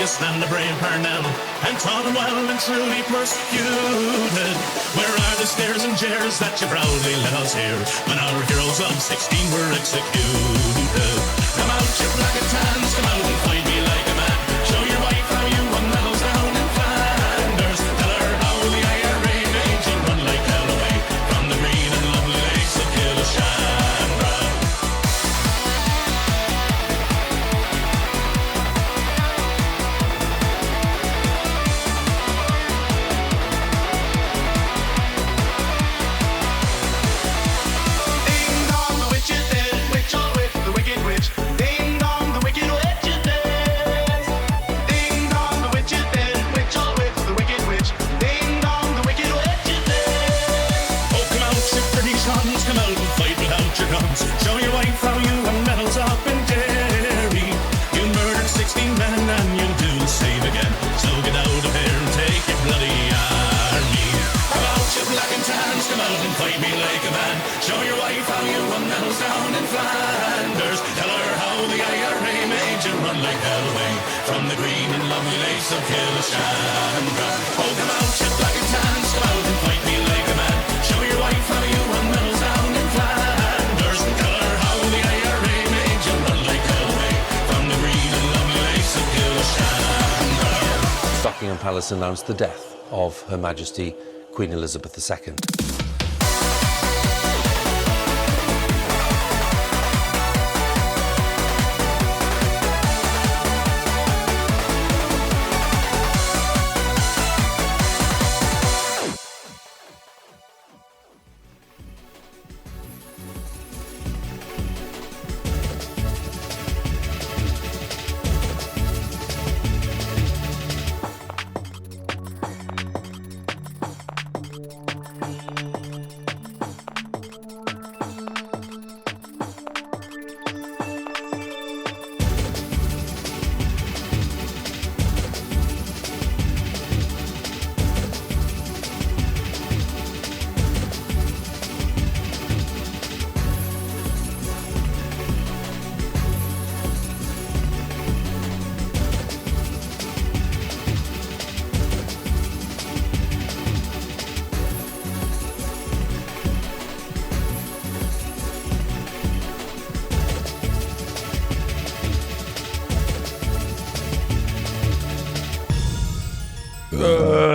Stand a brave Parnell and taught him well and truly persecuted. Where are the stares and jeers that you proudly let us hear when our heroes of 16 were executed? Come out, you black and tans, come out and fight me like a man. Show your wife how you won medals down in Flanders. Tell her how the IRA made you run like hell away from the green and lovely lakes of Killashandra. Show your wife how you won medals up in Derry. You murdered 16 men and you'll do the same again. So get out of here and take your bloody army. Come out, you black and tans, come out and fight me like a man. Show your wife how you won medals down in Flanders. Tell her how the IRA made you run like hell away from the green and lovely lakes of Killashandra. Oh, come out, you black and tans, come out and fight me like a man. Show your wife how you won medals down in Flanders. Buckingham Palace announced the death of Her Majesty Queen Elizabeth II.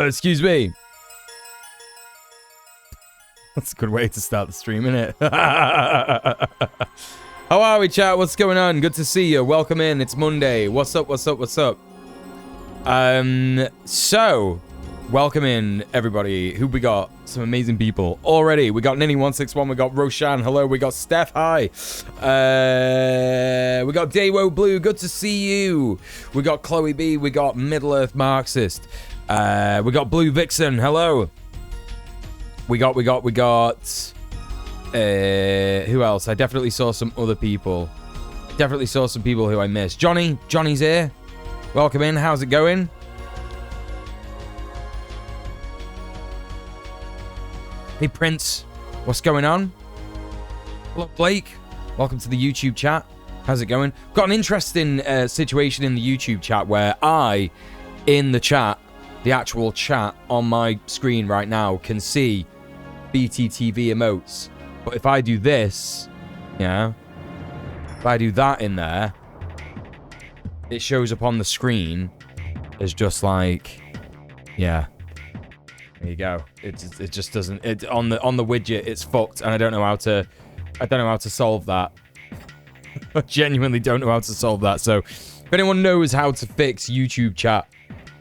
Excuse me. That's a good way to start the stream, isn't it? How are we, chat? What's going on? Good to see you. Welcome in. It's Monday. What's up? What's up? What's up? So, Welcome in, everybody. Who we got? Some amazing people already. We got Ninny161. We got Roshan. Hello. We got Steph. Hi. We got Dawo Blue. Good to see you. We got Chloe B. We got Middle Earth Marxist. We got Blue Vixen. Hello. We got. Who else? I definitely saw some other people. Definitely saw some people who I missed. Johnny's here. Welcome in. How's it going? Hey, Prince. What's going on? Hello, Blake. Welcome to the YouTube chat. How's it going? Got an interesting situation in the YouTube chat where I, in the chat, the actual chat on my screen right now, can see BTTV emotes. But if I do this, yeah, if I do that in there, it shows up on the screen as just like, yeah. There you go. It just doesn't. It on the widget. It's fucked, and I don't know how to solve that. I genuinely don't know how to solve that. So, if anyone knows how to fix YouTube chat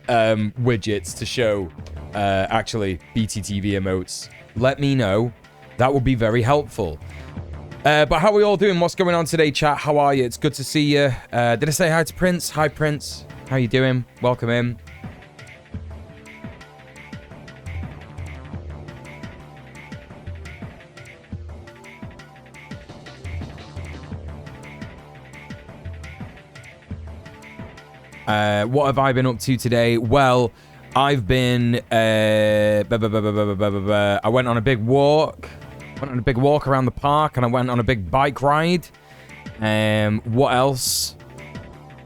widgets to show actually BTTV emotes, let me know. That would be very helpful. But how are we all doing? What's going on today, chat? How are you? It's good to see you. Did I say hi to Prince? Hi, Prince. How you doing? Welcome in. What have I been up to today? Well, I've been... I went on a big walk. Went on a big walk around the park, and I went on a big bike ride. What else?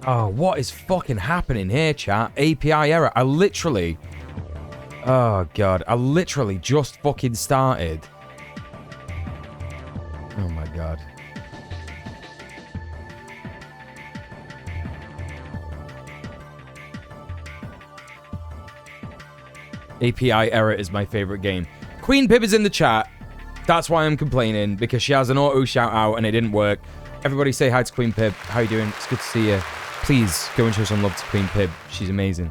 Oh, what is fucking happening here, chat? API error. I literally... Oh, God. I literally just fucking started. Oh, my God. API error is my favorite game. Queen Pib is in the chat. That's why I'm complaining, because she has an auto shout out and it didn't work. Everybody say hi to Queen Pib. How you doing? It's good to see you. Please go and show some love to Queen Pib. She's amazing.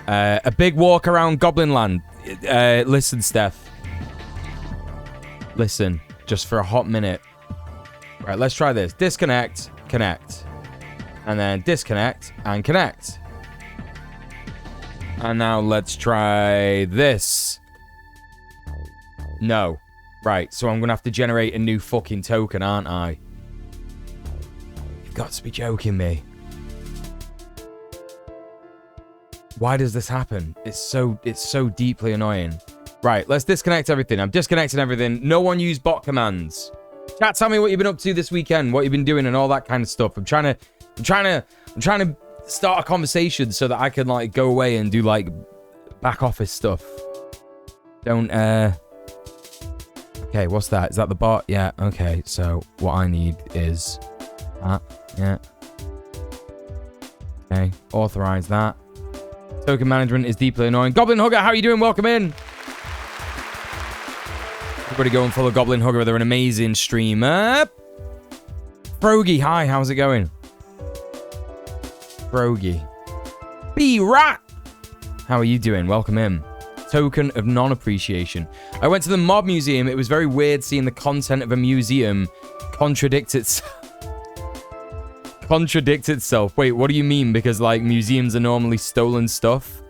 A big walk around Goblin Land. Listen, Steph. Listen, just for a hot minute. Right, let's try this. Disconnect, connect. And then disconnect and connect. And now let's try this. No. Right, so I'm going to have to generate a new fucking token, aren't I? You've got to be joking me. Why does this happen? It's so deeply annoying. Right, let's disconnect everything. I'm disconnecting everything. No one use bot commands. Chat, tell me what you've been up to this weekend, what you've been doing and all that kind of stuff. I'm trying to start a conversation so that I can like go away and do like back office stuff. Don't okay, what's that? Is that the bot? Yeah, okay. So what I need is that. Yeah. Okay, authorize that. Token management is deeply annoying. Goblin Hugger, how are you doing? Welcome in. Everybody go and follow Goblin Hugger. They're an amazing streamer. Frogy, hi, how's it going? Frogy. B-Rat! How are you doing? Welcome in. Token of non-appreciation. I went to the Mob Museum. It was very weird seeing the content of a museum contradict itself. Contradict itself. Wait, what do you mean? Because like museums are normally stolen stuff,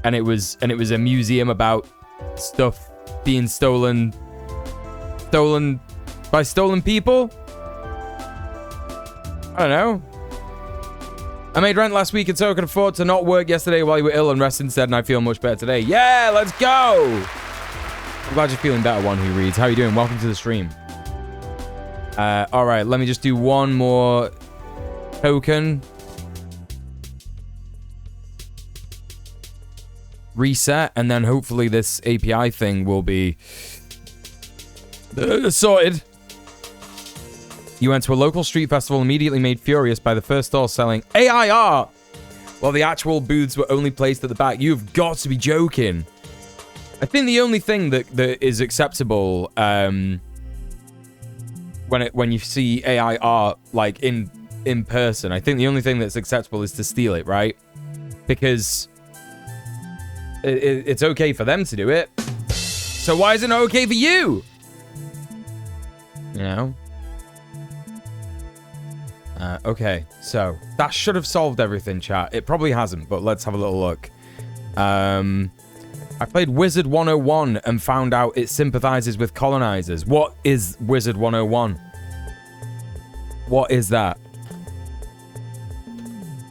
and it was a museum about stuff being stolen by stolen people. I don't know. I made rent last week and so I could afford to not work yesterday while you were ill and rest instead, and I feel much better today. Yeah, let's go. I'm glad you're feeling better, one who reads. How are you doing? Welcome to the stream. All right, let me just do one more token. Reset, and then hopefully this API thing will be sorted. You went to a local street festival immediately made furious by the first stall selling AI art, while the actual booths were only placed at the back. You've got to be joking. I think the only thing that is acceptable when you see AI art like in person, I think the only thing that's acceptable is to steal it, right? Because It's okay for them to do it. So why is it not okay for you? You know? Okay, so that should have solved everything, chat. It probably hasn't, but let's have a little look. I played Wizard 101 and found out it sympathizes with colonizers. What is Wizard 101? What is that?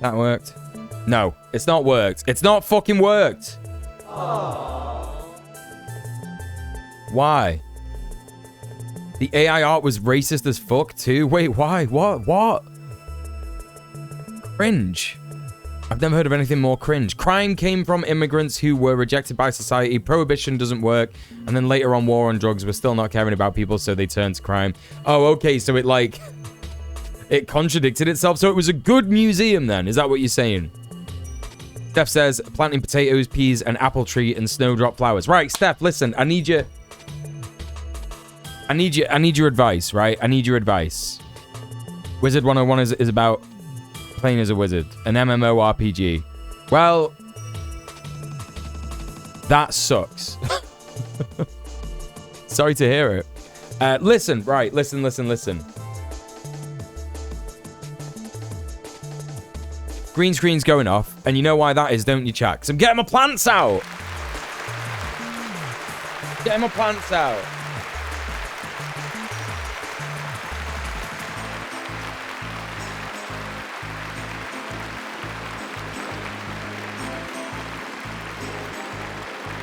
That worked? No, it's not worked. It's not fucking worked. Why? The AI art was racist as fuck too. Wait, why? What? Cringe. I've never heard of anything more cringe. Crime came from immigrants who were rejected by society. Prohibition doesn't work. And then later on, war on drugs. We're still not caring about people, so they turned to crime. Oh, okay. So it, like, it contradicted itself. So it was a good museum then. Is that what you're saying? Steph says, planting potatoes, peas, an apple tree, and snowdrop flowers. Right, Steph, listen. I need your advice, right? I need your advice. Wizard 101 is about playing as a wizard, an MMORPG. Well, that sucks. Sorry to hear it. Listen. Green screen's going off, and you know why that is, don't you, chat? 'Cause I'm getting my plants out. Getting my plants out.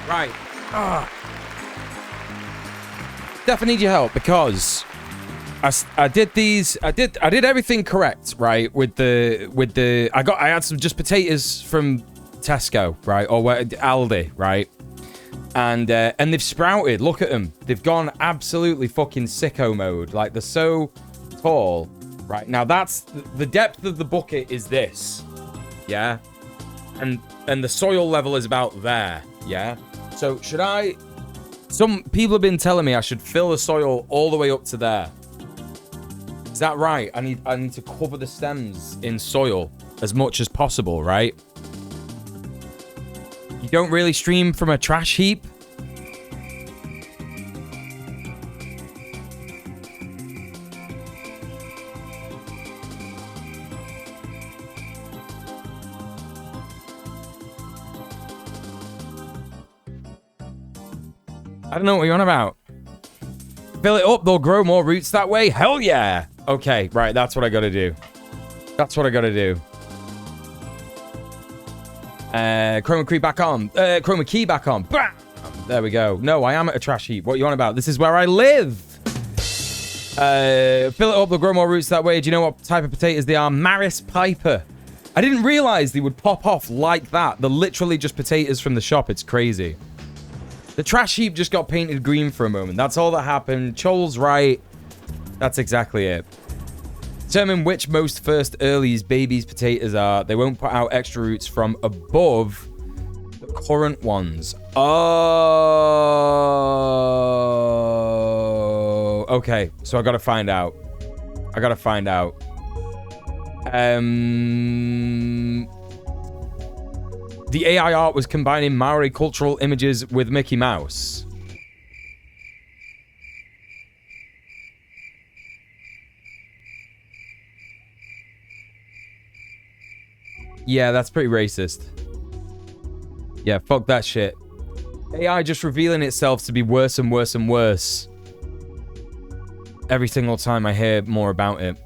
Right. Definitely need your help because I did everything correct, right? I had some just potatoes from Tesco, right? Or Aldi, right? And they've sprouted. Look at them. They've gone absolutely fucking sicko mode. Like, they're so tall, right? Now that's the depth of the bucket is this, yeah, and the soil level is about there, yeah. So should I? Some people have been telling me I should fill the soil all the way up to there. Is that right? I need to cover the stems in soil as much as possible, right? You don't really stream from a trash heap? I don't know what you're on about. Fill it up, they'll grow more roots that way? Hell yeah! Okay, right, that's what I gotta do. That's what I gotta do. Chroma key back on. Chroma key back on. Bam! There we go. No, I am at a trash heap. What are you on about? This is where I live! Fill it up, they'll grow more roots that way. Do you know what type of potatoes they are? Maris Piper. I didn't realize they would pop off like that. They're literally just potatoes from the shop. It's crazy. The trash heap just got painted green for a moment. That's all that happened. Chol's right. That's exactly it. Determine which most first earlies babies' potatoes are. They won't put out extra roots from above the current ones. Oh. Okay, so I gotta find out. The AI art was combining Maori cultural images with Mickey Mouse. Yeah, that's pretty racist. Yeah, fuck that shit. AI just revealing itself to be worse and worse and worse every single time I hear more about it.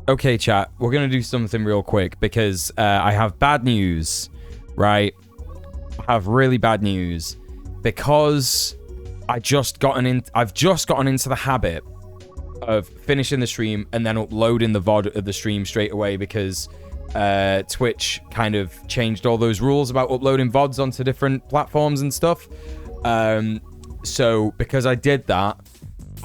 Okay, chat, we're going to do something real quick because I have bad news, right? I have really bad news because I've just gotten into the habit of finishing the stream and then uploading the VOD of the stream straight away because Twitch kind of changed all those rules about uploading VODs onto different platforms and stuff. So because I did that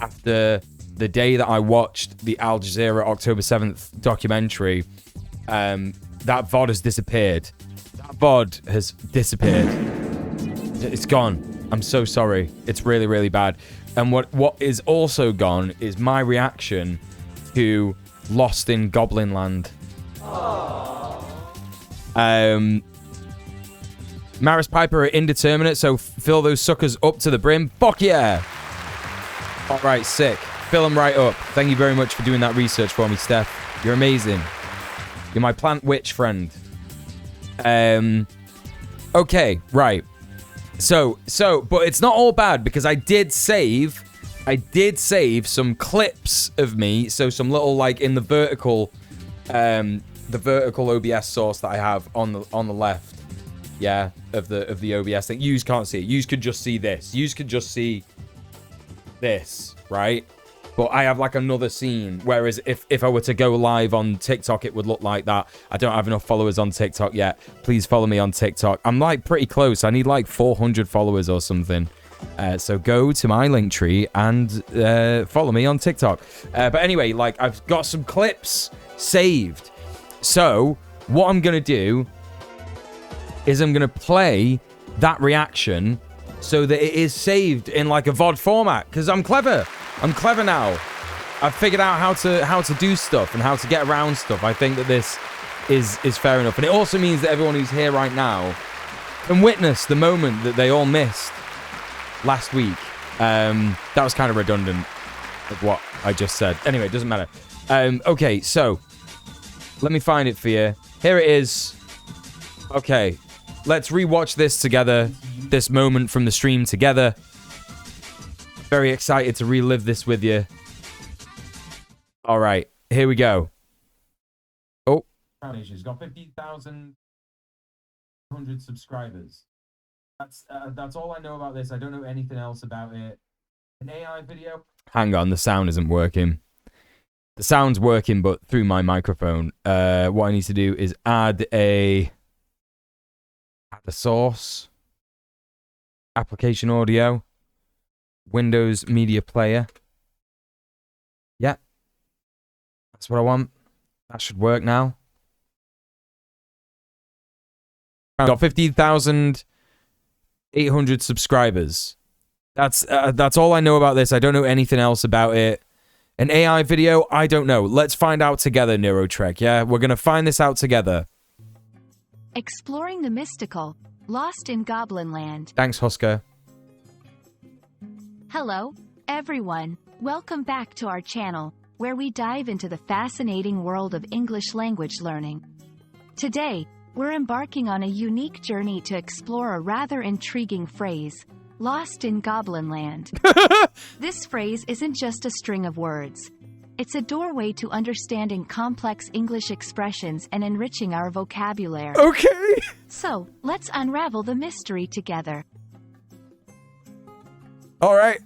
after the day that I watched the Al Jazeera October 7th documentary, that VOD has disappeared. That VOD has disappeared. It's gone. I'm so sorry. It's really, really bad. And what is also gone is my reaction to Lost in Goblin Land. Maris Piper are indeterminate, so fill those suckers up to the brim. Fuck yeah. All right, sick. Fill them right up. Thank you very much for doing that research for me, Steph. You're amazing. You're my plant witch friend. Okay, right. So, but it's not all bad because I did save some clips of me. So some little, like, in the vertical OBS source that I have on the left. Yeah, of the OBS thing. Yous can't see it. Yous could just see this. Yous could just see this, right? But I have like another scene. Whereas if I were to go live on TikTok, it would look like that. I don't have enough followers on TikTok yet. Please follow me on TikTok. I'm like pretty close. I need like 400 followers or something. So go to my link tree and follow me on TikTok. But anyway, like I've got some clips saved. So what I'm gonna do is I'm gonna play that reaction so that it is saved in like a VOD format. Because I'm clever. I'm clever now. I've figured out how to do stuff and how to get around stuff. I think that this is fair enough. And it also means that everyone who's here right now can witness the moment that they all missed last week. That was kind of redundant of what I just said. Anyway, it doesn't matter. Okay, so let me find it for you. Here it is. Okay, let's rewatch this together. This moment from the stream together. Very excited to relive this with you. All right, here we go. Oh. Foundation's got 50,100 subscribers. That's all I know about this. I don't know anything else about it. An AI video. Hang on, the sound isn't working. The sound's working, but through my microphone. What I need to do is add a source. Application audio. Windows Media Player. Yeah. That's what I want. That should work now. Got 15,800 subscribers. That's all I know about this. I don't know anything else about it. An AI video? I don't know. Let's find out together, Neurotrek, yeah? We're going to find this out together. Exploring the mystical, lost in Goblin Land. Thanks, Husker. Hello, everyone. Welcome back to our channel, where we dive into the fascinating world of English language learning. Today, we're embarking on a unique journey to explore a rather intriguing phrase, lost in Goblin Land. This phrase isn't just a string of words. It's a doorway to understanding complex English expressions and enriching our vocabulary. Okay. So, let's unravel the mystery together. All right.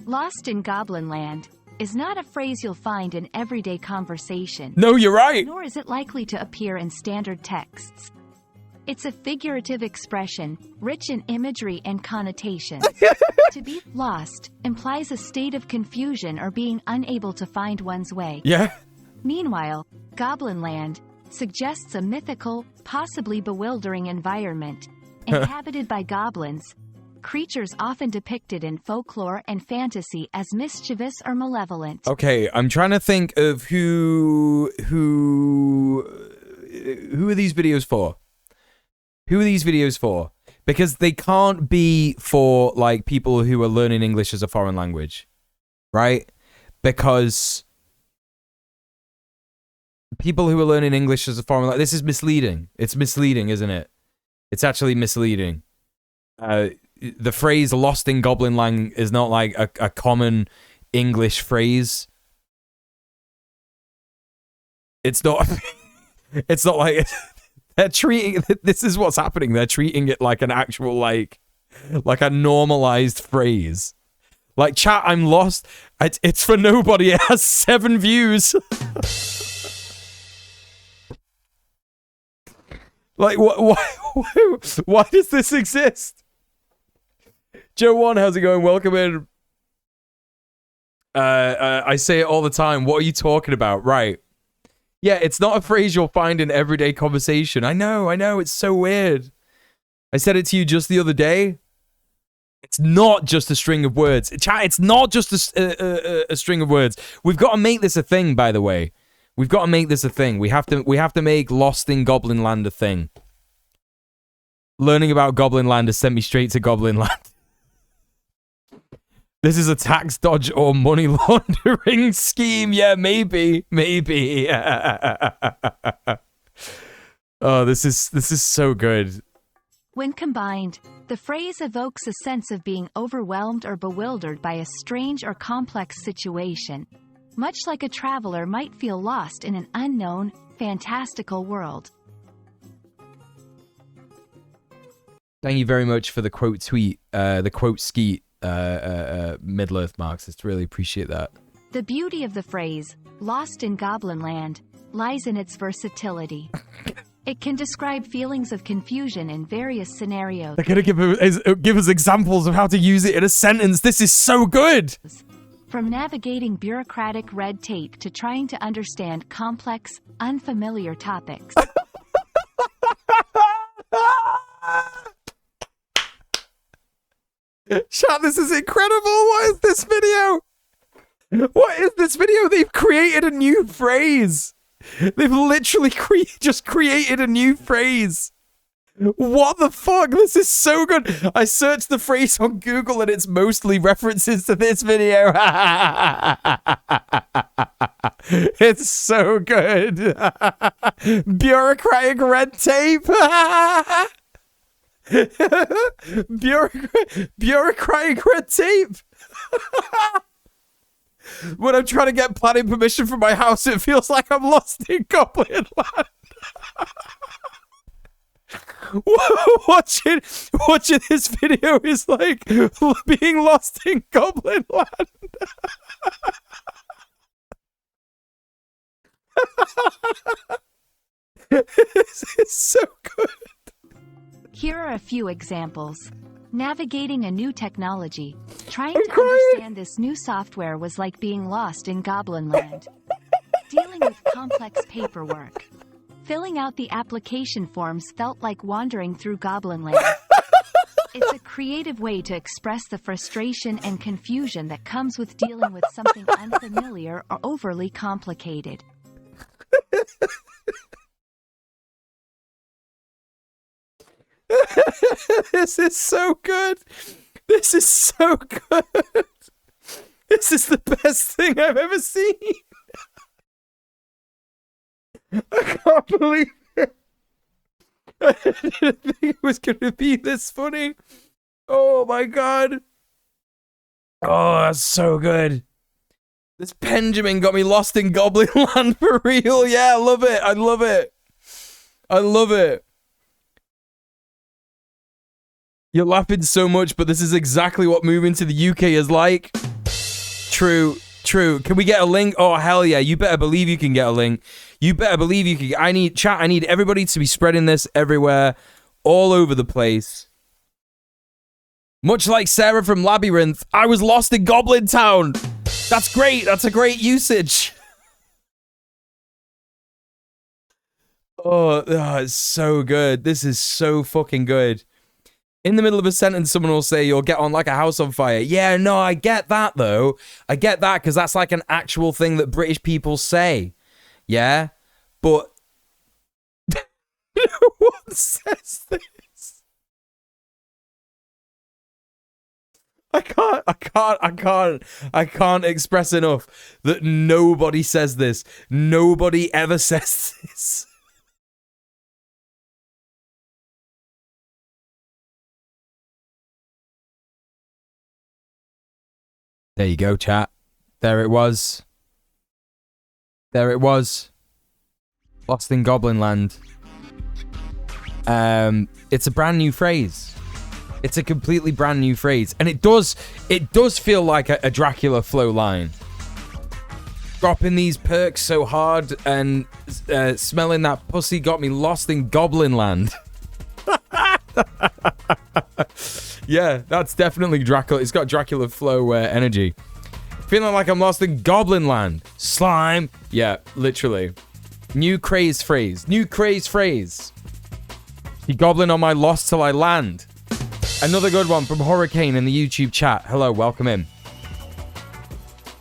Lost in Goblin Land is not a phrase you'll find in everyday conversation. No, you're right. Nor is it likely to appear in standard texts. It's a figurative expression, rich in imagery and connotations. To be lost implies a state of confusion or being unable to find one's way. Yeah. Meanwhile, Goblin Land suggests a mythical, possibly bewildering environment, inhabited by goblins, creatures often depicted in folklore and fantasy as mischievous or malevolent. Okay, I'm trying to think of who are these videos for? Who are these videos for? Because they can't be for, like, people who are learning English as a foreign language, right? Because people who are learning English as a foreign language, this is misleading. It's misleading, isn't it? It's actually misleading. The phrase "lost in Goblin Land" is not like a common English phrase. It's not. It's not like they're treating. This is what's happening. They're treating it like an actual like a normalized phrase. Like, chat, I'm lost. It's for nobody. It has 7 views. Like, why does this exist? Joe One, how's it going? Welcome in. I say it all the time. What are you talking about? Right. Yeah, it's not a phrase you'll find in everyday conversation. I know. It's so weird. I said it to you just the other day. It's not just a string of words. Chat, it's not just a string of words. We've got to make this a thing, by the way. We've got to make this a thing. We have to make Lost in Goblin Land a thing. Learning about Goblin Land has sent me straight to Goblin Land. This is a tax dodge or money laundering scheme. Yeah, maybe. Oh, this is so good. When combined, the phrase evokes a sense of being overwhelmed or bewildered by a strange or complex situation, much like a traveler might feel lost in an unknown, fantastical world. Thank you very much for the quote tweet, the quote skeet, Middle-earth Marxist. Really appreciate that. The beauty of the phrase, lost in Goblin Land, lies in its versatility. It can describe feelings of confusion in various scenarios. They're going to give us examples of how to use it in a sentence. This is so good. From navigating bureaucratic red tape to trying to understand complex, unfamiliar topics. Chat, this is incredible. What is this video? What is this video? They've created a new phrase. They've literally just created a new phrase. What the fuck? This is so good. I searched the phrase on Google and it's mostly references to this video. It's so good. Bureaucratic red tape. Bureaucratic red tape. When I'm trying to get planning permission for my house, it feels like I'm lost in Goblin Land. Watching this video is like being lost in Goblin Land. This is so good. Here are a few examples. Navigating a new technology. Trying to understand this new software was like being lost in Goblin Land. Dealing with complex paperwork. Filling out the application forms felt like wandering through Goblin Land. It's a creative way to express the frustration and confusion that comes with dealing with something unfamiliar or overly complicated. This is so good. This is so good. This is the best thing I've ever seen. I can't believe it. I didn't think it was going to be this funny. Oh my god. Oh, that's so good. This Benjamin got me lost in Goblin Land for real. Yeah, I love it. I love it. I love it. You're laughing so much, but this is exactly what moving to the UK is like. True. Can we get a link? Oh, hell yeah. You better believe you can get a link. You better believe you can. I need everybody to be spreading this everywhere, all over the place. Much like Sarah from Labyrinth, I was lost in Goblin Town. That's great. That's a great usage. Oh, it's so good. This is so fucking good. In the middle of a sentence, someone will say, you'll get on like a house on fire. Yeah, no, I get that, though. I get that, because that's like an actual thing that British people say. Yeah? But no one says this. I can't express enough that nobody says this. Nobody ever says this. There you go, chat. There it was. There it was. Lost in Goblin Land. It's a brand new phrase. It's a completely brand new phrase. And it does feel like a Dracula flow line. Dropping these perks so hard and smelling that pussy got me lost in Goblin Land. Yeah, that's definitely Dracula. It's got Dracula flow energy. Feeling like I'm lost in Goblin Land. Slime. Yeah, literally. New craze phrase. New craze phrase. The goblin on my lost till I land. Another good one from Hurricane in the YouTube chat. Hello, welcome in.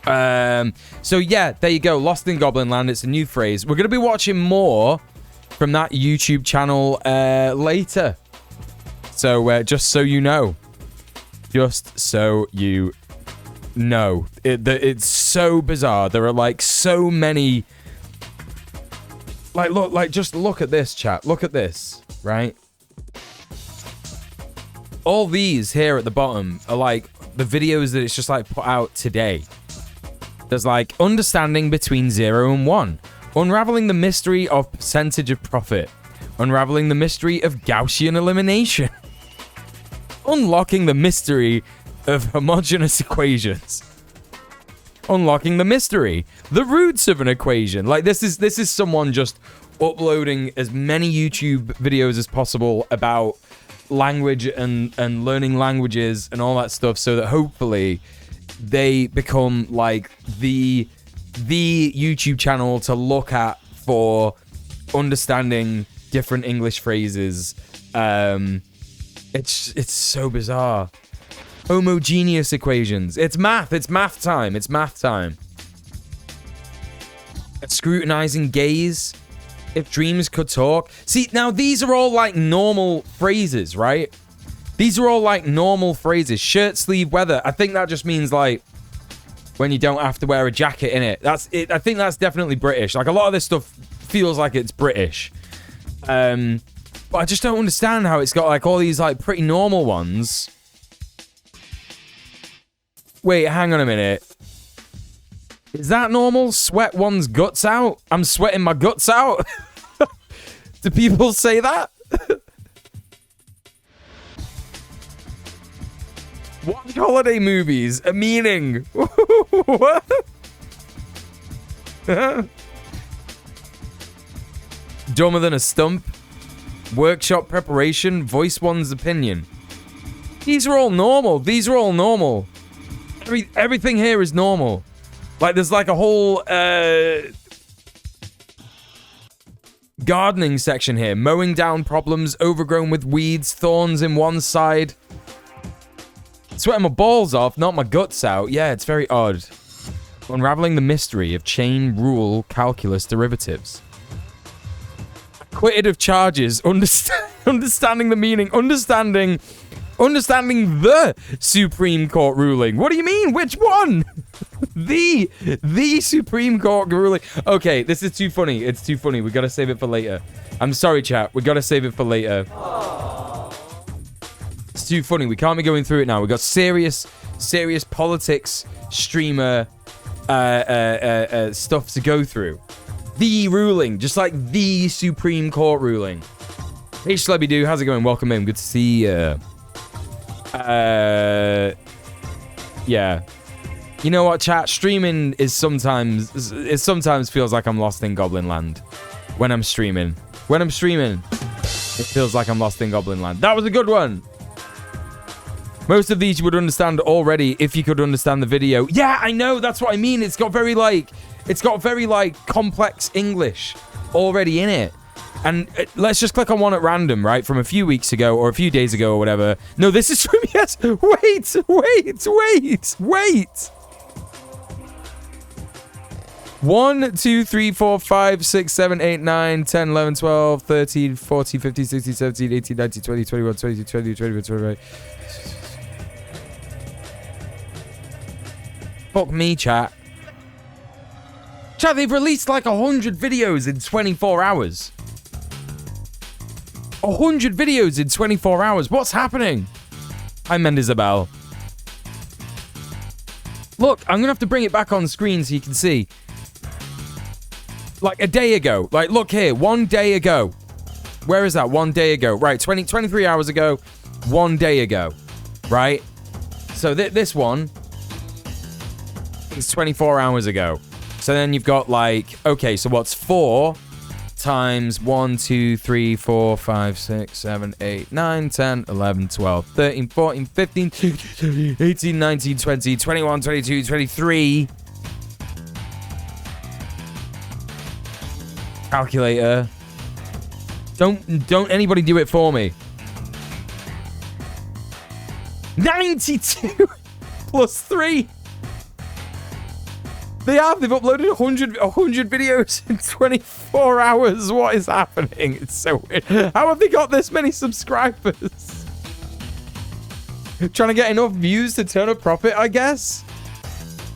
So yeah, there you go. Lost in Goblin Land. It's a new phrase. We're going to be watching more from that YouTube channel later. So just so you know. Just so you know. It's so bizarre. There are like so many... just look at this, chat. Look at this, right? All these here at the bottom are like the videos that it's just like put out today. There's like understanding between 0 and 1, unraveling the mystery of percentage of profit, unraveling the mystery of Gaussian elimination, unlocking the mystery of homogeneous equations, unlocking the mystery, the roots of an equation. Like this is someone just uploading as many YouTube videos as possible about language and learning languages and all that stuff, so that hopefully they become like the YouTube channel to look at for understanding different English phrases. It's so bizarre. Homogeneous equations. It's math time. It's math time. A scrutinizing gaze. If dreams could talk. See, now these are all like normal phrases, right? These are all like normal phrases. Shirt sleeve weather. I think that just means like when you don't have to wear a jacket in it. That's it. I think that's definitely British. Like a lot of this stuff feels like it's British. But I just don't understand how it's got like all these like pretty normal ones. Wait, hang on a minute. Is that normal? Sweat one's guts out? I'm sweating my guts out? Do people say that? Watch holiday movies. A meaning. What? Dumber than a stump. Workshop preparation. Voice one's opinion. These are all normal. These are all normal. Everything here is normal. Like, there's like a whole gardening section here. Mowing down problems, overgrown with weeds, thorns in one side. Sweating my balls off, not my guts out. Yeah, it's very odd. Unraveling the mystery of chain rule calculus derivatives. Acquitted of charges. Understanding the meaning. Understanding the Supreme Court ruling. What do you mean? Which one? the Supreme Court ruling. Okay, this is too funny. It's too funny. We gotta save it for later. I'm sorry, chat. We gotta save it for later. It's too funny. We can't be going through it now. We got serious politics streamer stuff to go through. The ruling, just like the Supreme Court ruling. Hey, Schlebby-Doo, how's it going? Welcome in. Good to see you. Yeah. You know what, chat? Streaming is sometimes feels like I'm lost in Goblin Land. When I'm streaming. It feels like I'm lost in Goblin Land. That was a good one. Most of these you would understand already if you could understand the video. Yeah, I know. That's what I mean. It's got very complex English already in it. And let's just click on one at random, right? From a few weeks ago or a few days ago or whatever. No, this is from, yes. Wait. 1, 2, 3, 4, 5, 6, 7, 8, 9, 10, 11, 12, 13, 14, 15, 16, 17, 18, 19, 20, 21, 22, 20, 21, 22. Fuck me, chat. Chat, they've released like 100 videos in 24 hours. 100 videos in 24 hours. What's happening? Hi, Mendizabel. Look, I'm going to have to bring it back on screen so you can see. Like a day ago. Like, look here. 1 day ago. Where is that? 1 day ago. Right, 23 hours ago. 1 day ago. Right? So this one is 24 hours ago. So then you've got like, okay, so what's 4 times 1, 2, 3, 4, 5, 6, 7, 8, 9, 10, 11, 12, 13, 14, 15, 18, 19, 20, 21, 22, 23. Calculator. Don't anybody do it for me. 92 plus 3. They have. They've uploaded 100 videos in 24 hours. What is happening? It's so weird. How have they got this many subscribers? Trying to get enough views to turn a profit, I guess.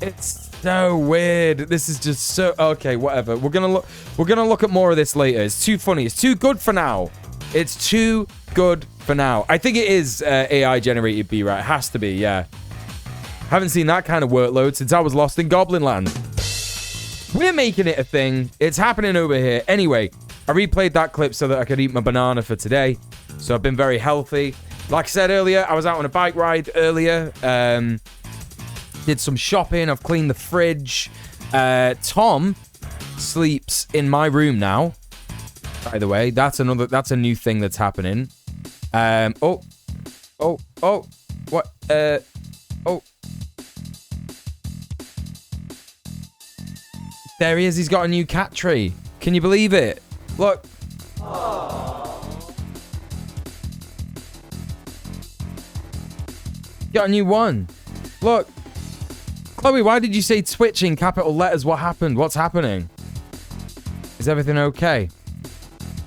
It's so weird. This is just so... Okay, whatever. We're gonna look at more of this later. It's too funny. It's too good for now. It's too good for now. I think it is AI generated B, right? It has to be, yeah. Haven't seen that kind of workload since I was lost in Goblin Land. We're making it a thing. It's happening over here. Anyway, I replayed that clip so that I could eat my banana for today. So I've been very healthy. Like I said earlier, I was out on a bike ride earlier. Did some shopping. I've cleaned the fridge. Tom sleeps in my room now. By the way, that's a new thing that's happening. What? There he is. He's got a new cat tree. Can you believe it? Look. Got a new one. Look. Chloe, why did you say Twitch in capital letters? What happened? What's happening? Is everything okay?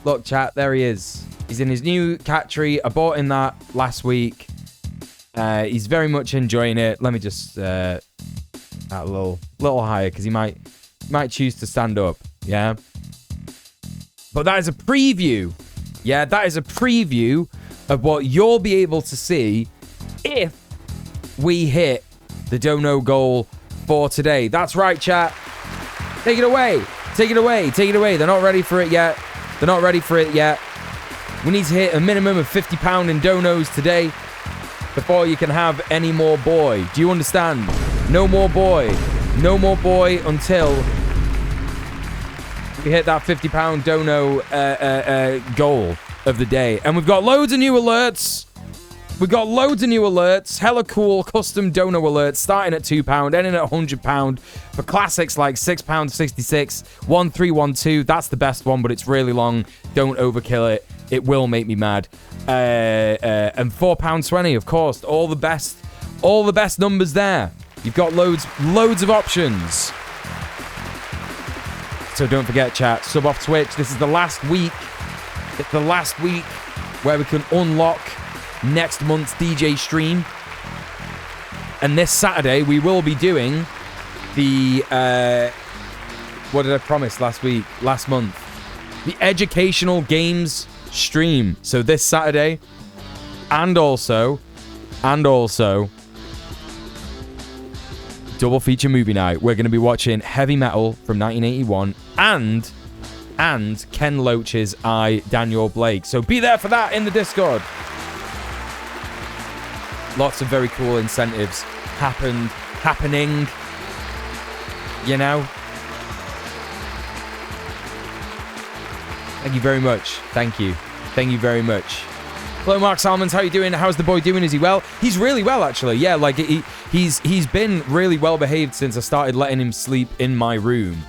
Look, chat, there he is. He's in his new cat tree. I bought him that last week. He's very much enjoying it. Let me just a little higher because he might choose to stand up. Yeah. But that is a preview. Yeah, that is a preview of what you'll be able to see if we hit the dono goal for today. That's right, chat. Take it away. Take it away. Take it away. They're not ready for it yet. They're not ready for it yet. We need to hit a minimum of £50 in donos today before you can have any more boy. Do you understand? No more boy. No more boy until we hit that £50 dono goal of the day. And we've got loads of new alerts. We've got loads of new alerts. Hella cool custom dono alerts starting at £2, ending at £100. For classics like £6.66, 1312. That's the best one, but it's really long. Don't overkill it. It will make me mad. And £4.20, of course. All the best numbers there. You've got loads of options. So don't forget, chat, sub off Twitch. This is the last week. It's the last week where we can unlock next month's DJ stream. And this Saturday, we will be doing the... what did I promise last month? The educational games stream. So this Saturday, and also, double feature movie night. We're going to be watching Heavy Metal from 1981 and Ken Loach's I, Daniel Blake. So be there for that in the Discord. Lots of very cool incentives happening, you know. Thank you very much. Thank you very much. Hello, Mark Salmons. How you doing? How's the boy doing? Is he well? He's really well, actually. Yeah, like he's been really well behaved since I started letting him sleep in my room.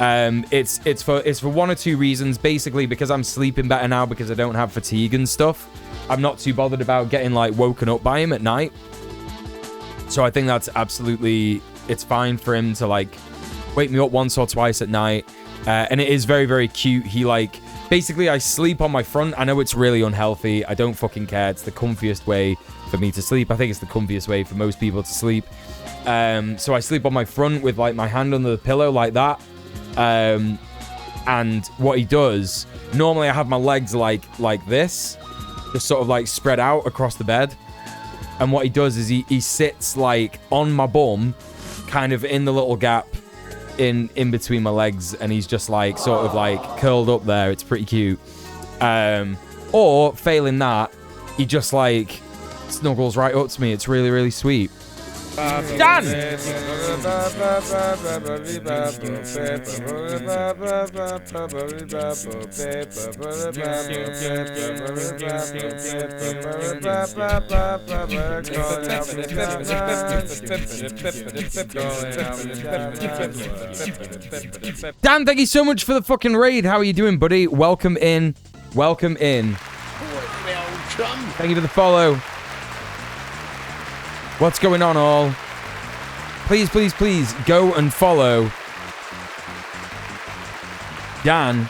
It's for one or two reasons. Basically, because I'm sleeping better now because I don't have fatigue and stuff. I'm not too bothered about getting like woken up by him at night. So I think that's absolutely, it's fine for him to like wake me up once or twice at night. And it is very, very cute. He like, basically I sleep on my front. I know it's really unhealthy. I don't fucking care. It's the comfiest way for me to sleep. I think it's the comfiest way for most people to sleep. So I sleep on my front with like my hand under the pillow like that. And what he does, normally I have my legs like this, just sort of like spread out across the bed. And what he does is he sits like on my bum, kind of in the little gap in between my legs, and he's just like sort of like curled up there. It's pretty cute. Or failing that, he just like snuggles right up to me. It's really, really sweet. Dan! Dan, thank you so much for the fucking raid. How are you doing, buddy? Welcome in. Welcome in. Thank you for the follow. What's going on, all? please, please, please go and follow Dan.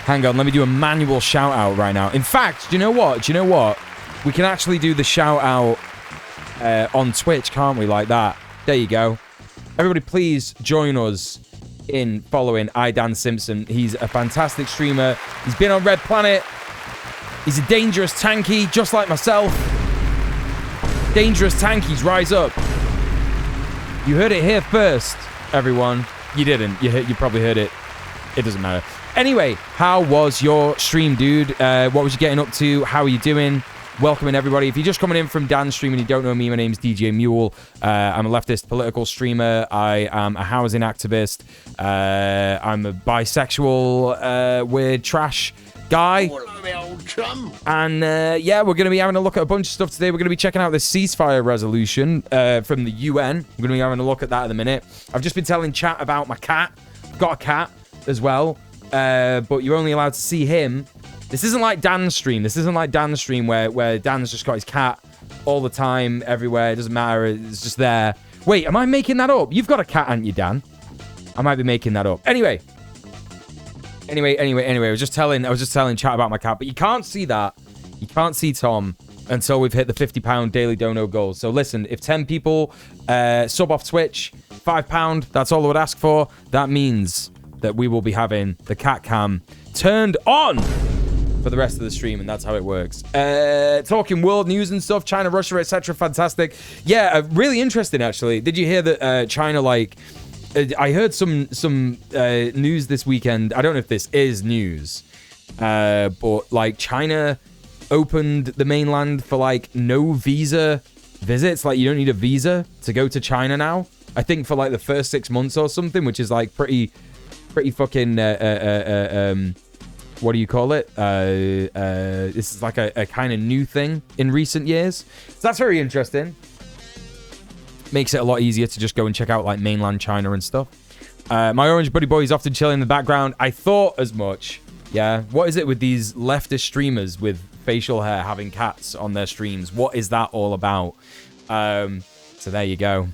Hang on, let me do a manual shout out right now. In fact, do you know what? Do you know what? We can actually do the shout out on Twitch, can't we? Like that. There you go. Everybody, please join us in following Dan Simpson. He's a fantastic streamer. He's been on Red Planet. He's a dangerous tanky, just like myself. Dangerous tankies, rise up. You heard it here first, everyone. You didn't. You probably heard it. It doesn't matter. Anyway, how was your stream, dude? What was you getting up to? How are you doing? Welcoming everybody. If you're just coming in from Dan's stream and you don't know me, my name's djmuel. I'm a leftist political streamer. I am a housing activist. I'm a bisexual, weird trash guy. And yeah, we're going to be having a look at a bunch of stuff today. We're going to be checking out this ceasefire resolution from the UN. We're going to be having a look at that in a minute. I've just been telling chat about my cat. Got a cat as well, but you're only allowed to see him. This isn't like Dan's stream. This isn't like Dan's stream where Dan's just got his cat all the time, everywhere. It doesn't matter. It's just there. Wait, am I making that up? You've got a cat, haven't you, Dan? I might be making that up. Anyway. I was just telling chat about my cat, but you can't see that. You can't see Tom until we've hit the £50 daily dono goal. So listen, if 10 people sub off Twitch, £5, that's all I would ask for. That means that we will be having the cat cam turned on for the rest of the stream, and that's how it works. Talking world news and stuff, China, Russia, etc. Fantastic. Yeah, really interesting, actually. Did you hear that China, like... I heard some news this weekend. I don't know if this is news, but like China opened the mainland for like no visa visits. Like you don't need a visa to go to China now. I think for like the first 6 months or something, which is like pretty fucking what do you call it? This is like a kind of new thing in recent years. So that's very interesting. Makes it a lot easier to just go and check out like mainland China and stuff. My orange buddy boy is often chilling in the background. I thought as much. Yeah. What is it with these leftist streamers with facial hair having cats on their streams? What is that all about? So there you go.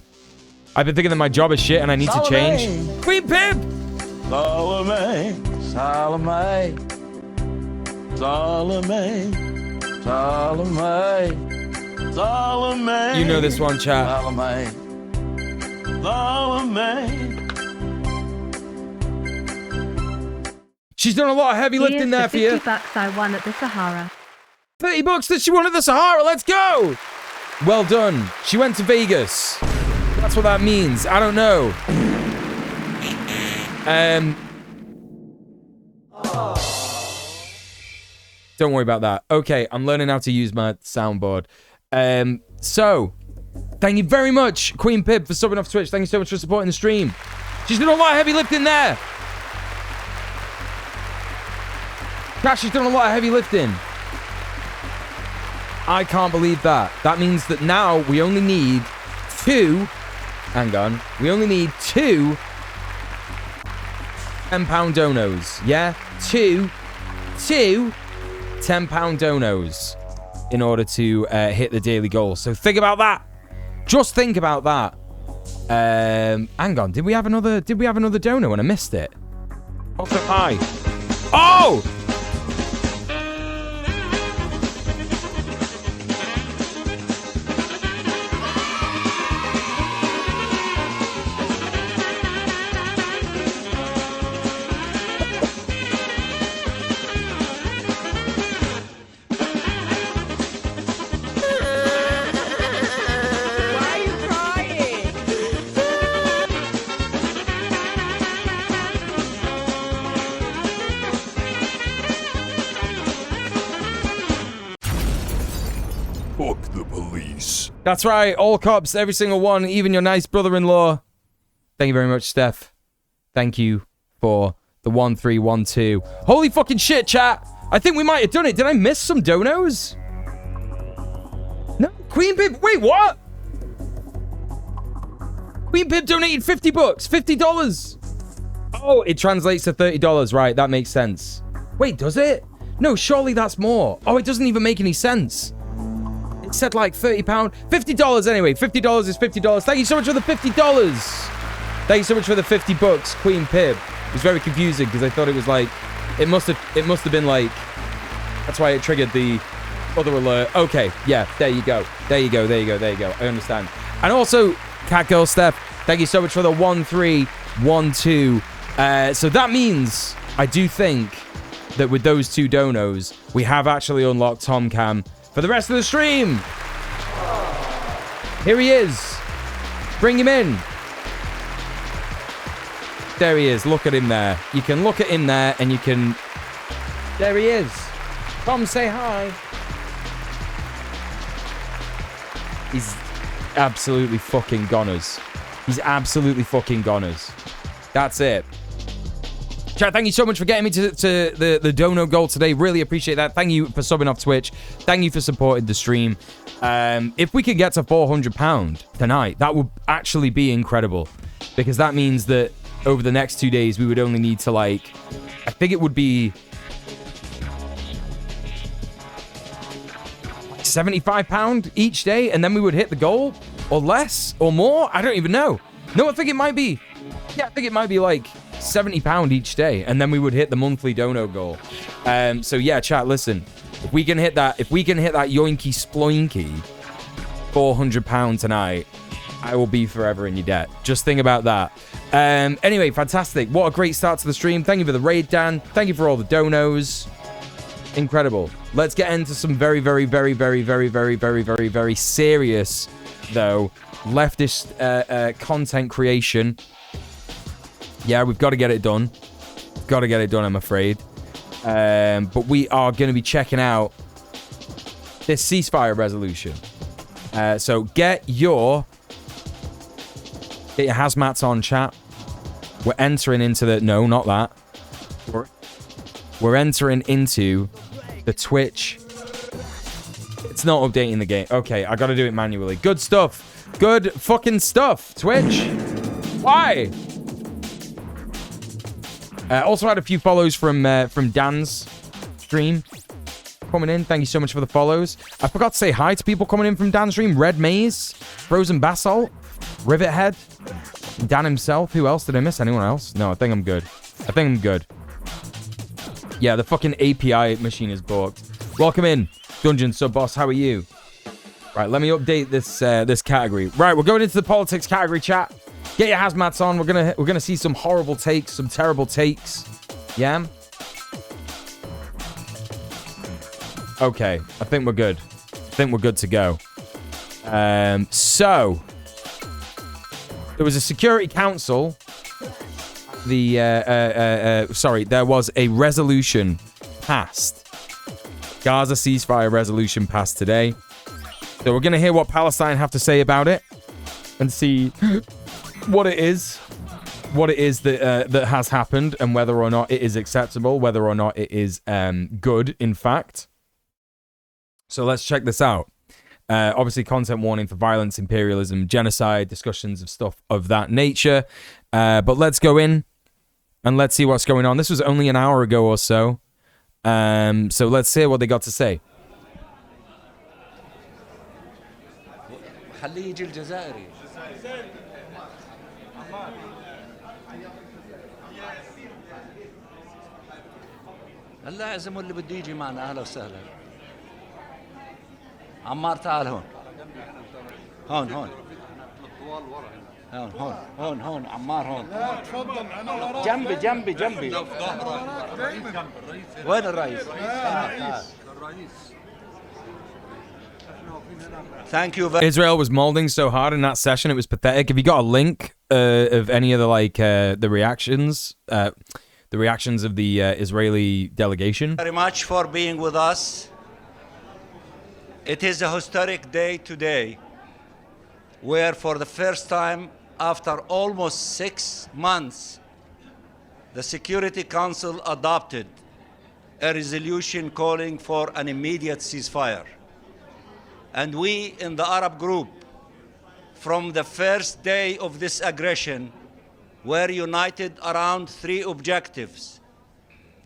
I've been thinking that my job is shit and I need to change. Queen Pip! Salome, Salome, Salome, Salome. Salome. You know this one, chat. Salome. Salome. She's done a lot of heavy lifting there for you. $50 I won at the Sahara. $30 that she won at the Sahara. Let's go. Well done. She went to Vegas. That's what that means. I don't know. Don't worry about that. Okay, I'm learning how to use my soundboard. So, thank you very much, Queen Pip, for subbing off Twitch. Thank you so much for supporting the stream. She's done a lot of heavy lifting there. Cash, she's done a lot of heavy lifting. I can't believe that. That means that now we only need 2. Hang on. We only need 2 £10 donos. Yeah? 2 £10 donos. In order to hit the daily goal. So think about that. Just think about that. Hang on. Did we have another dono and I missed it? Also, hi. Oh! That's right, all cops, every single one, even your nice brother-in-law. Thank you very much, Steph. Thank you for the 1312. Holy fucking shit, chat. I think we might have done it. Did I miss some donos? No, Queen Pip, wait, what? Queen Pip donated $50, $50. Oh, it translates to $30, right, that makes sense. Wait, does it? No, surely that's more. Oh, it doesn't even make any sense. said like £30. $50 anyway. $50 is $50. Thank you so much for the $50. Thank you so much for the $50, Queen Pib. It was very confusing because I thought it was like, it must have been like, that's why it triggered the other alert. Okay, yeah, there you go. There you go. I understand. And also, Catgirl Steph, thank you so much for the 1312. So that means, I do think that with those 2 donos, we have actually unlocked Tom Cam for the rest of the stream. Here he is. Bring him in. There he is. Look at him there. You can look at him there and you can... There he is. Tom, say hi. He's absolutely fucking goners. He's absolutely fucking goners. That's it. Chat, thank you so much for getting me to the dono goal today. Really appreciate that. Thank you for subbing off Twitch. Thank you for supporting the stream. If we could get to £400 tonight, that would actually be incredible. Because that means that over the next 2 days, we would only need to, like... I think it would be... £75 each day, and then we would hit the goal? Or less? Or more? I don't even know. No, I think it might be... Yeah, I think it might be like £70 each day, and then we would hit the monthly dono goal. So yeah, chat, listen. If we can hit that yoinky sploinky £400 tonight, I will be forever in your debt. Just think about that. Anyway, fantastic. What a great start to the stream. Thank you for the raid, Dan. Thank you for all the donos. Incredible. Let's get into some very, very, very, very, very, very, very, very, very serious, though, leftist content creation. Yeah, we've got to get it done. Got to get it done, I'm afraid. But we are going to be checking out this ceasefire resolution. So get your hazmats on, chat. We're entering into the... No, not that. We're entering into the Twitch. It's not updating the game. Okay, I got to do it manually. Good stuff. Good fucking stuff, Twitch. Why? Also had a few follows from Dan's stream coming in. Thank you so much for the follows. I forgot to say hi to people coming in from Dan's stream. Red Maze, Frozen Basalt, Rivet Head, Dan himself. Who else? Did I miss anyone else? No, I think I'm good. Yeah, the fucking API machine is borked. Welcome in, Dungeon Sub Boss. How are you? Right, let me update this category. Right, we're going into the politics category, chat. Get your hazmats on. We're gonna see some horrible takes, some terrible takes. Yeah. Okay, I think we're good. I think we're good to go. So there was a Security Council. There was a resolution passed. Gaza ceasefire resolution passed today. So we're gonna hear what Palestine have to say about it and see what it is that has happened, and whether or not it is acceptable, whether or not it is good, in fact. So let's check this out. Obviously, content warning for violence, imperialism, genocide, discussions of stuff of that nature. But let's go in and let's see what's going on. This was only an hour ago or so. So let's hear what they got to say. هلا اعزموا اللي بده يجي معنا. اهلا وسهلا. عمار تعال هون. هون هون هون هون هون عمار هون. جنبي جنبي جنبي. وين الرئيس؟ Thank you very Israel was molding so hard in that session, it was pathetic. Have you got a link of any of the reactions? The reactions of the Israeli delegation? very much for being with us. It is a historic day today, where for the first time after almost 6 months, the Security Council adopted a resolution calling for an immediate ceasefire. And we in the Arab group, from the first day of this aggression, were united around 3 objectives.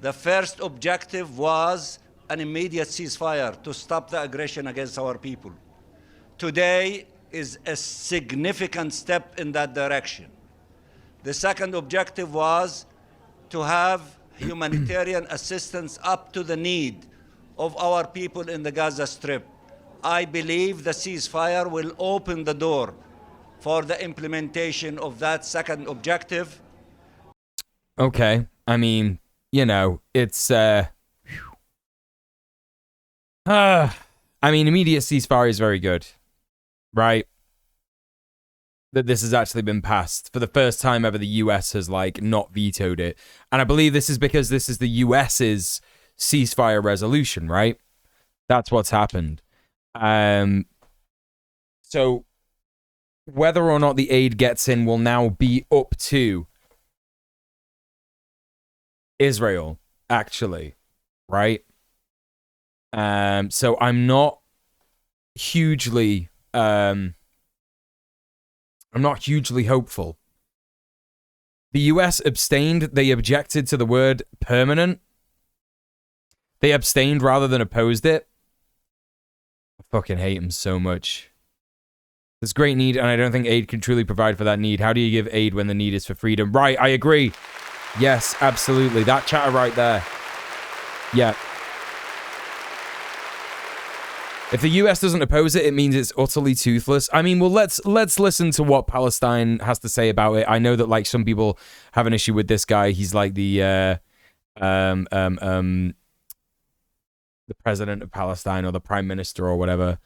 The first objective was an immediate ceasefire to stop the aggression against our people. today is a significant step in that direction. The second objective was to have humanitarian assistance up to the need of our people in the Gaza Strip. I believe the ceasefire will open the door for the implementation of that second objective. Okay. I mean, you know, it's I mean, immediate ceasefire is very good, right? That this has actually been passed for the first time ever. The US has like not vetoed it, and I believe this is because this is the US's ceasefire resolution, right? That's what's happened. So whether or not the aid gets in will now be up to Israel, actually, right? So I'm not hugely hopeful. The US abstained. They objected to the word permanent. They abstained rather than opposed it. I fucking hate them so much. There's great need, and I don't think aid can truly provide for that need. How do you give aid when the need is for freedom? Right, I agree. Yes, absolutely. That chatter right there. Yeah. If the US doesn't oppose it, it means it's utterly toothless. I mean, well, let's listen to what Palestine has to say about it. I know that like some people have an issue with this guy. He's like the president of Palestine or the prime minister or whatever,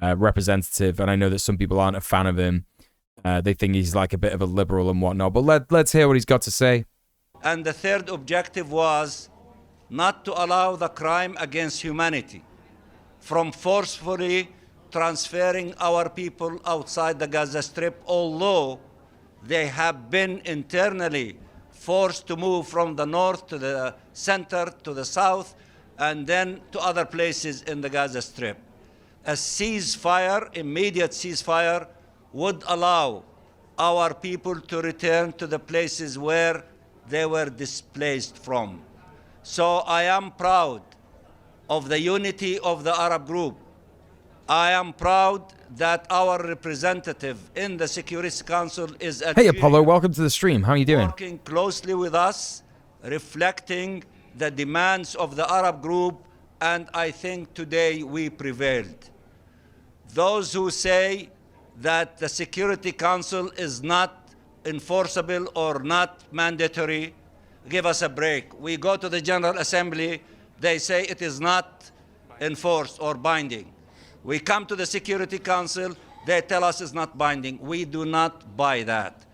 representative. And I know that some people aren't a fan of him. They think he's like a bit of a liberal and whatnot. But let's hear what he's got to say. And the third objective was not to allow the crime against humanity from forcefully transferring our people outside the Gaza Strip, although they have been internally forced to move from the north to the center to the south and then to other places in the Gaza Strip. A ceasefire, immediate ceasefire, would allow our people to return to the places where they were displaced from. So I am proud of the unity of the Arab group. I am proud that our representative in the Security Council is Hey Apollo, welcome to the stream. How are you doing? Working closely with us, reflecting the demands of the Arab group, and I think today we prevailed. Those who say that the Security Council is not enforceable or not mandatory, give us a break. We go to the General Assembly, they say it is not enforced or binding. We come to the Security Council, they tell us it's not binding. We do not buy that.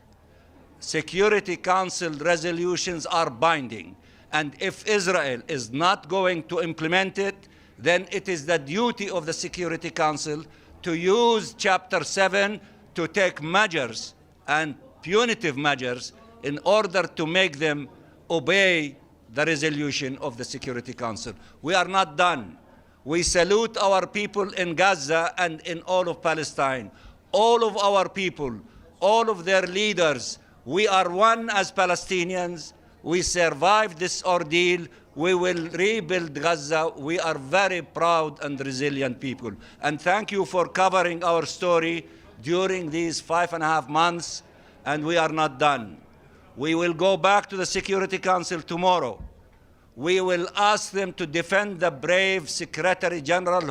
Security Council resolutions are binding. And if Israel is not going to implement it, then it is the duty of the Security Council to use Chapter 7 to take measures and punitive measures in order to make them obey the resolution of the Security Council. We are not done. We salute our people in Gaza and in all of Palestine. All of our people, all of their leaders, we are one as Palestinians. We survived this ordeal. We will rebuild Gaza. We are very proud and resilient people. And thank you for covering our story during these 5.5 months, and we are not done. We will go back to the Security Council tomorrow. We will ask them to defend the brave Secretary General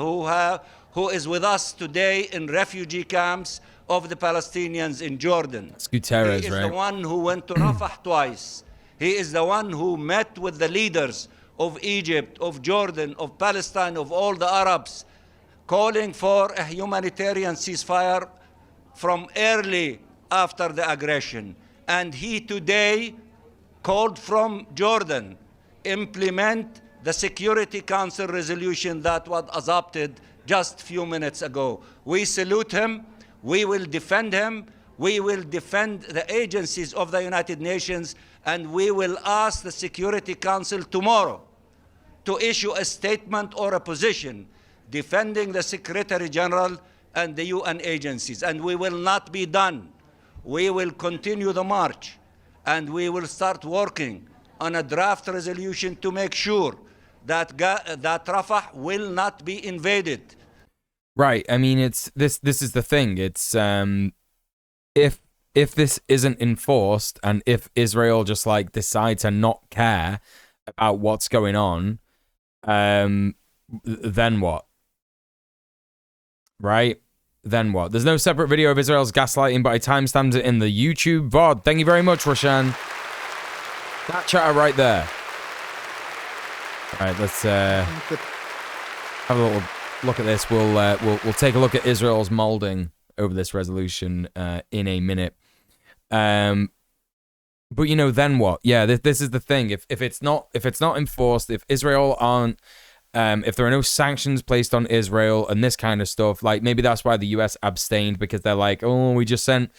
who is with us today in refugee camps of the Palestinians in Jordan. It's Guterres, he is right? the one who went to Rafah twice. He is the one who met with the leaders of Egypt, of Jordan, of Palestine, of all the Arabs, calling for a humanitarian ceasefire from early after the aggression. And he today called from Jordan, implement the Security Council resolution that was adopted just a few minutes ago. We salute him. We will defend him. We will defend the agencies of the United Nations, and we will ask the Security Council tomorrow to issue a statement or a position defending the Secretary General and the UN agencies. And we will not be done. We will continue the march, and we will start working on a draft resolution to make sure that Rafah will not be invaded. Right. I mean, it's this is the thing. It's if this isn't enforced and if Israel just like decide to not care about what's going on, then what? Right? Then what? There's no separate video of Israel's gaslighting, but I timestamped it in the YouTube VOD. Thank you very much, Roshan. That chatter right there. All right, let's have a little look at this. We'll take a look at Israel's molding over this resolution in a minute. But you know, then what? Yeah, this is the thing. If it's not enforced, if Israel aren't, if there are no sanctions placed on Israel and this kind of stuff, like maybe that's why the US abstained, because they're like, oh, we just sent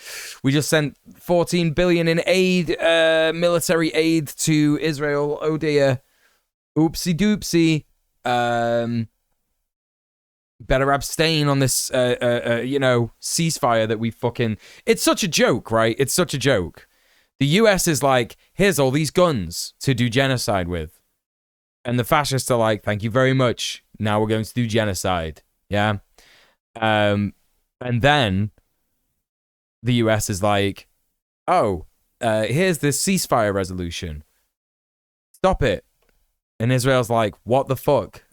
14 billion in aid, military aid to Israel. Oh dear, oopsie doopsie. Better abstain on this, ceasefire that we fucking... It's such a joke, right? It's such a joke. The US is like, here's all these guns to do genocide with. And the fascists are like, thank you very much. Now we're going to do genocide. Yeah? And then the US is like, oh, here's this ceasefire resolution. Stop it. And Israel's like, what the fuck?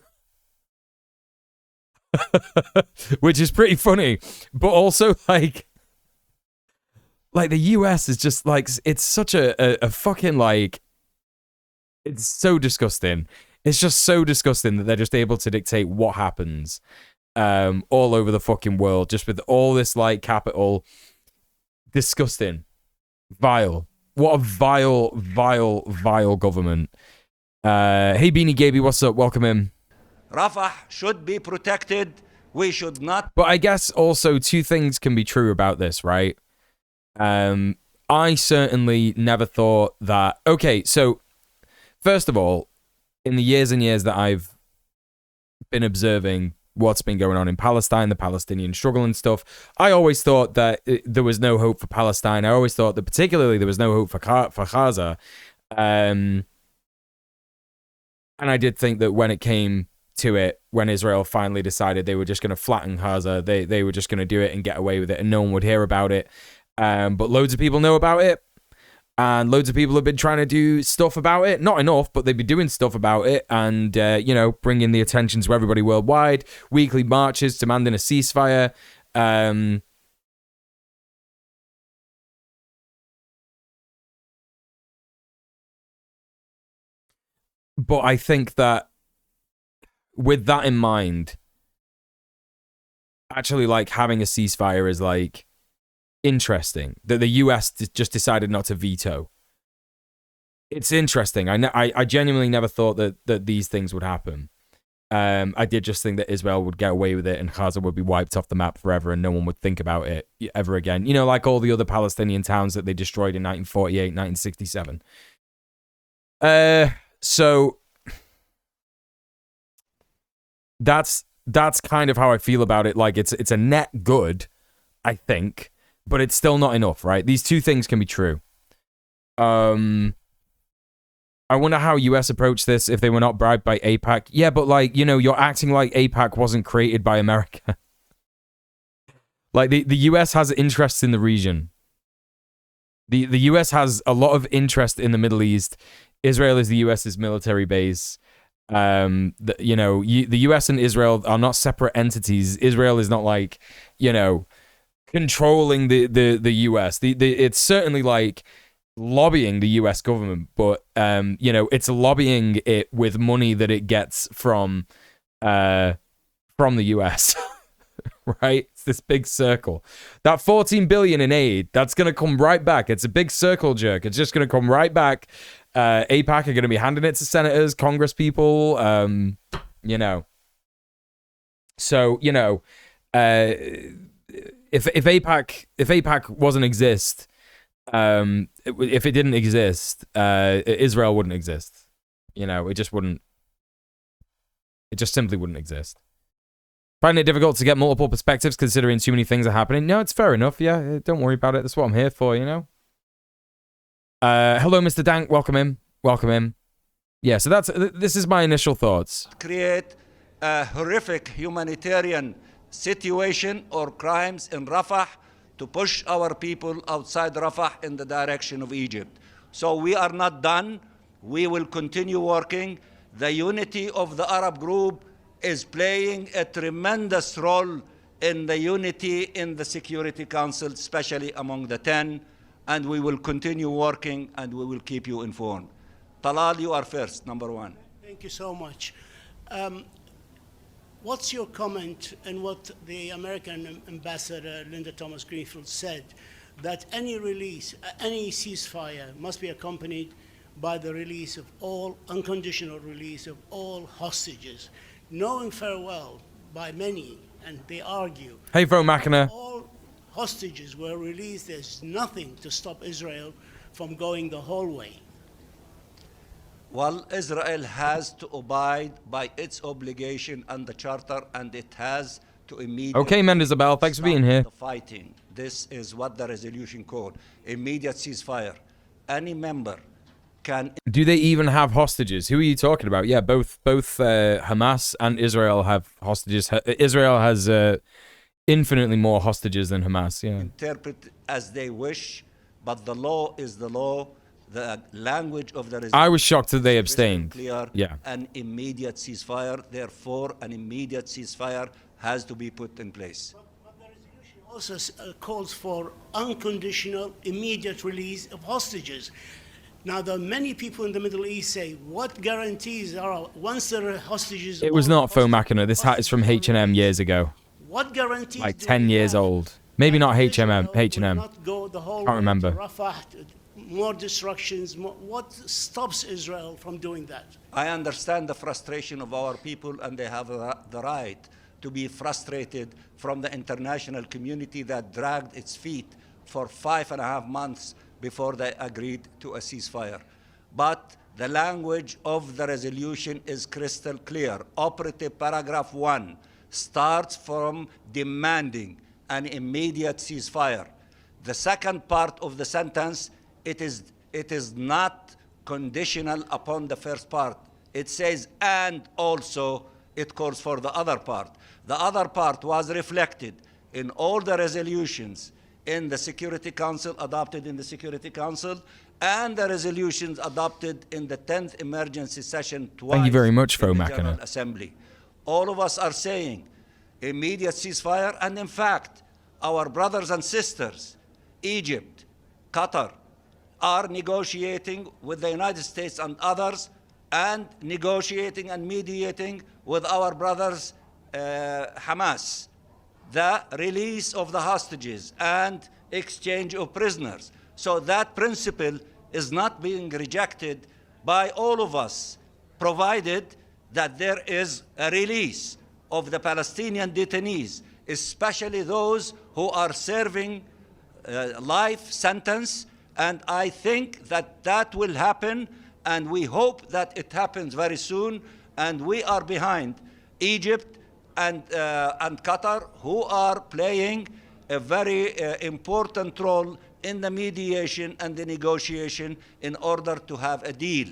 Which is pretty funny, but also like the US is just like, it's such a fucking like, it's so disgusting. It's just so disgusting that they're just able to dictate what happens all over the fucking world, just with all this like capital. Disgusting. Vile. What a vile, vile, vile government. Hey Beanie Gaby, what's up? Welcome in. Rafah should be protected. We should not. But I guess also two things can be true about this, right? I certainly never thought that... Okay, so first of all, in the years and years that I've been observing what's been going on in Palestine, the Palestinian struggle and stuff, I always thought that there was no hope for Palestine. I always thought that particularly there was no hope for Gaza. And I did think that when it came to it, when Israel finally decided they were just going to flatten Gaza, they were just going to do it and get away with it and no one would hear about it. But loads of people know about it, and loads of people have been trying to do stuff about it. Not enough, but they've been doing stuff about it and, bringing the attention to everybody worldwide. Weekly marches demanding a ceasefire. But I think that with that in mind, actually, like, having a ceasefire is, like, interesting. That the US just decided not to veto. It's interesting. I genuinely never thought that these things would happen. I did just think that Israel would get away with it and Gaza would be wiped off the map forever and no one would think about it ever again. You know, like all the other Palestinian towns that they destroyed in 1948, 1967. So... That's kind of how I feel about it. Like, it's a net good, I think, but it's still not enough, right? These two things can be true. I wonder how US approached this if they were not bribed by AIPAC. Yeah, but like, you know, you're acting like AIPAC wasn't created by America. Like, the US has interests in the region. The US has a lot of interest in the Middle East. Israel is the US's military base. The US and Israel are not separate entities. Israel is not like, controlling the US. It's certainly like lobbying the US government, but it's lobbying it with money that it gets from the US. Right? It's this big circle. That 14 billion in aid, that's going to come right back. It's a big circle jerk. It's just going to come right back. AIPAC are going to be handing it to senators, congress people, So, if AIPAC wasn't exist, if it didn't exist, Israel wouldn't exist. It just wouldn't. It just simply wouldn't exist. Finding it difficult to get multiple perspectives considering too many things are happening. No, it's fair enough. Yeah, don't worry about it. That's what I'm here for, Hello, Mr. Dank. Welcome in. Welcome in. Yeah, so this is my initial thoughts. Create a horrific humanitarian situation or crimes in Rafah to push our people outside Rafah in the direction of Egypt. So we are not done. We will continue working. The unity of the Arab group is playing a tremendous role in the unity in the Security Council, especially among the 10, and we will continue working and we will keep you informed. Talal, you are first, number one. Thank you so much. What's your comment on what the American ambassador Linda Thomas Greenfield said, that any release, any ceasefire must be accompanied by the release of all, unconditional release of all hostages, knowing farewell by many, and they argue. Hey, Fro Machina. All hostages were released. There's nothing to stop Israel from going the whole way. Well, Israel has to abide by its obligation and the charter, and it has to immediately... Okay, Mendezabel, thanks for being here. The fighting. This is what the resolution called. Immediate ceasefire. Any member can... Do they even have hostages? Who are you talking about? Yeah, both Hamas and Israel have hostages. Israel has infinitely more hostages than Hamas, yeah. Interpret as they wish, but the law is the law. The language of the resolution... I was shocked that they abstained. Clear. Yeah. An immediate ceasefire. Therefore, an immediate ceasefire has to be put in place. But the resolution also calls for unconditional, immediate release of hostages. Now, the many people in the Middle East say, what guarantees are, once the hostages... It was not Fo Machina. This hat is from H&M years ago. What guarantees like do 10 we years have old. Maybe not Israel H&M. will not go the whole Can't way remember. to Rafah, more destructions. What stops Israel from doing that? I understand the frustration of our people, and they have the right to be frustrated from the international community that dragged its feet for 5.5 months before they agreed to a ceasefire. But the language of the resolution is crystal clear. Operative paragraph 1 starts from demanding an immediate ceasefire. The second part of the sentence, it is not conditional upon the first part. It says, and also it calls for the other part. The other part was reflected in all the resolutions in the Security Council, adopted in the Security Council, and the resolutions adopted in the 10th emergency session twice. Thank you very much, Fo in the Machina. General Assembly. All of us are saying immediate ceasefire, and in fact, our brothers and sisters, Egypt, Qatar, are negotiating with the United States and others, and negotiating and mediating with our brothers, Hamas, the release of the hostages and exchange of prisoners. So that principle is not being rejected by all of us, provided that there is a release of the Palestinian detainees, especially those who are serving life sentence. And I think that that will happen, and we hope that it happens very soon. And we are behind Egypt and Qatar, who are playing a very important role in the mediation and the negotiation in order to have a deal.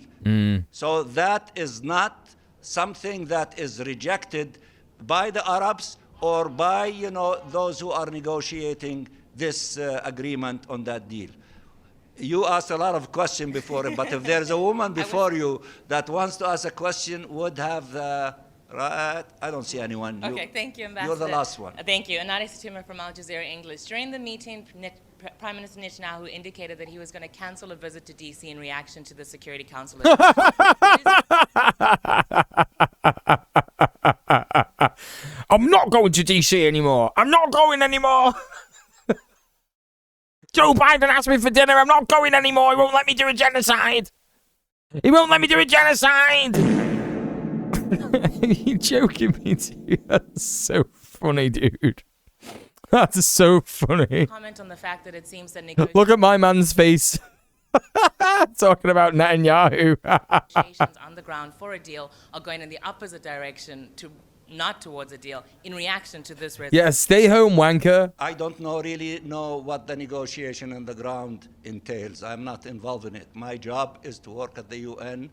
So that is not something that is rejected by the Arabs or by those who are negotiating this agreement on that deal. You asked a lot of questions before, but if there's a woman before you that wants to ask a question, would have the right. I don't see anyone. Okay, thank you, Ambassador. You're the last one. Thank you. Anadi Satuma from Al Jazeera English. During the meeting, Prime Minister Netanyahu indicated that he was going to cancel a visit to D.C. in reaction to the Security Council. I'm not going to DC anymore. I'm not going anymore. Joe Biden asked me for dinner. I'm not going anymore. He won't let me do a genocide. He won't let me do a genocide. Are you joking me, dude? That's so funny, dude. That's so funny. Comment on the fact that it seems that Look at my man's face. Talking about Netanyahu. negotiations on the ground for a deal are going in the opposite direction, to not towards a deal, in reaction to this resolution. Yeah, stay home, wanker. I don't really know what the negotiation on the ground entails. I'm not involved in it. My job is to work at the UN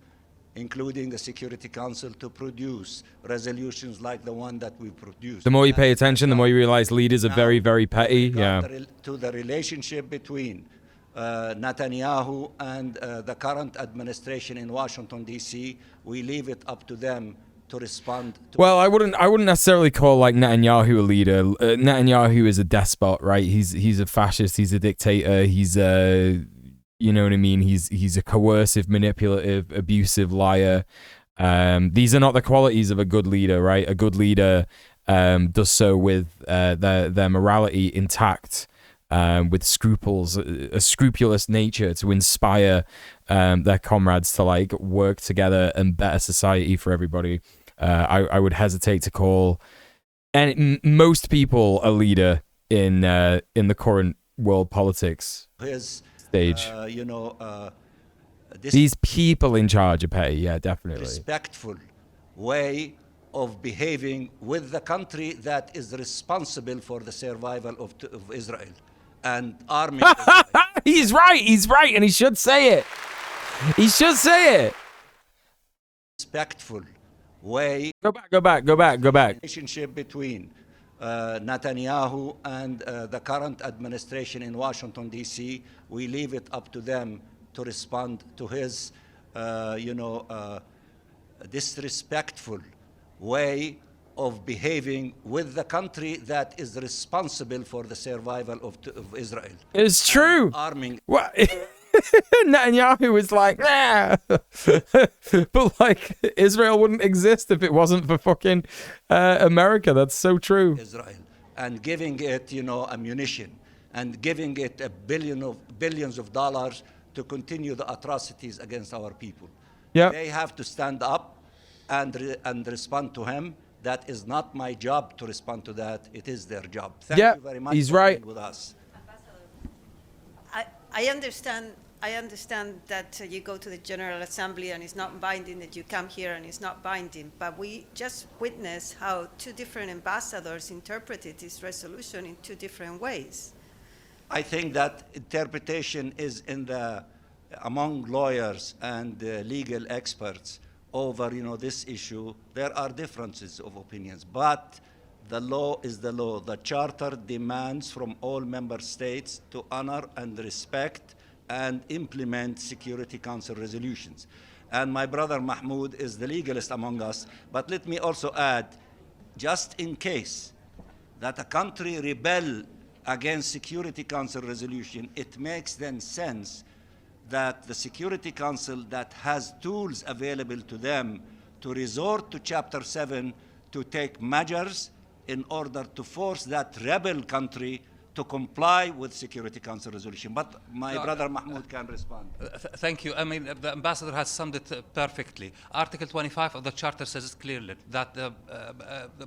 including the Security Council, to produce resolutions like the one that we produced. The more you pay attention, the more you realize leaders are very, very petty. Yeah. To the relationship between Netanyahu and the current administration in Washington, D.C., we leave it up to them to respond to. Well, I wouldn't necessarily call like Netanyahu a leader. Netanyahu is a despot, right? He's a fascist. He's a dictator. He's you know what I mean? He's a coercive, manipulative, abusive liar. These are not the qualities of a good leader, right? A good leader does so with their morality intact, with scruples, a scrupulous nature to inspire their comrades to like work together and better society for everybody. I would hesitate to call most people a leader in the current world politics stage. These people in charge are petty, yeah, definitely. Respectful way of behaving with the country that is responsible for the survival of Israel and arming Israel. He's right, and he should say it. He should say it. Respectful way. Go back. Relationship between Netanyahu and the current administration in Washington, D.C., we leave it up to them to respond to his, disrespectful way of behaving with the country that is responsible for the survival of Israel. It's true. Arming. What? Netanyahu was like, nah. But like, Israel wouldn't exist if it wasn't for fucking America. That's so true. Israel, and giving it, ammunition, and giving it billions of dollars to continue the atrocities against our people. Yeah. They have to stand up and respond to him. That is not my job to respond to that. It is their job. Thank you very much he's for right. being with us. I understand that you go to the General Assembly and it's not binding, that you come here and it's not binding, but we just witnessed how two different ambassadors interpreted this resolution in two different ways. I think that interpretation is among lawyers and legal experts over, this issue. There are differences of opinions, but the law is the law. The Charter demands from all member states to honor and respect and implement Security Council resolutions. And my brother Mahmoud is the legalist among us, but let me also add, just in case that a country rebel against Security Council resolution, it makes then sense that the Security Council that has tools available to them to resort to Chapter 7 to take measures in order to force that rebel country to comply with Security Council resolution. But my brother Mahmoud can respond. Thank you. I mean, the ambassador has summed it perfectly. Article 25 of the Charter says clearly that the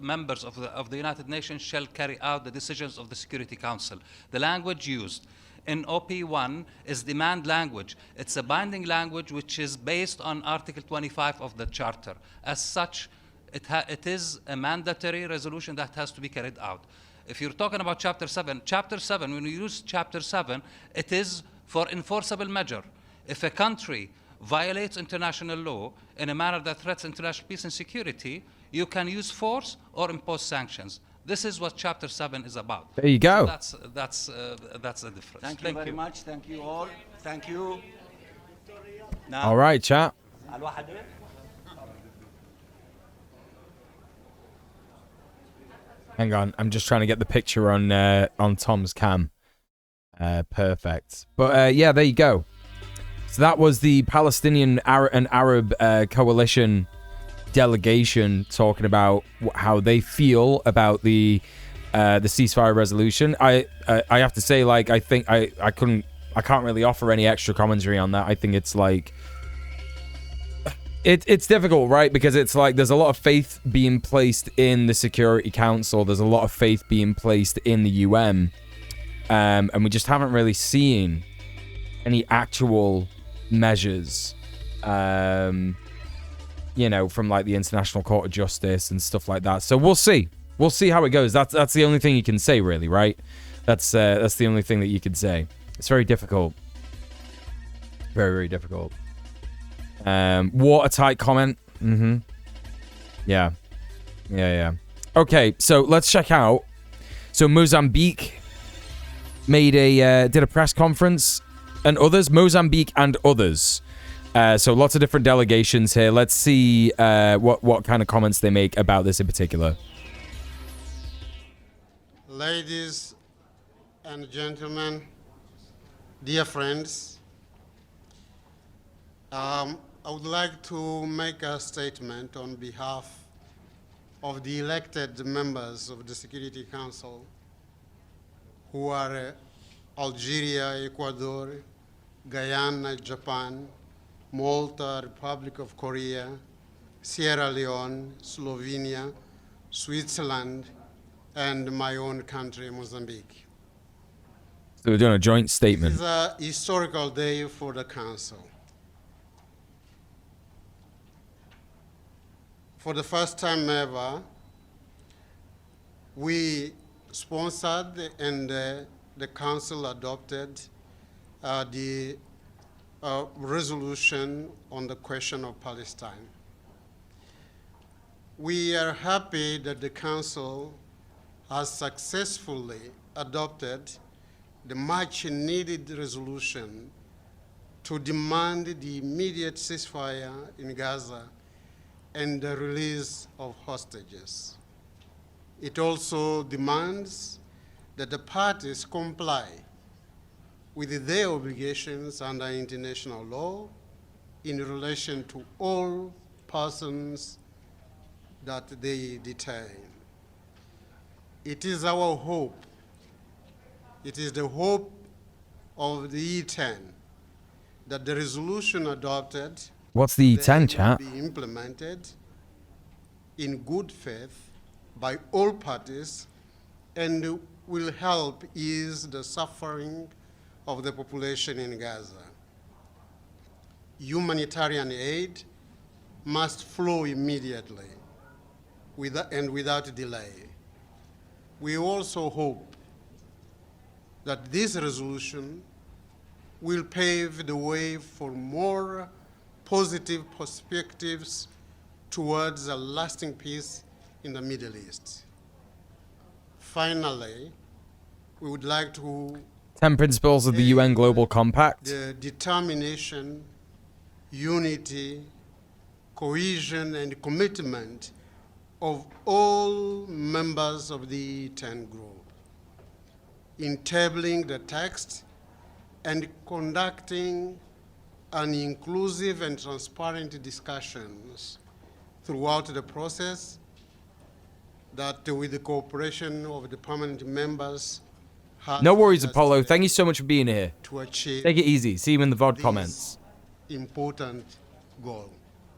members of the United Nations shall carry out the decisions of the Security Council. The language used in OP1 is demand language. It's a binding language which is based on Article 25 of the Charter. As such, it is a mandatory resolution that has to be carried out. If you're talking about Chapter 7, when you use Chapter 7, it is for enforceable measure. If a country violates international law in a manner that threatens international peace and security, you can use force or impose sanctions. This is what Chapter 7 is about. There you go. So that's the difference. Thank you very much. Thank you all. Thank you. Now, all right, chat. Hang on, I'm just trying to get the picture on Tom's cam. Perfect. But yeah, there you go. So that was the Palestinian and Arab coalition delegation talking about how they feel about the ceasefire resolution. I have to say, like, I think I can't really offer any extra commentary on that. I think it's like it's difficult, right? Because it's like there's a lot of faith being placed in the Security Council. There's a lot of faith being placed in the UN, and we just haven't really seen any actual measures. From like the International Court of Justice and stuff like that. So we'll see. We'll see how it goes. That's the only thing you can say, really, right? That's the only thing that you can say. It's very difficult. Very, very difficult. Watertight comment. Yeah. Okay, so let's check out. So Mozambique did a press conference, and others. Mozambique and others. So lots of different delegations here. Let's see what kind of comments they make about this in particular. Ladies and gentlemen, dear friends, I would like to make a statement on behalf of the elected members of the Security Council who are Algeria, Ecuador, Guyana, Japan, Malta, Republic of Korea, Sierra Leone, Slovenia, Switzerland, and my own country, Mozambique. So we're doing a joint statement. This is a historical day for the Council. For the first time ever, we sponsored and the Council adopted the resolution on the question of Palestine. We are happy that the Council has successfully adopted the much needed resolution to demand the immediate ceasefire in Gaza and the release of hostages. It also demands that the parties comply with their obligations under international law in relation to all persons that they detain. It is our hope, it is the hope of the E10 that the resolution adopted What's the E10, chat? be implemented in good faith by all parties and will help ease the suffering of the population in Gaza. Humanitarian aid must flow immediately and without delay. We also hope that this resolution will pave the way for more positive perspectives towards a lasting peace in the Middle East. Finally, we would like to 10 principles of the UN Global Compact. the determination, unity, cohesion, and commitment of all members of the E10 group in tabling the text and conducting an inclusive and transparent discussions throughout the process that with the cooperation of the permanent members No worries, Apollo. Thank you so much for being here. to achieve Take it easy. See you in the VOD this comments. important goal.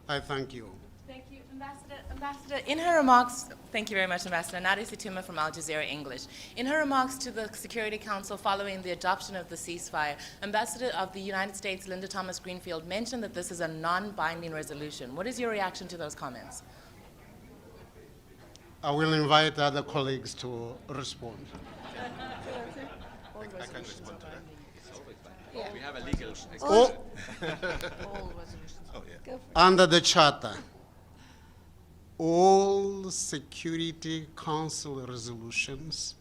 I thank you. Thank you, Ambassador. In her remarks, thank you very much, Ambassador. Nadia Situma from Al Jazeera English. In her remarks to the Security Council following the adoption of the ceasefire, Ambassador of the United States, Linda Thomas-Greenfield, mentioned that this is a non-binding resolution. What is your reaction to those comments? I will invite other colleagues to respond. I can respond to that. We have a legal expert. Oh. Oh, yeah. Under the Charter, all Security Council resolutions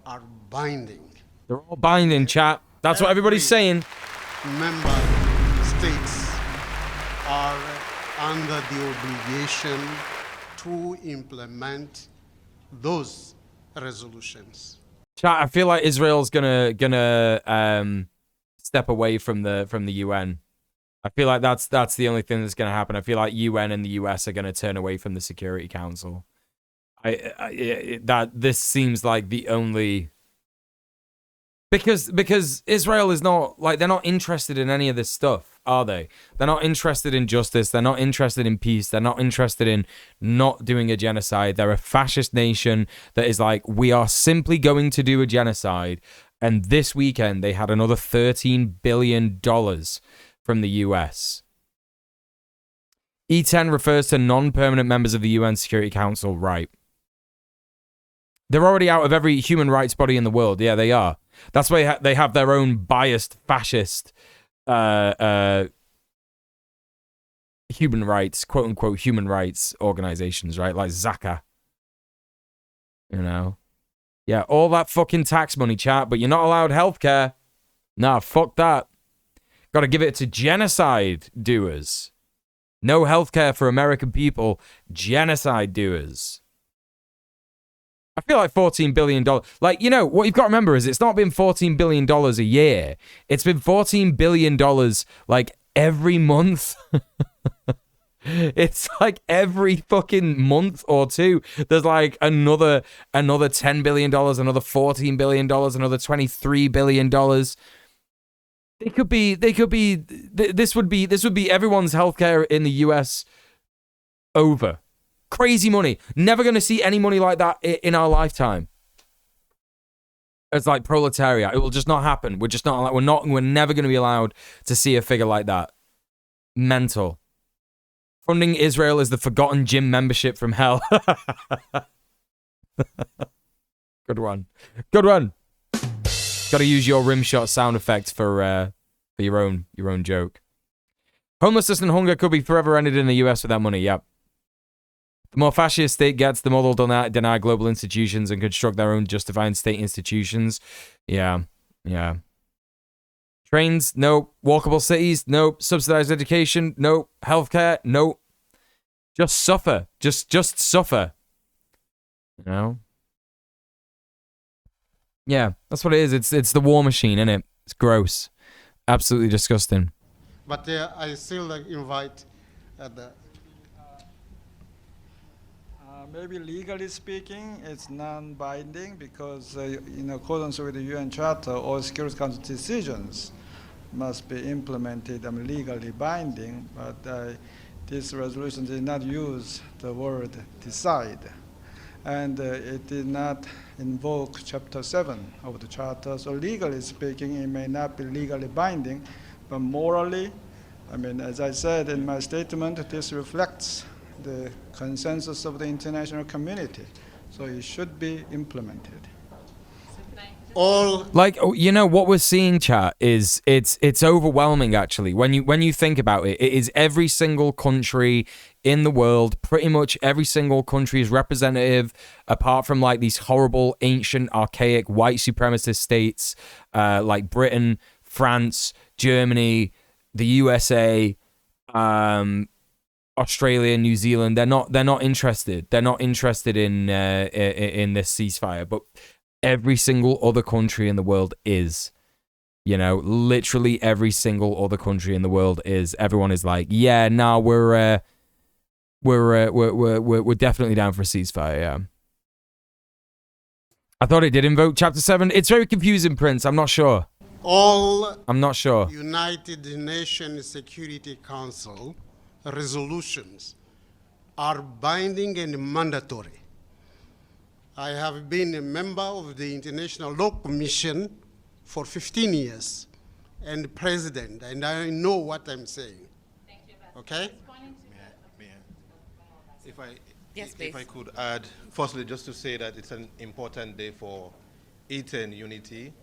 are binding. They're all binding, chat. That's what everybody's saying. Member states are under the obligation to implement those resolutions. Chat, I feel like Israel's gonna step away from the UN. I feel like that's the only thing that's gonna happen. I feel like UN and the US are gonna turn away from the Security Council. This seems like the only because Israel is not like they're not interested in any of this stuff, are they? They're not interested in justice. They're not interested in peace. They're not interested in not doing a genocide. They're a fascist nation that is like, we are simply going to do a genocide. And this weekend they had another $13 billion from the US. E10 refers to non-permanent members of the UN Security Council, right? They're already out of every human rights body in the world. Yeah, they are. That's why they have their own biased fascist human rights, quote unquote human rights organizations, right? Like Zaka. You know? Yeah, all that fucking tax money, chat, but you're not allowed healthcare. Nah, fuck that. Gotta give it to genocide doers. No healthcare for American people. Genocide doers. I feel like $14 billion. Like, you know, what you've got to remember is it's not been $14 billion a year. It's been $14 billion, like, every month. It's like every fucking month or two, there's like another $10 billion, another $14 billion, another $23 billion. This would be everyone's healthcare in the US over. Crazy money. Never going to see any money like that in our lifetime. It's like proletariat. It will just not happen. We're never going to be allowed to see a figure like that. Mental. Funding Israel is the forgotten gym membership from hell. Good one. Good one. Got to use your rim shot sound effect for your own joke. Homelessness and hunger could be forever ended in the US with that money. Yep. The more fascist state gets, the more they'll deny global institutions and construct their own justifying state institutions. Yeah. Yeah. Trains, nope. Walkable cities, nope. Subsidized education, nope. Healthcare, nope. Just suffer. Just suffer. You know? Yeah, that's what it is. It's the war machine, isn't it? It's gross. Absolutely disgusting. But I still invite maybe legally speaking, it's non-binding because in accordance with the UN Charter, all Security Council decisions must be implemented and legally binding, but this resolution did not use the word decide. And it did not invoke Chapter 7 of the Charter. So legally speaking, it may not be legally binding, but morally, I mean, as I said in my statement, this reflects the consensus of the international community. So it should be implemented. All like, you know, what we're seeing, chat, is it's overwhelming actually. When you think about it, it is every single country in the world, pretty much every single country is representative, apart from like these horrible, ancient, archaic, white supremacist states like Britain, France, Germany, the USA, Australia, New Zealand. They're not interested. They're not interested in this ceasefire, but every single other country in the world is. You know, literally every single other country in the world is. Everyone is like, yeah, no, we're definitely down for a ceasefire. Yeah. I thought it did invoke Chapter 7. It's very confusing, Prince. I'm not sure. I'm not sure. United Nations Security Council resolutions are binding and mandatory. I have been a member of the International Law Commission for 15 years and president, and I know what I'm saying. Thank you. Okay? If I could add, firstly, just to say that it's an important day for ETN unity.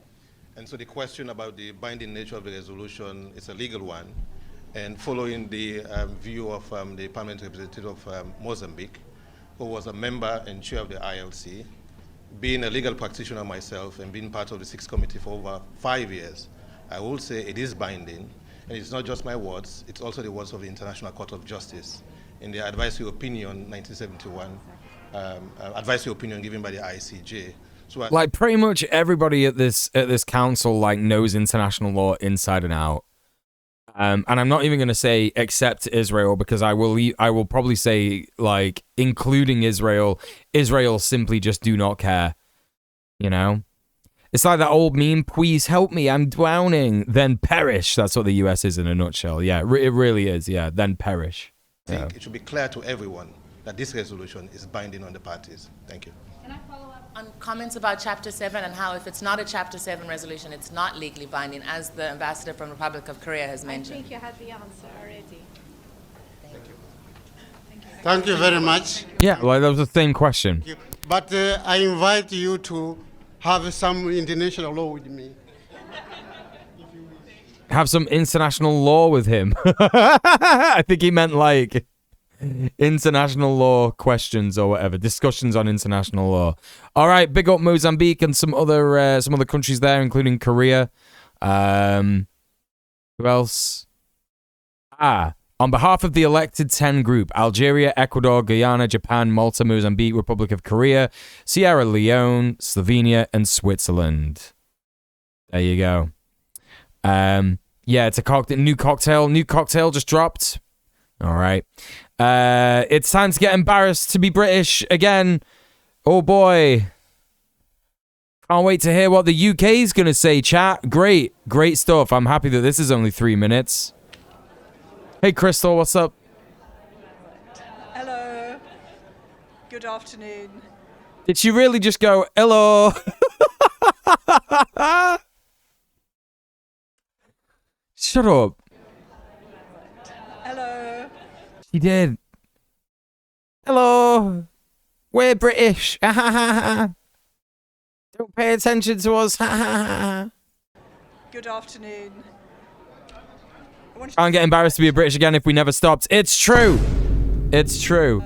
And so the question about the binding nature of the resolution is a legal one. And following the view of the Parliament representative of Mozambique, who was a member and chair of the ILC, being a legal practitioner myself and being part of the Sixth Committee for over 5 years, I will say it is binding. And it's not just my words, it's also the words of the International Court of Justice in the advisory opinion 1971, advisory opinion given by the ICJ. So like pretty much everybody at this council like knows international law inside and out. And I'm not even going to say except Israel, because I will probably say, like, including Israel simply just do not care. You know? It's like that old meme, please help me, I'm drowning, then perish. That's what the US is in a nutshell. Yeah, it really is. Yeah, then perish. I think it should be clear to everyone that this resolution is binding on the parties. Thank you. Can I follow up on comments about Chapter 7 and how if it's not a Chapter 7 resolution, it's not legally binding, as the ambassador from the Republic of Korea has mentioned? I think you had the answer already. Thank you. Thank you very much. Yeah, like that was the same question. But I invite you to have some international law with me. have some international law with him. I think he meant like international law questions or whatever, discussions on international law. All right, big up Mozambique and some other countries there, including Korea. Who else? On behalf of the elected 10 group, Algeria, Ecuador, Guyana, Japan, Malta, Mozambique, Republic of Korea, Sierra Leone, Slovenia, and Switzerland. There you go. Yeah, it's a new cocktail. New cocktail just dropped. All right. It's time to get embarrassed to be British again. Oh boy. Can't wait to hear what the UK's going to say, chat. Great stuff. I'm happy that this is only 3 minutes. Hey, Crystal, what's up? Hello. Good afternoon. Did she really just go, hello? Shut up. Hello. She did. Hello. We're British. Don't pay attention to us. Good afternoon. Can't get embarrassed to be a British again if we never stopped. It's true. It's true.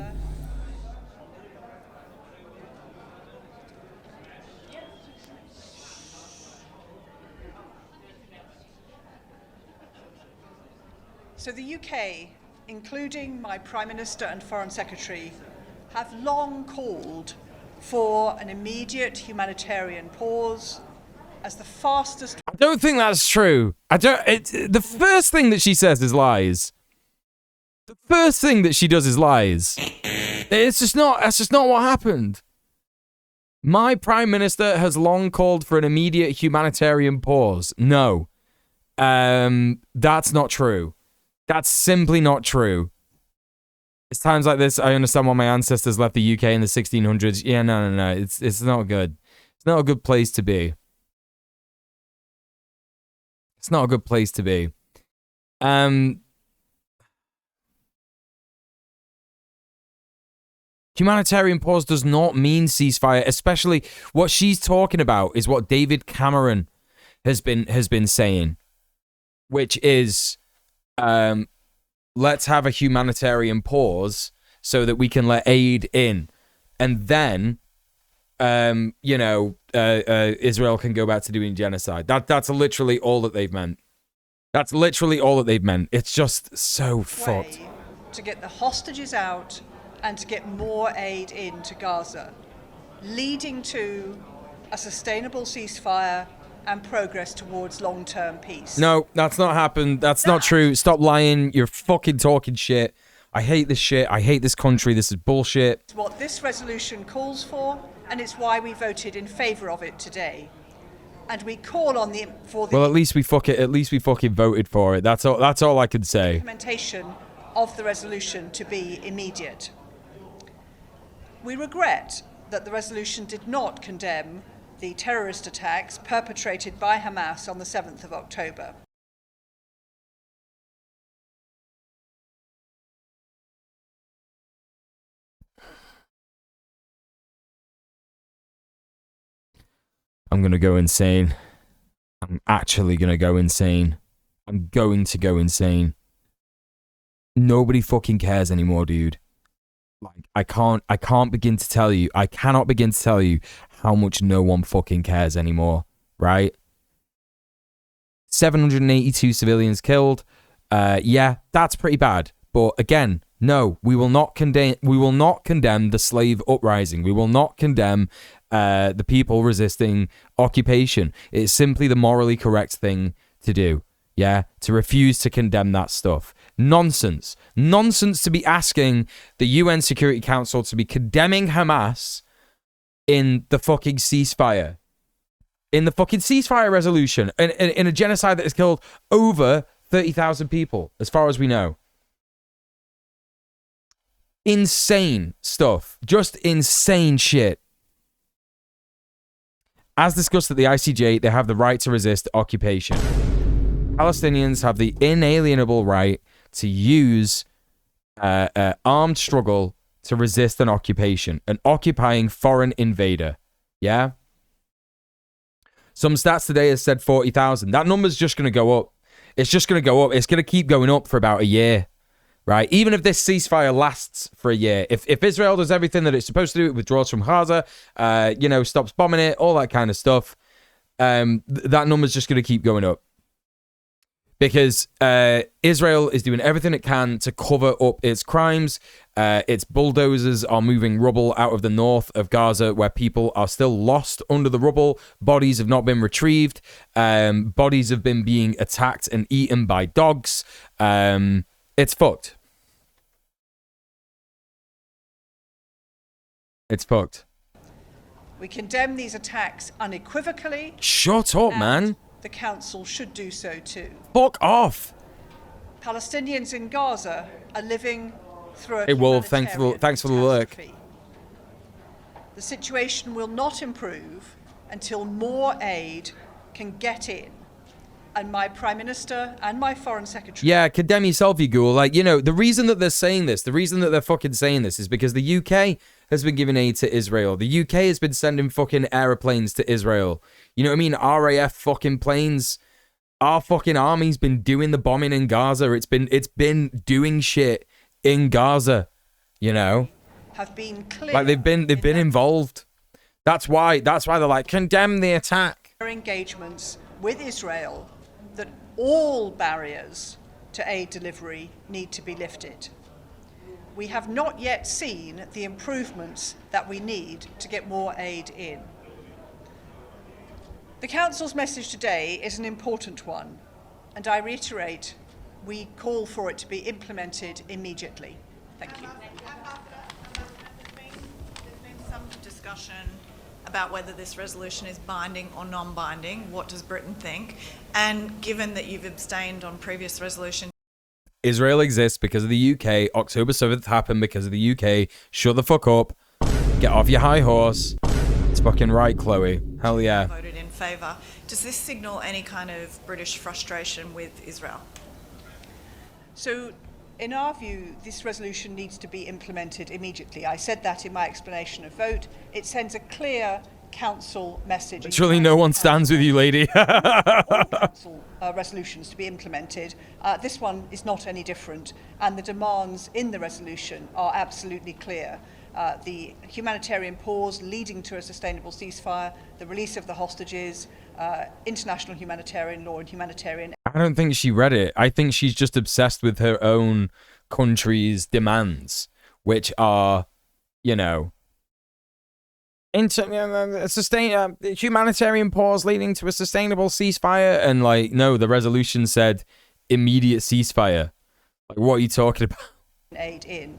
So the UK, including my Prime Minister and Foreign Secretary, have long called for an immediate humanitarian pause as the fastest... I don't think that's true. The first thing that she says is lies. The first thing that she does is lies. That's just not what happened. My Prime Minister has long called for an immediate humanitarian pause. No. That's not true. That's simply not true. It's times like this I understand why my ancestors left the UK in the 1600s. Yeah, no. It's not good. It's not a good place to be. It's not a good place to be. Humanitarian pause does not mean ceasefire, especially what she's talking about is what David Cameron has been saying, which is let's have a humanitarian pause so that we can let aid in, and then Israel can go back to doing genocide. That's literally all that they've meant. That's literally all that they've meant. It's just so fucked. To get the hostages out and to get more aid into Gaza, leading to a sustainable ceasefire and progress towards long-term peace. No, that's not happened. That's not true. Stop lying. You're fucking talking shit. I hate this shit. I hate this country. This is bullshit. It's what this resolution calls for, and it's why we voted in favour of it today. And we call on Well, at least we fucking voted for it. That's all I can say. Implementation of the resolution to be immediate. We regret that the resolution did not condemn the terrorist attacks perpetrated by Hamas on the 7th of October. I'm going to go insane. I'm actually going to go insane. I'm going to go insane. Nobody fucking cares anymore, dude. Like, I cannot begin to tell you how much no one fucking cares anymore, right? 782 civilians killed. Yeah, that's pretty bad. But again, no, we will not condemn the slave uprising. We will not condemn the people resisting occupation. It's simply the morally correct thing to do. Yeah, to refuse to condemn that stuff. Nonsense to be asking the UN Security Council to be condemning Hamas in the fucking ceasefire. In the fucking ceasefire resolution. In a genocide that has killed over 30,000 people, as far as we know. Insane stuff. Just insane shit. As discussed at the ICJ, they have the right to resist occupation. Palestinians have the inalienable right to use armed struggle to resist an occupation, an occupying foreign invader. Yeah? Some stats today has said 40,000. That number's just going to go up. It's just going to go up. It's going to keep going up for about a year, right? Even if this ceasefire lasts for a year, if Israel does everything that it's supposed to do, it withdraws from Gaza, stops bombing it, all that kind of stuff, that number's just going to keep going up. Because Israel is doing everything it can to cover up its crimes. Its bulldozers are moving rubble out of the north of Gaza, where people are still lost under the rubble. Bodies have not been retrieved. Bodies have been being attacked and eaten by dogs. It's fucked. It's fucked. We condemn these attacks unequivocally. Shut up, man. The Council should do so too. Fuck off. Palestinians in Gaza are living through a Hey, Wolf, thanks for the lurk. The situation will not improve until more aid can get in. And my Prime Minister and my Foreign Secretary... Yeah, condemn yourself, you ghoul. Like, the reason that they're saying this, the reason that they're fucking saying this is because the UK has been giving aid to Israel. The UK has been sending fucking aeroplanes to Israel. You know what I mean? RAF fucking planes. Our fucking army's been doing the bombing in Gaza. It's been doing shit in Gaza, have been clear. Like they've been involved. That's why they're like, condemn the attack. Engagements with Israel that all barriers to aid delivery need to be lifted. We have not yet seen the improvements that we need to get more aid in. The Council's message today is an important one, and I reiterate, we call for it to be implemented immediately. Thank you. There's been some discussion about whether this resolution is binding or non-binding. What does Britain think? And given that you've abstained on previous resolutions, Israel exists because of the UK. October 7th happened because of the UK. Shut the fuck up. Get off your high horse. It's fucking right, Chloe. Hell yeah. voted in favour. Does this signal any kind of British frustration with Israel? So, in our view, this resolution needs to be implemented immediately. I said that in my explanation of vote. It sends a clear Council message. Literally no one stands with you, lady. All Council resolutions to be implemented. This one is not any different, and the demands in the resolution are absolutely clear. The humanitarian pause leading to a sustainable ceasefire, the release of the hostages, international humanitarian law and humanitarian... I don't think she read it. I think she's just obsessed with her own country's demands, which are, humanitarian pause leading to a sustainable ceasefire. And no, the resolution said immediate ceasefire. Like, what are you talking about? Aid in.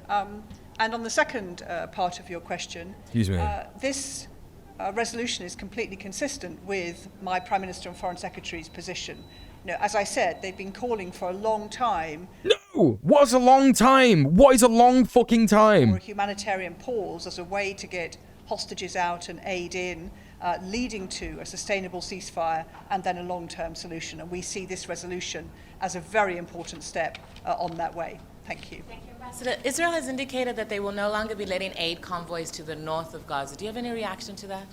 And on the second part of your question, excuse me, this resolution is completely consistent with my Prime Minister and Foreign Secretary's position. As I said, they've been calling for a long time. No! What's a long time? What is a long fucking time? For a humanitarian pause as a way to get hostages out and aid in, leading to a sustainable ceasefire and then a long-term solution. And we see this resolution as a very important step on that way. Thank you. Thank you, Ambassador. Israel has indicated that they will no longer be letting aid convoys to the north of Gaza. Do you have any reaction to that?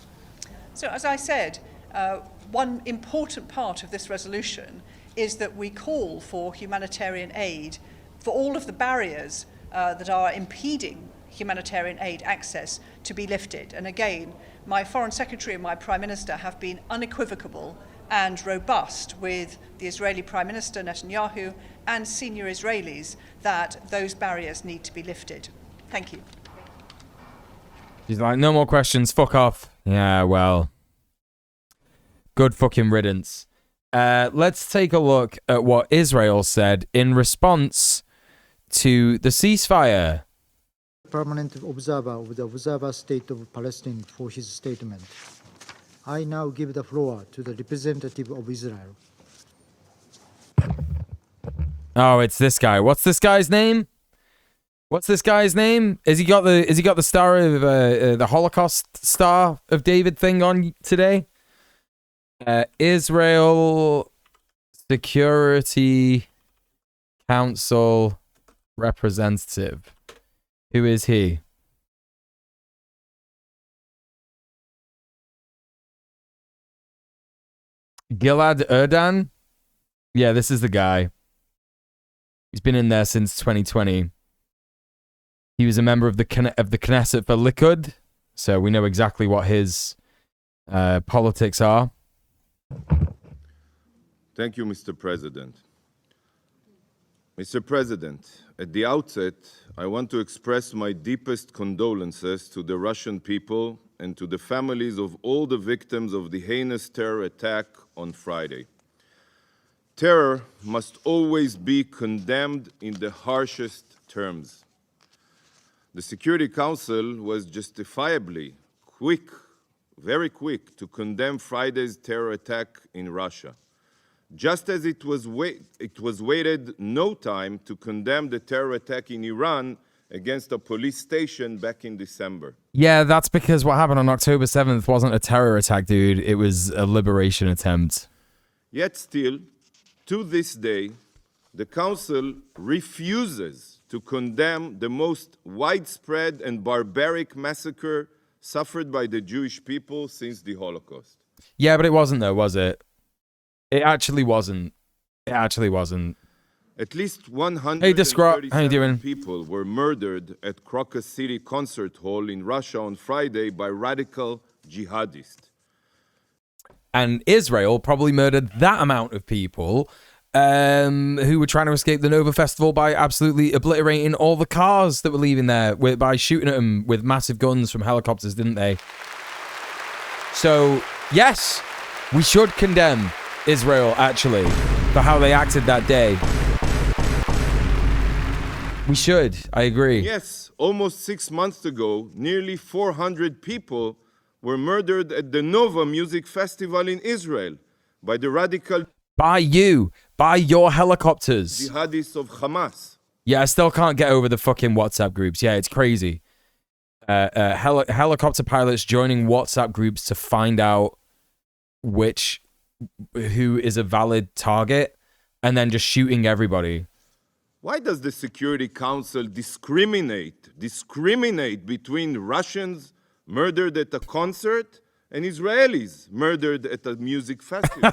So, as I said, one important part of this resolution is that we call for humanitarian aid for all of the barriers that are impeding humanitarian aid access to be lifted. And again, my Foreign Secretary and my Prime Minister have been unequivocal and robust with the Israeli Prime Minister Netanyahu and senior Israelis that those barriers need to be lifted. Thank you. She's like, no more questions, fuck off. Yeah, well, good fucking riddance. Let's take a look at what Israel said in response to the ceasefire. Permanent observer of the Observer State of Palestine for his statement. I now give the floor to the representative of Israel. Oh, it's this guy. What's this guy's name? What's this guy's name? Has he got the star of the Holocaust Star of David thing on today? Israel Security Council representative. Who is he? Gilad Erdan? Yeah, this is the guy. He's been in there since 2020. He was a member of the Knesset for Likud, so we know exactly what his politics are. Thank you, Mr. President. Mr. President, at the outset, I want to express my deepest condolences to the Russian people and to the families of all the victims of the heinous terror attack on Friday. Terror must always be condemned in the harshest terms. The Security Council was justifiably quick, very quick, to condemn Friday's terror attack in Russia, just as it was waited no time to condemn the terror attack in Iran against a police station back in December. Yeah, that's because what happened on October 7th wasn't a terror attack, dude. It was a liberation attempt. Yet still, to this day, the Council refuses to condemn the most widespread and barbaric massacre suffered by the Jewish people since the Holocaust. Yeah, but it wasn't though, was it? It actually wasn't. It actually wasn't. At least 137 people were murdered at Crocus City Concert Hall in Russia on Friday by radical jihadists. And Israel probably murdered that amount of people who were trying to escape the Nova Festival by absolutely obliterating all the cars that were leaving there by shooting at them with massive guns from helicopters, didn't they? So, yes, we should condemn Israel, actually, for how they acted that day. We should. I agree. Yes, almost 6 months ago, nearly 400 people were murdered at the Nova Music Festival in Israel by the radical... By you. By your helicopters. Jihadists of Hamas. Yeah, I still can't get over the fucking WhatsApp groups. Yeah, it's crazy. Helicopter pilots joining WhatsApp groups to find out who is a valid target and then just shooting everybody. Why does the Security Council discriminate between Russians murdered at a concert and Israelis murdered at a music festival?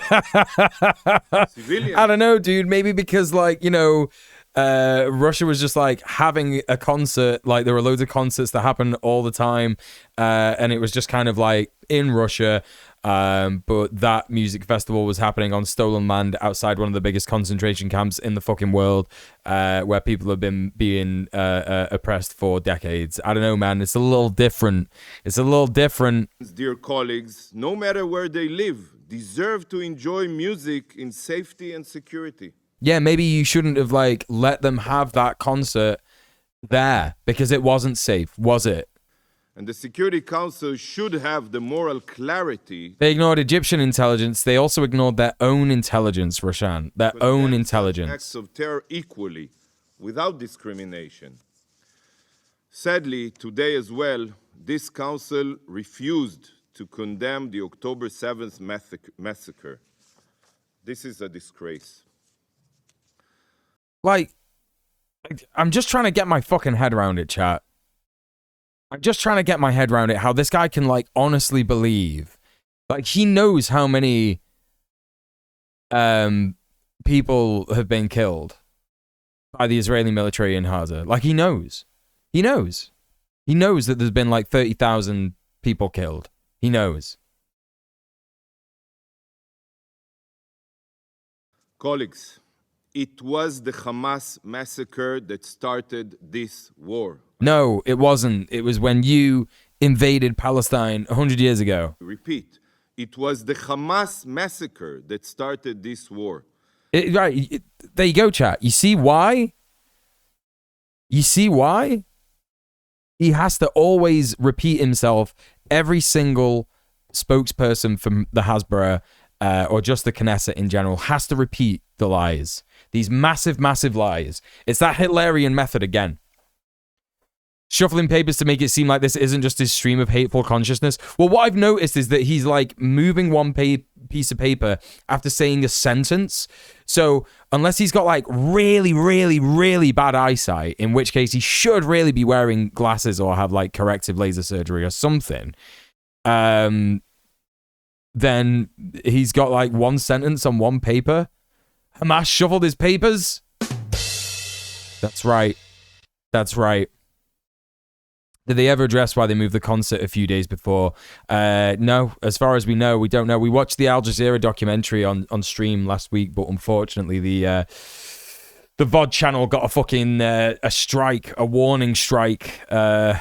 Civilians. I don't know, dude. Maybe because, like, you know, Russia was just like having a concert. Like, there were loads of concerts that happen all the time, and it was just kind of like in Russia. But that music festival was happening on stolen land outside one of the biggest concentration camps in the fucking world, where people have been being oppressed for decades. I don't know, man. It's a little different. Dear colleagues, no matter where they live, deserve to enjoy music in safety and security. Yeah, maybe you shouldn't have like let them have that concert there because it wasn't safe, was it? And the Security Council should have the moral clarity. They ignored Egyptian intelligence. They also ignored their own intelligence, Roshan. Their own intelligence. Acts of terror equally, without discrimination. Sadly, today as well, this council refused to condemn the October 7th massacre. This is a disgrace. Like, I'm just trying to get my fucking head around it, chat. I'm just trying to get my head around it, how this guy can, like, honestly believe. Like, he knows how many people have been killed by the Israeli military in Gaza. Like, he knows. He knows. He knows that there's been, like, 30,000 people killed. He knows. Colleagues, it was the Hamas massacre that started this war. No, it wasn't. It was when you invaded Palestine 100 years ago. Repeat, it was the Hamas massacre that started this war. Right, there you go, chat. You see why? You see why? He has to always repeat himself. Every single spokesperson from the Hasbara or just the Knesset in general has to repeat the lies. These massive, massive lies. It's that Hitlerian method again. Shuffling papers to make it seem like this isn't just his stream of hateful consciousness. Well, what I've noticed is that he's like moving one piece of paper after saying a sentence. So unless he's got like really, really, really bad eyesight, in which case he should really be wearing glasses or have like corrective laser surgery or something, then he's got like one sentence on one paper. Hamas shuffled his papers? That's right. That's right. Did they ever address why they moved the concert a few days before? No. As far as we know, we don't know. We watched the Al Jazeera documentary on stream last week, but unfortunately the VOD channel got a fucking a strike, a warning strike for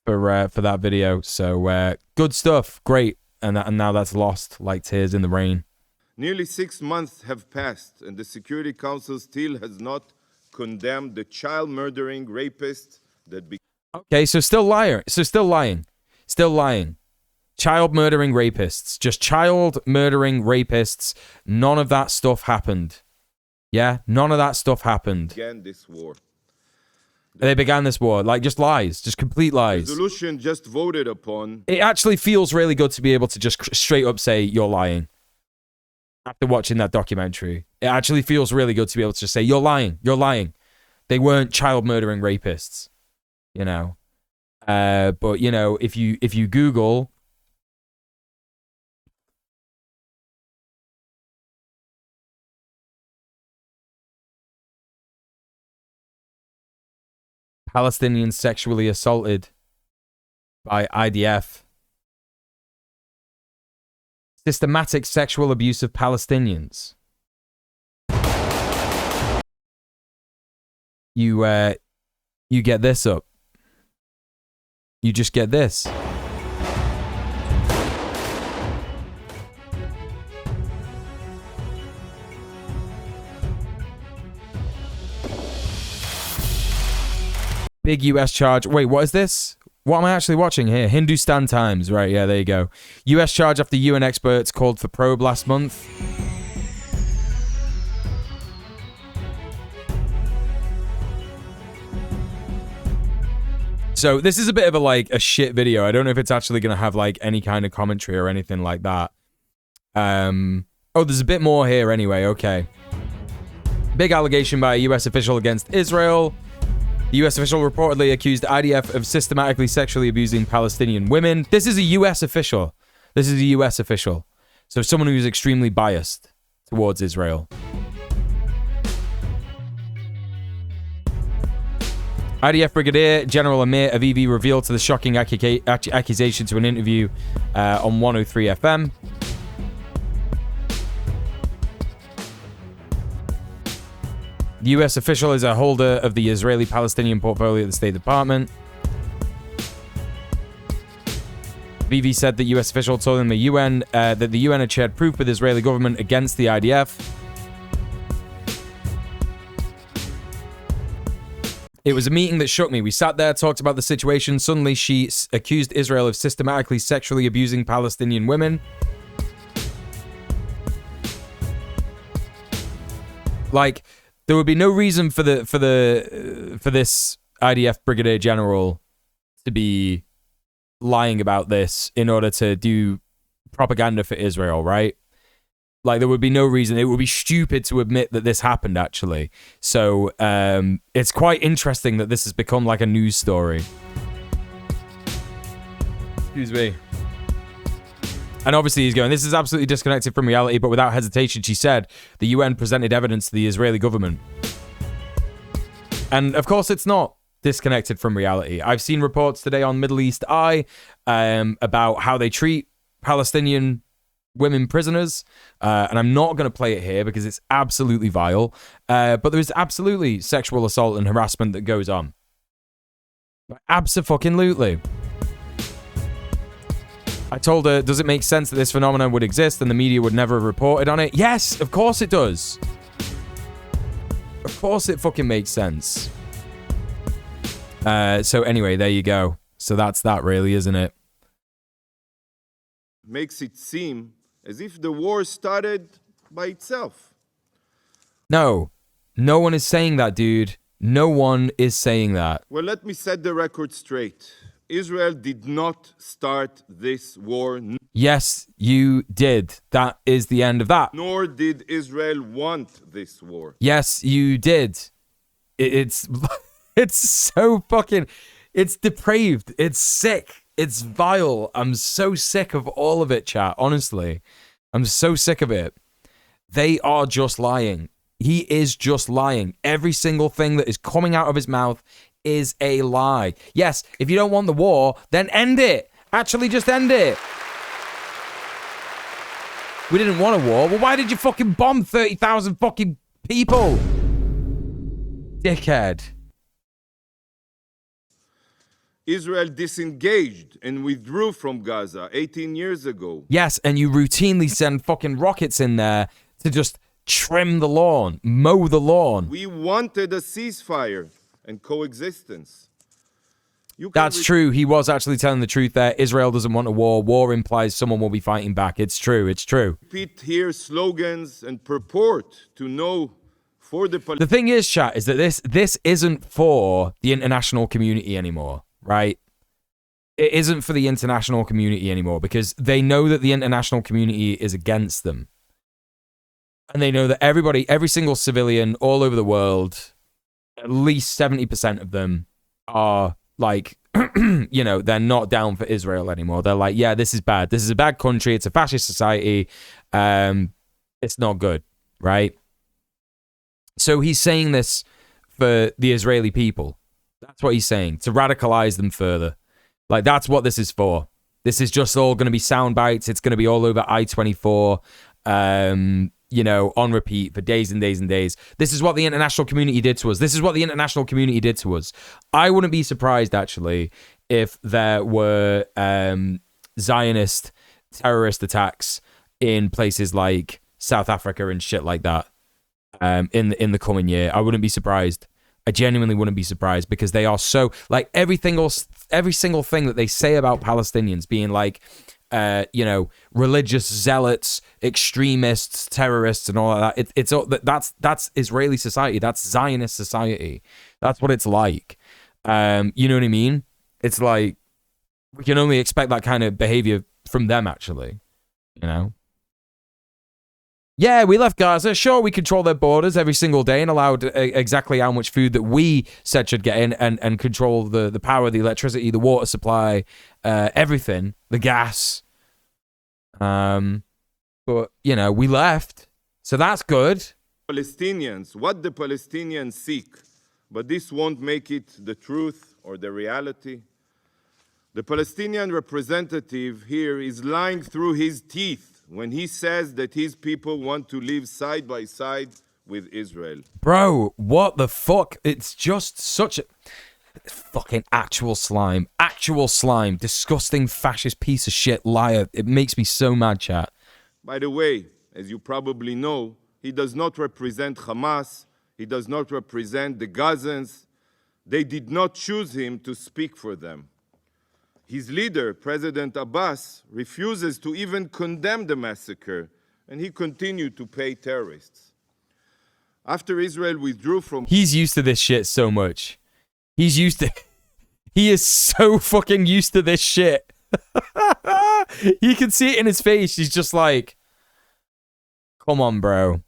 that video. So good stuff. Great. And now that's lost like tears in the rain. Nearly 6 months have passed, and the Security Council still has not condemned the child-murdering rapist that Okay, so still liar. So still lying. Still lying. Child murdering rapists. Just child murdering rapists. None of that stuff happened. Yeah? None of that stuff happened. began this war. They began this war. Like, just lies. Just complete lies. Resolution just voted upon. It actually feels really good to be able to just straight up say you're lying. After watching that documentary. It actually feels really good to be able to just say, you're lying. You're lying. They weren't child murdering rapists. You know, but you know, if you Google Palestinians sexually assaulted by IDF, systematic sexual abuse of Palestinians, you get this up. You just get this. Big US charge. Wait, what is this? What am I actually watching here? Hindustan Times. Right, yeah, there you go. US charge after UN experts called for probe last month. So this is a bit of a shit video. I don't know if it's actually going to have like any kind of commentary or anything like that. Oh, there's a bit more here anyway. Okay. Big allegation by a US official against Israel. The US official reportedly accused IDF of systematically sexually abusing Palestinian women. This is a US official. This is a US official. So someone who's extremely biased towards Israel. IDF Brigadier General Amir Avivi revealed to the shocking accusation to an interview on 103 FM. The US official is a holder of the Israeli-Palestinian portfolio at the State Department. Avivi said that US official told him that the UN had shared proof with the Israeli government against the IDF. It was a meeting that shook me. We sat there, talked about the situation. Suddenly, she accused Israel of systematically sexually abusing Palestinian women. Like, there would be no reason for this IDF Brigadier General to be lying about this in order to do propaganda for Israel, right? Like, there would be no reason. It would be stupid to admit that this happened, actually. So, it's quite interesting that this has become like a news story. Excuse me. And obviously he's going, this is absolutely disconnected from reality, but without hesitation, she said, the UN presented evidence to the Israeli government. And of course, it's not disconnected from reality. I've seen reports today on Middle East Eye about how they treat Palestinian women prisoners, and I'm not going to play it here because it's absolutely vile, but there's absolutely sexual assault and harassment that goes on. Abso-fucking-lutely. I told her, does it make sense that this phenomenon would exist and the media would never have reported on it? Yes, of course it does. Of course it fucking makes sense. So anyway, there you go. So that's that really, isn't it? Makes it seem as if the war started by itself. No. No one is saying that, dude. No one is saying that. Well, let me set the record straight. Israel did not start this war. Yes, you did. That is the end of that. Nor did Israel want this war. Yes, you did. It's so fucking... It's depraved. It's sick. It's vile. I'm so sick of all of it, chat. Honestly. I'm so sick of it. They are just lying. He is just lying. Every single thing that is coming out of his mouth is a lie. Yes, if you don't want the war, then end it. Actually, just end it. We didn't want a war. Well, why did you fucking bomb 30,000 fucking people? Dickhead. Israel disengaged and withdrew from Gaza 18 years ago. Yes, and you routinely send fucking rockets in there to just trim the lawn, mow the lawn. We wanted a ceasefire and coexistence. That's true. He was actually telling the truth there. Israel doesn't want a war. War implies someone will be fighting back. It's true. It's true. Repeat here slogans and purport to know for the... The thing is, chat, is that this isn't for the international community anymore, right? It isn't for the international community anymore because they know that the international community is against them. And they know that every single civilian all over the world, at least 70% of them are like, you know, they're not down for Israel anymore. They're like, yeah, this is bad. This is a bad country. It's a fascist society. It's not good, right? So he's saying this for the Israeli people. That's what he's saying, to radicalize them further. Like, that's what this is for. This is just all going to be sound bites. It's going to be all over I-24, you know, on repeat for days and days and days. This is what the international community did to us. This is what the international community did to us. I wouldn't be surprised, actually, if there were Zionist terrorist attacks in places like South Africa and shit like that in the coming year. I wouldn't be surprised. I genuinely wouldn't be surprised because they are so, like, every single thing that they say about Palestinians being like, you know, religious zealots, extremists, terrorists, and all of that. That's Israeli society. That's Zionist society. That's what it's like. You know what I mean? It's like we can only expect that kind of behavior from them. Actually, you know. Yeah, we left Gaza. Sure, we control their borders every single day and allowed exactly how much food that we said should get in and control the power, the electricity, the water supply, everything, the gas. But, you know, we left. So that's good. Palestinians, what the Palestinians seek, but this won't make it the truth or the reality. The Palestinian representative here is lying through his teeth when he says that his people want to live side by side with Israel. Bro, what the fuck? It's just such a fucking actual slime, disgusting fascist piece of shit liar. It makes me so mad, chat. By the way, as you probably know, he does not represent Hamas. He does not represent the Gazans. They did not choose him to speak for them. His leader, President Abbas, refuses to even condemn the massacre, and he continued to pay terrorists. After Israel withdrew from... He's used to this shit so much. He is so fucking used to this shit. You can see it in his face. He's just like, come on, bro.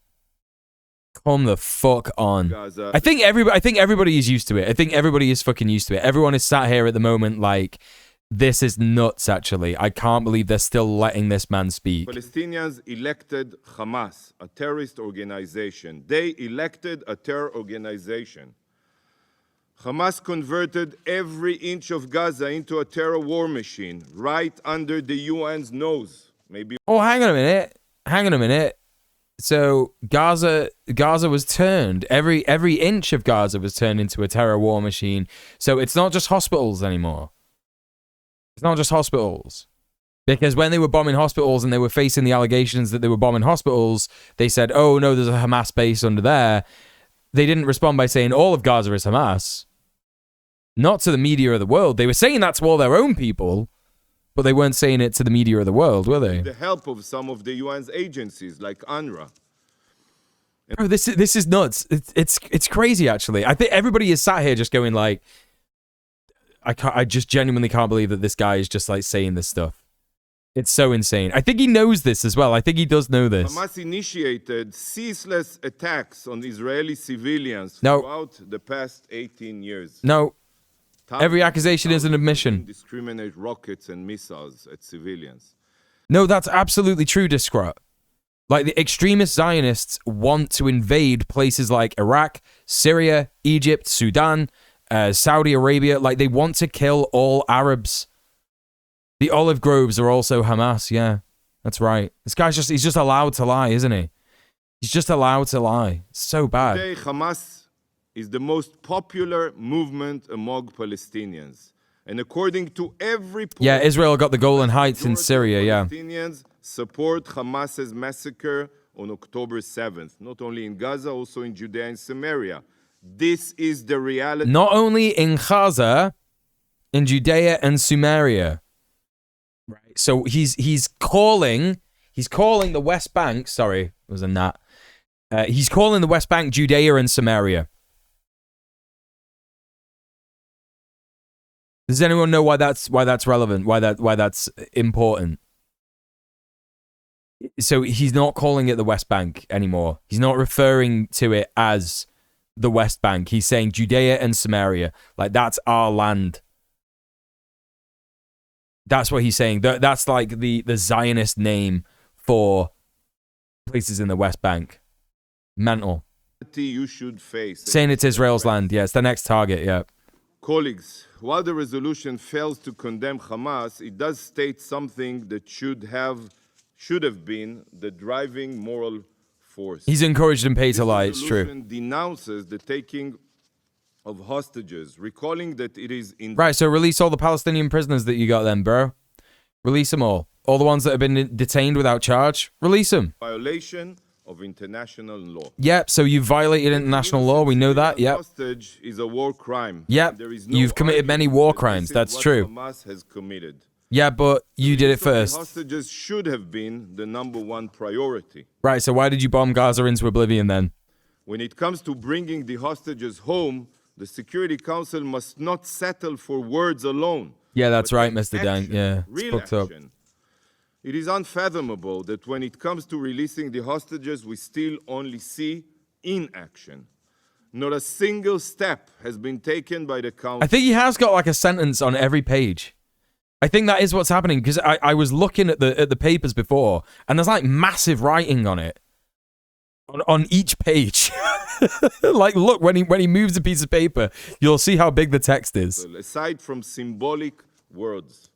Come the fuck on. Gaza. I think everybody is used to it. I think everybody is fucking used to it. Everyone is sat here at the moment like, this is nuts, actually. I can't believe they're still letting this man speak. Palestinians elected Hamas, a terrorist organization. They elected a terror organization. Hamas converted every inch of Gaza into a terror war machine, right under the UN's nose. Maybe. Oh, hang on a minute. So Gaza was turned. Every inch of Gaza was turned into a terror war machine. So it's not just hospitals anymore. It's not just hospitals. Because when they were bombing hospitals and they were facing the allegations that they were bombing hospitals, they said, oh, no, there's a Hamas base under there. They didn't respond by saying all of Gaza is Hamas. Not to the media of the world. They were saying that to all their own people, but they weren't saying it to the media of the world, were they? The help of some of the UN's agencies, like UNRWA. Bro, this is nuts. It's crazy, actually. I think everybody is sat here just going like, I just genuinely can't believe that this guy is just like saying this stuff. It's so insane. I think he knows this as well. I think he does know this. Hamas initiated ceaseless attacks on Israeli civilians throughout the past 18 years. No. Every accusation is an admission. Indiscriminate rockets and missiles at civilians. No, that's absolutely true, Discrot. Like, the extremist Zionists want to invade places like Iraq, Syria, Egypt, Sudan, Saudi Arabia. Like, they want to kill all Arabs. The olive groves are also Hamas. Yeah, that's right. This guy's he's just allowed to lie, isn't he? He's just allowed to lie. It's so bad. Today, Hamas is the most popular movement among Palestinians. And according to every poll, Yeah, Israel got the Golan Heights in Syria, yeah. Palestinians support Hamas's massacre on October 7th, not only in Gaza, also in Judea and Samaria. This is the reality. Not only in Gaza, in Judea and Samaria. Right. So he's calling the West Bank, sorry, it was a gnat. He's calling the West Bank Judea and Samaria. Does anyone know why that's relevant? Why that's important? So he's not calling it the West Bank anymore. He's not referring to it as the West Bank. He's saying Judea and Samaria. Like, that's our land. That's what he's saying. That's like the Zionist name for places in the West Bank. Mental. You should face. Saying it's Israel's land. Yeah, it's the next target, yeah. Colleagues, while the resolution fails to condemn Hamas, it does state something that should have been the driving moral force. He's encouraged and paid to lie, it's This true. resolution denounces the taking of hostages, recalling that it is in Right, so release all the Palestinian prisoners that you got then, bro. Release them all. All the ones that have been detained without charge, release them. violation of international law. Yep, so you violated international law. We know that. Yep. Hostage is a war crime. Yep. There is no You've committed many war crimes. this is That's what true. Hamas has committed. Yeah, but you did it So the first. hostages should have been the number one priority. Right, so why did you bomb Gaza into oblivion then? When it comes to bringing the hostages home, the Security Council must not settle for words alone. Yeah, that's but right, take Mr. Dank. action, Yeah, it's real fucked up. action. It is unfathomable that when it comes to releasing the hostages, we still only see inaction. Not a single step has been taken by the council. I think he has got like a sentence on every page. I think that is what's happening, because I was looking at the papers before, and there's like massive writing on it. On each page. Like, look, when he moves a piece of paper, you'll see how big the text is. Aside from symbolic words.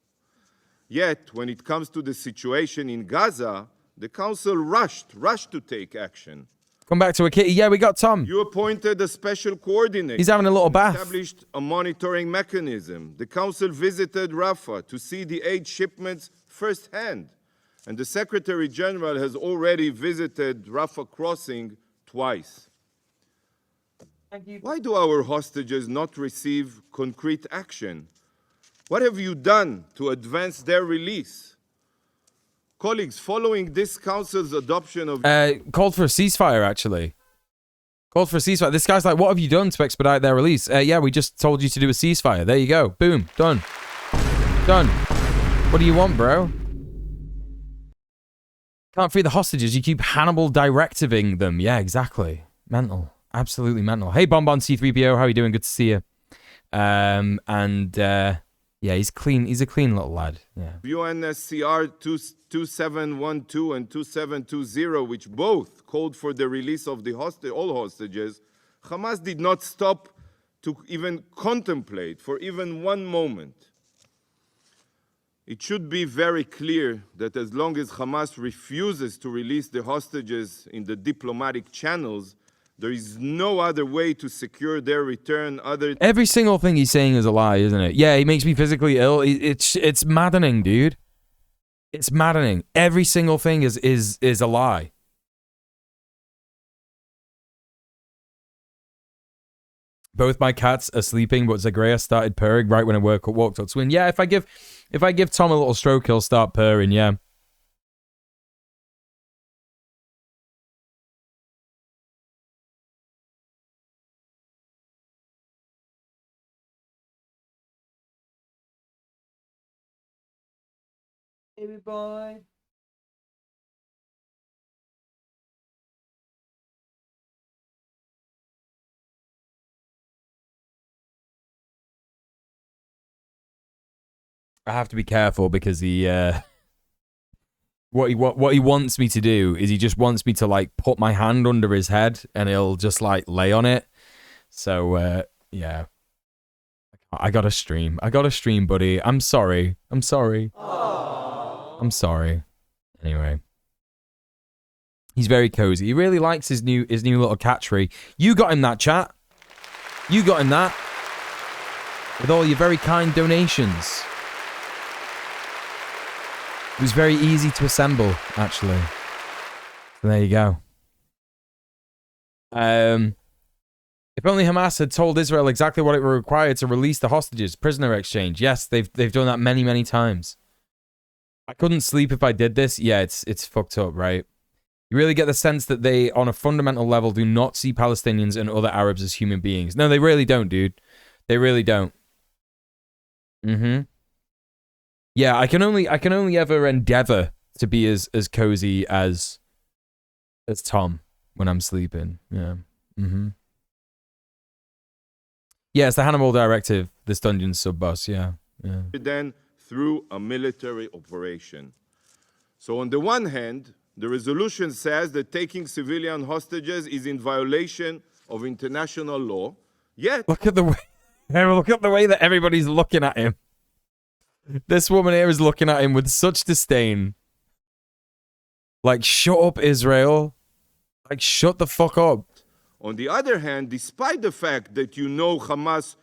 Yet, when it comes to the situation in Gaza, the council rushed to take action. Come back to a kitty. Yeah, we got Tom. You appointed a special coordinator. He's having a little bath. Established a monitoring mechanism. The council visited Rafah to see the aid shipments firsthand. And the Secretary General has already visited Rafah crossing twice. Why do our hostages not receive concrete action? What have you done to advance their release? Colleagues, following this council's adoption of... Called for a ceasefire, actually. Called for a ceasefire. This guy's like, what have you done to expedite their release? Yeah, we just told you to do a ceasefire. There you go. Boom. Done. Done. What do you want, bro? Can't free the hostages. You keep Hannibal directiving them. Yeah, exactly. Mental. Absolutely mental. Hey, Bonbon C3PO. How are you doing? Good to see you. Yeah, he's clean. He's a clean little lad. Yeah. UNSCR 2712 and 2720, which both called for the release of the all hostages, Hamas did not stop to even contemplate for even one moment. It should be very clear that as long as Hamas refuses to release the hostages in the diplomatic channels, there is no other way to secure their return other... Every single thing he's saying is a lie, isn't it? Yeah, he makes me physically ill. It's maddening, dude. It's maddening. Every single thing is a lie. Both my cats are sleeping, but Zagreus started purring right when I walked up to him. Yeah, if I give Tom a little stroke, he'll start purring, yeah. Baby boy. I have to be careful because What he wants me to do is he just wants me to like put my hand under his head and he'll just like lay on it. So yeah, I gotta stream, buddy. I'm sorry. I'm sorry. Anyway, he's very cozy. He really likes his new little cat tree. You got him that, chat. You got him that with all your very kind donations. It was very easy to assemble, actually. So there you go. If only Hamas had told Israel exactly what it were required to release the hostages, prisoner exchange. Yes, they've done that many, many times. I couldn't sleep if I did this. Yeah, it's fucked up, right? You really get the sense that they, on a fundamental level, do not see Palestinians and other Arabs as human beings. No, they really don't, dude. They really don't. Yeah, I can only ever endeavor to be as cozy as Tom when I'm sleeping. Yeah. Yeah, it's the Hannibal Directive, this dungeon sub-boss, yeah. Then through a military operation. So on the one hand, the resolution says that taking civilian hostages is in violation of international law. Yet look at the way that everybody's looking at him. This woman here is looking at him with such disdain. Like, shut up, Israel. Like, shut the fuck up. On the other hand, despite the fact that you know Hamas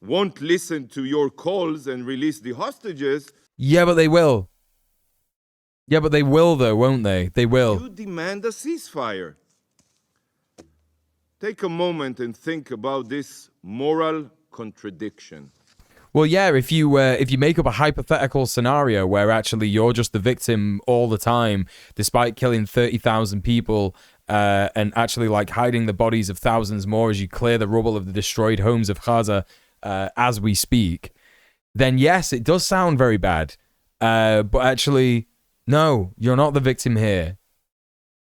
won't listen to your calls and release the hostages... Yeah, but they will. Yeah, but they will, though, won't they? They will. You demand a ceasefire. Take a moment and think about this moral contradiction. Well, yeah, if you make up a hypothetical scenario where actually you're just the victim all the time, despite killing 30,000 people and actually like hiding the bodies of thousands more as you clear the rubble of the destroyed homes of Gaza as we speak, then yes, it does sound very bad. But actually, no, you're not the victim here.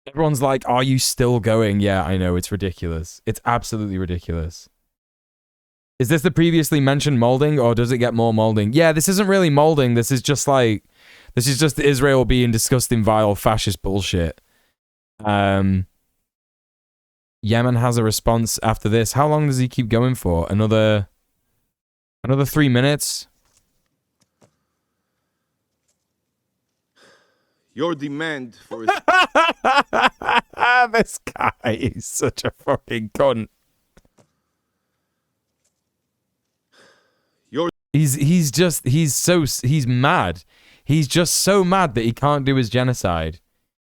Everyone's like, are you still going? Yeah, I know, it's ridiculous. It's absolutely ridiculous. Is this the previously mentioned molding, or does it get more molding? Yeah, this isn't really molding. This is just Israel being disgusting, vile, fascist bullshit. Yemen has a response after this. How long does he keep going for? Another 3 minutes? Your demand for... This guy is such a fucking cunt. He's mad. He's just so mad that he can't do his genocide.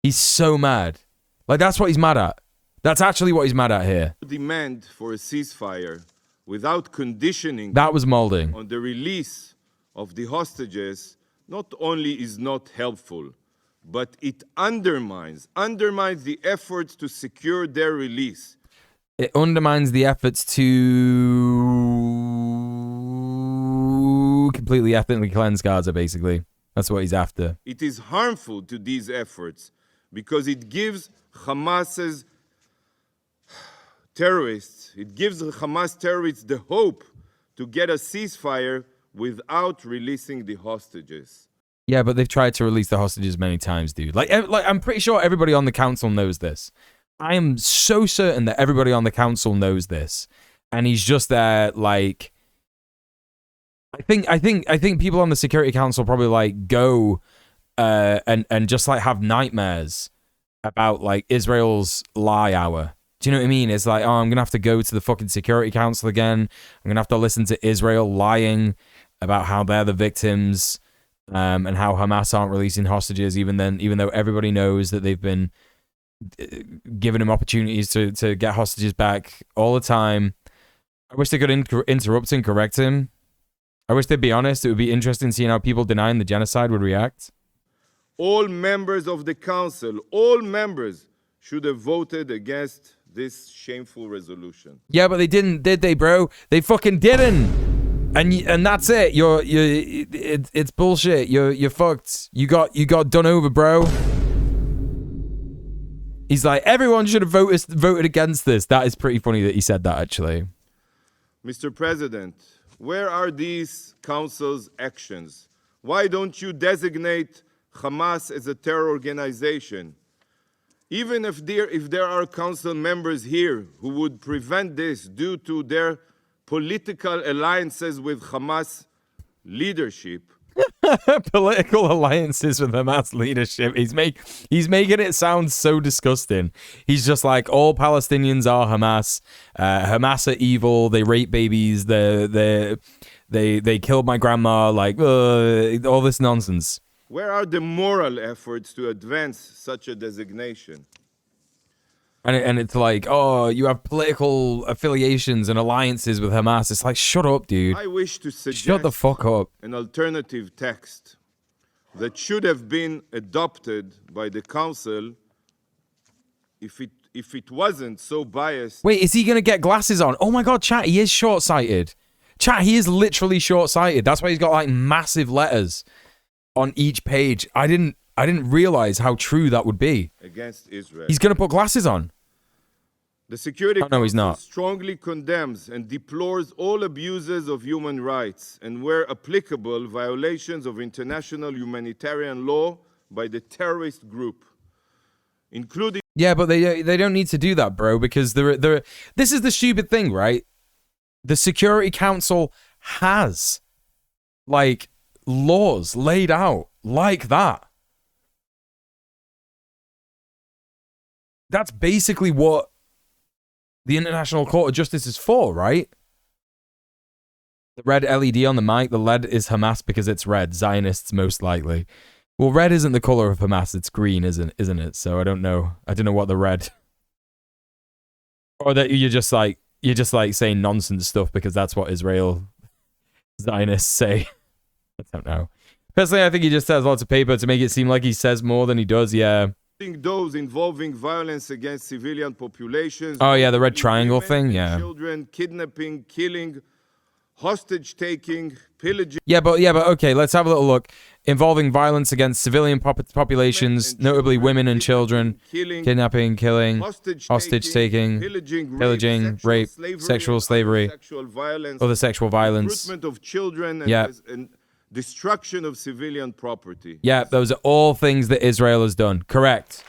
He's so mad. Like, that's what he's mad at. That's actually what he's mad at here. Demand for a ceasefire without conditioning... That was molding. ...on the release of the hostages not only is not helpful, but it undermines the efforts to secure their release. It undermines the efforts to completely ethnically cleanse Gaza, basically. That's what he's after. It is harmful to these efforts because it gives Hamas terrorists the hope to get a ceasefire without releasing the hostages. Yeah, but they've tried to release the hostages many times, dude. Like I'm pretty sure everybody on the council knows this. I am so certain that everybody on the council knows this. And he's just there, like... I think people on the Security Council probably, like, go and just, like, have nightmares about, like, Israel's lie hour. Do you know what I mean? It's like, oh, I'm going to have to go to the fucking Security Council again. I'm going to have to listen to Israel lying about how they're the victims and how Hamas aren't releasing hostages, even though everybody knows that they've been giving him opportunities to get hostages back all the time. I wish they could interrupt and correct him. I wish they'd be honest. It would be interesting seeing how people denying the genocide would react. All members of the council, all members should have voted against this shameful resolution. Yeah, but they didn't, did they, bro? They fucking didn't. And that's it. It's bullshit. You're fucked. You got done over, bro. He's like, everyone should have voted against this. That is pretty funny that he said that, actually. Mr. President, where are these council's actions? Why don't you designate Hamas as a terror organization. Even if there are council members here who would prevent this due to their political alliances with Hamas leadership. Political alliances with Hamas leadership. He's making it sound so disgusting. He's just like, all Palestinians are Hamas. Hamas are evil. They rape babies. They killed my grandma. Like all this nonsense. Where are the moral efforts to advance such a designation? And it's like, oh, you have political affiliations and alliances with Hamas. It's like, shut up, dude. I wish to suggest shut the fuck up. An alternative text that should have been adopted by the council if it wasn't so biased. Wait, is he going to get glasses on? Oh my God, chat, he is short-sighted. Chat, he is literally short-sighted. That's why he's got like massive letters on each page. I didn't realize how true that would be. Against Israel. He's going to put glasses on. The Security no, he's Council not. strongly condemns and deplores all abuses of human rights and, where applicable, violations of international humanitarian law by the terrorist group, including... Yeah, but they don't need to do that, bro, because this is the stupid thing, right? The Security Council has, like, laws laid out like that. That's basically what the International Court of Justice is for, right? The red LED on the mic, the lead is Hamas because it's red. Zionists, most likely. Well, red isn't the color of Hamas, it's green, isn't it? So I don't know. I don't know what the red... Or that you're just like saying nonsense stuff because that's what Israel Zionists say. I don't know. Personally, I think he just has lots of paper to make it seem like he says more than he does, yeah. Those involving violence against civilian populations. Oh yeah, the red triangle thing, yeah. Children, kidnapping, killing, hostage taking, pillaging. Yeah, but okay, let's have a little look. Involving violence against civilian populations, notably women and children, kidnapping, killing, hostage taking, pillaging, rape, sexual slavery, other sexual violence, recruitment of children, and destruction of civilian property. Yeah, those are all things that Israel has done. Correct.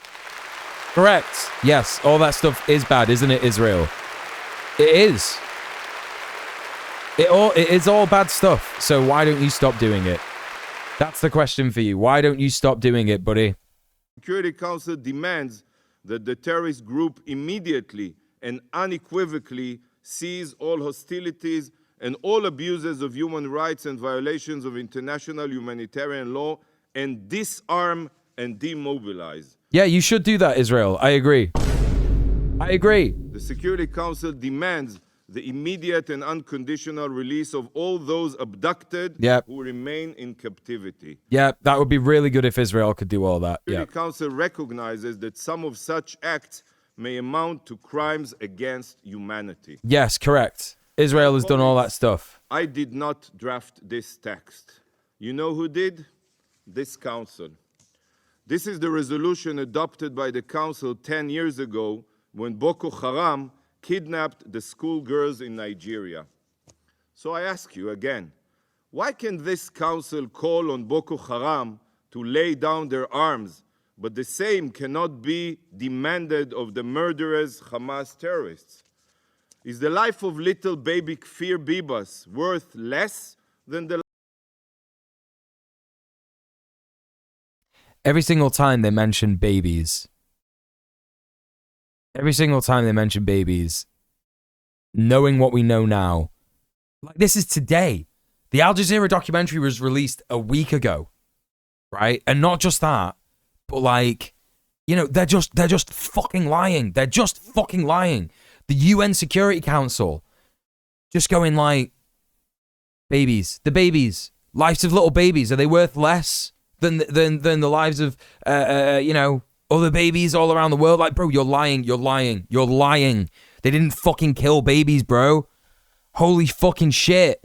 Yes, all that stuff is bad, isn't it, Israel? It is. It is all bad stuff. So why don't you stop doing it? That's the question for you. Why don't you stop doing it, buddy? Security Council demands that the terrorist group immediately and unequivocally cease all hostilities and all abuses of human rights and violations of international humanitarian law, and disarm and demobilize. Yeah, you should do that, Israel. I agree. The Security Council demands the immediate and unconditional release of all those abducted who remain in captivity. Yeah, that would be really good if Israel could do all that. The Security Council recognizes that some of such acts may amount to crimes against humanity. Yes, correct. Israel has done all that stuff. I did not draft this text. You know who did? This council. This is the resolution adopted by the council 10 years ago when Boko Haram kidnapped the schoolgirls in Nigeria. So I ask you again, why can this council call on Boko Haram to lay down their arms, but the same cannot be demanded of the murderous Hamas terrorists? Is the life of little baby Kfir Bibas worth less than the... Every single time they mention babies, knowing what we know now, like this is today. The Al Jazeera documentary was released a week ago, right? And not just that, but like, you know, they're just fucking lying. They're just fucking lying. The UN Security Council just going like, babies, the babies, lives of little babies, are they worth less than the lives of, you know, other babies all around the world? Like, bro, you're lying. They didn't fucking kill babies, bro. Holy fucking shit.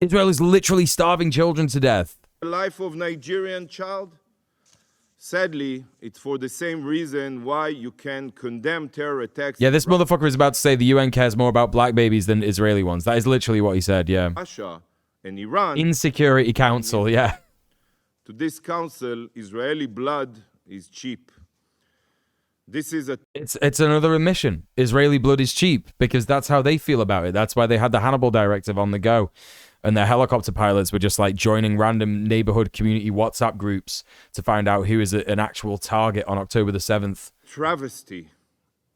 Israel is literally starving children to death. The life of Nigerian child? Sadly, it's for the same reason why you can condemn terror attacks. Yeah, this motherfucker is about to say the UN cares more about black babies than Israeli ones. That is literally what he said, yeah. Russia and Iran. In Security Council, yeah. To this council, Israeli blood is cheap. This is a... It's another admission. Israeli blood is cheap because that's how they feel about it. That's why they had the Hannibal Directive on the go. And their helicopter pilots were just like joining random neighborhood community WhatsApp groups to find out who is an actual target on October the 7th. Travesty.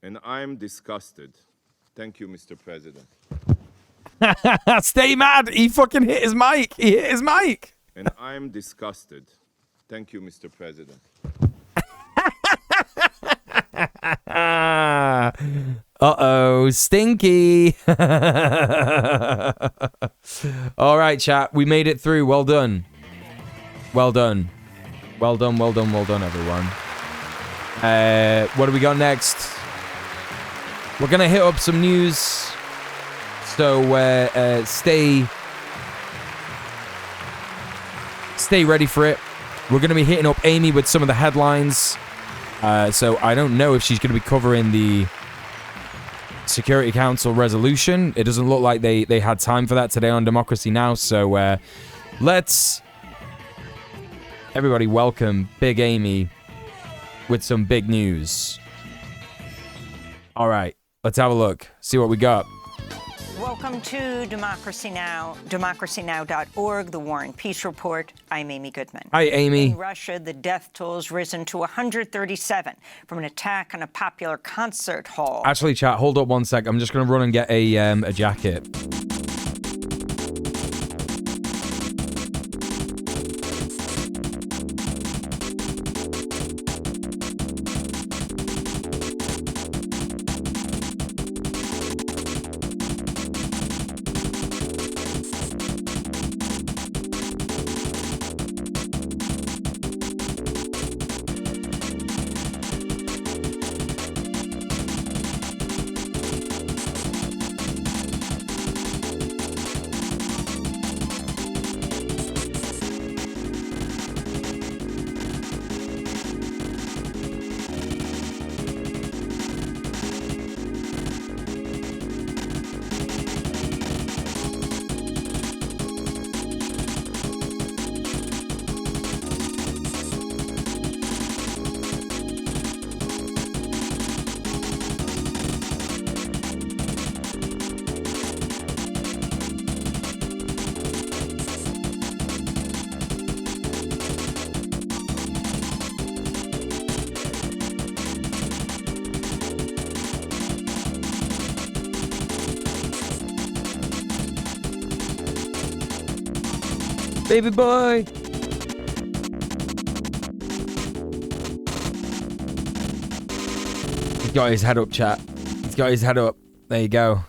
And I'm disgusted. Thank you, Mr. President. Stay mad. He fucking hit his mic. He hit his mic. And I'm disgusted. Thank you, Mr. President. Uh-oh, stinky. All right, chat. We made it through. Well done. Well done. Well done, well done, well done, everyone. What do we got next? We're going to hit up some news. So stay ready for it. We're going to be hitting up Amy with some of the headlines. So I don't know if she's going to be covering the Security Council resolution. It doesn't look like they had time for that today on Democracy Now! So let's, everybody, welcome Big Amy with some big news. All right, let's have a look, see what we got. Welcome to Democracy Now!, democracynow.org, the War and Peace Report. I'm Amy Goodman. Hi, Amy. In Russia, the death toll's risen to 137 from an attack on a popular concert hall. Actually, chat, hold up one sec. I'm just going to run and get a jacket. Baby boy. He's got his head up, chat. He's got his head up. There you go.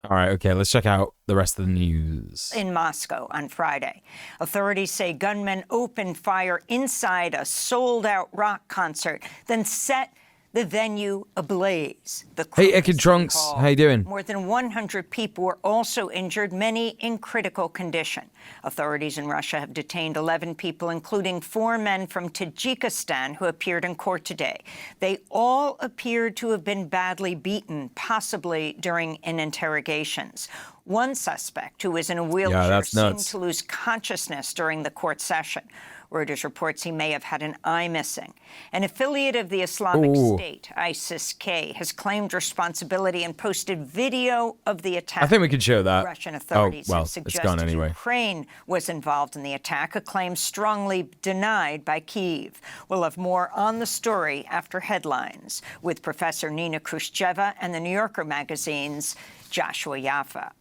All right, okay, let's check out the rest of the news. In Moscow on Friday, authorities say gunmen opened fire inside a sold-out rock concert, then set the venue ablaze. Hey, Icke Trunks, how you doing? More than 100 people were also injured, many in critical condition. Authorities in Russia have detained 11 people, including 4 men from Tajikistan who appeared in court today. They all appeared to have been badly beaten, possibly during interrogations. One suspect, who was in a wheelchair, seemed to lose consciousness during the court session. Reuters reports he may have had an eye missing. An affiliate of the Islamic State, ISIS-K, has claimed responsibility and posted video of the attack. I think we could show that. Russian authorities have it's suggested gone anyway. Ukraine was involved in the attack, a claim strongly denied by Kyiv. We'll have more on the story after headlines with Professor Nina Khrushcheva and the New Yorker magazine's Joshua Yaffa.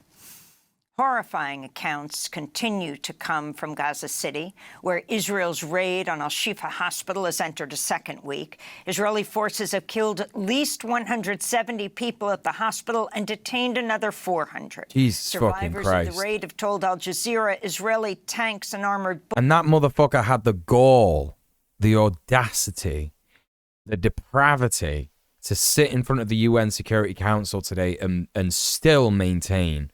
Horrifying accounts continue to come from Gaza City, where Israel's raid on Al-Shifa Hospital has entered a second week. Israeli forces have killed at least 170 people at the hospital and detained another 400. Jesus fucking Christ. Survivors of the raid have told Al Jazeera Israeli tanks and armored... And that motherfucker had the gall, the audacity, the depravity to sit in front of the UN Security Council today and still maintain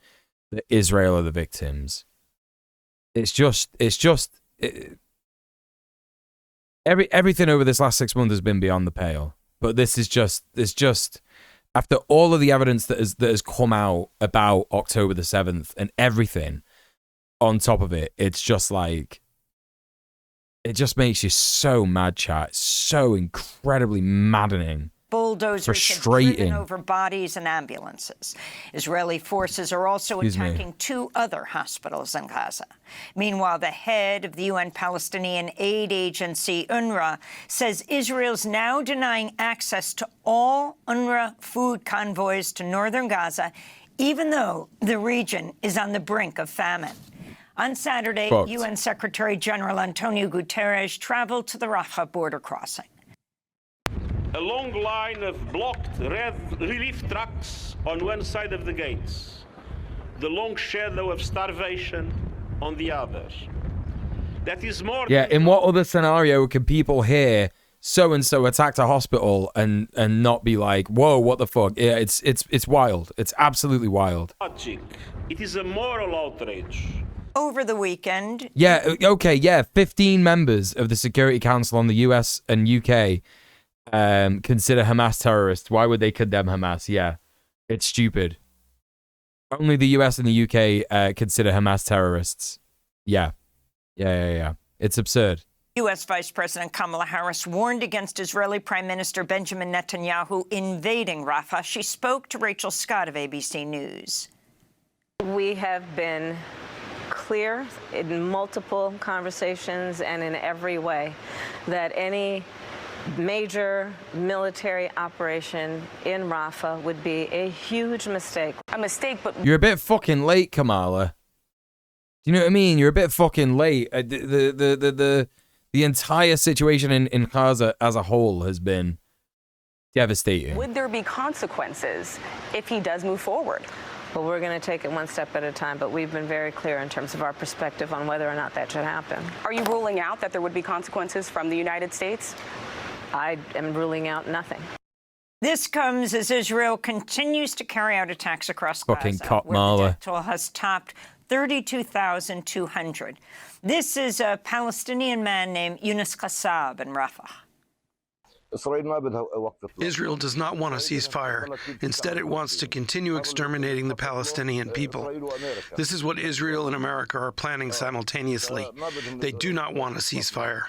that Israel are the victims. Everything over this last 6 months has been beyond the pale. But this is just after all of the evidence that has come out about October the 7th and everything on top of it, it's just like It just makes you so mad, chat. So incredibly maddening. Bulldozers have driven over bodies and ambulances. Israeli forces are also attacking 2 other hospitals in Gaza. Meanwhile, the head of the UN Palestinian aid agency, UNRWA, says Israel's now denying access to all UNRWA food convoys to northern Gaza, even though the region is on the brink of famine. On Saturday, UN Secretary General Antonio Guterres traveled to the Rafah border crossing. A long line of blocked red relief trucks on one side of the gates, the long shadow of starvation on the other. That is more. Yeah, in what other scenario can people hear so-and-so attacked a hospital and not be like, whoa, what the fuck? Yeah, it's wild. It's absolutely wild. It is a moral outrage. Over the weekend... Yeah, okay, yeah, 15 members of the Security Council on the US and UK consider Hamas terrorists. Why would they condemn Hamas? Yeah, it's stupid. Only the US and the UK consider Hamas terrorists. Yeah. It's absurd. U.S. Vice President Kamala Harris warned against Israeli Prime Minister Benjamin Netanyahu invading Rafah. She spoke to Rachel Scott of ABC News. We have been clear in multiple conversations and in every way that any major military operation in Rafah would be a huge mistake. A mistake, but... You're a bit fucking late, Kamala. Do you know what I mean? You're a bit fucking late. The entire situation in Gaza as a whole has been devastating. Would there be consequences if he does move forward? Well, we're going to take it one step at a time, but we've been very clear in terms of our perspective on whether or not that should happen. Are you ruling out that there would be consequences from the United States? I am ruling out nothing. This comes as Israel continues to carry out attacks across fucking Gaza, where Mala. the death toll has topped 32,200. This is a Palestinian man named Yunus Qassab in Rafah. Israel does not want a ceasefire. Instead, it wants to continue exterminating the Palestinian people. This is what Israel and America are planning simultaneously. They do not want a ceasefire.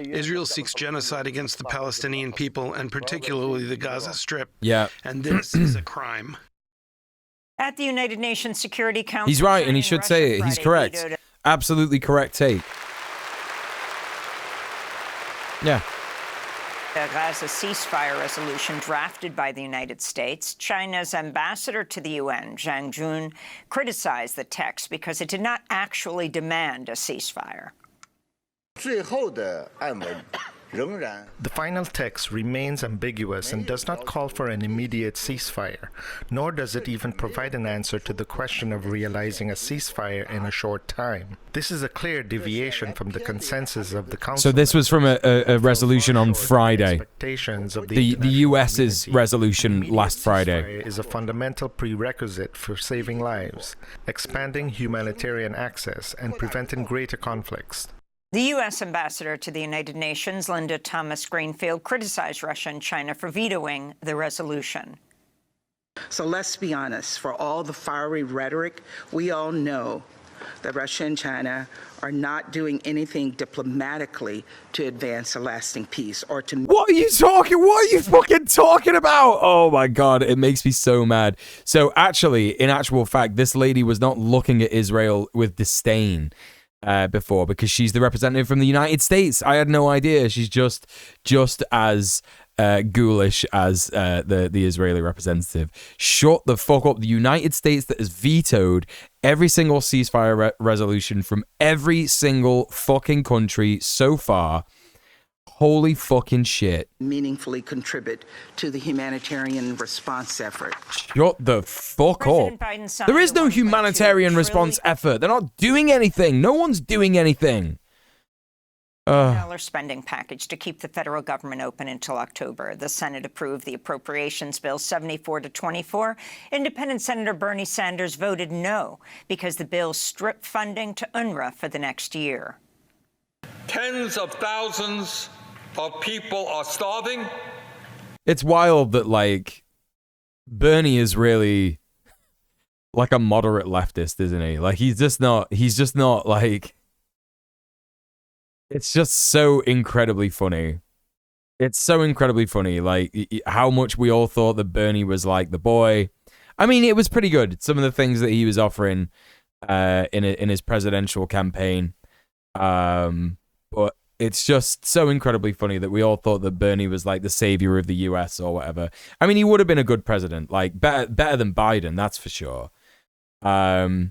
Israel seeks genocide against the Palestinian people and particularly the Gaza Strip. Yeah. And this is a crime. At the United Nations Security Council... He's right, and he should say it. He's correct. Absolutely correct take. Yeah. The Gaza ceasefire resolution drafted by the United States. China's ambassador to the UN, Zhang Jun, criticized the text because it did not actually demand a ceasefire. The final text remains ambiguous and does not call for an immediate ceasefire, nor does it even provide an answer to the question of realizing a ceasefire in a short time. This is a clear deviation from the consensus of the Council. So this was from a resolution on Friday. The US's resolution last Friday. Is a fundamental prerequisite for saving lives, expanding humanitarian access, and preventing greater conflicts. The U.S. ambassador to the United Nations, Linda Thomas-Greenfield, criticized Russia and China for vetoing the resolution. So let's be honest, for all the fiery rhetoric, we all know that Russia and China are not doing anything diplomatically to advance a lasting peace or to... What are you fucking talking about? Oh my God, it makes me so mad. So actually, in actual fact, this lady was not looking at Israel with disdain before, because she's the representative from the United States. I had no idea. She's just as ghoulish as the Israeli representative. Shut the fuck up. The United States that has vetoed every single ceasefire resolution from every single fucking country so far. Holy fucking shit. Meaningfully contribute to the humanitarian response effort. Shut the fuck up. There is no humanitarian response effort. They're not doing anything. No one's doing anything. $1 spending package to keep the federal government open until October. The Senate approved the appropriations bill 74-24. Independent Senator Bernie Sanders voted no because the bill stripped funding to UNRWA for the next year. Tens of thousands of people are starving. It's wild that, like, Bernie is really like a moderate leftist, isn't he? Like, he's just not like, It's just so incredibly funny. It's so incredibly funny, like, how much we all thought that Bernie was, like, the boy. I mean, it was pretty good. Some of the things that he was offering in his presidential campaign. But it's just so incredibly funny that we all thought that Bernie was, like, the savior of the US or whatever. I mean, he would have been a good president, like, better than Biden, that's for sure. I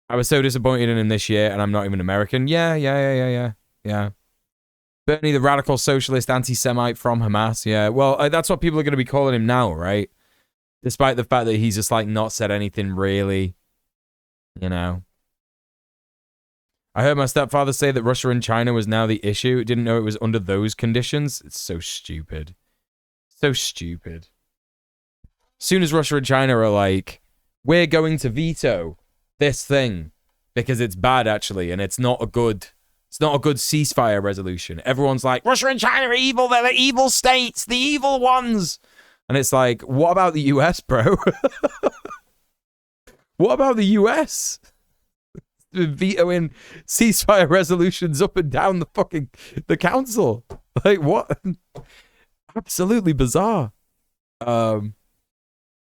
was so disappointed in him this year, and I'm not even American. Yeah. Bernie, the radical socialist anti-Semite from Hamas. Yeah, well, that's what people are going to be calling him now, right? Despite the fact that he's just, like, not said anything really, you know. I heard my stepfather say that Russia and China was now the issue. Didn't know it was under those conditions. It's so stupid. So stupid. As soon as Russia and China are like, we're going to veto this thing because it's bad, actually, and it's not a good ceasefire resolution. Everyone's like, Russia and China are evil. They're the evil states, the evil ones. And it's like, what about the US, bro? What about the US? Vetoing ceasefire resolutions up and down the council. Like, what? Absolutely bizarre.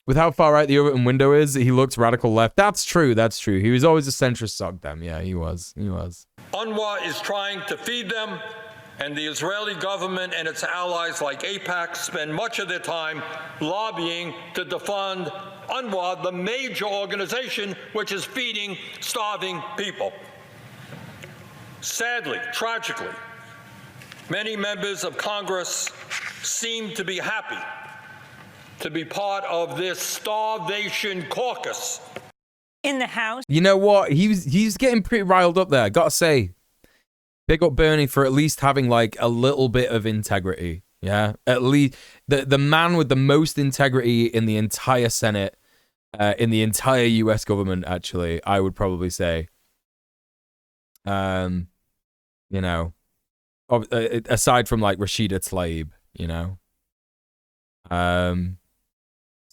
With how far right the Overton window is, he looks radical left. That's true. He was always a centrist sogdem. Yeah, he was. UNRWA is trying to feed them, and the Israeli government and its allies like AIPAC spend much of their time lobbying to defund UNRWA, the major organization which is feeding starving people. Sadly, tragically, many members of Congress seem to be happy to be part of this starvation caucus. In the House. You know what? He's getting pretty riled up there. Gotta say, big up Bernie for at least having, like, a little bit of integrity. Yeah, at least the man with the most integrity in the entire Senate, in the entire U.S. government. Actually, I would probably say. You know, aside from, like, Rashida Tlaib, you know.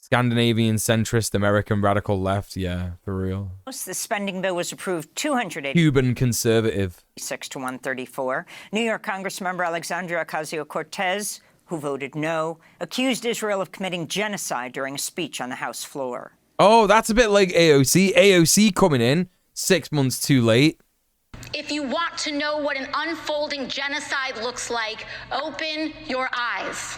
Scandinavian centrist, American radical left. Yeah, for real. The spending bill was approved 286 Cuban conservative. to 134. New York Congressmember Alexandria Ocasio-Cortez, who voted no, accused Israel of committing genocide during a speech on the House floor. Oh, that's a bit like AOC. AOC coming in 6 months too late. If you want to know what an unfolding genocide looks like, open your eyes.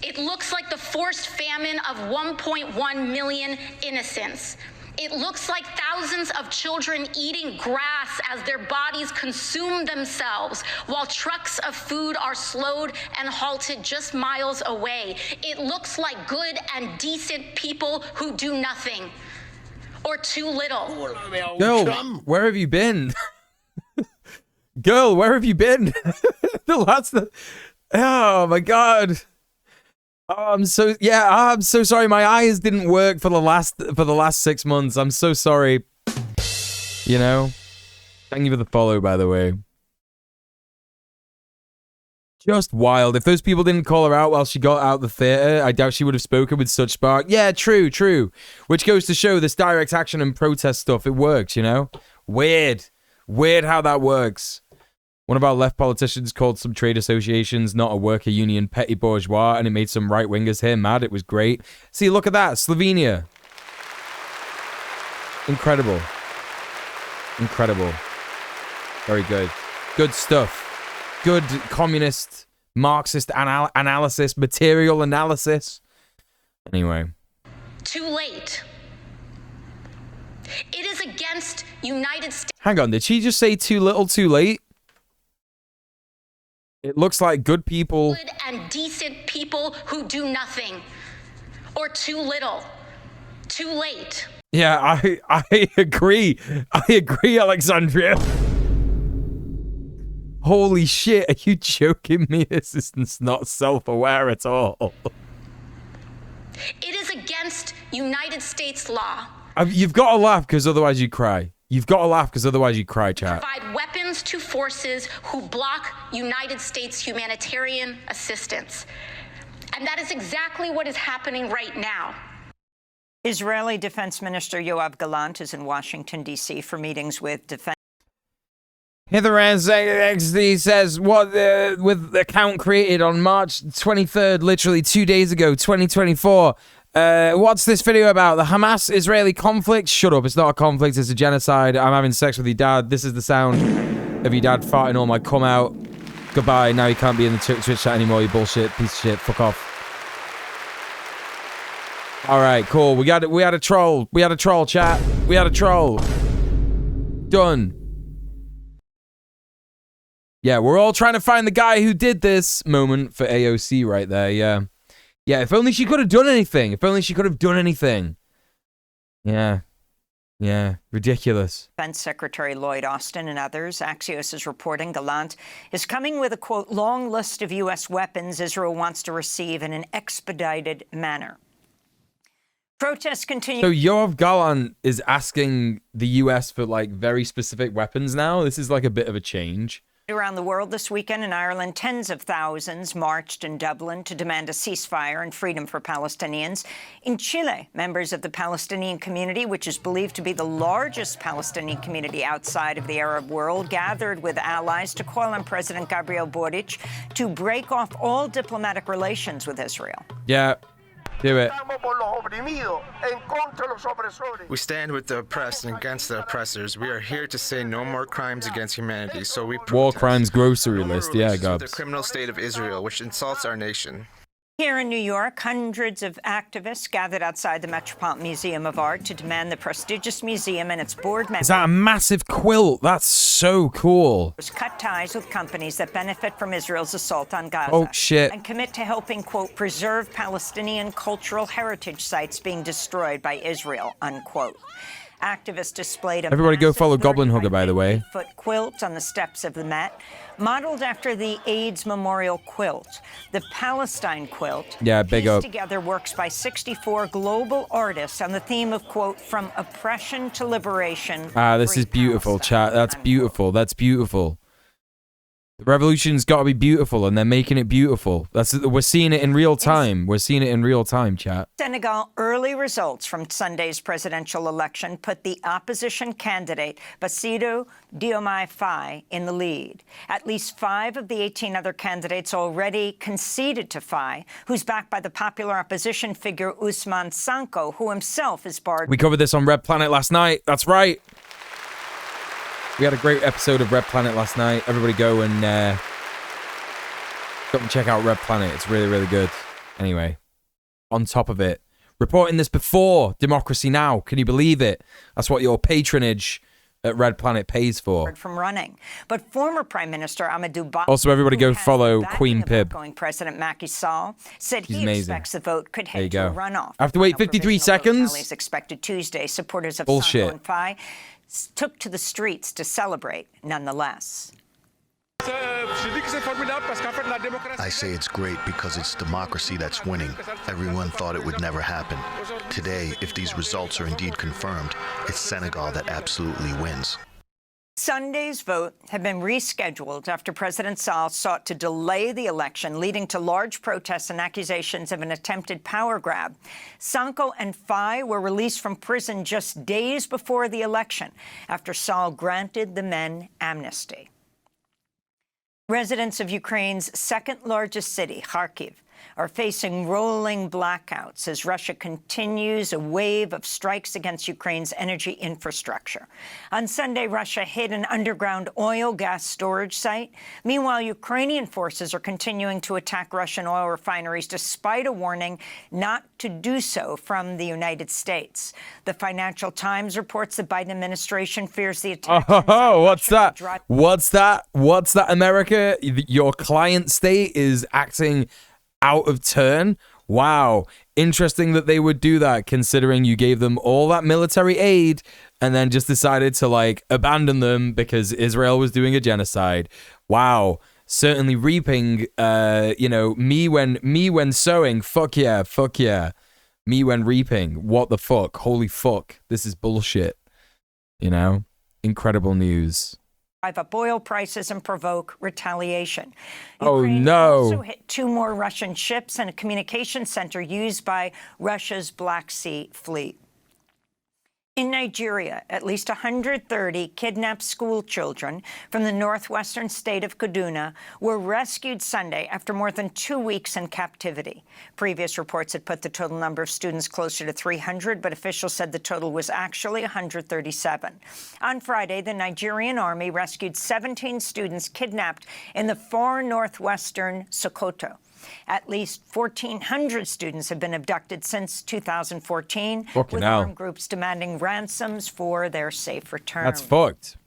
It looks like the forced famine of 1.1 million innocents. It looks like thousands of children eating grass as their bodies consume themselves while trucks of food are slowed and halted just miles away. It looks like good and decent people who do nothing or too little. Girl, where have you been? Girl, where have you been? Oh my God. Oh, I'm so sorry. My eyes didn't work for the last 6 months. I'm so sorry. You know? Thank you for the follow, by the way. Just wild. If those people didn't call her out while she got out the theater, I doubt she would have spoken with such spark. Yeah, true. Which goes to show this direct action and protest stuff, it works, you know? Weird how that works. One of our left politicians called some trade associations not a worker union petty bourgeois, and it made some right-wingers here mad. It was great. See, look at that. Slovenia. Incredible. Very good. Good stuff. Good communist, Marxist analysis, material analysis. Anyway. Too late. It is against United States. Hang on, did she just say too little, too late? It looks like good people. Good and decent people who do nothing. Or too little. Too late. Yeah, I agree. Alexandria. Holy shit, are you joking me? This is not self-aware at all. It is against United States law. You've got to laugh because otherwise you cry. Chat. Provide weapons to forces who block United States humanitarian assistance. And that is exactly what is happening right now. Israeli Defense Minister Yoav Gallant is in Washington, D.C. for meetings with defense Hitherez XD says, what with the account created on March 23rd, literally 2 days ago, 2024. What's this video about? The Hamas-Israeli conflict? Shut up, it's not a conflict, it's a genocide. I'm having sex with your dad. This is the sound of your dad farting all my cum out. Goodbye, now you can't be in the Twitch chat anymore, you bullshit, piece of shit, fuck off. Alright, cool, we had a troll. We had a troll, chat. We had a troll. Done. Yeah, we're all trying to find the guy who did this. Moment for AOC right there, yeah. Yeah, if only she could have done anything. If only she could have done anything. Yeah. Yeah, ridiculous. Defense Secretary Lloyd Austin and others, Axios is reporting Gallant is coming with a, quote, long list of U.S. weapons Israel wants to receive in an expedited manner. Protests continue. So Yoav Gallant is asking the U.S. for, like, very specific weapons now? This is, like, a bit of a change. Around the world this weekend in Ireland, tens of thousands marched in Dublin to demand a ceasefire and freedom for Palestinians. In Chile, members of the Palestinian community, which is believed to be the largest Palestinian community outside of the Arab world, gathered with allies to call on President Gabriel Boric to break off all diplomatic relations with Israel. Yeah. Do it. We stand with the oppressed and against the oppressors. We are here to say no more crimes against humanity. So we War crimes grocery list. Yeah, the Gobs. criminal state of Israel, which insults our nation. Here in New York, hundreds of activists gathered outside the Metropolitan Museum of Art to demand the prestigious museum and its board members Is that a massive quilt? That's so cool. cut ties with companies that benefit from Israel's assault on Gaza. Oh, shit. And commit to helping, quote, preserve Palestinian cultural heritage sites being destroyed by Israel, unquote. Activists displayed a Everybody go massive follow Goblin Hugger, by the way. 30-foot quilt on the steps of the Met, modeled after the AIDS Memorial quilt. The Palestine quilt Yeah, big pieced up. together works by 64 global artists on the theme of, quote, from oppression to liberation. Ah, this is beautiful, chat. That's beautiful. That's beautiful. The revolution's got to be beautiful, and they're making it beautiful. We're seeing it in real time. We're seeing it in real time, chat. Senegal early results from Sunday's presidential election put the opposition candidate Bassirou Diomaye Faye in the lead. At least 5 of the 18 other candidates already conceded to Faye, who's backed by the popular opposition figure Ousmane Sonko, who himself is barred. We covered this on Red Planet last night. That's right. We had a great episode of Red Planet last night. Everybody go and check out Red Planet. It's really, really good. Anyway, on top of it, reporting this before Democracy Now! Can you believe it? That's what your patronage at Red Planet pays for. From running. But former Prime Minister Amadou Ba, Also, everybody go follow Queen Pib. outgoing President Macky Sall, said She's he amazing. expects the vote could There you head to a go. runoff. I have to wait 53 seconds? Is expected Tuesday. Supporters of Bullshit. Sonko and Faye took to the streets to celebrate nonetheless. I say it's great because it's democracy that's winning. Everyone thought it would never happen. Today, if these results are indeed confirmed, it's Senegal that absolutely wins. Sunday's vote had been rescheduled after President Sall sought to delay the election, leading to large protests and accusations of an attempted power grab. Sonko and Faye were released from prison just days before the election after Sall granted the men amnesty. Residents of Ukraine's second-largest city, Kharkiv, are facing rolling blackouts as Russia continues a wave of strikes against Ukraine's energy infrastructure. On Sunday, Russia hit an underground oil gas storage site. Meanwhile, Ukrainian forces are continuing to attack Russian oil refineries despite a warning not to do so from the United States. The Financial Times reports the Biden administration fears the attack. Oh, what's that? What's that? What's that, America? Your client state is acting out of turn? Wow. Interesting that they would do that, considering you gave them all that military aid and then just decided to, like, abandon them because Israel was doing a genocide. Wow. Certainly reaping, me when sowing. Fuck yeah. Fuck yeah. Me when reaping. What the fuck? Holy fuck. This is bullshit. You know? Incredible news. Drive up oil prices and provoke retaliation. Oh, Ukraine no. also hit 2 more Russian ships and a communication center used by Russia's Black Sea Fleet. In Nigeria, at least 130 kidnapped school children from the northwestern state of Kaduna were rescued Sunday after more than 2 weeks in captivity. Previous reports had put the total number of students closer to 300, but officials said the total was actually 137. On Friday, the Nigerian army rescued 17 students kidnapped in the far northwestern Sokoto. At least 1,400 students have been abducted since 2014, with armed groups demanding ransoms for their safe return. That's fucked.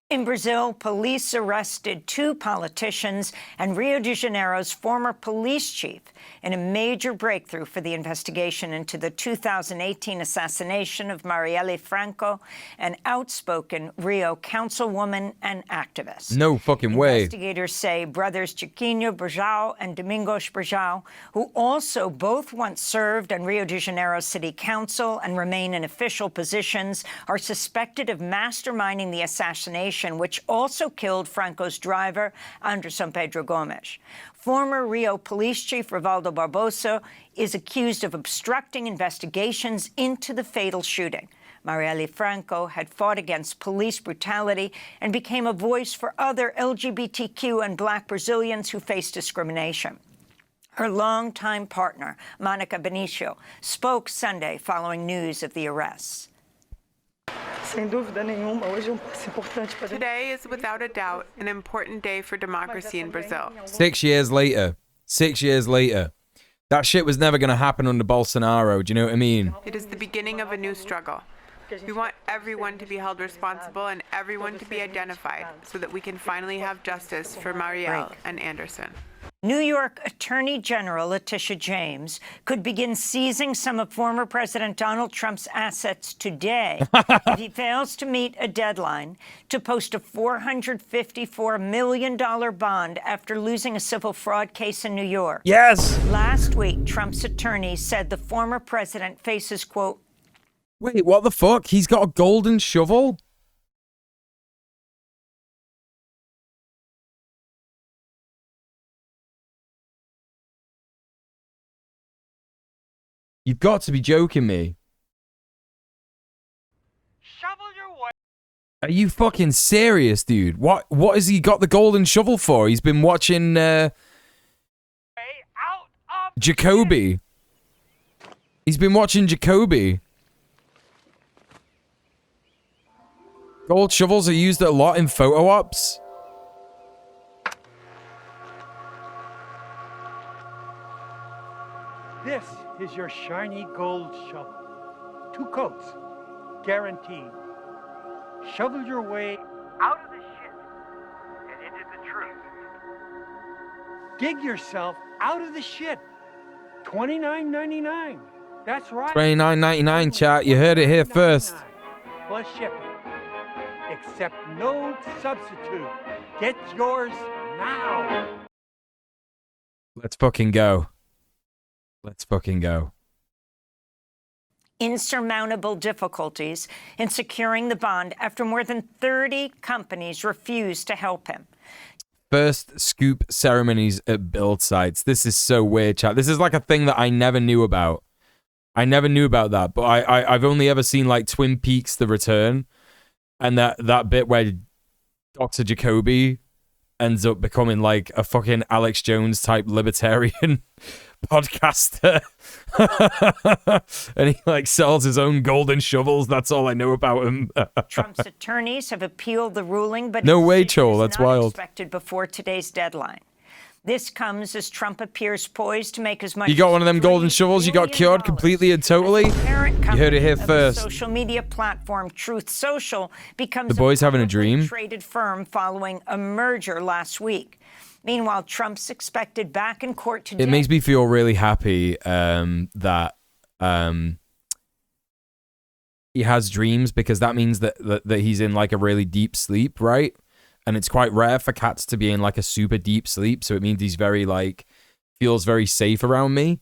In Brazil, police arrested 2 politicians and Rio de Janeiro's former police chief in a major breakthrough for the investigation into the 2018 assassination of Marielle Franco, an outspoken Rio councilwoman and activist. No fucking way. Investigators say brothers Chiquinho Brajao and Domingos Brajao, who also both once served on Rio de Janeiro City Council and remain in official positions, are suspected of masterminding the assassination, which also killed Franco's driver, Anderson Pedro Gomes. Former Rio Police Chief Rivaldo Barbosa is accused of obstructing investigations into the fatal shooting. Marielle Franco had fought against police brutality and became a voice for other LGBTQ and Black Brazilians who face discrimination. Her longtime partner, Monica Benicio, spoke Sunday following news of the arrests. Today is without a doubt an important day for democracy in Brazil. 6 years later. 6 years later. That shit was never going to happen under Bolsonaro. Do you know what I mean? It is the beginning of a new struggle. We want everyone to be held responsible and everyone to be identified so that we can finally have justice for Marielle and Anderson. New York Attorney General Letitia James could begin seizing some of former President Donald Trump's assets today if he fails to meet a deadline to post a $454 million bond after losing a civil fraud case in New York. Yes! Last week, Trump's attorney said the former president faces, quote, wait, what the fuck? He's got a golden shovel? You've got to be joking me. Shovel your way. Are you fucking serious, dude? What has he got the golden shovel for? He's been watching Jacoby. He's been watching Jacoby. Gold shovels are used a lot in photo ops. This is your shiny gold shovel. 2 coats, guaranteed. Shovel your way out of the shit and into the truth. Dig yourself out of the shit. $29.99. That's right. $29.99, chat. You heard it here first. Plus shipping. Accept no substitute. Get yours now. Let's fucking go. Let's fucking go. Insurmountable difficulties in securing the bond after more than 30 companies refused to help him. First scoop ceremonies at build sites. This is so weird, chat. This is like a thing that I never knew about. I never knew about that, but I've only ever seen like Twin Peaks: The Return, and that bit where Dr. Jacoby ends up becoming like a fucking Alex Jones type libertarian podcaster. And he like sells his own golden shovels. That's all I know about him. Trump's attorneys have appealed the ruling, but no way, Joel. That's wild. Expected before today's deadline. This comes as Trump appears poised to make as much. You got one of them golden shovels. You got cured completely and totally. You heard it here first. Social media platform Truth Social becomes the boys having a dream. Traded firm following a merger last week. Meanwhile, Trump's expected back in court today. It makes me feel really happy that he has dreams, because that means that he's in like a really deep sleep, right? And it's quite rare for cats to be in like a super deep sleep, so it means he's very like feels very safe around me.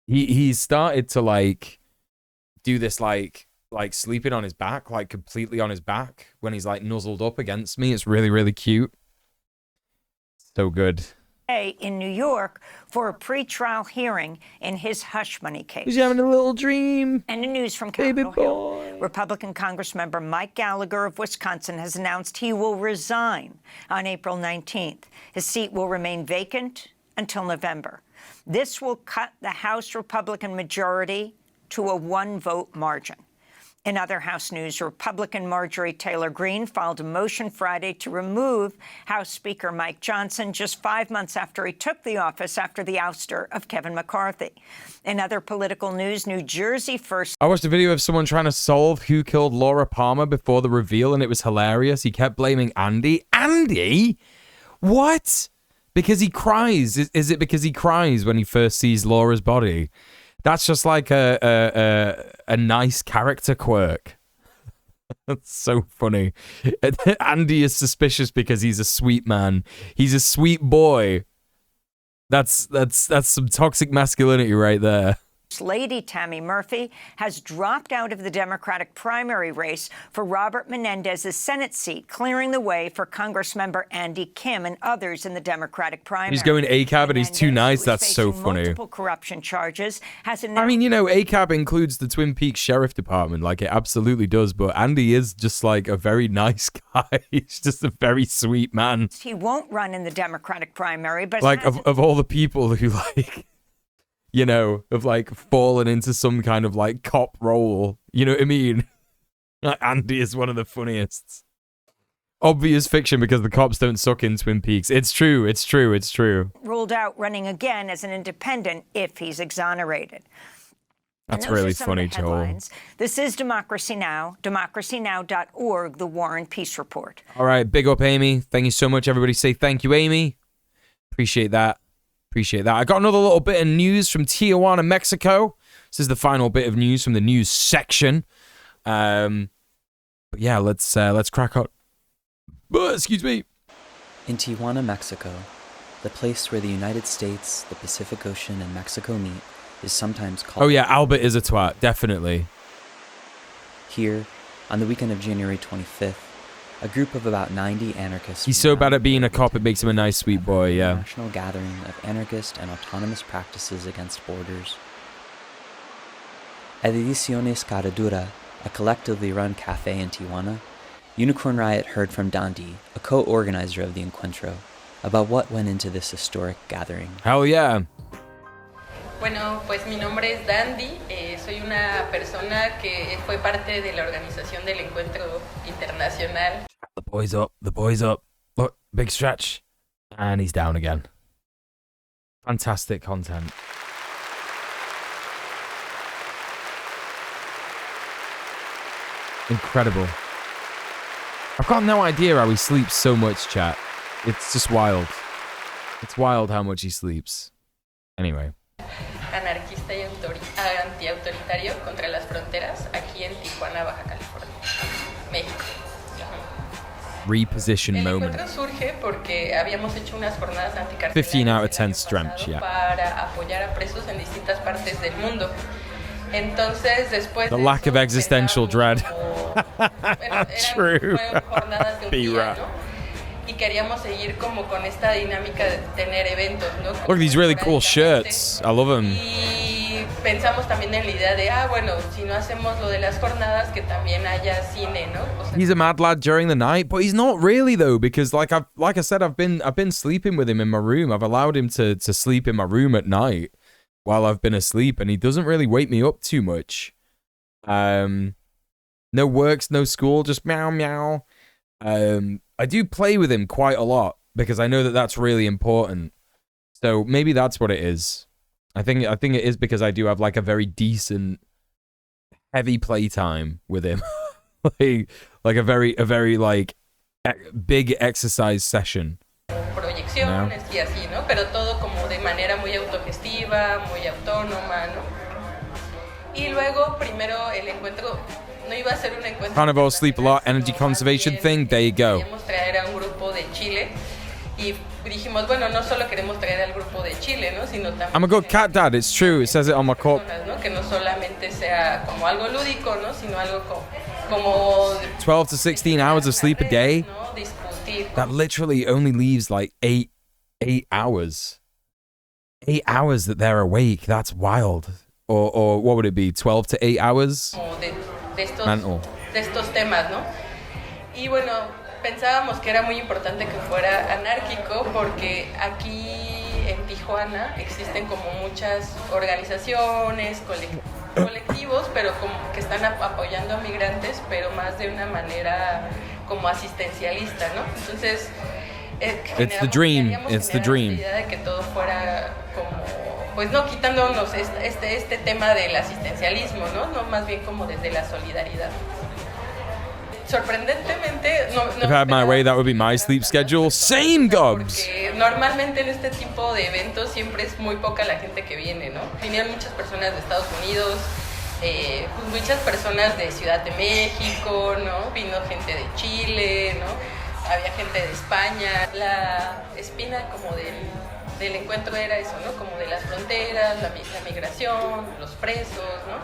He's started to like do this like sleeping on his back, like completely on his back when he's like nuzzled up against me. It's really, really cute. So good. in New York for a pretrial hearing in his hush money case. He's having a little dream. And in news from Capitol Hill, Republican Congressmember Mike Gallagher of Wisconsin has announced he will resign on April 19th. His seat will remain vacant until November. This will cut the House Republican majority to a one-vote margin. In other House news, Republican Marjorie Taylor Greene filed a motion Friday to remove House Speaker Mike Johnson just 5 months after he took the office after the ouster of Kevin McCarthy. In other political news, New Jersey first... I watched a video of someone trying to solve who killed Laura Palmer before the reveal, and it was hilarious. He kept blaming Andy. Andy? What? Because he cries. Is it because he cries when he first sees Laura's body? That's just like a nice character quirk. That's so funny. Andy is suspicious because he's a sweet man. He's a sweet boy. That's some toxic masculinity right there. Lady Tammy Murphy has dropped out of the Democratic primary race for Robert Menendez's Senate seat, clearing the way for Congressmember Andy Kim and others in the Democratic primary. He's going ACAB and he's too nice. That's so funny. Multiple corruption charges. I mean, you know, ACAB includes the Twin Peaks Sheriff Department. Like, it absolutely does. But Andy is just like a very nice guy. He's just a very sweet man. He won't run in the Democratic primary, but like of all the people who like... you know, have like fallen into some kind of like cop role. You know what I mean? Andy is one of the funniest. Obvious fiction because the cops don't suck in Twin Peaks. It's true. It's true. It's true. Ruled out running again as an independent if he's exonerated. That's really funny, Joel. This is Democracy Now!, democracynow.org, the War and Peace Report. All right. Big up, Amy. Thank you so much. Everybody say thank you, Amy. Appreciate that. Appreciate that. I got another little bit of news from Tijuana, Mexico. This is the final bit of news from the news section. But yeah, let's crack on. Excuse me. In Tijuana, Mexico, the place where the United States, the Pacific Ocean, and Mexico meet, is sometimes called... Oh yeah, Albert is a twat, definitely. Here, on the weekend of January 25th, a group of about 90 anarchists... He's so bad at being a cop, it makes him a nice, sweet boy, yeah. A national gathering of anarchist and autonomous practices against borders. At Ediciones Caradura, a collectively run cafe in Tijuana, Unicorn Riot heard from Dandy, a co-organizer of the encuentro, about what went into this historic gathering. Hell yeah. Bueno, pues mi nombre es Dandy, soy una persona que fue parte de la organización del encuentro internacional. The boy's up. Look, big stretch. And he's down again. Fantastic content. Incredible. I've got no idea how he sleeps so much, chat. It's just wild. It's wild how much he sleeps. Anyway. Anarquista y antiautoritario contra las fronteras aquí en Tijuana, Baja California, México. Reposition moment. El encuentro surge porque habíamos hecho unas jornadas anticarcelarias 15 out of 10 strength, yeah. Para apoyar a presos en distintas partes del mundo. Entonces, después the lack of existential dread. True. B-Ra. Y queríamos seguir como con esta dinámica de tener eventos, ¿no? Look at these really cool shirts. I love them. Y pensamos también en la idea de, bueno, si no hacemos lo de las jornadas, que también haya cine, ¿no? O sea, he's a mad lad during the night, but he's not really though, because like I said, I've been sleeping with him in my room. I've allowed him to sleep in my room at night while I've been asleep, and he doesn't really wake me up too much. No works, no school, just meow meow. I do play with him quite a lot because I know that that's really important. So maybe that's what it is. I think it is because I do have like a very decent, heavy playtime with him, like a very like big exercise session. Proyecciones y así, ¿no? Pero todo como de manera muy autogestiva, muy autónoma, ¿no? Y luego primero el encuentro. No iba a ser un encuentro. Carnival, sleep a lot, energy conservation thing. There you go. Queríamos traer a un grupo de Chile y dijimos, bueno, no solo queremos traer al grupo de Chile, ¿no? Sino también. I'm a good cat dad. It's true. It says it on my cup. ¿No? Que no solamente sea como algo lúdico, ¿no? Sino algo como 12 to 16 hours of sleep a day. ¿no? Discutir. That literally only leaves like 8 8 hours. 8 hours that they're awake. That's wild. Or what would it be? 12 to 8 hours? De estos temas, ¿no? Y bueno, pensábamos que era muy importante que fuera anárquico porque aquí en Tijuana existen como muchas organizaciones, colectivos, pero como que están apoyando a migrantes, pero más de una manera como asistencialista, ¿no? Entonces, it's the dream. It's the dream. La idea de que todo fuera como, pues no quitándonos este tema del asistencialismo, ¿no? No, más bien como desde la solidaridad. Sorprendentemente, no if I had my way, that would be my sleep schedule. Same, Gobs. Normalmente en este tipo de eventos siempre es muy poca la gente que viene, ¿no? Vinieron muchas personas de Estados Unidos, muchas personas de Ciudad de México, ¿no? Vino gente de Chile, ¿no? Había gente de España. La espina como del encuentro era eso, ¿no? Como de las fronteras, la migración, los presos, ¿no?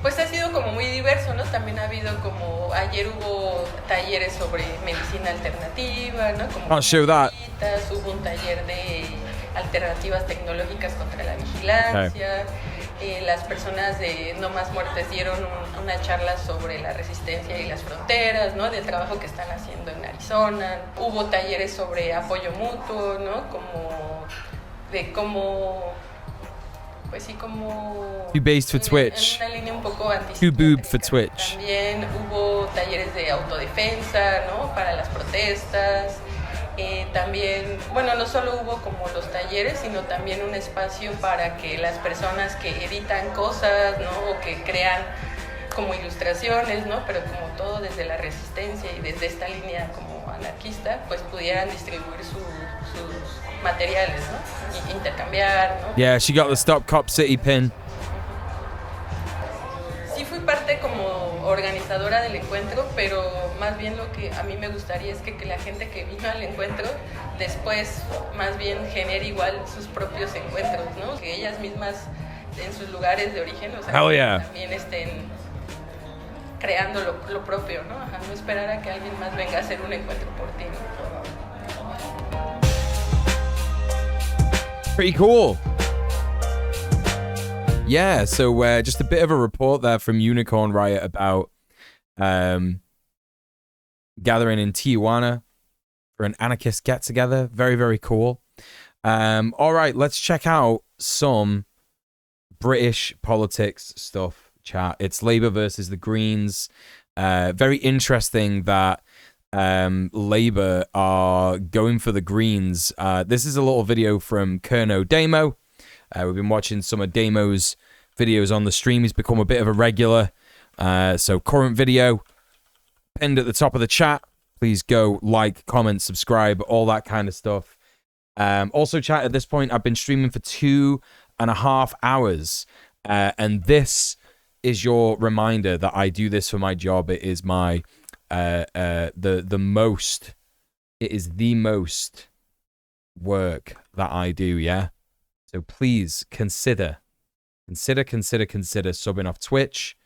Pues ha sido como muy diverso, ¿no? También ha habido como, ayer hubo talleres sobre medicina alternativa, ¿no? Como hubo un taller de alternativas tecnológicas contra la vigilancia. Las personas de No Más Muertes dieron una charla sobre la resistencia y las fronteras, ¿no? Del trabajo que están haciendo en Arizona. Hubo talleres sobre apoyo mutuo, ¿no? Como de cómo... Pues sí, como... Too based for Twitch. En una línea un poco Too boob for Twitch. También hubo talleres de autodefensa, ¿no? Para las protestas. También, bueno, no solo hubo como los talleres, sino también un espacio para que las personas que editan cosas, ¿no? O que crean como ilustraciones, ¿no? Pero como todo desde la resistencia y desde esta línea como anarquista, pues pudieran distribuir sus materiales, ¿no? Intercambiar, ¿no? Yeah, she got the Stop Cop City pin. Sí fui parte como organizadora del encuentro, pero más bien lo que a mí me gustaría es que la gente que vino al encuentro después más bien genere igual sus propios encuentros, ¿no? Que ellas mismas en sus lugares de origen, o sea, también estén creando lo propio, ¿no? Ajá, no esperar a que alguien más venga a hacer un encuentro por ti, ¿no? Pretty cool. Yeah, so just a bit of a report there from Unicorn Riot about gathering in Tijuana for an anarchist get-together. Very, very cool. All right, let's check out some British politics stuff, chat. It's Labour versus the Greens. Very interesting that Labour are going for the Greens. This is a little video from Kerno Damo. We've been watching some of Damo's videos on the stream. He's become a bit of a regular. So current video pinned at the top of the chat. Please go like, comment, subscribe, all that kind of stuff. Also, chat, at this point, I've been streaming for 2.5 hours. And this is your reminder that I do this for my job. It is my... the most work that I do, yeah? So please consider subbing off Twitch.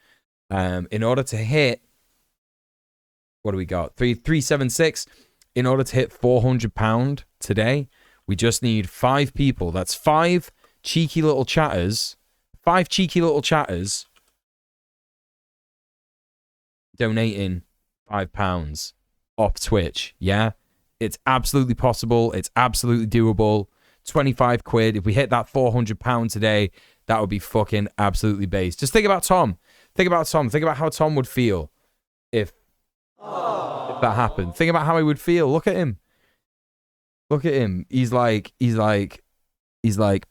In order to hit, what do we got? 376. In order to hit £400 today, we just need 5 people. That's 5 cheeky little chatters. 5 cheeky little chatters donating £5 off Twitch, yeah? It's absolutely possible. It's absolutely doable. 25 quid. If we hit that £400 today, that would be fucking absolutely based. Just think about Tom. Think about how Tom would feel if that happened. Think about how he would feel. Look at him. He's like,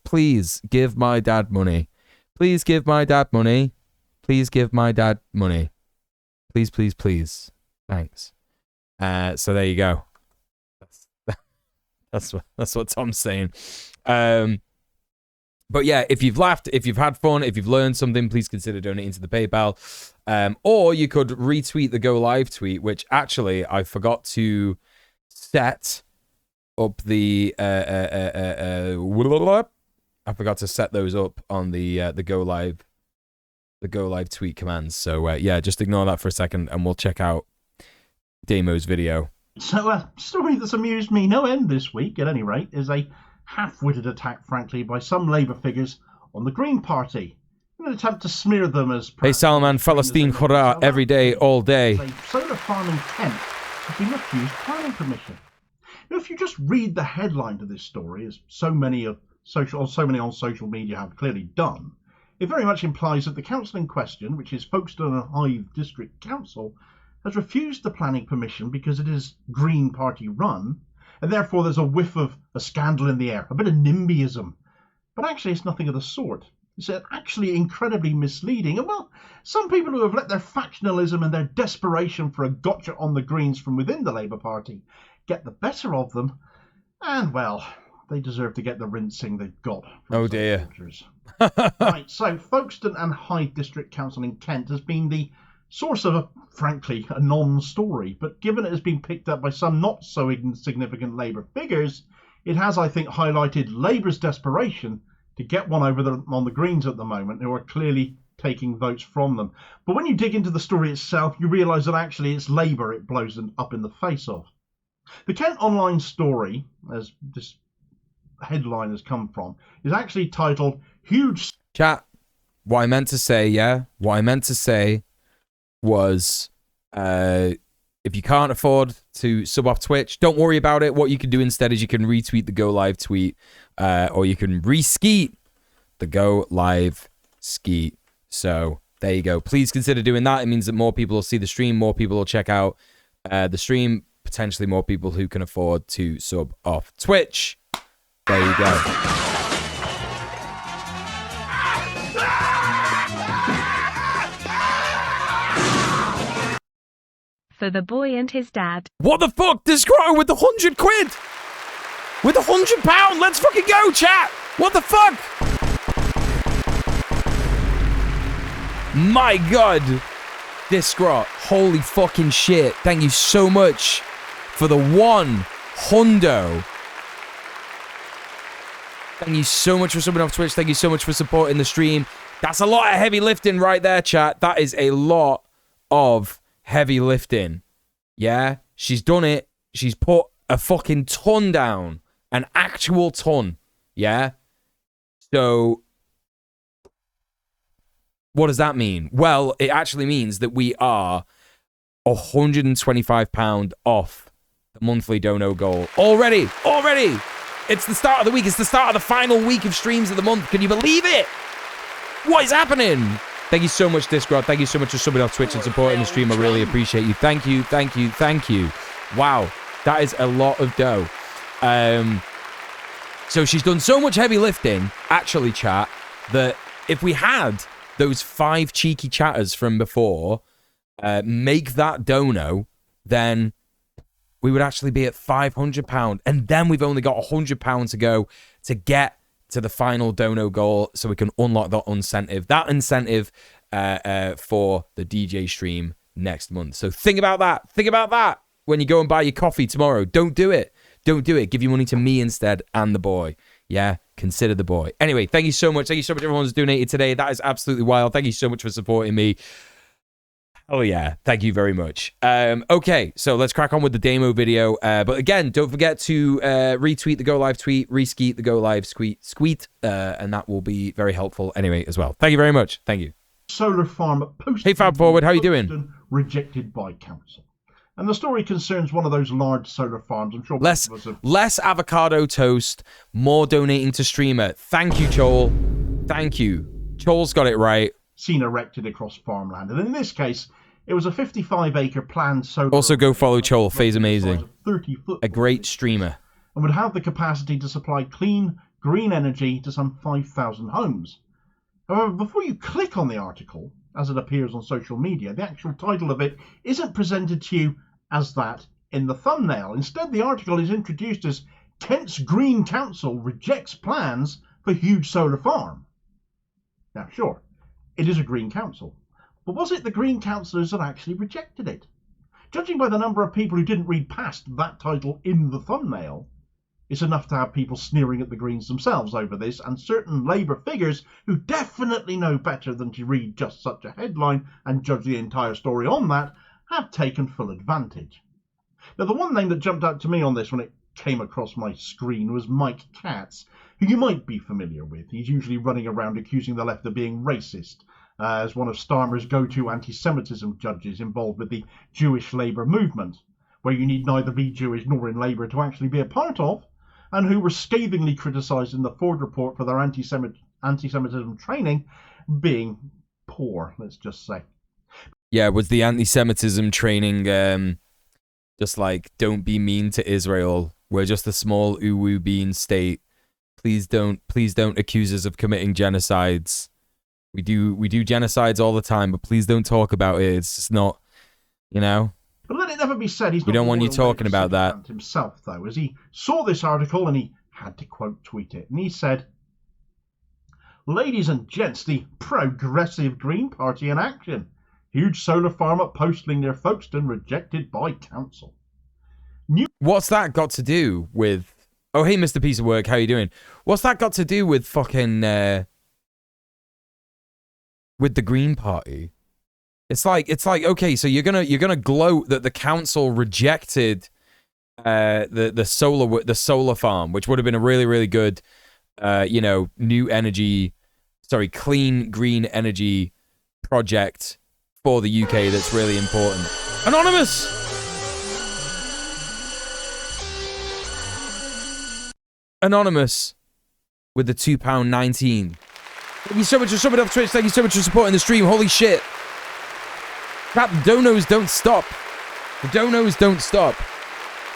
please give my dad money. Please give my dad money. Please give my dad money. Please, please, please. Thanks. So there you go. That's what Tom's saying. But yeah, if you've laughed, if you've had fun, if you've learned something, please consider donating to the PayPal. Or you could retweet the Go Live tweet, which actually I forgot to set up the I forgot to set those up on the Go Live tweet commands. So yeah, just ignore that for a second, and we'll check out Damo's video. So a story that's amused me no end this week, at any rate, is a half-witted attack, frankly, by some Labour figures on the Green Party in an attempt to smear them as... Hey Salman, Falastin, hura, every day, all day. A solar farm in Kent has been refused planning permission. Now, if you just read the headline to this story, as so many on social media have clearly done, it very much implies that the council in question, which is Folkestone and Hythe District Council, has refused the planning permission because it is Green Party run, and therefore there's a whiff of a scandal in the air, a bit of NIMBYism. But actually it's nothing of the sort. It's actually incredibly misleading. And well, some people who have let their factionalism and their desperation for a gotcha on the Greens from within the Labour Party get the better of them, and well, they deserve to get the rinsing they've got. Oh dear. Right, so Folkestone and Hythe District Council in Kent has been the source of, frankly, a non-story, but given it has been picked up by some not so insignificant Labour figures, it has, I think, highlighted Labour's desperation to get one over on the Greens at the moment, who are clearly taking votes from them. But when you dig into the story itself, you realise that actually it's Labour it blows them up in the face of. The Kent Online story, as this headline has come from, is actually titled Huge... Chat, what I meant to say, yeah? What I meant to say was, if you can't afford to sub off Twitch, don't worry about it. What you can do instead is you can retweet the Go Live tweet, or you can re-skeet the Go Live skeet. So there you go. Please consider doing that. It means that more people will see the stream, more people will check out the stream, potentially more people who can afford to sub off Twitch. There you go. For the boy and his dad. What the fuck? Discro with the 100 quid! With the £100! Let's fucking go, chat! What the fuck? My god! Discro, holy fucking shit. Thank you so much for the one hundo. Thank you so much for subbing off Twitch. Thank you so much for supporting the stream. That's a lot of heavy lifting right there, chat. That is a lot of heavy lifting. Yeah? She's done it. She's put a fucking ton down. An actual ton. Yeah? So, what does that mean? Well, it actually means that we are £125 off the monthly dono goal. Already! It's the start of the week. It's the start of the final week of streams of the month. Can you believe it? What is happening? Thank you so much, Discord. Thank you so much for subbing off Twitch and supporting the stream. I really appreciate you. Thank you. Wow, that is a lot of dough. So she's done so much heavy lifting, actually, chat, that if we had those 5 cheeky chatters from before make that dono, then we would actually be at £500. And then we've only got £100 to go to get to the final dono goal so we can unlock that incentive. That incentive for the DJ stream next month. So think about that. Think about that when you go and buy your coffee tomorrow. Don't do it. Give your money to me instead and the boy. Yeah, consider the boy. Anyway, thank you so much. Thank you so much everyone who's donated today. That is absolutely wild. Thank you so much for supporting me. Oh yeah, thank you very much. Okay, so let's crack on with the demo video. But again, don't forget to retweet the Go Live tweet, reskeet the Go Live squeet, and that will be very helpful anyway as well. Thank you very much. Thank you. Solar farm post. Hey Fab Forward, how you doing? Rejected by council. And the story concerns one of those large solar farms. I'm sure less avocado toast, more donating to streamer. Thank you, Joel. Thank you. Joel's got it right. Seen erected across farmland, and in this case, it was a 55-acre planned solar. Also, go follow Joel. Faye's amazing. 30-foot. A great streamer. And would have the capacity to supply clean, green energy to some 5,000 homes. However, before you click on the article, as it appears on social media, the actual title of it isn't presented to you as that in the thumbnail. Instead, the article is introduced as Kent's Green Council rejects plans for huge solar farm. Now, sure, it is a Green Council, but was it the Green Councillors that actually rejected it? Judging by the number of people who didn't read past that title in the thumbnail, it's enough to have people sneering at the Greens themselves over this, and certain Labour figures who definitely know better than to read just such a headline and judge the entire story on that have taken full advantage. Now, the one thing that jumped out to me on this when it came across my screen was Mike Katz, who you might be familiar with. He's usually running around accusing the left of being racist, as one of Starmer's go-to anti-Semitism judges involved with the Jewish Labour movement, where you need neither be Jewish nor in Labour to actually be a part of, and who were scathingly criticised in the Ford report for their anti-Semitism training being poor, let's just say. Yeah, was the anti-Semitism training just like, don't be mean to Israel. We're just a small uwu bean state. Please don't accuse us of committing genocides. We do genocides all the time, but please don't talk about it. It's just not, you know. But let it never be said he's we not don't want you talking about that himself, though, as he saw this article and he had to quote tweet it, and he said, "Ladies and gents, the Progressive Green Party in action. Huge solar farm at Postling near Folkestone rejected by council." What's that got to do with... Oh, hey, Mr. Piece of Work, how you doing? What's that got to do with fucking... with the Green Party? It's like, okay, so you're gonna gloat that the council rejected the solar farm, which would have been a really, really good, clean green energy project for the UK that's really important. Anonymous! Anonymous with the £2.19. Thank you so much for subbing up Twitch. Thank you so much for supporting the stream. Holy shit. Crap, the donos don't stop. The donos don't stop.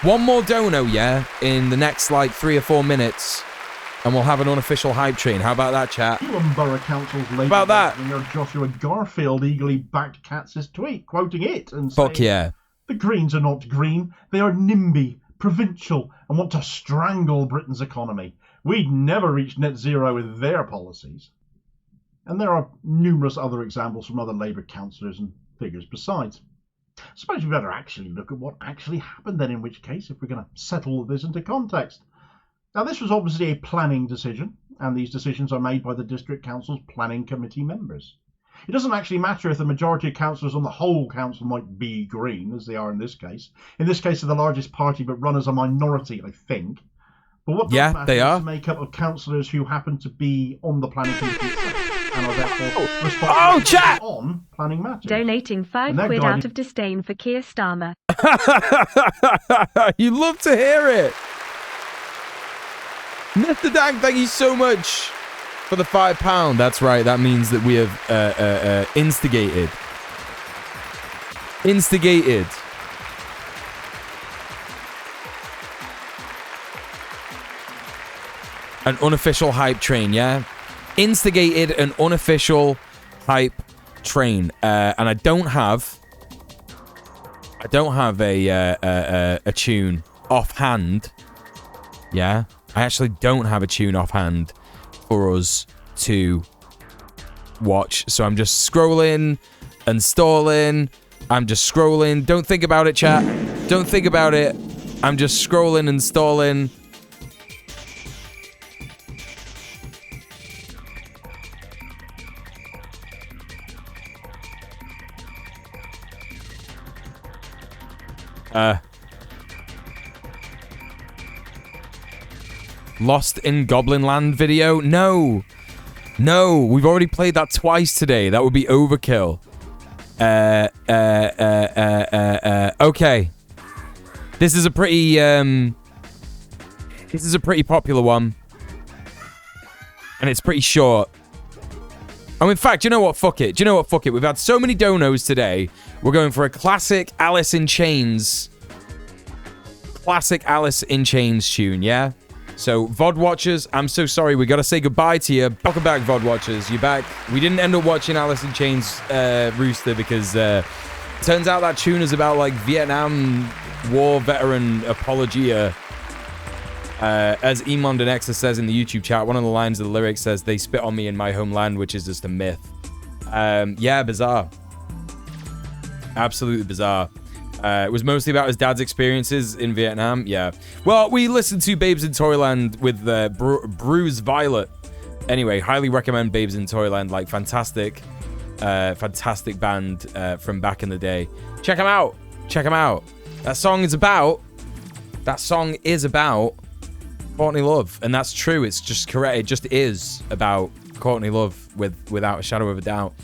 One more dono, yeah, in the next, 3 or 4 minutes, and we'll have an unofficial hype train. How about that, chat? Borough Council's Labour about that? Joshua Garfield eagerly backed Katz's tweet, quoting it and saying, "Fuck yeah. The Greens are not green. They are NIMBY, provincial, and want to strangle Britain's economy. We'd never reach net zero with their policies." And there are numerous other examples from other Labour councillors and figures besides. I suppose we better actually look at what actually happened then, in which case, if we're going to settle this into context. Now, this was obviously a planning decision, and these decisions are made by the District Council's Planning Committee members. It doesn't actually matter if the majority of councillors on the whole council might be green, as they are in this case. In this case, they're the largest party, but run as a minority, I think. But what does matter is the makeup of councillors who happen to be on the planning committee and are therefore responsible on planning matters. Donating £5 out of disdain for Keir Starmer. You love to hear it. Mr. Dang, thank you so much for the £5. That's right. That means that we have instigated an unofficial hype train, yeah? Instigated an unofficial hype train. And I don't have a tune offhand. Yeah? I actually don't have a tune offhand for us to watch. So I'm just scrolling and stalling. I'm just scrolling. Don't think about it, chat. Don't think about it. I'm just scrolling and stalling. Lost in Goblin Land video? No, we've already played that twice today. That would be overkill. Okay. This is a pretty popular one. And it's pretty short. Oh, in fact, you know what? Fuck it. We've had so many donos today. We're going for a classic Alice in Chains. Classic Alice in Chains tune, yeah? So, VOD watchers, I'm so sorry. We got to say goodbye to you. Welcome back, VOD watchers. You're back. We didn't end up watching Alice in Chains Rooster because turns out that tune is about, Vietnam War veteran apologia. As Emond and Exa says in the YouTube chat, one of the lines of the lyrics says, "They spit on me in my homeland," which is just a myth. Yeah, bizarre. Absolutely bizarre. It was mostly about his dad's experiences in Vietnam. Yeah. Well, we listened to Babes in Toyland with Bruce Violet. Anyway, highly recommend Babes in Toyland. Fantastic band from back in the day. Check them out. That song is about That song is about Courtney Love, and that's true. It's just correct. It just is about Courtney Love without a shadow of a doubt.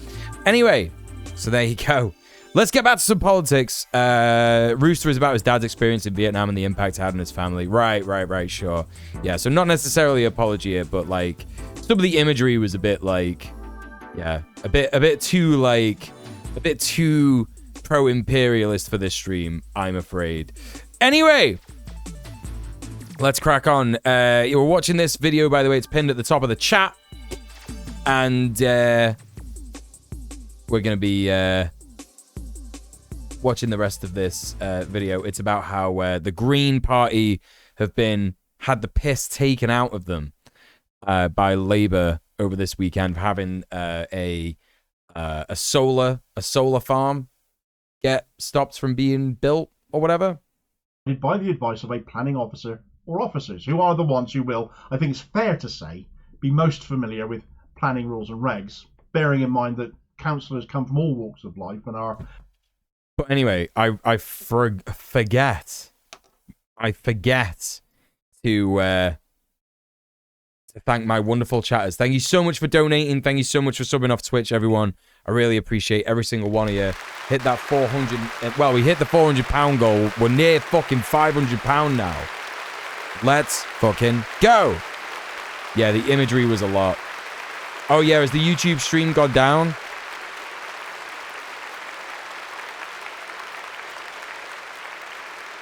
Anyway, so there you go. Let's get back to some politics. Rooster is about his dad's experience in Vietnam and the impact it had on his family. Right, sure. Yeah, so not necessarily apology here, but like some of the imagery was a bit like, yeah, a bit too pro-imperialist for this stream, I'm afraid. Anyway, let's crack on. You were watching this video, by the way. It's pinned at the top of the chat. And we're going to be watching the rest of this video. It's about how the Green Party have had the piss taken out of them by Labour over this weekend for having a solar farm get stopped from being built or whatever. By the advice of a planning officer or officers, who are the ones who will, I think it's fair to say, be most familiar with planning rules and regs, bearing in mind that councillors come from all walks of life and are... But anyway, I forget to thank my wonderful chatters. Thank you so much for donating. Thank you so much for subbing off Twitch, everyone. I really appreciate every single one of you. Hit that 400... Well, we hit the £400 goal. We're near fucking £500 now. Let's fucking go. Yeah, the imagery was a lot. Oh, yeah, has the YouTube stream gone down?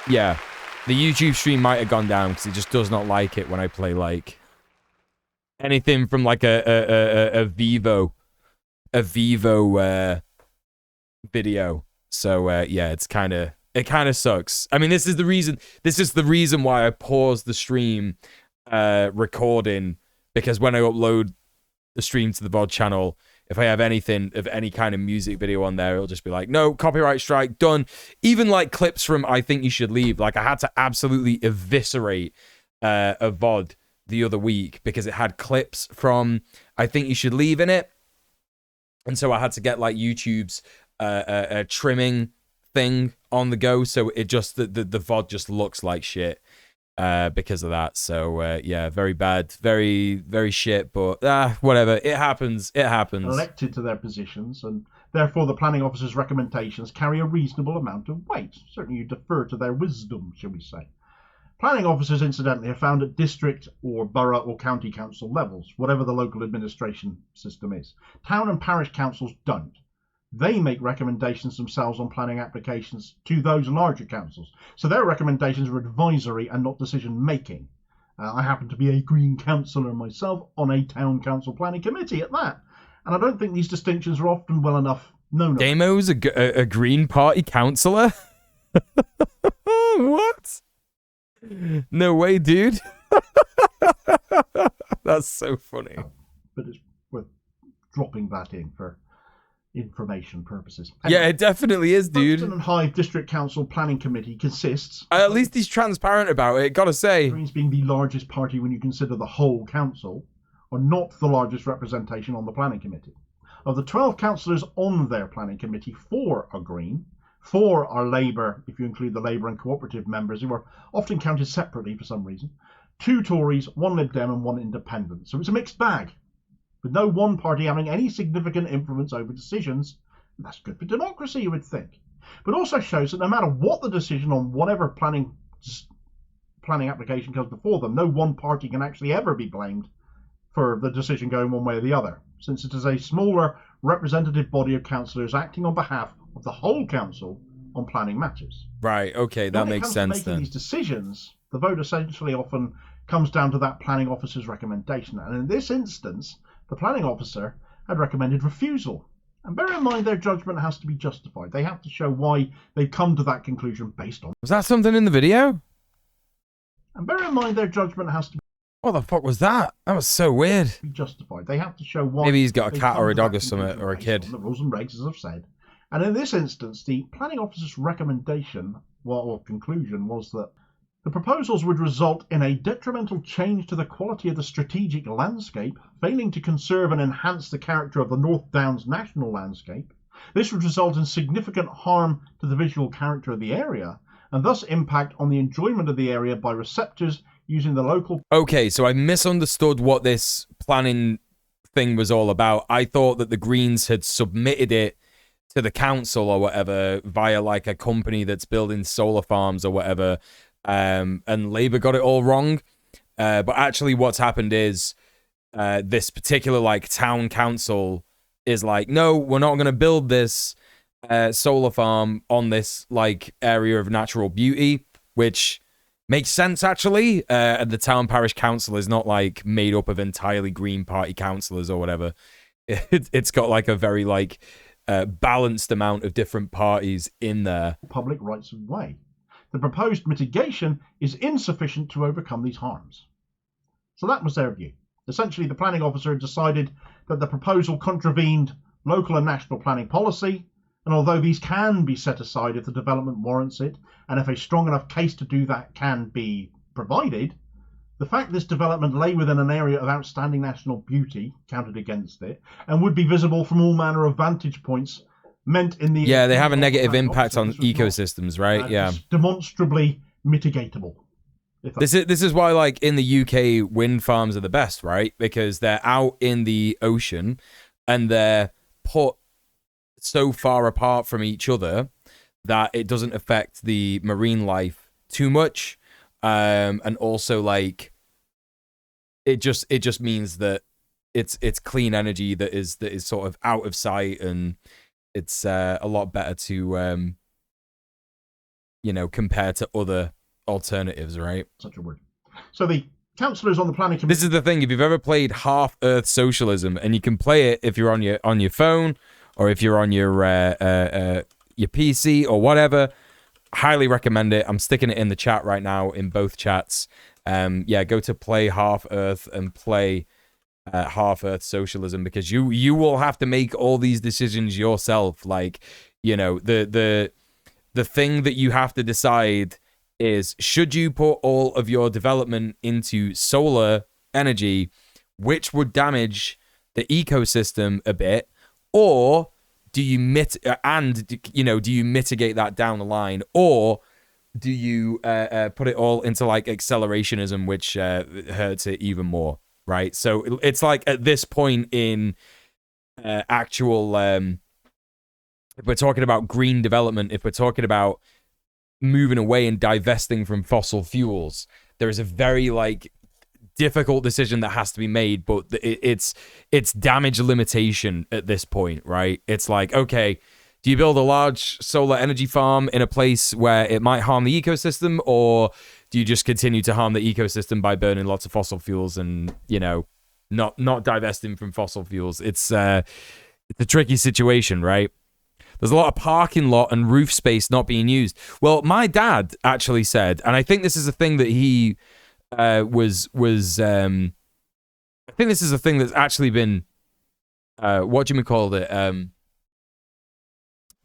Yeah, the YouTube stream might have gone down because it just does not like it when I play, like, anything from, like, a Vivo video. So, yeah, it kind of sucks. I mean, this is the reason why I paused the stream recording, because when I upload the stream to the VOD channel, if I have anything of any kind of music video on there, it'll just be like, no, copyright strike, done. Even like clips from I Think You Should Leave. Like I had to absolutely eviscerate a VOD the other week because it had clips from I Think You Should Leave in it. And so I had to get like YouTube's trimming thing on the go. So it just, the VOD just looks like shit. Because of that. So yeah, very bad, very, very shit, but whatever, it happens. Elected to their positions, and therefore the planning officer's recommendations carry a reasonable amount of weight. Certainly you defer to their wisdom, shall we say. Planning officers, incidentally, are found at district or borough or county council levels, whatever the local administration system is. Town and parish councils don't. They make recommendations themselves on planning applications to those larger councils. So their recommendations are advisory and not decision-making. I happen to be a Green councillor myself on a town council planning committee at that. And I don't think these distinctions are often well enough known. Damo's a Green Party councillor? What? No way, dude. That's so funny. But it's worth dropping that in for information purposes. Anyway, yeah, it definitely is, dude. Folkestone and Hythe District Council Planning Committee consists... At least he's transparent about it, gotta say. Greens being the largest party when you consider the whole council, are not the largest representation on the planning committee. Of the 12 councillors on their planning committee, 4 are Green, 4 are Labour, if you include the Labour and cooperative members, who are often counted separately for some reason, 2 Tories, 1 Lib Dem and 1 Independent. So it's a mixed bag, with no one party having any significant influence over decisions. And that's good for democracy, you would think. But also shows that no matter what the decision on whatever planning application comes before them, no one party can actually ever be blamed for the decision going one way or the other, since it is a smaller representative body of councillors acting on behalf of the whole council on planning matters. Right, okay, that makes sense then. Making these decisions, the vote essentially often comes down to that planning officer's recommendation. And in this instance, the planning officer had recommended refusal. And bear in mind, their judgment has to be justified. They have to show why they've come to that conclusion based on... Was that something in the video? And bear in mind, their judgment has to be... What the fuck was that? That was so weird. ...justified. They have to show why... Maybe he's got a cat or a dog or something, or a kid. The rules and regs, as I've said. And in this instance, the planning officer's recommendation, or conclusion, was that the proposals would result in a detrimental change to the quality of the strategic landscape, failing to conserve and enhance the character of the North Downs national landscape. This would result in significant harm to the visual character of the area, and thus impact on the enjoyment of the area by receptors using the local... Okay, so I misunderstood what this planning thing was all about. I thought that the Greens had submitted it to the council or whatever via like a company that's building solar farms or whatever, and Labour got it all wrong. But actually what's happened is this particular like town council is like, no, we're not going to build this solar farm on this like area of natural beauty, which makes sense actually. And the town parish council is not like made up of entirely Green Party councillors or whatever. It's got like a very like balanced amount of different parties in there. Public rights of way. The proposed mitigation is insufficient to overcome these harms. So that was their view. Essentially, the planning officer decided that the proposal contravened local and national planning policy, and although these can be set aside if the development warrants it, and if a strong enough case to do that can be provided, the fact this development lay within an area of outstanding national beauty counted against it, and would be visible from all manner of vantage points, meant in the... Yeah, they have a negative impact on ecosystems, right? Yeah. Demonstrably mitigatable. This is why, like, in the UK, wind farms are the best, right? Because they're out in the ocean, and they're put so far apart from each other that it doesn't affect the marine life too much. And also, like, it just means that it's clean energy that is sort of out of sight, and it's a lot better to compare to other alternatives, right? Such a word. So the councillors on the planning committee... This is the thing, if you've ever played Half Earth Socialism, and you can play it if you're on your phone or if you're on your PC or whatever, highly recommend it. I'm sticking it in the chat right now in both chats. Yeah, go to Play Half Earth and play Half Earth Socialism, because you will have to make all these decisions yourself. Like, the thing that you have to decide is, should you put all of your development into solar energy, which would damage the ecosystem a bit, or do you mitigate that down the line, or do you put it all into like accelerationism, which hurts it even more, right? So it's like at this point in actual, if we're talking about green development, if we're talking about moving away and divesting from fossil fuels, there is a very like difficult decision that has to be made, but it's damage limitation at this point, right? It's like, okay, do you build a large solar energy farm in a place where it might harm the ecosystem, or do you just continue to harm the ecosystem by burning lots of fossil fuels and not divesting from fossil fuels? It's a tricky situation, right? There's a lot of parking lot and roof space not being used. Well, my dad actually said, and I think this is a thing that he I think this is a thing that's actually been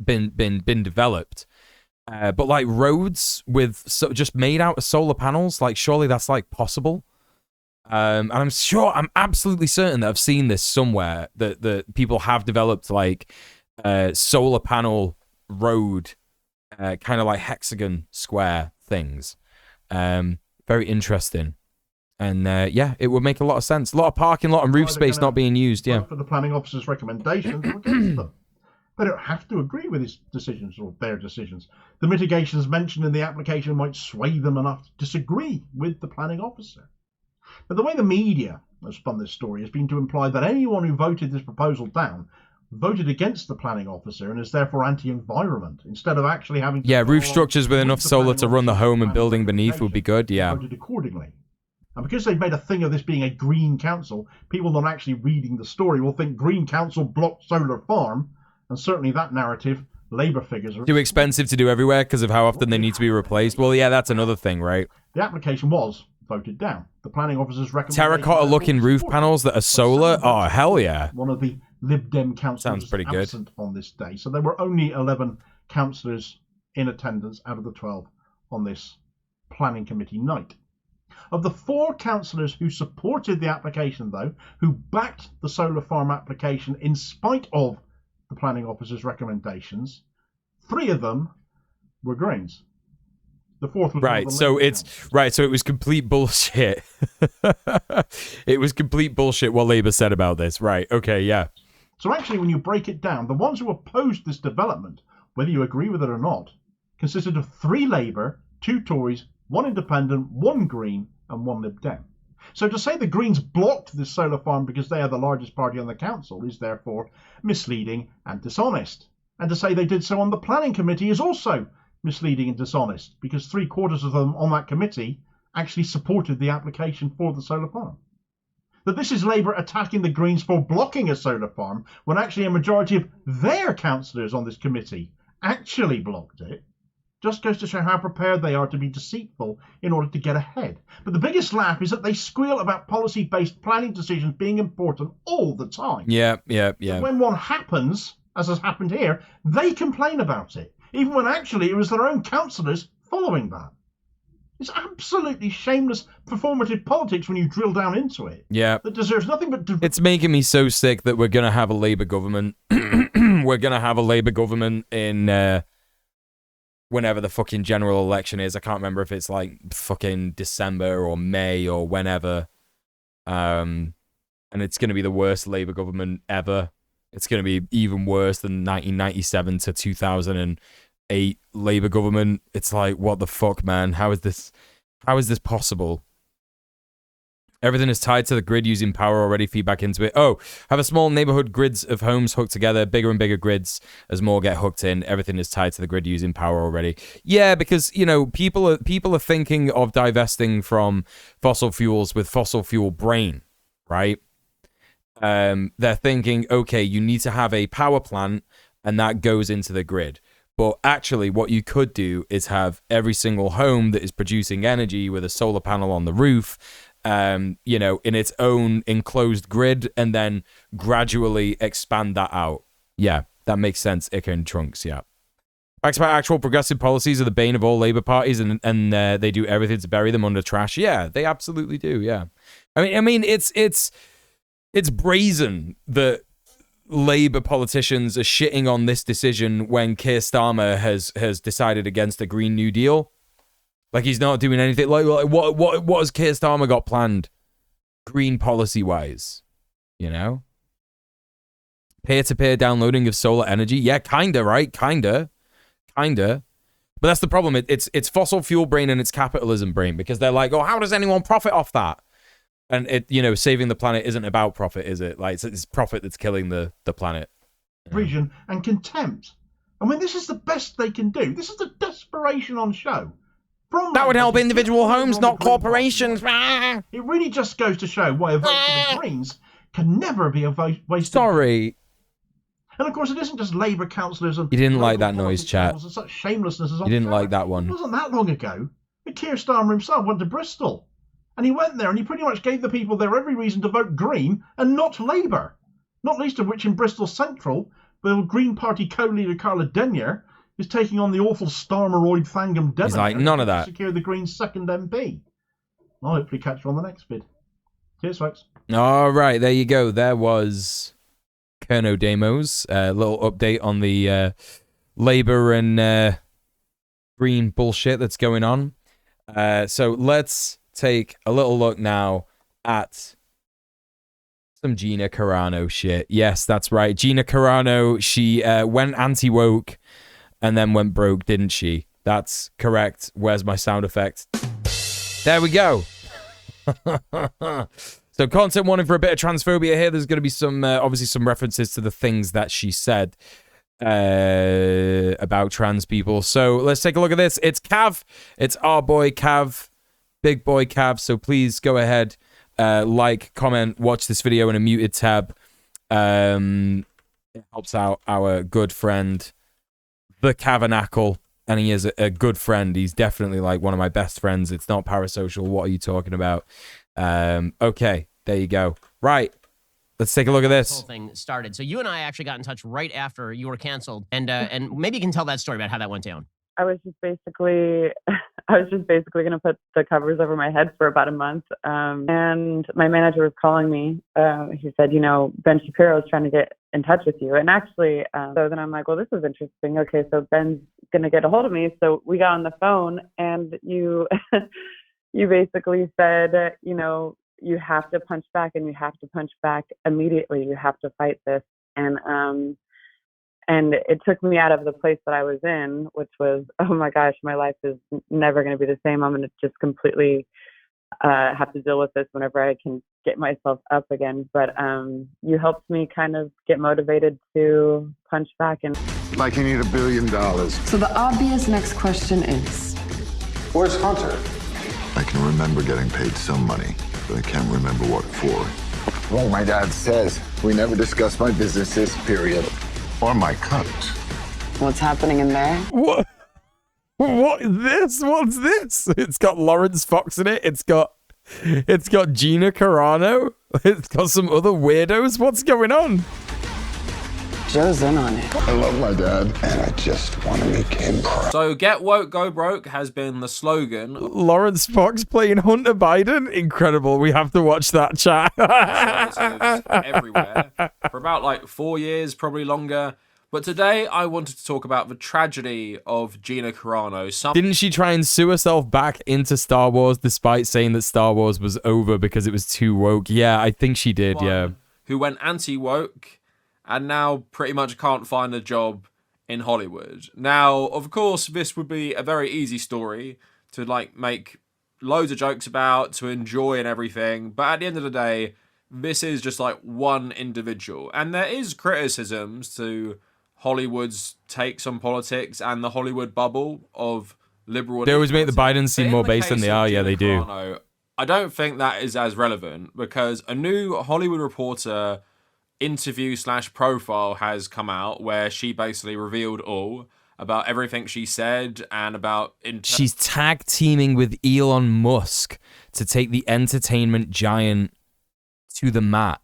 been developed. But like roads with just made out of solar panels, like surely that's like possible. And I'm absolutely certain that I've seen this somewhere, that people have developed like solar panel road, kind of like hexagon square things. Very interesting. And yeah, it would make a lot of sense. A lot of parking lot and roof space not being used. Yeah. For the planning officer's recommendations or against them. They don't have to agree with his decisions or their decisions. The mitigations mentioned in the application might sway them enough to disagree with the planning officer. But the way the media has spun this story has been to imply that anyone who voted this proposal down voted against the planning officer and is therefore anti-environment, instead of actually having to... Yeah, roof structures with enough solar to run the home and building beneath would be good, yeah. Voted accordingly. And because they've made a thing of this being a green council, people not actually reading the story will think green council blocked solar farm, and certainly that narrative, Labour figures are... Too expensive to do everywhere because of how often they need to be replaced. Well, yeah, that's another thing, right? The application was voted down. The planning officer's recommendation... Terracotta-looking roof panels that are solar? Oh, hell yeah. One of the Lib Dem councillors sounds pretty good on this day. So there were only 11 councillors in attendance out of the 12 on this planning committee night. Of the 4 councillors who supported the application, though, who backed the solar farm application in spite of the planning officer's recommendations, 3 of them were Greens. The fourth was right. So it's right. So it was complete bullshit. It was complete bullshit what Labour said about this. Right. Okay. Yeah. So actually, when you break it down, the ones who opposed this development, whether you agree with it or not, consisted of 3 Labour, 2 Tories, 1 Independent, 1 Green, and 1 Lib Dem. So to say the Greens blocked this solar farm because they are the largest party on the council is therefore misleading and dishonest. And to say they did so on the planning committee is also misleading and dishonest, because 3/4 of them on that committee actually supported the application for the solar farm. That this is Labour attacking the Greens for blocking a solar farm when actually a majority of their councillors on this committee actually blocked it just goes to show how prepared they are to be deceitful in order to get ahead. But the biggest laugh is that they squeal about policy-based planning decisions being important all the time. Yeah. But when one happens, as has happened here, they complain about it, even when actually it was their own councillors following that. It's absolutely shameless performative politics when you drill down into it. Yeah. That deserves nothing but... It's making me so sick that we're going to have a Labour government. We're going to have a Labour government in whenever the fucking general election is. I can't remember if it's like fucking December or May or whenever. And it's going to be the worst Labour government ever. It's going to be even worse than 1997 to 2008 Labour government. It's like, what the fuck, man? How is this possible? Everything is tied to the grid using power already. Feedback into it. Oh, have a small neighborhood grids of homes hooked together, bigger and bigger grids as more get hooked in. Everything is tied to the grid using power already. Yeah, because people are thinking of divesting from fossil fuels with fossil fuel brain, right? They're thinking, okay, you need to have a power plant, and that goes into the grid. But actually, what you could do is have every single home that is producing energy with a solar panel on the roof, in its own enclosed grid, and then gradually expand that out. Yeah, that makes sense, Ica and Trunks, yeah. Facts about actual progressive policies are the bane of all Labour parties, and they do everything to bury them under trash. Yeah, they absolutely do, yeah. I mean, it's brazen that Labour politicians are shitting on this decision when Keir Starmer has decided against the Green New Deal. Like, he's not doing anything. Like what has Keir Starmer got planned green policy-wise? Peer-to-peer downloading of solar energy? Yeah, kinda, right? Kinda. But that's the problem. It's fossil fuel brain and it's capitalism brain, because they're like, oh, how does anyone profit off that? And saving the planet isn't about profit, is it? Like, it's profit that's killing the planet. Region and contempt. I mean, this is the best they can do. This is the desperation on show. That would help individual homes, not corporations. It really just goes to show why a vote for the Greens can never be a waste. Sorry. And of course, it isn't just Labour councillors and... You didn't like that noise, chat. Such shamelessness as you didn't like that one. It wasn't that long ago that Keir Starmer himself went to Bristol. And he went there and he pretty much gave the people there every reason to vote Green and not Labour. Not least of which in Bristol Central, the Green Party co-leader Carla Denyer is taking on the awful Starmeroid Thangam Devon. He's like, none of that. To secure the Greens' second MP. I'll hopefully catch you on the next bid. Cheers, folks. All right, there you go. There was Kerno Demos. A little update on the Labour and Green bullshit that's going on. So let's take a little look now at some Gina Carano shit. Yes, that's right. Gina Carano, she went anti-woke and then went broke, didn't she? That's correct. Where's my sound effect? There we go. So content warning for a bit of transphobia here. There's going to be some, obviously some references to the things that she said about trans people. So let's take a look at this. It's Cav. It's our boy Cav. Big boy Cav. So please go ahead, like, comment, watch this video in a muted tab. It helps out our good friend, the Cavanacle, and he is a good friend. He's definitely like one of my best friends. It's not parasocial. What are you talking about? Okay, there you go. Right, let's take a look at this. Whole thing started. So you and I actually got in touch right after you were canceled, and maybe you can tell that story about how that went down. I was just basically going to put the covers over my head for about a month. And my manager was calling me. He said, Ben Shapiro is trying to get in touch with you. And actually, so then I'm like, well, this is interesting. Okay, so Ben's going to get a hold of me. So we got on the phone, and you you basically said, you know, you have to punch back, and you have to punch back immediately. You have to fight this. And it took me out of the place that I was in, which was, oh my gosh, my life is never going to be the same. I'm going to just completely have to deal with this whenever I can get myself up again. But you helped me kind of get motivated to punch back. And like you need $1 billion. So the obvious next question is, Where's Hunter? I can remember getting paid some money, but I can't remember what for. Well, my dad says we never discuss my businesses, period. Or my cut. what's happening in there? What? What is this? What's this? It's got Lawrence Fox in it. It's got Gina Carano. It's got some other weirdos. What's going on? Joe's in on it. I love my dad, and I just want to make him proud. So, get woke, go broke has been the slogan. Lawrence Fox playing Hunter Biden? Incredible. We have to watch that, chat. Everywhere. For about like 4 years, probably longer. But today, I wanted to talk about the tragedy of Gina Carano. Didn't she try and sue herself back into Star Wars despite saying that Star Wars was over because it was too woke? Yeah, I think she did, yeah. Who went anti-woke and now pretty much can't find a job in Hollywood. Now, of course, this would be a very easy story to like make loads of jokes about, to enjoy and everything. But at the end of the day, this is just like one individual. And there is criticisms to Hollywood's takes on politics and the Hollywood bubble of liberal. They always make the Bidens seem more based than they are. Yeah, they do. Carano, I don't think that is as relevant because a new Hollywood Reporter interview/profile has come out where she basically revealed all about everything she said and about... She's tag teaming with Elon Musk to take the entertainment giant to the mat.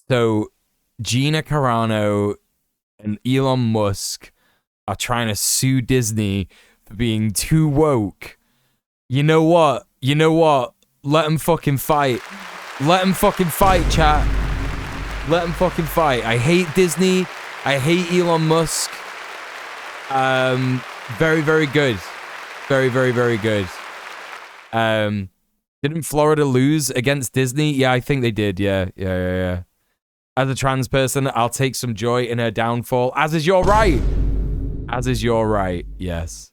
So Gina Carano and Elon Musk are trying to sue Disney for being too woke. You know what? Let them fucking fight. Let them fucking fight, chat. Let them fucking fight. I hate Disney. I hate Elon Musk. Very, very good. Very, very, very good. Didn't Florida lose against Disney? Yeah, I think they did. Yeah. As a trans person, I'll take some joy in her downfall. As is your right. As is your right. Yes.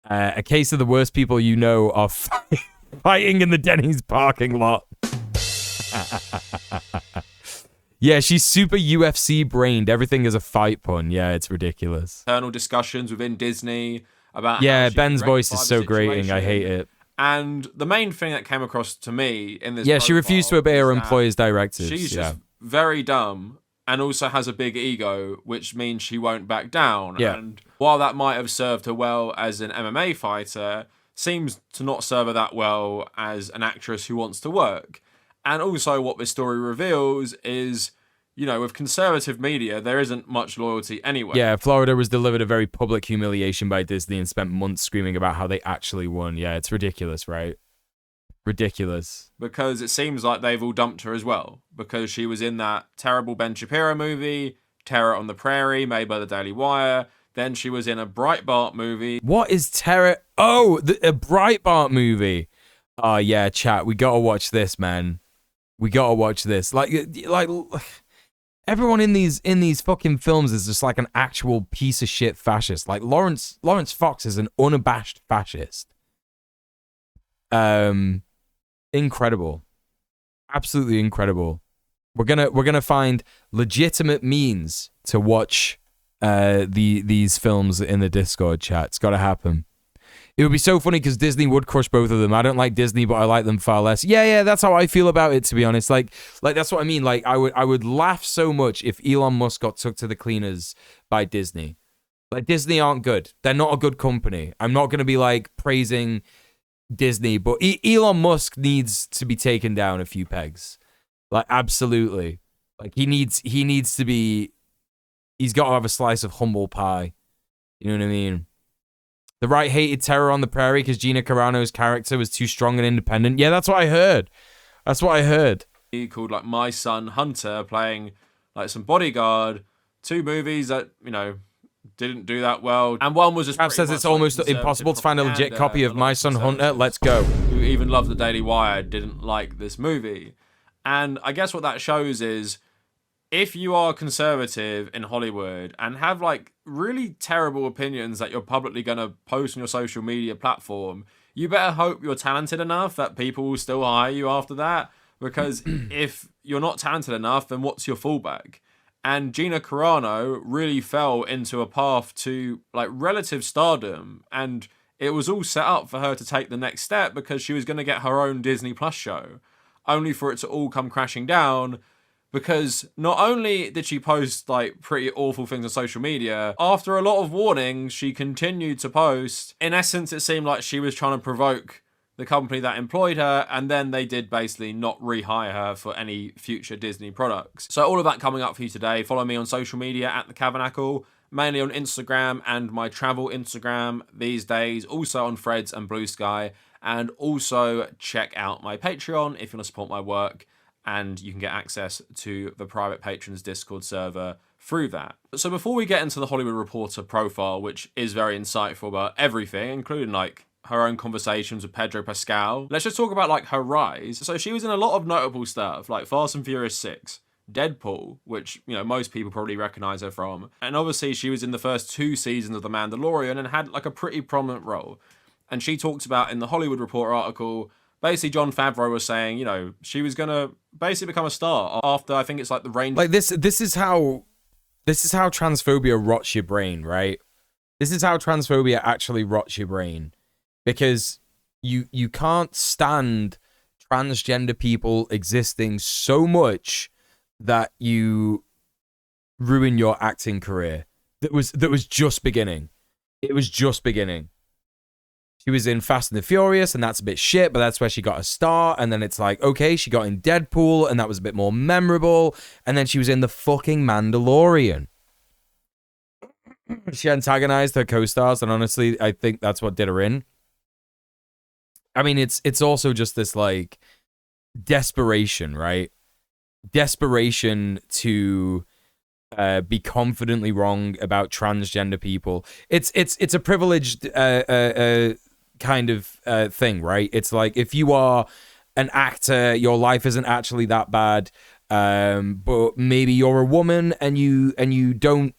A case of the worst people you know are fighting in the Denny's parking lot. Yeah, she's super UFC brained. Everything is a fight pun. Yeah, it's ridiculous. Internal discussions within Disney about... Yeah, Ben's voice is so grating. I hate it. And the main thing that came across to me in this... Yeah, she refused to obey her employer's directives. She's just very dumb and also has a big ego, which means she won't back down. Yeah. And while that might have served her well as an MMA fighter, seems to not serve her that well as an actress who wants to work. And also what this story reveals is, you know, with conservative media, there isn't much loyalty anyway. Yeah, Florida was delivered a very public humiliation by Disney and spent months screaming about how they actually won. Yeah, it's ridiculous, right? Ridiculous. Because it seems like they've all dumped her as well. Because she was in that terrible Ben Shapiro movie, Terror on the Prairie, made by the Daily Wire. Then she was in a Breitbart movie. What is Terror? Oh, a Breitbart movie. Oh, yeah, chat. We gotta watch this, man. We gotta watch this. Like everyone in these fucking films is just like an actual piece of shit fascist. Like Lawrence Fox is an unabashed fascist. Incredible. Absolutely incredible. We're gonna find legitimate means to watch these films in the Discord chat. It's gotta happen. It would be so funny because Disney would crush both of them. I don't like Disney, but I like them far less. Yeah, that's how I feel about it, to be honest. Like that's what I mean. Like I would laugh so much if Elon Musk got took to the cleaners by Disney. Like Disney aren't good. They're not a good company. I'm not gonna be like praising Disney, but Elon Musk needs to be taken down a few pegs. Like absolutely. Like he needs to be. He's got to have a slice of humble pie. You know what I mean? The right hated Terror on the Prairie because Gina Carano's character was too strong and independent. Yeah, that's what I heard. He called like My Son Hunter, playing like some bodyguard. 2 movies that, you know, didn't do that well, and one was just. Trav says it's almost impossible to find a legit copy of My Son Hunter. Let's go. Who even loved the Daily Wire didn't like this movie, and I guess what that shows is, if you are conservative in Hollywood and have like really terrible opinions that you're publicly gonna post on your social media platform, you better hope you're talented enough that people will still hire you after that. Because if you're not talented enough, then what's your fallback? And Gina Carano really fell into a path to like relative stardom, and it was all set up for her to take the next step because she was going to get her own Disney Plus show, only for it to all come crashing down. Because not only did she post like pretty awful things on social media, after a lot of warnings, she continued to post. In essence, it seemed like she was trying to provoke the company that employed her, and then they did basically not rehire her for any future Disney products. So all of that coming up for you today. Follow me on social media at The Cavernacle, mainly on Instagram and my travel Instagram these days, also on Threads and Blue Sky, and also check out my Patreon if you want to support my work, and you can get access to the private patrons Discord server through that. So before we get into the Hollywood Reporter profile, which is very insightful about everything, including like her own conversations with Pedro Pascal, let's just talk about like her rise. So she was in a lot of notable stuff like Fast and Furious 6, Deadpool, which, you know, most people probably recognize her from. And obviously she was in the first 2 seasons of The Mandalorian and had like a pretty prominent role. And she talked about in the Hollywood Reporter article, basically Jon Favreau was saying, you know, she was gonna basically become a star after, I think it's like the range. Like this is how transphobia rots your brain, right? This is how transphobia actually rots your brain. Because you can't stand transgender people existing so much that you ruin your acting career. That was just beginning. It was just beginning. She was in Fast and the Furious, and that's a bit shit, but that's where she got a star. And then it's like, okay, she got in Deadpool, and that was a bit more memorable. And then she was in the fucking Mandalorian. She antagonized her co-stars, and honestly, I think that's what did her in. I mean, it's also just this like desperation, right? Desperation to be confidently wrong about transgender people. It's a privileged kind of thing, right? It's like if you are an actor, your life isn't actually that bad, but maybe you're a woman and you don't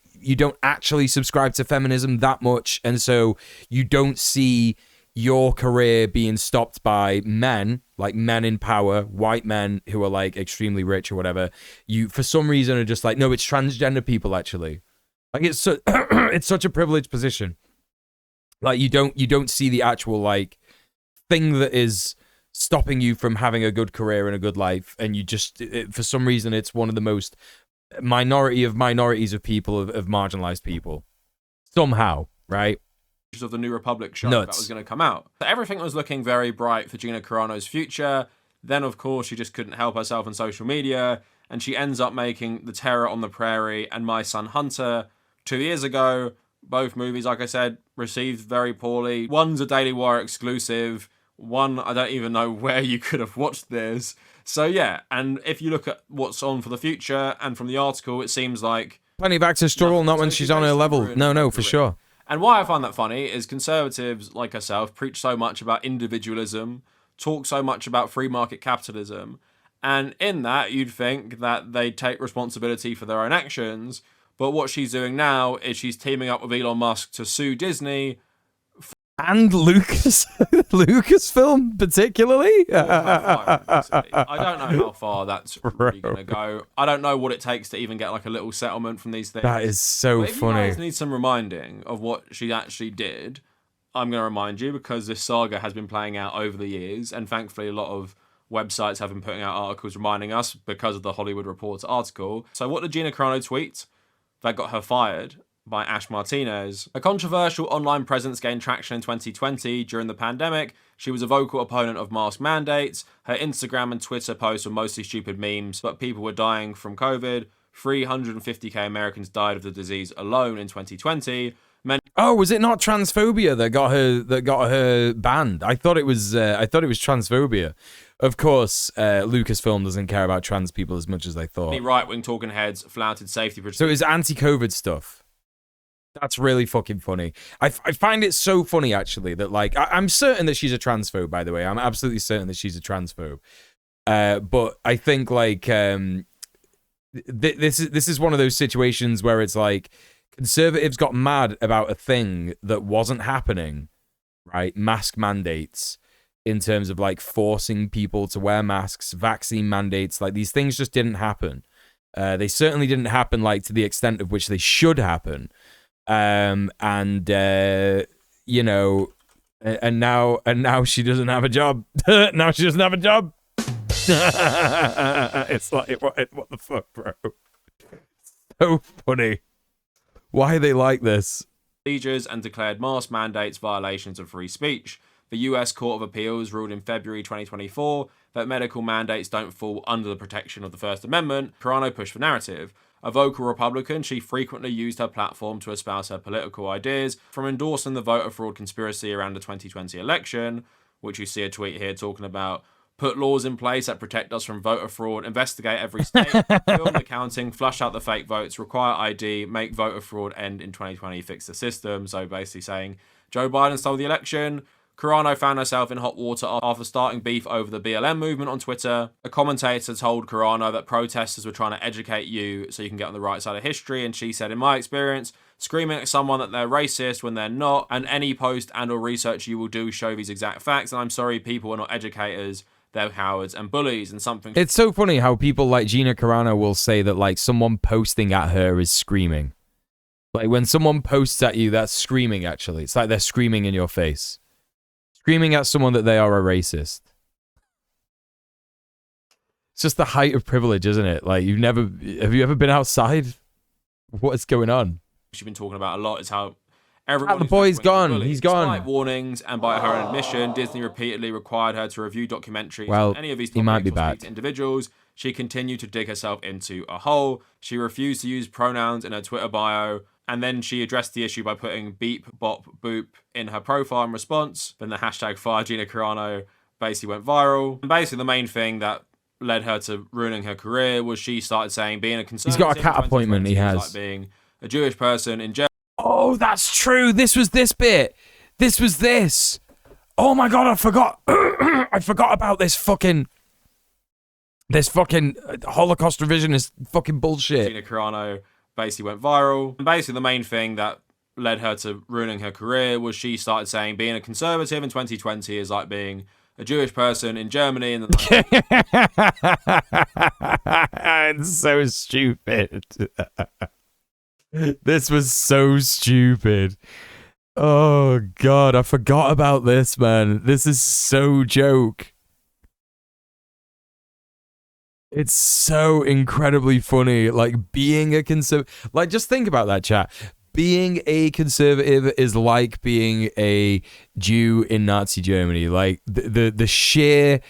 actually subscribe to feminism that much, and so you don't see your career being stopped by men, like men in power, white men who are like extremely rich or whatever. You, for some reason, are just like, no, it's transgender people actually. Like it's such a privileged position. Like you don't see the actual like thing that is stopping you from having a good career and a good life, and you just for some reason it's one of the most minority of minorities of people of marginalized people somehow, right? Of the New Republic show that was going to come out. So everything was looking very bright for Gina Carano's future. Then, of course, she just couldn't help herself on social media, and she ends up making The Terror on the Prairie and My Son Hunter 2 years ago. Both movies, like I said, received very poorly. One's a Daily Wire exclusive. One, I don't even know where you could have watched this. So yeah, and if you look at what's on for the future, and from the article, it seems like plenty of actors struggle, not when she's on her level. No, for sure. And why I find that funny is conservatives like herself preach so much about individualism, talk so much about free market capitalism, and in that you'd think that they take responsibility for their own actions, but what she's doing now is she's teaming up with Elon Musk to sue Disney. And Lucasfilm particularly? I don't know how far that's really going to go. I don't know what it takes to even get like a little settlement from these things. That is so but if funny. you guys need some reminding of what she actually did, I'm going to remind you, because this saga has been playing out over the years, and thankfully a lot of websites have been putting out articles reminding us because of the Hollywood Reporter article. So what did Gina Carano tweet that got her fired by Ash Martinez? A controversial online presence gained traction in 2020 during the pandemic. She was a vocal opponent of mask mandates. Her Instagram and Twitter posts were mostly stupid memes, but people were dying from COVID. 350k Americans died of the disease alone in 2020. Oh, was it not transphobia that got her banned? I thought it was transphobia. Of course, Lucasfilm doesn't care about trans people as much as they thought. Right-wing talking heads flouted safety procedures. So it was anti-COVID stuff. That's really fucking funny. I find it so funny, actually, that, like, I'm certain that she's a transphobe, by the way. I'm absolutely certain that she's a transphobe. But I think, like, this is one of those situations where it's like conservatives got mad about a thing that wasn't happening, right? Mask mandates, in terms of, like, forcing people to wear masks, vaccine mandates. Like, these things just didn't happen. They certainly didn't happen, like, to the extent of which they should happen. You know, and now she doesn't have a job. Now she doesn't have a job. It's like, what the fuck, bro? So funny. Why are they like this? Procedures and declared mask mandates violations of free speech. The US Court of Appeals ruled in February 2024 that medical mandates don't fall under the protection of the First Amendment. Carano pushed for narrative. A vocal Republican, she frequently used her platform to espouse her political ideas, from endorsing the voter fraud conspiracy around the 2020 election, which you see a tweet here talking about, put laws in place that protect us from voter fraud, investigate every state, film the counting, flush out the fake votes, require ID, make voter fraud end in 2020, fix the system. So basically saying Joe Biden stole the election. Carano found herself in hot water after starting beef over the BLM movement on Twitter. A commentator told Carano that protesters were trying to educate you so you can get on the right side of history, and she said, in my experience, screaming at someone that they're racist when they're not, and any post and or research you will do show these exact facts, and I'm sorry, people are not educators, they're cowards and bullies, and something... It's so funny how people like Gina Carano will say that, like, someone posting at her is screaming. Like, when someone posts at you, that's screaming, actually. It's like they're screaming in your face. Screaming at someone that they are a racist. It's just the height of privilege, isn't it? Like, have you ever been outside? What is going on? She's been talking about a lot is how everyone... the boy's gone. He's gone. Despite warnings and by her own admission, Disney repeatedly required her to review documentaries on any of these topics, he might be or back. speak to individuals. She continued to dig herself into a hole. She refused to use pronouns in her Twitter bio. And then she addressed the issue by putting beep, bop, boop in her profile in response. Then the hashtag #FireGinaCarano basically went viral. And basically the main thing that led her to ruining her career was she started saying being a conservative... He's got a cat appointment, he has. Like being a Jewish person in Germany. Oh, that's true. This was this bit. This was this. Oh my God, I forgot. I forgot about this fucking Holocaust revisionist fucking bullshit. Gina Carano basically went viral. And basically the main thing that led her to ruining her career was she started saying being a conservative in 2020 is like being a Jewish person in Germany in the 90s. It's so stupid. This was so stupid. Oh God, I forgot about this, man. This is so joke. It's so incredibly funny. Like, being a conservative... Like, just think about that, chat. Being a conservative is like being a Jew in Nazi Germany. Like, the sheer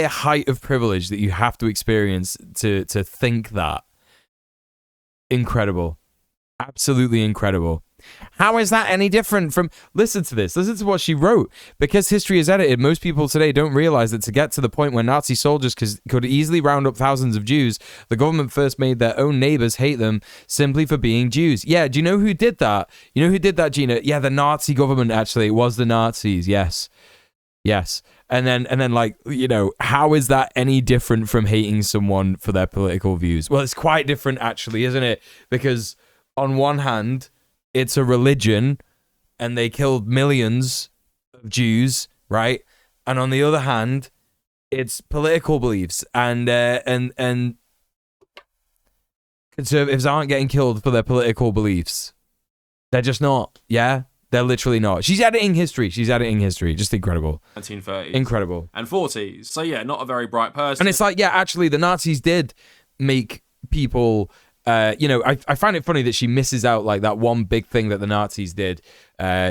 height of privilege that you have to experience to think that. Incredible. Absolutely incredible. How is that any different from... Listen to this. Listen to what she wrote. Because history is edited, most people today don't realize that to get to the point where Nazi soldiers could easily round up thousands of Jews, the government first made their own neighbors hate them simply for being Jews. Yeah, do you know who did that? You know who did that, Gina? Yeah, the Nazi government, actually. It was the Nazis, yes. Yes. And then, like, you know, how is that any different from hating someone for their political views? Well, it's quite different, actually, isn't it? Because on one hand... it's a religion, and they killed millions of Jews, right? And on the other hand, it's political beliefs, and conservatives aren't getting killed for their political beliefs. They're just not. Yeah, they're literally not. She's editing history. Just incredible. 1930s, incredible, and 40s. So yeah, not a very bright person. And it's like, yeah, actually, the Nazis did make people. You know, I find it funny that she misses out like that one big thing that the Nazis did,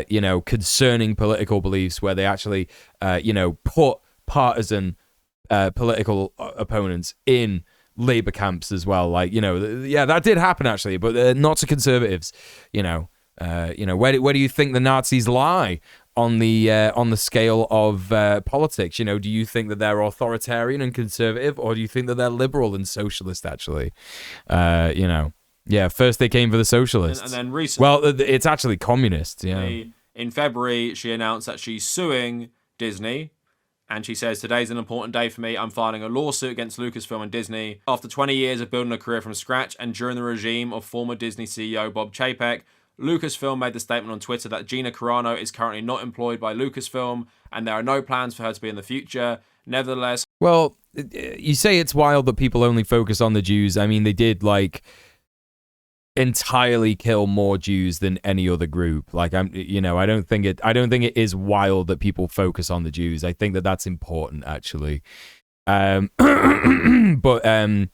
you know, concerning political beliefs, where they actually, you know, put partisan political opponents in labor camps as well. Like, you know, yeah, that did happen actually, but not to conservatives. You know, where do you think the Nazis lie on the scale of politics? You know, do you think that they're authoritarian and conservative, or do you think that they're liberal and socialist? Actually, you know, Yeah, first they came for the socialists. And then recently... Well, it's actually communists, yeah. In February, she announced that she's suing Disney. And she says, today's an important day for me. I'm filing a lawsuit against Lucasfilm and Disney. After 20 years of building a career from scratch and during the regime of former Disney CEO Bob Chapek, Lucasfilm made the statement on Twitter that Gina Carano is currently not employed by Lucasfilm and there are no plans for her to be in the future. Nevertheless... Well, you say it's wild that people only focus on the Jews. I mean, they did, like, entirely kill more Jews than any other group. Like, I don't think it is wild that people focus on the Jews. I think that that's important, actually. But I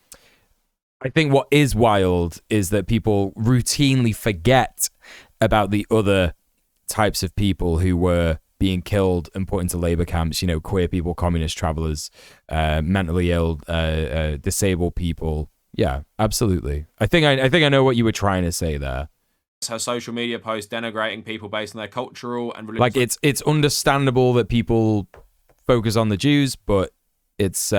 think what is wild is that people routinely forget about the other types of people who were being killed and put into labor camps, queer people, communist travelers, mentally ill, disabled people. Yeah, absolutely. I think I know what you were trying to say there. Her social media posts denigrating people based on their cultural and religious... Like, it's understandable that people focus on the Jews, but it's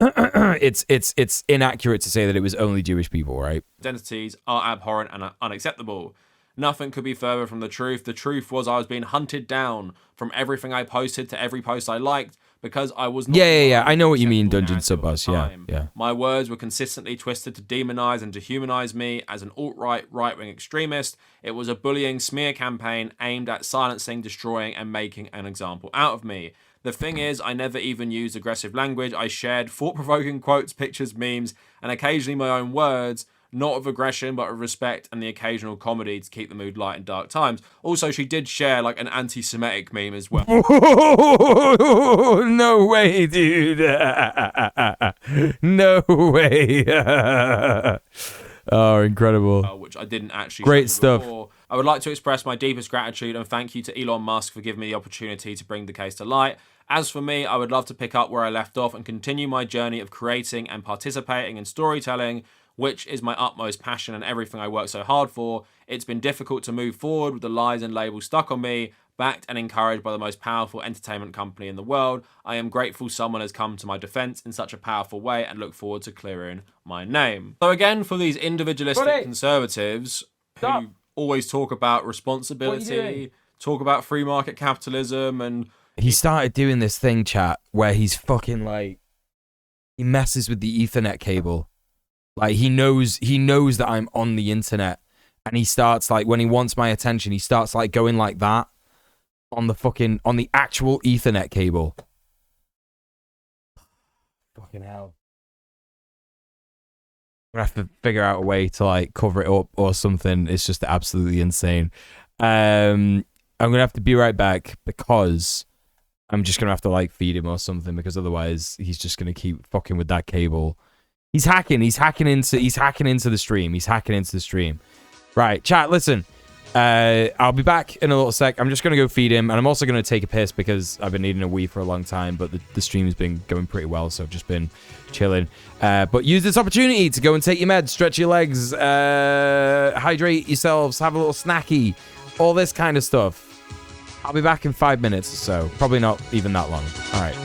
it's inaccurate to say that it was only Jewish people, right? Identities are abhorrent and unacceptable. Nothing could be further from the truth. The truth was I was being hunted down from everything I posted to every post I liked because I was not... Yeah. I know what you mean, Dungeon Subbus. Yeah. My words were consistently twisted to demonize and dehumanize me as an alt-right, right-wing extremist. It was a bullying smear campaign aimed at silencing, destroying, and making an example out of me. The thing is, I never even used aggressive language. I shared thought-provoking quotes, pictures, memes, and occasionally my own words, not of aggression, but of respect and the occasional comedy to keep the mood light in dark times. Also, she did share, like, an anti-Semitic meme as well. No way, dude. No way. Oh, incredible. Which I didn't actually... Great stuff. Before. I would like to express my deepest gratitude and thank you to Elon Musk for giving me the opportunity to bring the case to light. As for me, I would love to pick up where I left off and continue my journey of creating and participating in storytelling, which is my utmost passion and everything I work so hard for. It's been difficult to move forward with the lies and labels stuck on me, backed and encouraged by the most powerful entertainment company in the world. I am grateful someone has come to my defense in such a powerful way and look forward to clearing my name. So again, for these individualistic conservatives who always talk about responsibility, talk about free market capitalism, and... He started doing this thing, chat, where he's fucking, like... He messes with the Ethernet cable. Like, he knows that I'm on the internet, and he starts, like, when he wants my attention, he starts, like, going like that on the actual Ethernet cable. Fucking hell. I'm gonna have to figure out a way to, like, cover it up or something. It's just absolutely insane. I'm gonna have to be right back because I'm just gonna have to, like, feed him or something, because otherwise he's just gonna keep fucking with that cable. He's hacking into the stream. Right, chat, listen. I'll be back in a little sec. I'm just going to go feed him, and I'm also going to take a piss because I've been needing a wee for a long time, but the stream has been going pretty well, so I've just been chilling. But use this opportunity to go and take your meds, stretch your legs, hydrate yourselves, have a little snacky, all this kind of stuff. I'll be back in 5 minutes or so. Probably not even that long. All right.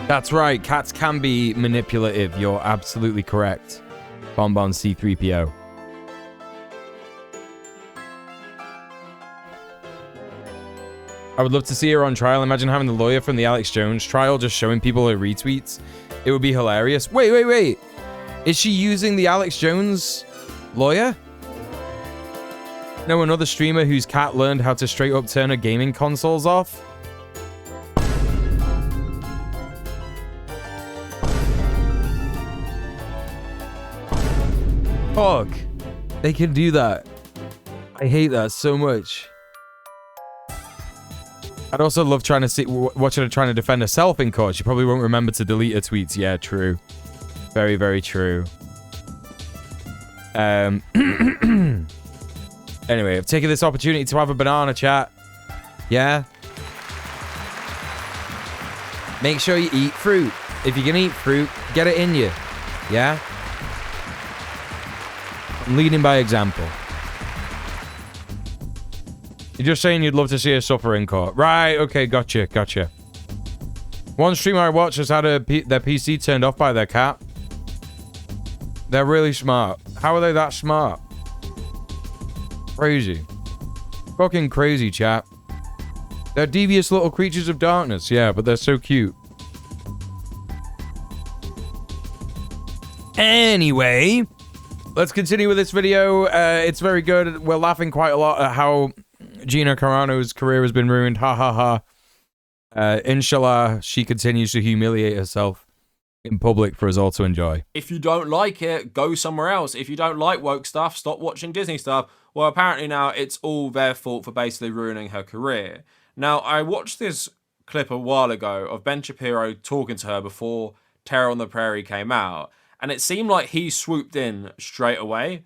That's right. Cats can be manipulative. You're absolutely correct. Bonbon C3PO. I would love to see her on trial. Imagine having the lawyer from the Alex Jones trial just showing people her retweets. It would be hilarious. Wait. Is she using the Alex Jones lawyer? No, another streamer whose cat learned how to straight up turn her gaming consoles off? Fuck. They can do that. I hate that so much. I'd also love trying to see watching her trying to defend herself in court. She probably won't remember to delete her tweets. Yeah, true. Very, very true. Anyway, I've taken this opportunity to have a banana chat. Yeah. Make sure you eat fruit. If you can eat fruit, get it in you. Yeah. I'm leading by example. You're just saying you'd love to see her suffer in court. Right, okay, gotcha. One streamer I watched has had their PC turned off by their cat. They're really smart. How are they that smart? Crazy. Fucking crazy, chat. They're devious little creatures of darkness, yeah, but they're so cute. Anyway, let's continue with this video. It's very good. We're laughing quite a lot at how Gina Carano's career has been ruined. Ha ha ha. Inshallah, she continues to humiliate herself in public for us all to enjoy. If you don't like it, go somewhere else. If you don't like woke stuff, stop watching Disney stuff. Well, apparently now it's all their fault for basically ruining her career. Now, I watched this clip a while ago of Ben Shapiro talking to her before Terror on the Prairie came out, and it seemed like he swooped in straight away.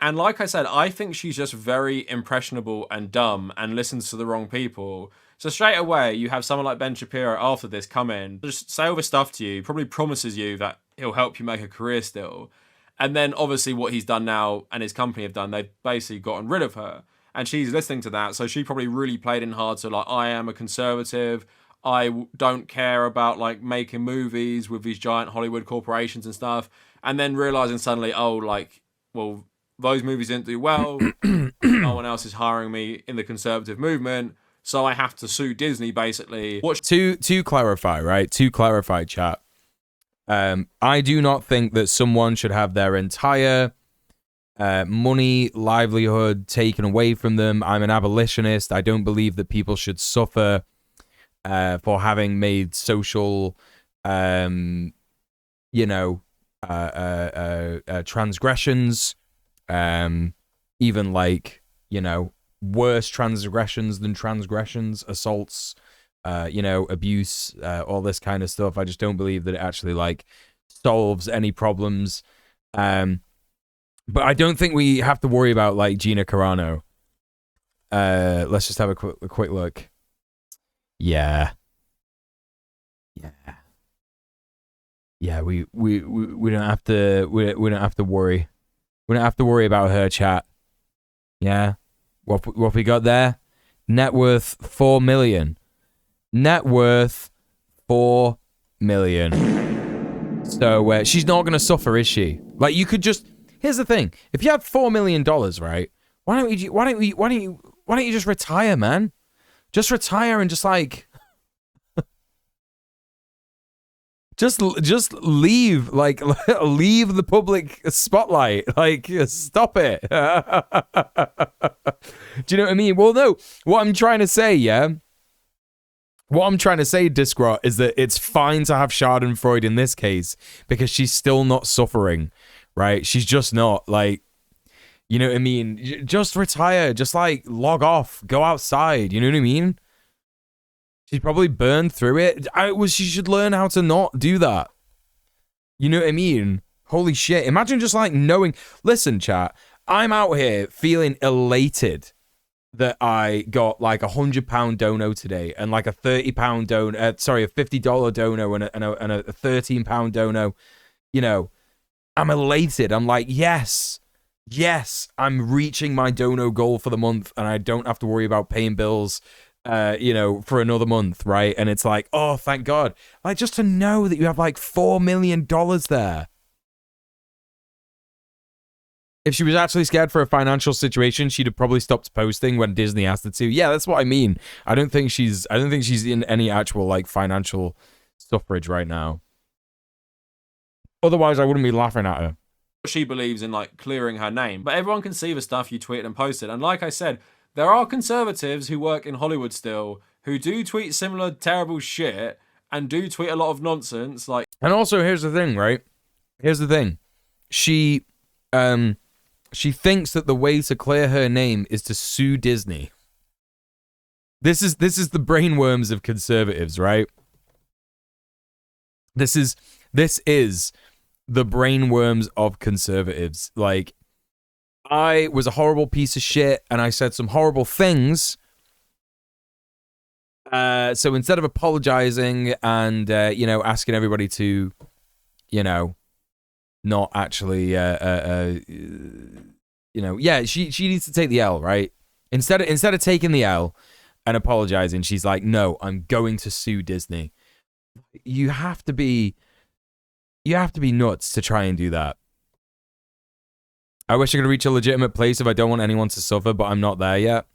And like I said, I think she's just very impressionable and dumb and listens to the wrong people. So straight away, you have someone like Ben Shapiro after this come in, just say all this stuff to you, probably promises you that he'll help you make a career still. And then obviously what he's done now and his company have done, they've basically gotten rid of her. And she's listening to that, so she probably really played in hard to like, I am a conservative, I don't care about like making movies with these giant Hollywood corporations and stuff. And then realizing suddenly, oh, like, well, those movies didn't do well, no one else is hiring me in the conservative movement, so I have to sue Disney, basically. To clarify, right? To clarify, chat. I do not think that someone should have their entire money, livelihood taken away from them. I'm an abolitionist. I don't believe that people should suffer for having made social, transgressions. Even like, worse transgressions than transgressions, assaults, abuse, all this kind of stuff. I just don't believe that it actually like solves any problems. But I don't think we have to worry about like Gina Carano. Let's just have a quick look. Yeah, we don't have to we don't have to worry. We don't have to worry about her, chat. Yeah. What we got there? Net worth 4 million. Net worth 4 million. So she's not gonna suffer, is she? Like, you could just. Here's the thing: if you have $4 million, right? Why don't you just retire, man? Just retire and just like. Just leave, like, leave the public spotlight. Like, stop it. Do you know what I mean? Well, no. What I'm trying to say, yeah? What I'm trying to say, Discrot, is that it's fine to have Schadenfreude in this case because she's still not suffering, right? She's just not, like, you know what I mean? Just retire. Just, like, log off. Go outside. You know what I mean? She's probably burned through it. She should learn how to not do that. You know what I mean? Holy shit. Imagine just like knowing. Listen, chat. I'm out here feeling elated that I got like £100 dono today and like a £30 dono. A $50 dono and a £13 dono. You know, I'm elated. I'm like, yes, I'm reaching my dono goal for the month and I don't have to worry about paying bills. you know, for another month, right? And it's like, oh, thank God. Like, just to know that you have like $4 million there. If she was actually scared for a financial situation, she'd have probably stopped posting when Disney asked her to. Yeah, that's what I mean. I don't think she's in any actual like financial suffrage right now. Otherwise, I wouldn't be laughing at her. She believes in like clearing her name, but everyone can see the stuff you tweeted and posted. And like I said, there are conservatives who work in Hollywood still who do tweet similar terrible shit and do tweet a lot of nonsense. Like, and also here's the thing, right? Here's the thing. She thinks that the way to clear her name is to sue Disney. This is the brainworms of conservatives, right? This is the brainworms of conservatives. Like, I was a horrible piece of shit and I said some horrible things. So instead of apologizing and, you know, asking everybody to, you know, not actually, you know, yeah, she needs to take the L, right? Instead of taking the L and apologizing, she's like, no, I'm going to sue Disney. You have to be nuts to try and do that. I wish I could reach a legitimate place if I don't want anyone to suffer, but I'm not there yet.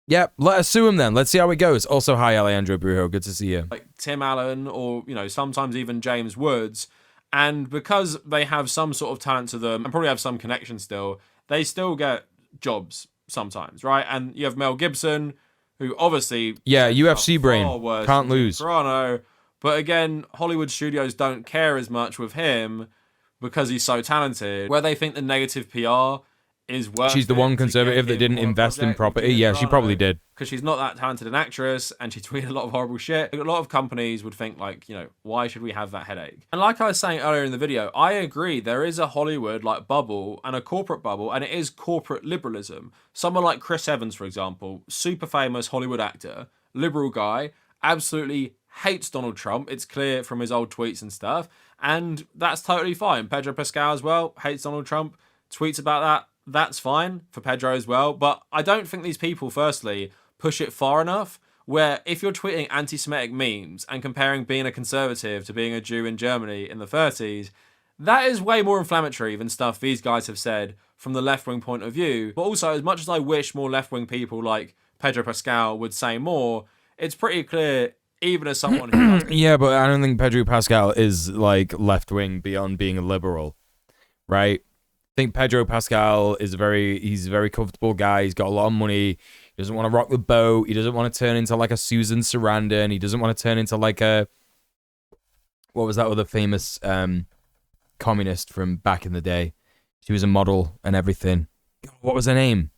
Yep, let us sue him then. Let's see how it goes. Also, hi, Alejandro Brujo. Good to see you. Like Tim Allen or, you know, sometimes even James Woods. And because they have some sort of talent to them and probably have some connection still, they still get jobs sometimes, right? And you have Mel Gibson, who obviously... Yeah, UFC brain. Can't lose. Toronto. But again, Hollywood studios don't care as much with him because he's so talented, where they think the negative PR is worth She's the one conservative that didn't invest in property. Yeah, she probably did. Because she's not that talented an actress and she tweeted a lot of horrible shit. A lot of companies would think like, you know, why should we have that headache? And like I was saying earlier in the video, I agree there is a Hollywood like bubble and a corporate bubble, and it is corporate liberalism. Someone like Chris Evans, for example, super famous Hollywood actor, liberal guy, absolutely hates Donald Trump. It's clear from his old tweets and stuff. And that's totally fine. Pedro Pascal as well hates Donald Trump, tweets about that. That's fine for Pedro as well. But I don't think these people, firstly, push it far enough, where if you're tweeting anti-Semitic memes and comparing being a conservative to being a Jew in Germany in the 30s, that is way more inflammatory than stuff these guys have said from the left-wing point of view. But also, as much as I wish more left-wing people like Pedro Pascal would say more, it's pretty clear, even as someone who doesn't... Yeah, but I don't think Pedro Pascal is like left-wing beyond being a liberal, right? I think Pedro Pascal is he's a very comfortable guy. He's got a lot of money. He doesn't want to rock the boat. He doesn't want to turn into like a Susan Sarandon. He doesn't want to turn into like a, what was that other famous communist from back in the day? She was a model and everything. What was her name?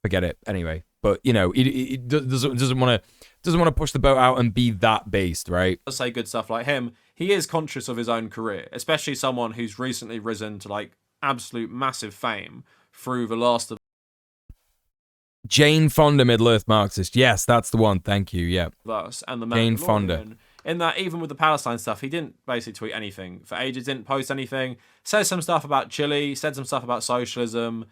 Forget it. Anyway, but you know, he doesn't want to push the boat out and be that based, right? I'll say good stuff like him. He is conscious of his own career, especially someone who's recently risen to like absolute massive fame through The Last of Jane Fonda, Middle-earth Marxist. Yes, that's the one. Thank you. Yeah. Us and the Jane Fonda. In that, even with the Palestine stuff, he didn't basically tweet anything for ages. Didn't post anything. Said some stuff about Chile. Said some stuff about socialism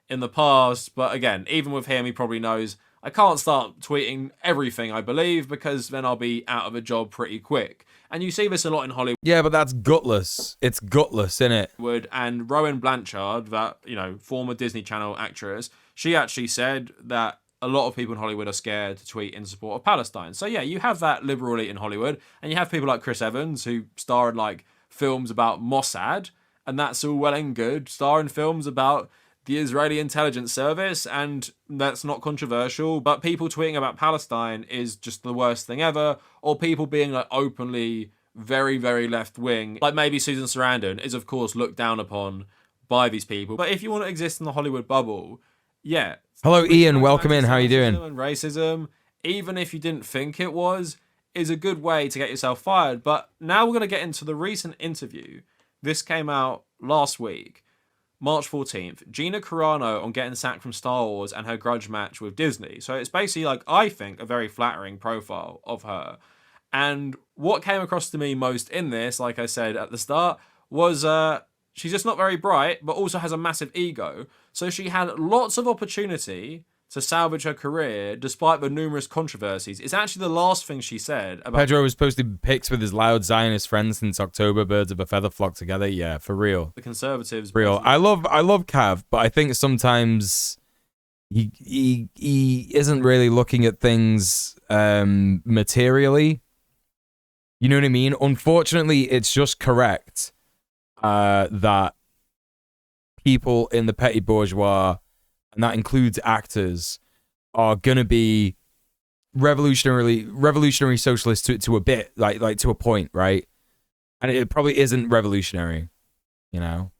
in the past. But again, even with him, he probably knows I can't start tweeting everything I believe because then I'll be out of a job pretty quick. And you see this a lot in Hollywood. Yeah, but that's gutless. It's gutless, isn't it? And Rowan Blanchard, that, you know, former Disney Channel actress, she actually said that a lot of people in Hollywood are scared to tweet in support of Palestine. So yeah, you have that liberal elite in Hollywood, and you have people like Chris Evans who star in like films about Mossad, and that's all well and good. Star in films about the Israeli intelligence service, and that's not controversial, but people tweeting about Palestine is just the worst thing ever, or people being like openly very, very left-wing, like maybe Susan Sarandon is of course looked down upon by these people. But if you want to exist in the Hollywood bubble, yeah. Hello Ian, welcome in, how are you doing? And racism, even if you didn't think it was, is a good way to get yourself fired. But now we're going to get into the recent interview. This came out last week. March 14th, Gina Carano on getting sacked from Star Wars and her grudge match with Disney. So it's basically like, I think, a very flattering profile of her. And what came across to me most in this, like I said at the start, was she's just not very bright, but also has a massive ego. So she had lots of opportunity to salvage her career despite the numerous controversies. It's actually the last thing she said about... Pedro was posting pics with his loud Zionist friends since October. Birds of a feather flock together. Yeah, for real. The Conservatives. Real. I love Cav, but I think sometimes he isn't really looking at things materially. You know what I mean? Unfortunately, it's just correct that people in the petty bourgeois, and that includes actors, are gonna be revolutionary socialists to a bit, like to a point, right? And it probably isn't revolutionary, you know.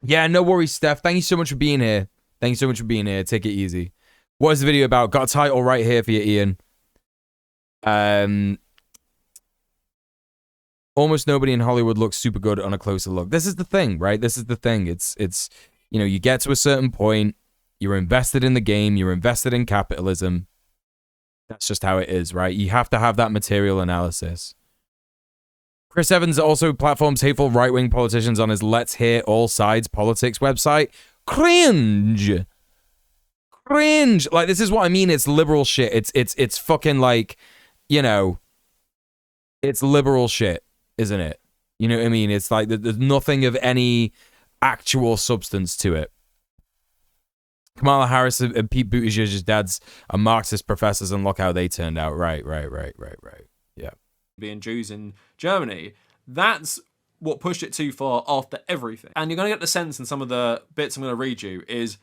Yeah, no worries, Steph. Thank you so much for being here. Thank you so much for being here. Take it easy. What is the video about? Got a title right here for you, Ian. Almost nobody in Hollywood looks super good on a closer look. This is the thing, right? This is the thing. It's you know, you get to a certain point, you're invested in the game, you're invested in capitalism. That's just how it is, right? You have to have that material analysis. Chris Evans also platforms hateful right-wing politicians on his Let's Hear All Sides Politics website. Cringe. Cringe. Like, this is what I mean. It's liberal shit. It's fucking like, you know, it's liberal shit, isn't it? You know what I mean? It's like there's nothing of any actual substance to it. Kamala Harris and Pete Buttigieg's dads are Marxist professors, and look how they turned out. Right. Yeah. Being Jews in Germany, that's what pushed it too far after everything. And you're going to get the sense in some of the bits I'm going to read you is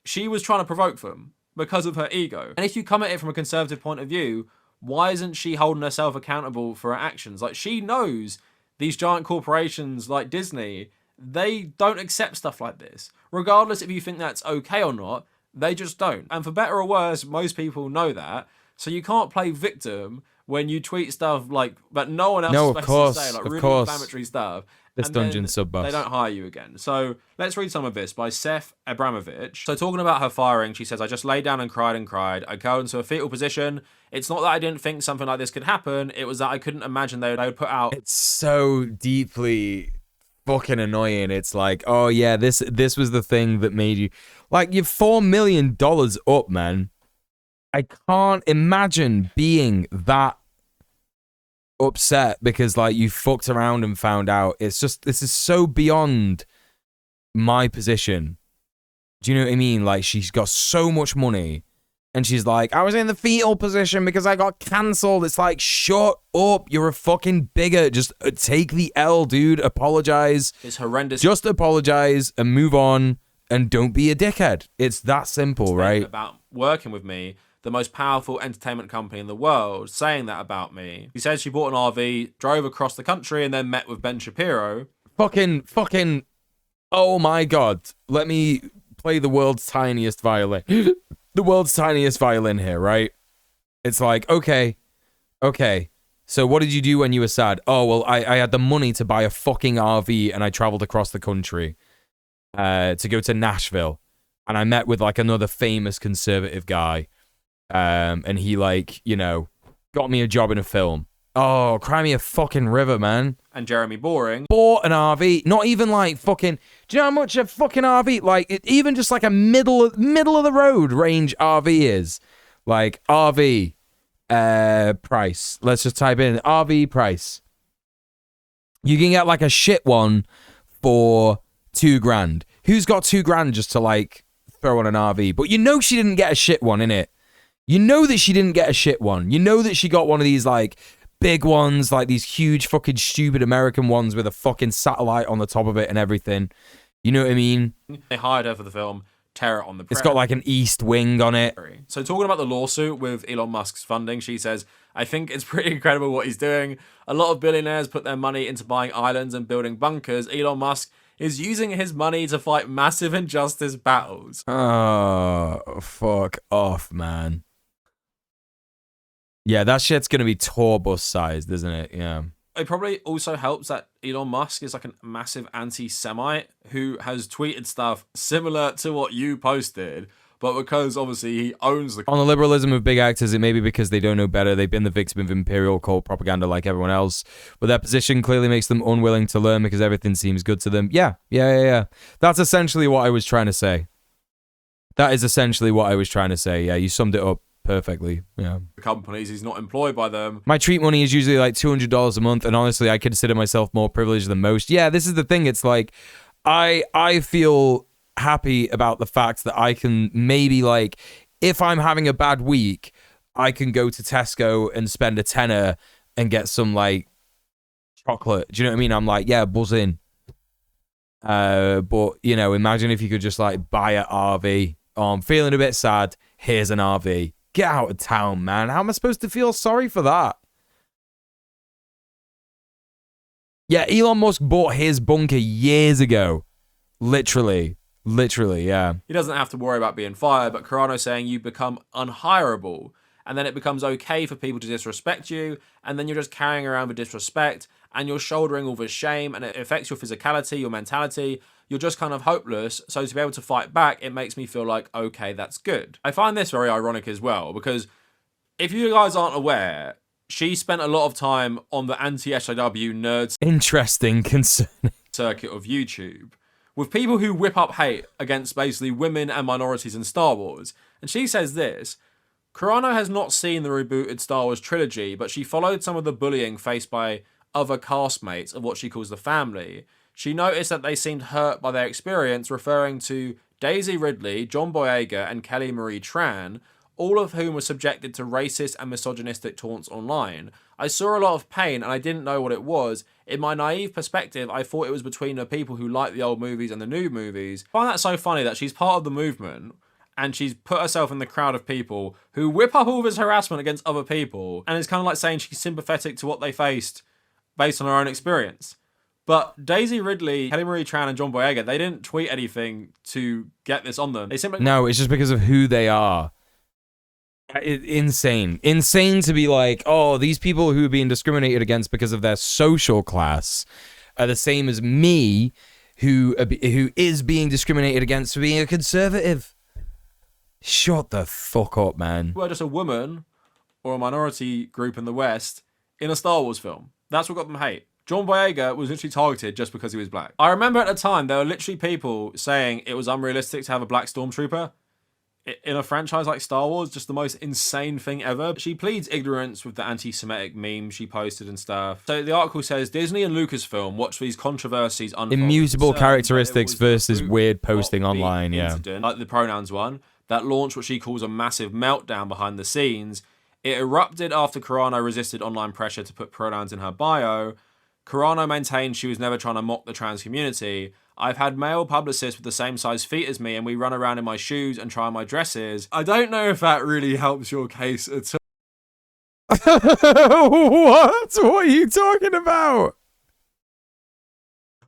she was trying to provoke them because of her ego. And if you come at it from a conservative point of view, why isn't she holding herself accountable for her actions? Like, she knows these giant corporations like Disney, they don't accept stuff like this. Regardless if you think that's okay or not, they just don't. And for better or worse, most people know that. So you can't play victim when you tweet stuff like that no one else is supposed to say, like really inflammatory stuff. This dungeon sub boss. They don't hire you again. So let's read some of this by Seth Abramovich. So talking about her firing, she says, I just lay down and cried and cried. I curled into a fetal position. It's not that I didn't think something like this could happen. It was that I couldn't imagine they would put out. It's so deeply fucking annoying. It's like, oh yeah, this was the thing that made you, like, you're $4 million up, man. I can't imagine being that upset because, like, you fucked around and found out. It's just, this is so beyond my position. Do you know what I mean? Like, she's got so much money and she's like, I was in the fetal position because I got cancelled. It's like, shut up. You're a fucking bigot. Just take the L, dude. Apologize. It's horrendous. Just apologize and move on and don't be a dickhead. It's that simple, right? About working with me, the most powerful entertainment company in the world, saying that about me. She said she bought an RV, drove across the country, and then met with Ben Shapiro. Fucking, oh my God. Let me play the world's tiniest violin. The world's tiniest violin here, right? It's like, okay. So what did you do when you were sad? Oh, well, I had the money to buy a fucking RV, and I traveled across the country to go to Nashville. And I met with, like, another famous conservative guy. And he, like, you know, got me a job in a film. Oh, cry me a fucking river, man. And Jeremy Boring bought an RV. Not even like fucking, do you know how much a fucking RV, like, even just like a middle of the road range RV is? Like, RV price. Let's just type in RV price. You can get like a shit one for $2,000. Who's got $2,000 just to, like, throw on an RV? But you know she didn't get a shit one, innit? You know that she didn't get a shit one. You know that she got one of these, like, big ones, like these huge fucking stupid American ones with a fucking satellite on the top of it and everything. You know what I mean? They hired her for the film Terror on the Prairie. It's got like an east wing on it. So talking about the lawsuit with Elon Musk's funding, she says, I think it's pretty incredible what he's doing. A lot of billionaires put their money into buying islands and building bunkers. Elon Musk is using his money to fight massive injustice battles. Oh, fuck off, man. Yeah, that shit's going to be tour bus sized, isn't it? Yeah. It probably also helps that Elon Musk is like a massive anti-Semite who has tweeted stuff similar to what you posted, but because obviously he owns the... On the liberalism of big actors, it may be because they don't know better. They've been the victim of imperial cult propaganda like everyone else. But their position clearly makes them unwilling to learn because everything seems good to them. Yeah. That's essentially what I was trying to say. That is essentially what I was trying to say. Yeah, you summed it up perfectly. Yeah. companies. He's not employed by them. My treat money is usually like $200 a month, and honestly, I consider myself more privileged than most. Yeah, this is the thing. It's like, I feel happy about the fact that I can maybe, like, if I'm having a bad week, I can go to Tesco and spend a tenner and get some, like, chocolate. Do you know what I mean? I'm like, yeah, buzz in. But, you know, imagine if you could just, like, buy an RV. Oh, I'm feeling a bit sad. Here's an RV. Get out of town, man. How am I supposed to feel sorry for that? Yeah, Elon Musk bought his bunker years ago. Literally, yeah. He doesn't have to worry about being fired, but Carano's saying you become unhireable, and then it becomes okay for people to disrespect you, and then you're just carrying around the disrespect, and you're shouldering all the shame, and it affects your physicality, your mentality. You're just kind of hopeless, so to be able to fight back, it makes me feel like, okay, that's good. I find this very ironic as well, because if you guys aren't aware, she spent a lot of time on the anti-SJW nerds interesting concerning circuit of YouTube, with people who whip up hate against basically women and minorities in Star Wars. And she says this: Carano has not seen the rebooted Star Wars trilogy, but she followed some of the bullying faced by other castmates of what she calls the family. She noticed that they seemed hurt by their experience, referring to Daisy Ridley, John Boyega, and Kelly Marie Tran, all of whom were subjected to racist and misogynistic taunts online. I saw a lot of pain and I didn't know what it was. In my naive perspective, I thought it was between the people who like the old movies and the new movies. I find that so funny that she's part of the movement and she's put herself in the crowd of people who whip up all this harassment against other people, and it's kind of like saying she's sympathetic to what they faced based on her own experience. But Daisy Ridley, Kelly Marie Tran, and John Boyega, they didn't tweet anything to get this on them. They simply... No, it's just because of who they are. Insane to be like, oh, these people who are being discriminated against because of their social class are the same as me, who is being discriminated against for being a conservative. Shut the fuck up, man. We're just a woman or a minority group in the West in a Star Wars film. That's what got them hate. John Boyega was literally targeted just because he was black. I remember at the time there were literally people saying it was unrealistic to have a black stormtrooper in a franchise like Star Wars. Just the most insane thing ever. She pleads ignorance with the anti-Semitic memes she posted and stuff. So the article says Disney and Lucasfilm watch these controversies unfold. Immutable characteristics versus weird posting online, yeah. Incident, like the pronouns one, that launched what she calls a massive meltdown behind the scenes. It erupted after Carano resisted online pressure to put pronouns in her bio. Carano maintained she was never trying to mock the trans community. I've had male publicists with the same size feet as me, and we run around in my shoes and try on my dresses. I don't know if that really helps your case at all. What? What are you talking about?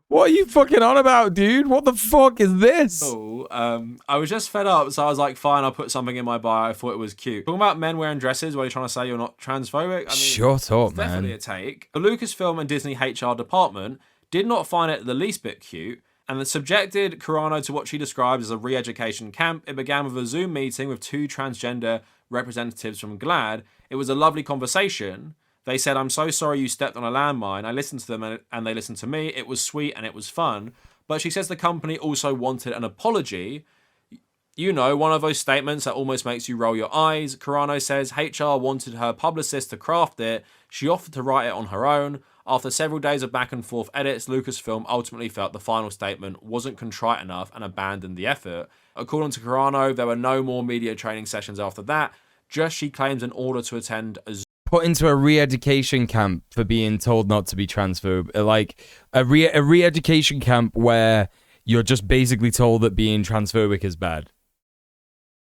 What are you fucking on about, dude? What the fuck is this? I was just fed up, so I was like, fine, I'll put something in my bio. I thought it was cute. Talking about men wearing dresses, while you're trying to say you're not transphobic? I mean, shut up, man. Definitely a take. The Lucasfilm and Disney HR department did not find it the least bit cute, and then subjected Carano to what she described as a re-education camp. It began with a Zoom meeting with 2 transgender representatives from GLAAD. It was a lovely conversation. They said, I'm so sorry you stepped on a landmine. I listened to them and they listened to me. It was sweet and it was fun. But she says the company also wanted an apology. You know, one of those statements that almost makes you roll your eyes. Carano says HR wanted her publicist to craft it. She offered to write it on her own. After several days of back and forth edits, Lucasfilm ultimately felt the final statement wasn't contrite enough and abandoned the effort. According to Carano, there were no more media training sessions after that. Just, she claims, in order to attend a put into a re-education camp for being told not to be transphobe. Like a re-education camp where you're just basically told that being transphobic is bad.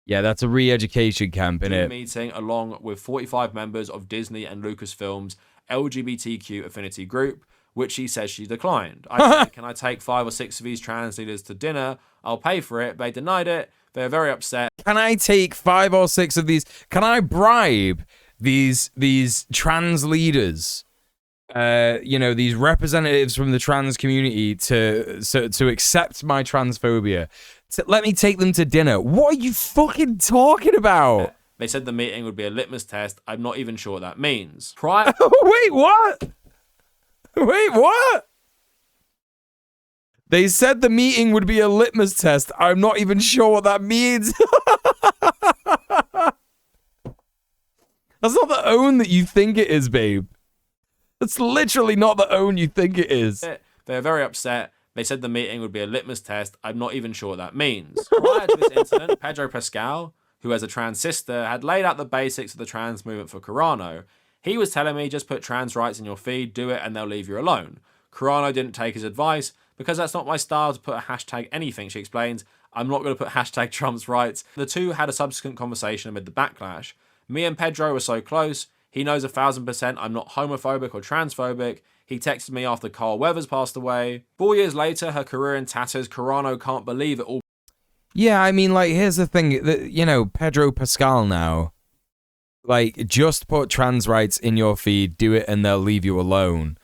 Yeah, that's a re-education camp, innit? Meeting along with 45 members of Disney and Lucasfilm's LGBTQ affinity group, which she says she declined. I said, can I take 5 or 6 of these trans leaders to dinner? I'll pay for it. They denied it. They're very upset. Can I take 5 or 6 of these? Can I bribe these trans leaders, you know, these representatives from the trans community to accept my transphobia? Let me take them to dinner. What are you fucking talking about? They said the meeting would be a litmus test. I'm not even sure what that means. Prior. Wait, what? Wait, what? They said the meeting would be a litmus test. I'm not even sure what that means. That's not the own that you think it is, babe. That's literally not the own you think it is. They're very upset. They said the meeting would be a litmus test. I'm not even sure what that means. Prior to this incident, Pedro Pascal, who has a trans sister, had laid out the basics of the trans movement for Carano. He was telling me, just put trans rights in your feed, do it, and they'll leave you alone. Carano didn't take his advice, because that's not my style to put a hashtag anything, she explains. I'm not going to put hashtag Trump's rights. The two had a subsequent conversation amid the backlash. Me and Pedro were so close. He knows 1000% I'm not homophobic or transphobic. He texted me after Carl Weathers passed away. 4 years later, her career in tatters, Carano can't believe it all. Yeah, I mean, like, here's the thing. You know, Pedro Pascal now, like, just put trans rights in your feed, do it, and they'll leave you alone.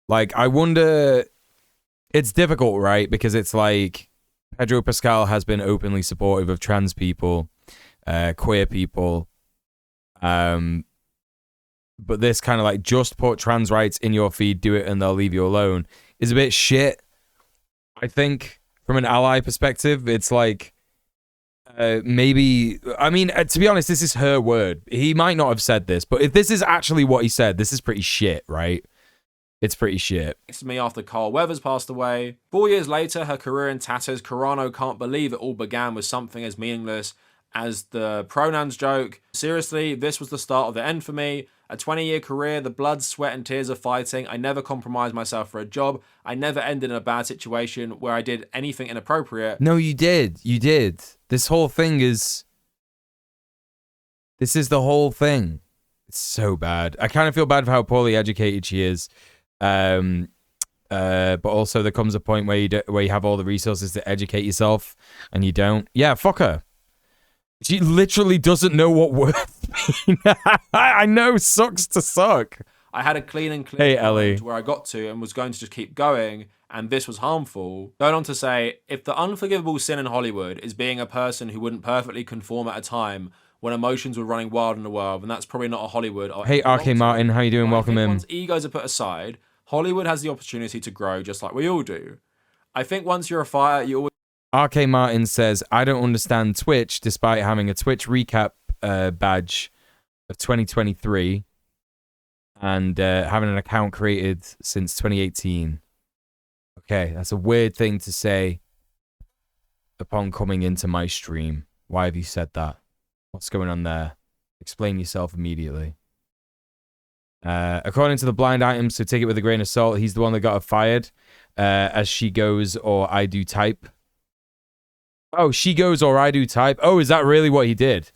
Like, I wonder... It's difficult, right? Because it's like, Pedro Pascal has been openly supportive of trans people, queer people, but this kind of like, just put trans rights in your feed, do it, and they'll leave you alone, is a bit shit. I think from an ally perspective, it's like, maybe, I mean, to be honest, this is her word. He might not have said this, but if this is actually what he said, this is pretty shit, right? It's pretty shit. Texted me after Carl Weathers passed away. 4 years later, her career in tatters, Carano can't believe it all began with something as meaningless as the pronouns joke. Seriously, this was the start of the end for me. A 20-year career, the blood, sweat, and tears of fighting. I never compromised myself for a job. I never ended in a bad situation where I did anything inappropriate. No, you did. You did. This whole thing is... This is the whole thing. It's so bad. I kind of feel bad for how poorly educated she is. But also there comes a point where you have all the resources to educate yourself and you don't. Yeah, fuck her. She literally doesn't know what worth mean. I know, sucks to suck. I had a clean and clear Ellie. where I got to and was going to just keep going, and this was harmful. Going on to say, if the unforgivable sin in Hollywood is being a person who wouldn't perfectly conform at a time when emotions were running wild in the world, then that's probably not a Hollywood. Hey, RK Martin, how you doing? Welcome in. Once egos are put aside, Hollywood has the opportunity to grow just like we all do. I think once you're a fighter, you always... RK Martin says, I don't understand Twitch despite having a Twitch recap badge of 2023 and having an account created since 2018. Okay, that's a weird thing to say upon coming into my stream. Why have you said that? What's going on there? Explain yourself immediately. According to the blind items, so take it with a grain of salt, he's the one that got her fired. As she goes or I do type. Oh, she goes or I do type. Oh, is that really what he did?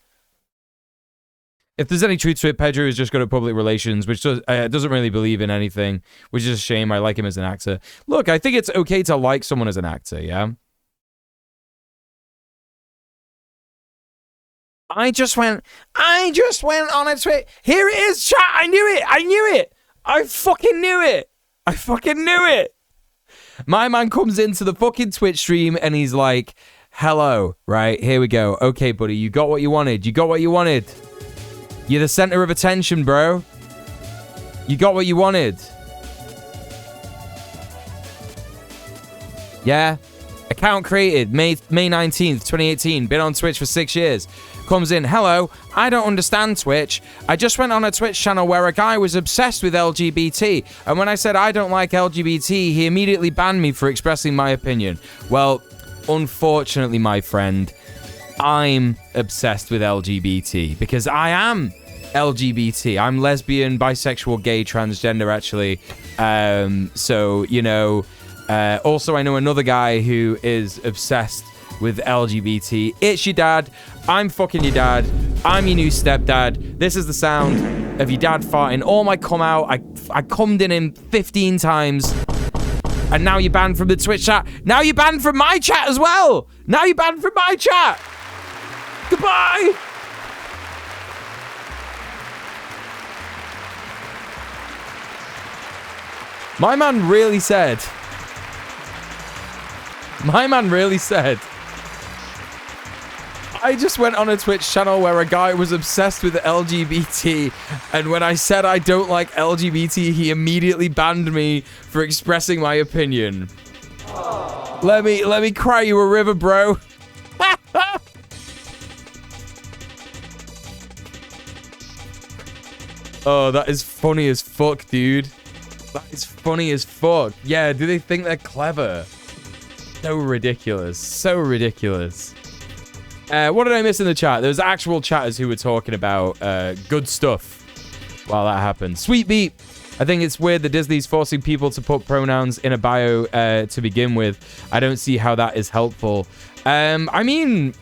If there's any truth to it, Pedro is just good at public relations, which doesn't really believe in anything, which is a shame. I like him as an actor. Look, I think it's okay to like someone as an actor, yeah? I just went on a tweet. Here it is, chat. I knew it. I fucking knew it. My man comes into the fucking Twitch stream and he's like, hello, right? Here we go. Okay, buddy, you got what you wanted. You're the center of attention, bro. You got what you wanted. Yeah? Account created May 19th, 2018. Been on Twitch for 6 years. Comes in, hello, I don't understand Twitch. I just went on a Twitch channel where a guy was obsessed with LGBT. And when I said I don't like LGBT, he immediately banned me for expressing my opinion. Well, unfortunately, my friend, I'm obsessed with LGBT because I am LGBT. I'm lesbian, bisexual, gay, transgender, actually. So, you know, also I know another guy who is obsessed with LGBT. It's your dad. I'm fucking your dad. I'm your new stepdad. This is the sound of your dad farting. All my cum out. I cummed in him 15 times. And now you're banned from the Twitch chat. Now you're banned from my chat as well. Goodbye. My man really said I just went on a Twitch channel where a guy was obsessed with LGBT, and when I said I don't like LGBT, he immediately banned me for expressing my opinion. Let me cry you a river, bro. Oh, that is funny as fuck, dude. That is funny as fuck. Yeah, do they think they're clever? So ridiculous. So ridiculous. What did I miss in the chat? There was actual chatters who were talking about good stuff while that happened. Sweet Beat. I think it's weird that Disney's forcing people to put pronouns in a bio to begin with. I don't see how that is helpful. I mean,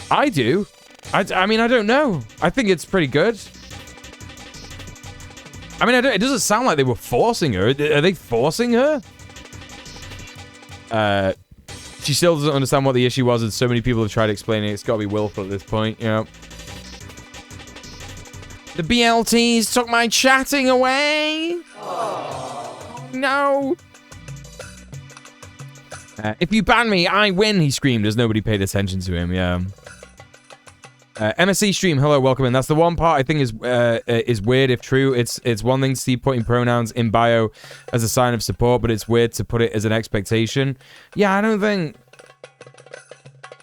I do. I mean, I don't know. I think it's pretty good. I mean, it doesn't sound like they were forcing her. Are they forcing her? She still doesn't understand what the issue was, and so many people have tried explaining it. It's got to be willful at this point, you know. The BLTs took my chatting away. Oh, no. If you ban me, I win, he screamed as nobody paid attention to him, yeah. MSC stream, hello, welcome in. That's the one part I think is weird if true. It's one thing to see putting pronouns in bio as a sign of support, but it's weird to put it as an expectation. Yeah, I don't think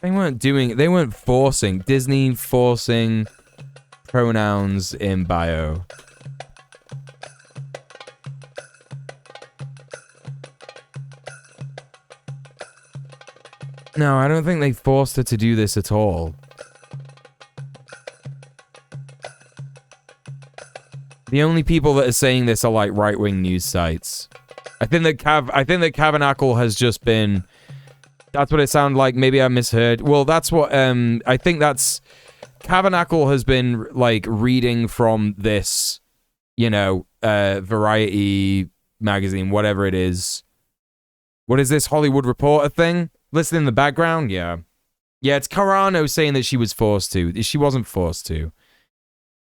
they weren't forcing Disney forcing pronouns in bio. No, I don't think they forced her to do this at all. The only people that are saying this are like right-wing news sites. I think that Cavanacle has just been. That's what it sounded like. Maybe I misheard. Well, that's what I think. That's Cavanacle has been like reading from this, you know, Variety magazine, whatever it is. What is this Hollywood Reporter thing? Listen in the background. Yeah, it's Carano saying that she was forced to. She wasn't forced to.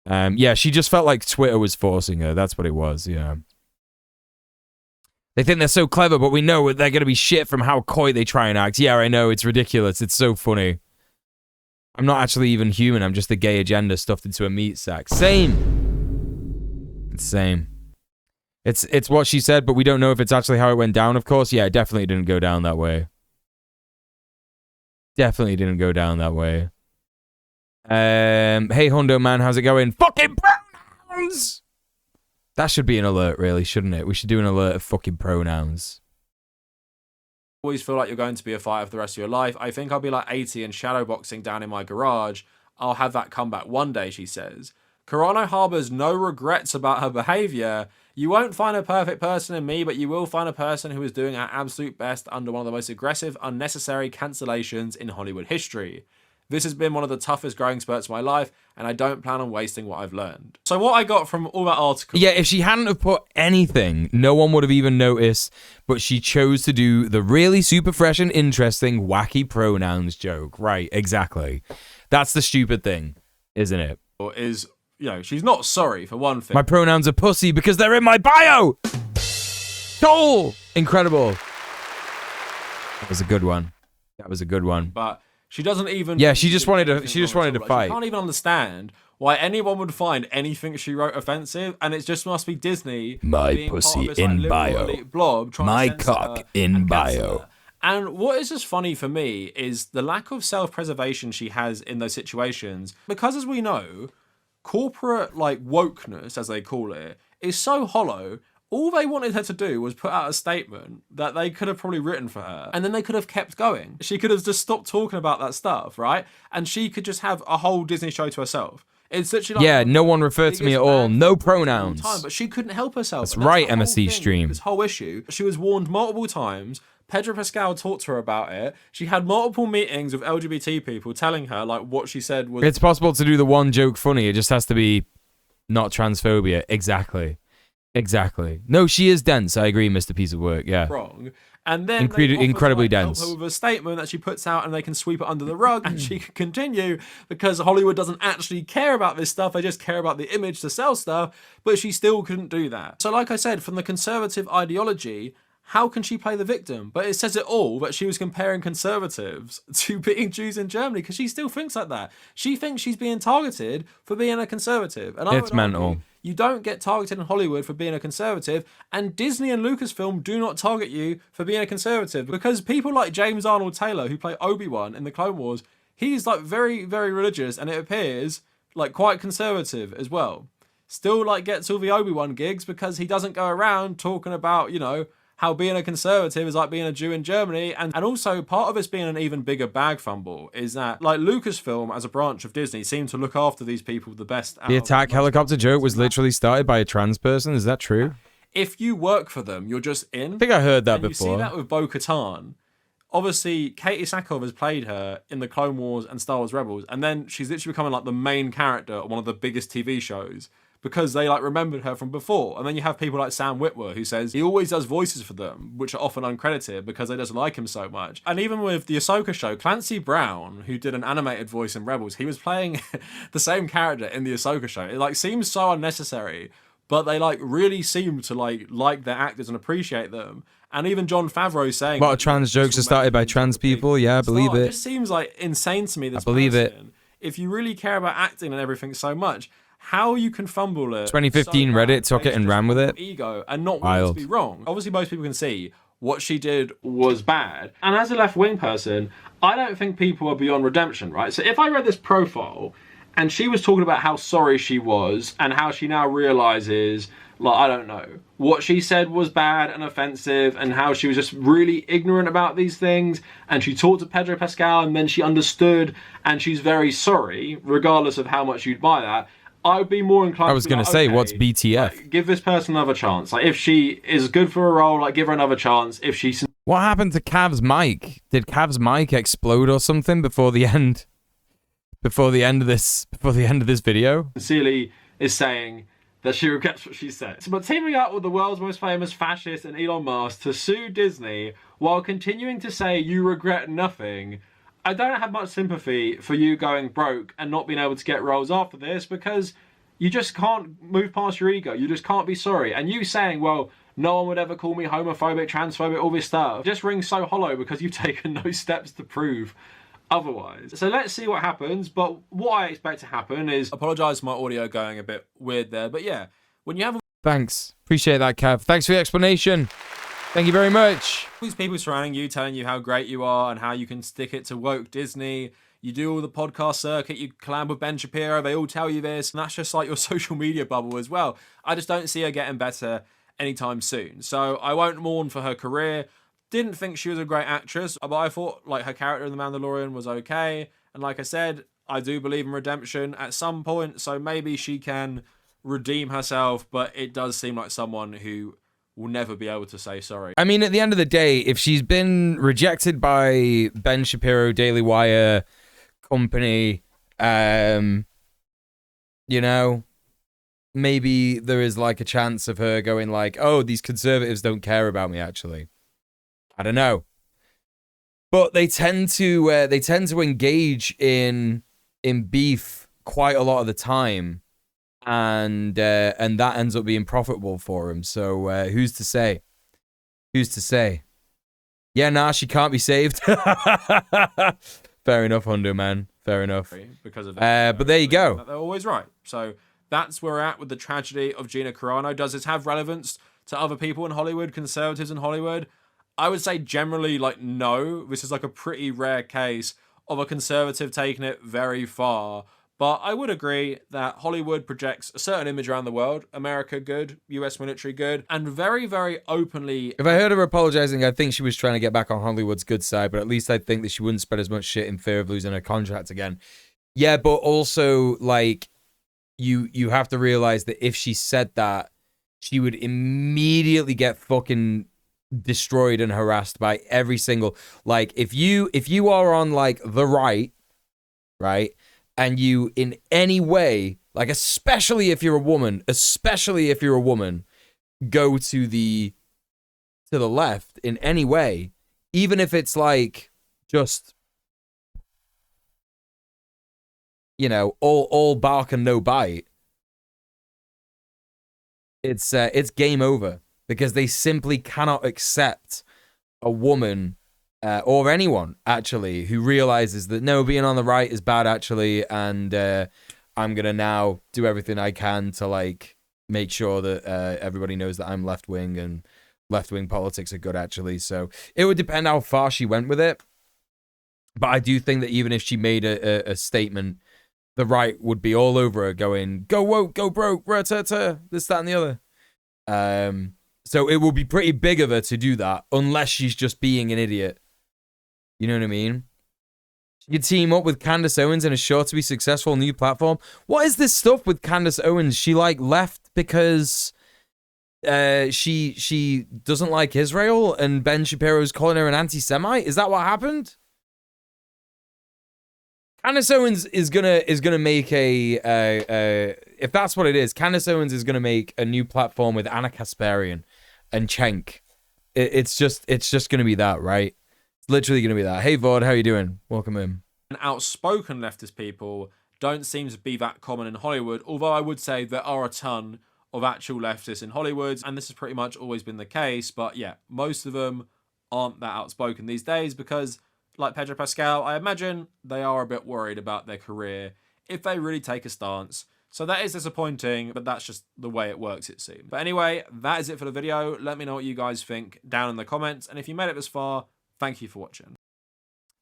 Yeah, she just felt like Twitter was forcing her. That's what it was, yeah. They think they're so clever, but we know they're going to be shit from how coy they try and act. Yeah, I know, it's ridiculous. It's so funny. I'm not actually even human. I'm just a gay agenda stuffed into a meat sack. Same. It's same. It's what she said, but we don't know if it's actually how it went down, of course. Yeah, it definitely didn't go down that way. Definitely didn't go down that way. Hey Hondo man, how's it going? Fucking pronouns! That should be an alert, really, shouldn't it? We should do an alert of fucking pronouns. Always feel like you're going to be a fighter for the rest of your life. I think I'll be like 80 and shadowboxing down in my garage. I'll have that comeback one day, she says. Carano harbors no regrets about her behavior. You won't find a perfect person in me, but you will find a person who is doing her absolute best under one of the most aggressive, unnecessary cancellations in Hollywood history. This has been one of the toughest growing spurts of my life, and I don't plan on wasting what I've learned. So what I got from all that article... Yeah, if she hadn't have put anything, no one would have even noticed, but she chose to do the really super fresh and interesting wacky pronouns joke. Right, exactly. That's the stupid thing, isn't it? Or is, you know, she's not sorry for one thing. My pronouns are pussy because they're in my bio! Cool! Incredible. That was a good one. That was a good one. But... she doesn't even... yeah, she just wanted to fight. She can't even understand why anyone would find anything she wrote offensive, and it just must be Disney. My pussy this, in like, bio. Blob My cock in bio. And what is just funny for me is the lack of self-preservation she has in those situations. Because as we know, corporate like wokeness, as they call it, is so hollow. All they wanted her to do was put out a statement that they could have probably written for her, and then they could have kept going. She could have just stopped talking about that stuff, right? And she could just have a whole Disney show to herself. It's literally like, yeah, no one referred to me at all. No pronouns. But she couldn't help herself. That's right, MSC stream. This whole issue. She was warned multiple times. Pedro Pascal talked to her about it. She had multiple meetings with LGBT people telling her like what she said was... it's possible to do the one joke funny. It just has to be not transphobia. Exactly. Exactly. No, she is dense. I agree, Mr. Piece of Work. Yeah. Wrong. And then incredibly dense. Help her with a statement that she puts out, and they can sweep it under the rug, and she can continue because Hollywood doesn't actually care about this stuff. They just care about the image to sell stuff. But she still couldn't do that. So, like I said, from the conservative ideology, how can she play the victim? But it says it all that she was comparing conservatives to being Jews in Germany, because she still thinks like that. She thinks she's being targeted for being a conservative. And It's mental. You don't get targeted in Hollywood for being a conservative, and Disney and Lucasfilm do not target you for being a conservative, because people like James Arnold Taylor, who play Obi-Wan in the Clone Wars, he's like very, very religious, and it appears like quite conservative as well. Still like gets all the Obi-Wan gigs because he doesn't go around talking about, you know, how being a conservative is like being a Jew in Germany. And also part of this being an even bigger bag fumble is that like Lucasfilm as a branch of Disney seem to look after these people the best. The attack helicopter joke was literally started by a trans person. Is that true? If you work for them, you're just in. I think I heard that and before. You see that with Bo-Katan. Obviously, Katie Sackhoff has played her in the Clone Wars and Star Wars Rebels, and then she's literally becoming like the main character of one of the biggest TV shows because they like remembered her from before. And then you have people like Sam Witwer, who says he always does voices for them, which are often uncredited because they just like him so much. And even with the Ahsoka show, Clancy Brown, who did an animated voice in Rebels, he was playing the same character in the Ahsoka show. It like seems so unnecessary, but they like really seem to like their actors and appreciate them. And even Jon Favreau saying a lot of trans jokes are started by trans people. Yeah, I believe it. It just seems like insane to me. This I believe person, if you really care about acting and everything so much, how you can fumble it. 2015 so Reddit took it and ran with it. Ego and not wanting to be wrong. Obviously, most people can see what she did was bad. And as a left-wing person, I don't think people are beyond redemption, right? So if I read this profile and she was talking about how sorry she was and how she now realizes, like, I don't know, what she said was bad and offensive and how she was just really ignorant about these things, and she talked to Pedro Pascal and then she understood and she's very sorry, regardless of how much you'd buy that, I would be more inclined. I was going to say, okay, what's BTF? Like, give this person another chance. Like, if she is good for a role, like, give her another chance. If she's... What happened to Cav's mic? Did Cav's mic explode or something before the end? Before the end of this video? Sincerely is saying that she regrets what she said. But teaming up with the world's most famous fascist and Elon Musk to sue Disney while continuing to say you regret nothing, I don't have much sympathy for you going broke and not being able to get roles after this, because you just can't move past your ego. You just can't be sorry. And you saying, well, no one would ever call me homophobic, transphobic, all this stuff, just rings so hollow because you've taken no steps to prove otherwise. So let's see what happens. But what I expect to happen is... Apologise for my audio going a bit weird there. But yeah, when you have... Thanks. Appreciate that, Cav. Thanks for the explanation. Thank you very much. These people surrounding you, telling you how great you are and how you can stick it to woke Disney. You do all the podcast circuit, you collab with Ben Shapiro, they all tell you this, and that's just like your social media bubble as well. I just don't see her getting better anytime soon. So I won't mourn for her career. Didn't think she was a great actress, but I thought like her character in The Mandalorian was okay. And like I said, I do believe in redemption at some point, so maybe she can redeem herself, but it does seem like someone who will never be able to say sorry. I mean, at the end of the day, if she's been rejected by Ben Shapiro, Daily Wire, company, you know, maybe there is like a chance of her going like, oh, these conservatives don't care about me, actually. I don't know. But they tend to engage in beef quite a lot of the time. And that ends up being profitable for him. So who's to say? Who's to say? Yeah, nah, she can't be saved. Fair enough, Hundo, man. Fair enough. Because of that, but there you go. They're always right. So that's where we're at with the tragedy of Gina Carano. Does this have relevance to other people in Hollywood, conservatives in Hollywood? I would say generally, like, no. This is like a pretty rare case of a conservative taking it very far. But I would agree that Hollywood projects a certain image around the world. America, good. US military, good. And very, very openly... If I heard her apologizing, I think she was trying to get back on Hollywood's good side. But at least I think that she wouldn't spread as much shit in fear of losing her contract again. Yeah, but also, like, you have to realize that if she said that, she would immediately get fucking destroyed and harassed by every single... Like, if you are on, like, the right, and you in any way, like, especially if you're a woman, go to the left in any way, even if it's like just, you know, all bark and no bite, it's game over. because they simply cannot accept a woman or anyone, actually, who realizes that, no, being on the right is bad, actually, and I'm going to now do everything I can to, like, make sure that everybody knows that I'm left-wing and left-wing politics are good, actually. So it would depend how far she went with it. But I do think that even if she made a statement, the right would be all over her going, go woke, go broke, this, that, and the other. So it will be pretty big of her to do that, unless she's just being an idiot. You know what I mean? She could team up with Candace Owens and is sure to be successful new platform. What is this stuff with Candace Owens? She, like, left because she doesn't like Israel and Ben Shapiro's calling her an anti-Semite? Is that what happened? Candace Owens is gonna make a if that's what it is, Candace Owens is gonna make a new platform with Anna Kasparian and Cenk. It's just gonna be that, right? It's literally gonna be that. Hey Vod, how you doing? Welcome in. And outspoken leftist people don't seem to be that common in Hollywood, although I would say there are a ton of actual leftists in Hollywood, and this has pretty much always been the case, but yeah, most of them aren't that outspoken these days because, like Pedro Pascal, I imagine they are a bit worried about their career if they really take a stance. So that is disappointing, but that's just the way it works, it seems. But anyway, that is it for the video. Let me know what you guys think down in the comments. And if you made it this far, thank you for watching.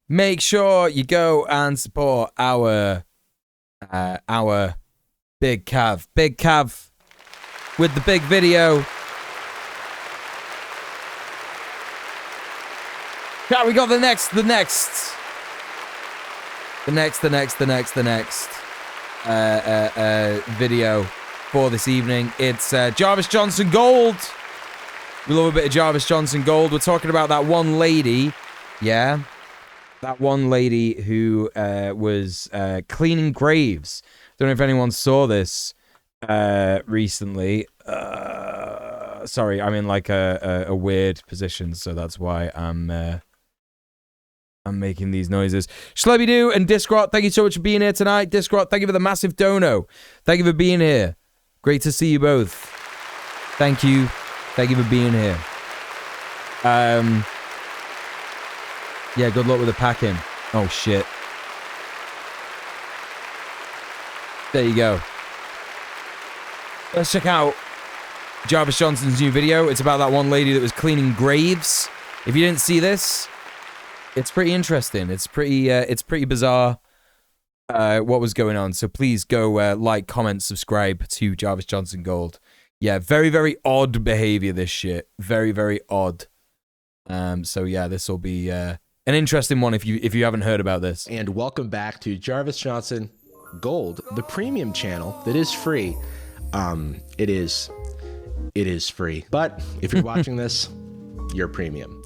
Make sure you go and support our Big Cav. Big Cav with the big video. Yeah, we got the next video for this evening. It's Jarvis Johnson Gold. We love a bit of Jarvis Johnson Gold. We're talking about that one lady, yeah, that one lady who was cleaning graves. Don't know if anyone saw this recently. Sorry, I'm in like a weird position, so that's why I'm making these noises. Schlebby-Doo and Discrot, thank you so much for being here tonight. Discrot, thank you for the massive dono. Thank you for being here. Great to see you both. Thank you. Thank you for being here. Yeah, good luck with the packing. Oh, shit. There you go. Let's check out Jarvis Johnson's new video. It's about that one lady that was cleaning graves. If you didn't see this, it's pretty interesting. It's pretty bizarre what was going on. So please go like, comment, subscribe to Jarvis Johnson Gold. Yeah, very, very odd behavior, this shit. Very, very odd. So yeah, this will be an interesting one if you haven't heard about this. And welcome back to Jarvis Johnson Gold, the premium channel that is free. It is free. But if you're watching this, you're premium.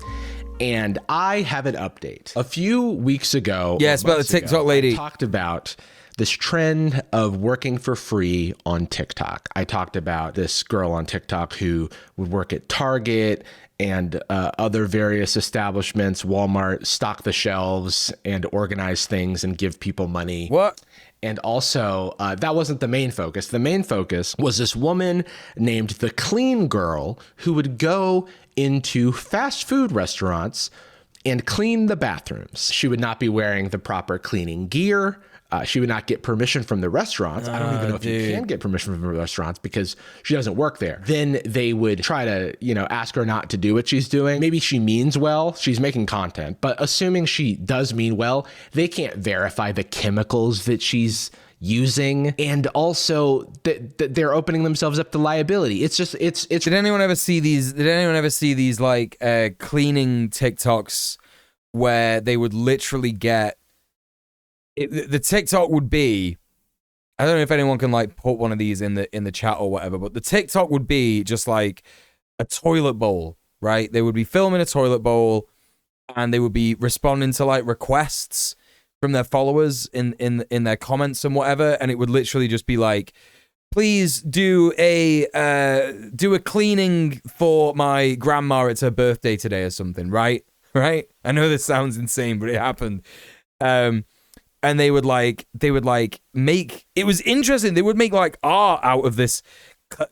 And I have an update. A few weeks ago, yeah, it's about the TikTok lady. I talked about this trend of working for free on TikTok. I talked about this girl on TikTok who would work at Target and other various establishments, Walmart, stock the shelves and organize things and give people money. What? And also, that wasn't the main focus. The main focus was this woman named the Clean Girl who would go into fast food restaurants and clean the bathrooms. She would not be wearing the proper cleaning gear. She would not get permission from the restaurants. I don't even know if you can get permission from the restaurants because she doesn't work there. Then they would try to, ask her not to do what she's doing. Maybe she means well. She's making content. But assuming she does mean well, they can't verify the chemicals that she's using, and also they're opening themselves up to liability. It's Did anyone ever see these like cleaning TikToks where they would literally get the TikTok would be, I don't know if anyone can like put one of these in the chat or whatever, but the TikTok would be just like a toilet bowl, right? They would be filming a toilet bowl and they would be responding to like requests from their followers in their comments and whatever, and it would literally just be like, please do a cleaning for my grandma, it's her birthday today or something, right? I know this sounds insane, but it happened. And they would make, it was interesting, they would make like art out of this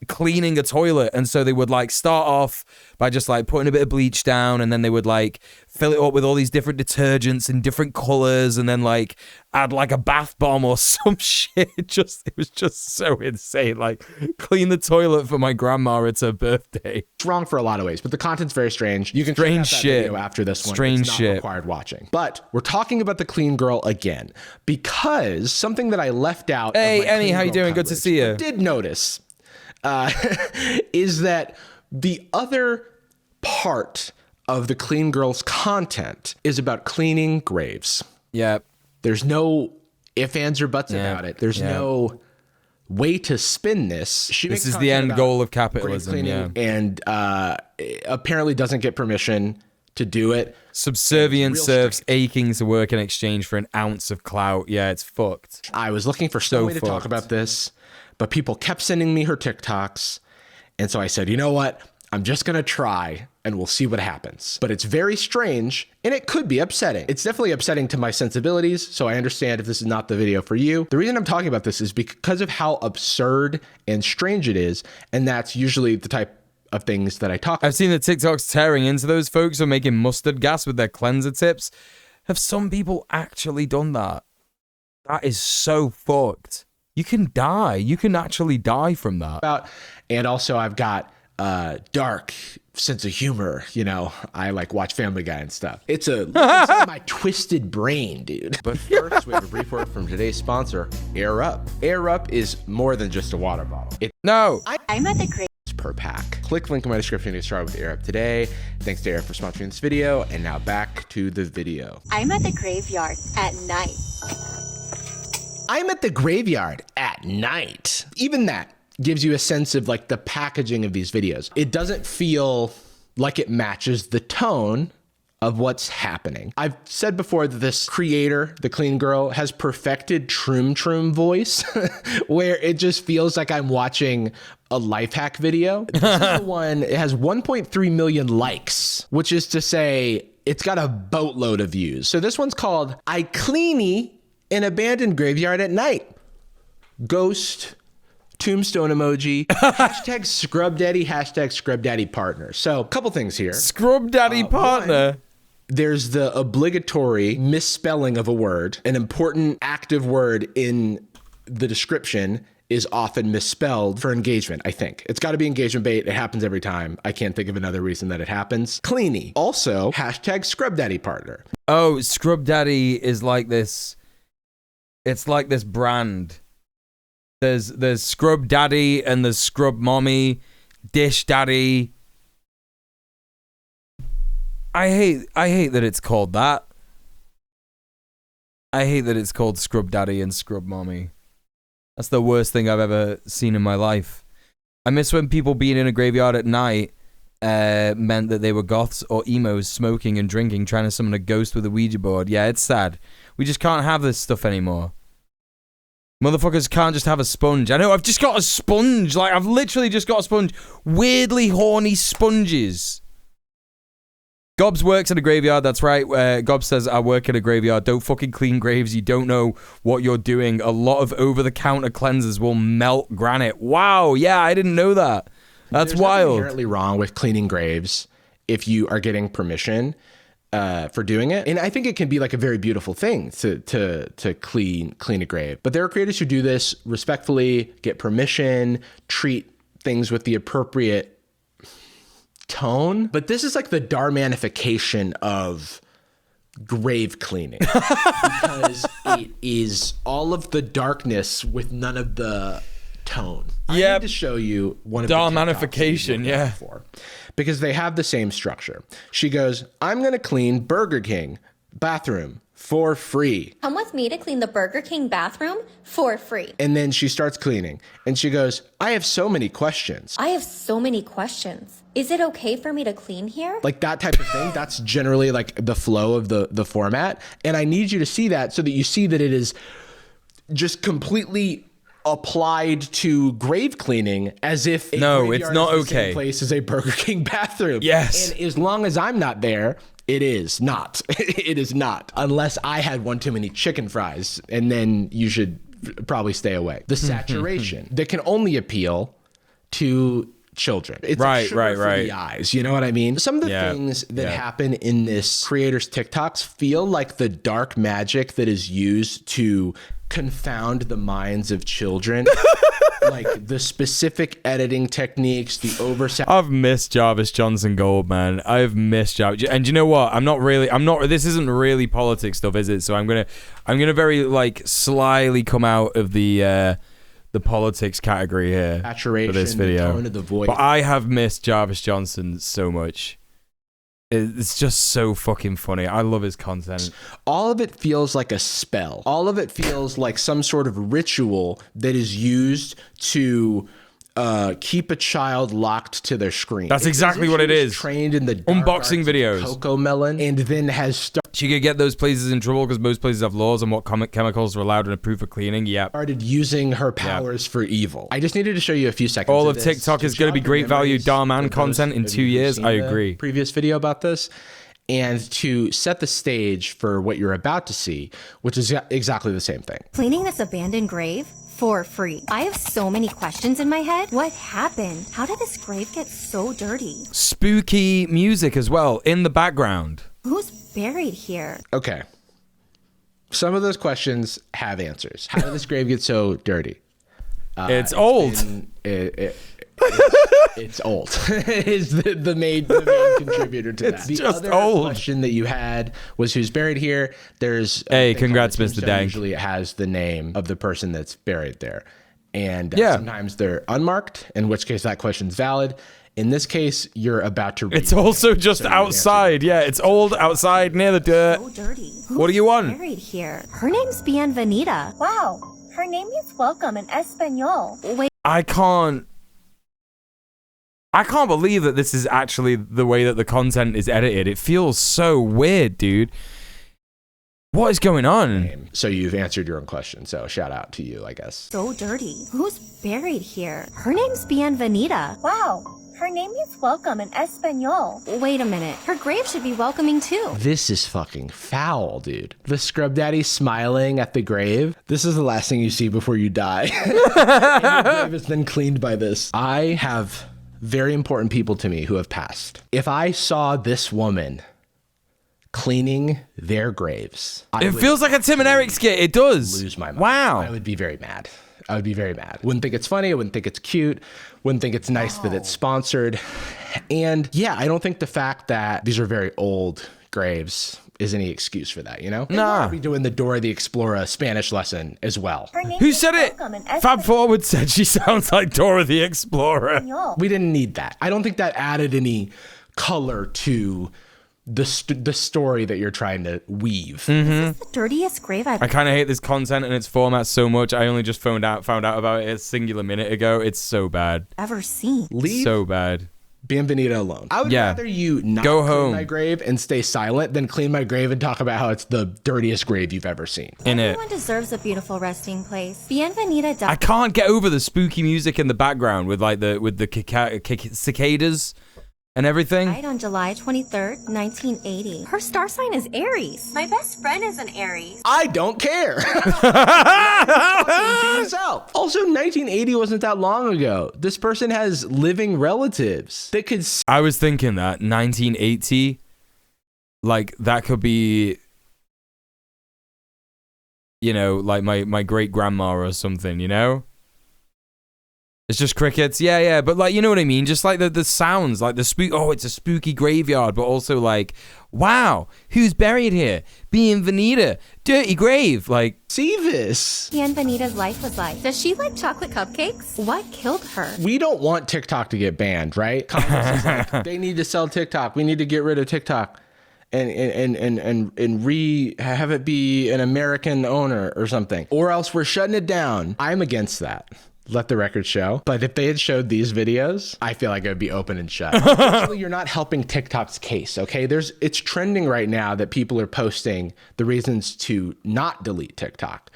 cleaning a toilet. And so they would like start off by just like putting a bit of bleach down, and then they would like fill it up with all these different detergents in different colors, and then like add like a bath bomb or some shit. It was just so insane. Like, clean the toilet for my grandma, it's her birthday. It's wrong for a lot of ways, but the content's very strange. You can check out that video after this one. Strange it's not shit. Required watching. But we're talking about the clean girl again, because something that I left out. Hey, Emmy, how you doing? Good to see you. Did notice is that the other part of the clean girl's content is about cleaning graves. Yeah. There's no ifs, ands, or buts about it. There's no way to spin this. This is the end goal of capitalism, and apparently doesn't get permission to do it. Subservient serfs aching to work in exchange for an ounce of clout. Yeah, it's fucked. I was looking for some way to talk about this, but people kept sending me her TikToks. And so I said, you know what? I'm just going to try and we'll see what happens. But it's very strange and it could be upsetting. It's definitely upsetting to my sensibilities. So I understand if this is not the video for you. The reason I'm talking about this is because of how absurd and strange it is. And that's usually the type of things that I talk about. I've seen the TikToks tearing into those folks who are making mustard gas with their cleanser tips. Have some people actually done that? That is so fucked. You can die. You can actually die from that. And also I've got dark sense of humor. You know, I like watch Family Guy and stuff. It's my twisted brain, dude. But first, we have a brief word from today's sponsor, Air Up. Air Up is more than just a water bottle. I'm at the crate per pack. Click link in my description to get started with Air Up today. Thanks to Air for sponsoring this video. And now back to the video. I'm at the graveyard at night. I'm at the graveyard at night. Even that gives you a sense of like the packaging of these videos. It doesn't feel like it matches the tone of what's happening. I've said before that this creator, the clean girl, has perfected Troom voice, where it just feels like I'm watching a life hack video. This is the one, it has 1.3 million likes, which is to say it's got a boatload of views. So this one's called I Cleany an Abandoned Graveyard at Night. Ghost, tombstone emoji, hashtag scrub daddy, hashtag scrub daddy partner. So a couple things here. Scrub daddy partner. There's the obligatory misspelling of a word. An important active word in the description is often misspelled for engagement, I think. It's got to be engagement bait. It happens every time. I can't think of another reason that it happens. Cleany. Also, hashtag scrub daddy partner. Oh, scrub daddy is like this. It's like this brand. There's scrub daddy and there's scrub mommy, dish daddy. I hate that it's called that. I hate that it's called scrub daddy and scrub mommy. That's the worst thing I've ever seen in my life. I miss when people being in a graveyard at night meant that they were goths or emos smoking and drinking, trying to summon a ghost with a Ouija board. Yeah, it's sad. We just can't have this stuff anymore. Motherfuckers can't just have a sponge. I know, I've just got a sponge. Like, I've literally just got a sponge. Weirdly horny sponges. Gobbs works at a graveyard, that's right. Gobbs says, I work at a graveyard. Don't fucking clean graves. You don't know what you're doing. A lot of over-the-counter cleansers will melt granite. Wow, yeah, I didn't know that. That's wild. There's nothing inherently wrong with cleaning graves if you are getting permission for doing it. And I think it can be like a very beautiful thing to clean a grave. But there are creators who do this respectfully, get permission, treat things with the appropriate tone. But this is like the Darmanification of grave cleaning. Because it is all of the darkness with none of the tone. I need to show you one of the Darmanification, yeah. For, because they have the same structure. She goes, I'm going to clean Burger King bathroom for free. Come with me to clean the Burger King bathroom for free. And then she starts cleaning and she goes, I have so many questions. I have so many questions. Is it okay for me to clean here? Like that type of thing. That's generally like the flow of the format. And I need you to see that so that you see that it is just completely applied to grave cleaning as if no, it's not is the okay. Same place as a Burger King bathroom. Yes. And as long as I'm not there, it is not. It is not. Unless I had one too many chicken fries, and then you should probably stay away. The saturation that can only appeal to children. It's like sugar for the eyes. You know what I mean? Some of the things that happen in this creator's TikToks feel like the dark magic that is used to confound the minds of children. Like the specific editing techniques, the I've missed Jarvis Johnson Gold, man. I've missed Jarvis. And you know what? This isn't really politics stuff, is it? So I'm gonna very like slyly come out of the politics category here for this video. The tone of the voice. But I have missed Jarvis Johnson so much. It's just so fucking funny. I love his content. All of it feels like a spell. All of it feels like some sort of ritual that is used to keep a child locked to their screen. That's exactly what it is. Trained in the unboxing videos, Coco Melon, and then has she could get those places in trouble because most places have laws on what chemicals are allowed and approved for cleaning. Yeah, started using her powers for evil. I just needed to show you a few seconds. All of TikTok is going to be great value Darman content in 2 years. I agree. Previous video about this. And to set the stage for what you're about to see, which is exactly the same thing. Cleaning this abandoned grave for free. I have so many questions in my head. What happened? How did this grave get so dirty? Spooky music as well in the background. Who's buried here? Okay. Some of those questions have answers. How did this grave get so dirty? It's old. It's old. Is the main contributor to that. It's the just other old. Question that you had was who's buried here. There's hey, congrats, Mr. Dank. Usually it has the name of the person that's buried there, and sometimes they're unmarked. In which case that question's valid. In this case, you're about to read. It's also just outside. Yeah, it's old outside near the dirt. So dirty. What do you want? Buried here. Her name's Bienvenida. Wow. Her name means welcome in Espanol. Wait. I can't believe that this is actually the way that the content is edited. It feels so weird, dude. What is going on? So you've answered your own question. So shout out to you, I guess. So dirty. Who's buried here? Her name's Bienvenida. Wow. Her name means welcome in Espanol. Wait a minute. Her grave should be welcoming too. This is fucking foul, dude. The scrub daddy smiling at the grave. This is the last thing you see before you die. And your grave has been cleaned by this. I have very important people to me who have passed. If I saw this woman cleaning their graves, it feels like a Tim and Eric skit. It does. Lose my mind. Wow. I would be very mad. I would be very mad. Wouldn't think it's funny. I wouldn't think it's cute. Wouldn't think it's nice that it's sponsored. And yeah, I don't think the fact that these are very old graves is any excuse for that, you know? Nah. We'll be doing the Dora the Explorer Spanish lesson as well. Who said it? Fab Forward said she sounds like Dora the Explorer. We didn't need that. I don't think that added any color to the story that you're trying to weave. This is the dirtiest grave I've I kind of hate this content and its format so much. I only just found out about it a singular minute ago. It's so bad. ever seen. Leave So bad. Bienvenida alone. I would rather you not go clean home my grave and stay silent than clean my grave and talk about how it's the dirtiest grave you've ever seen. Everyone deserves a beautiful resting place. Bienvenida. I can't get over the spooky music in the background with like the cicadas and everything. Died on July 23rd, 1980. Her star sign is Aries. My best friend is an Aries. I don't care. Also, 1980 wasn't that long ago. This person has living relatives that could. I was thinking that 1980, like that could be, you know, like my great grandma or something, you know? It's just crickets. Yeah, but like, you know what I mean? Just like the sounds, like the it's a spooky graveyard, but also like, wow, who's buried here? Bienvenida, dirty grave. Like, see this. Bienvenida's life was like. Does she like chocolate cupcakes? What killed her? We don't want TikTok to get banned, right? Congress is like, they need to sell TikTok. We need to get rid of TikTok. And have it be an American owner or something, or else we're shutting it down. I'm against that. Let the record show. But if they had showed these videos, I feel like it would be open and shut. Actually, you're not helping TikTok's case, okay? It's trending right now that people are posting the reasons to not delete TikTok.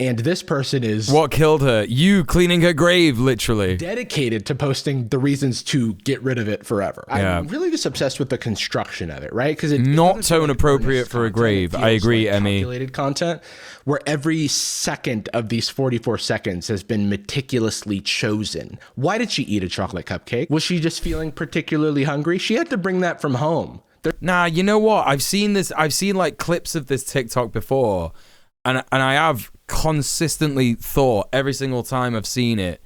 And this person is... What killed her? You cleaning her grave, literally. Dedicated to posting the reasons to get rid of it forever. Yeah. I'm really just obsessed with the construction of it, right? Because it's not tone appropriate for a grave. I agree, like Emmy. Calculated content where every second of these 44 seconds has been meticulously chosen. Why did she eat a chocolate cupcake? Was she just feeling particularly hungry? She had to bring that from home. Nah, you know what? I've seen like clips of this TikTok before, and I have consistently thought every single time I've seen it,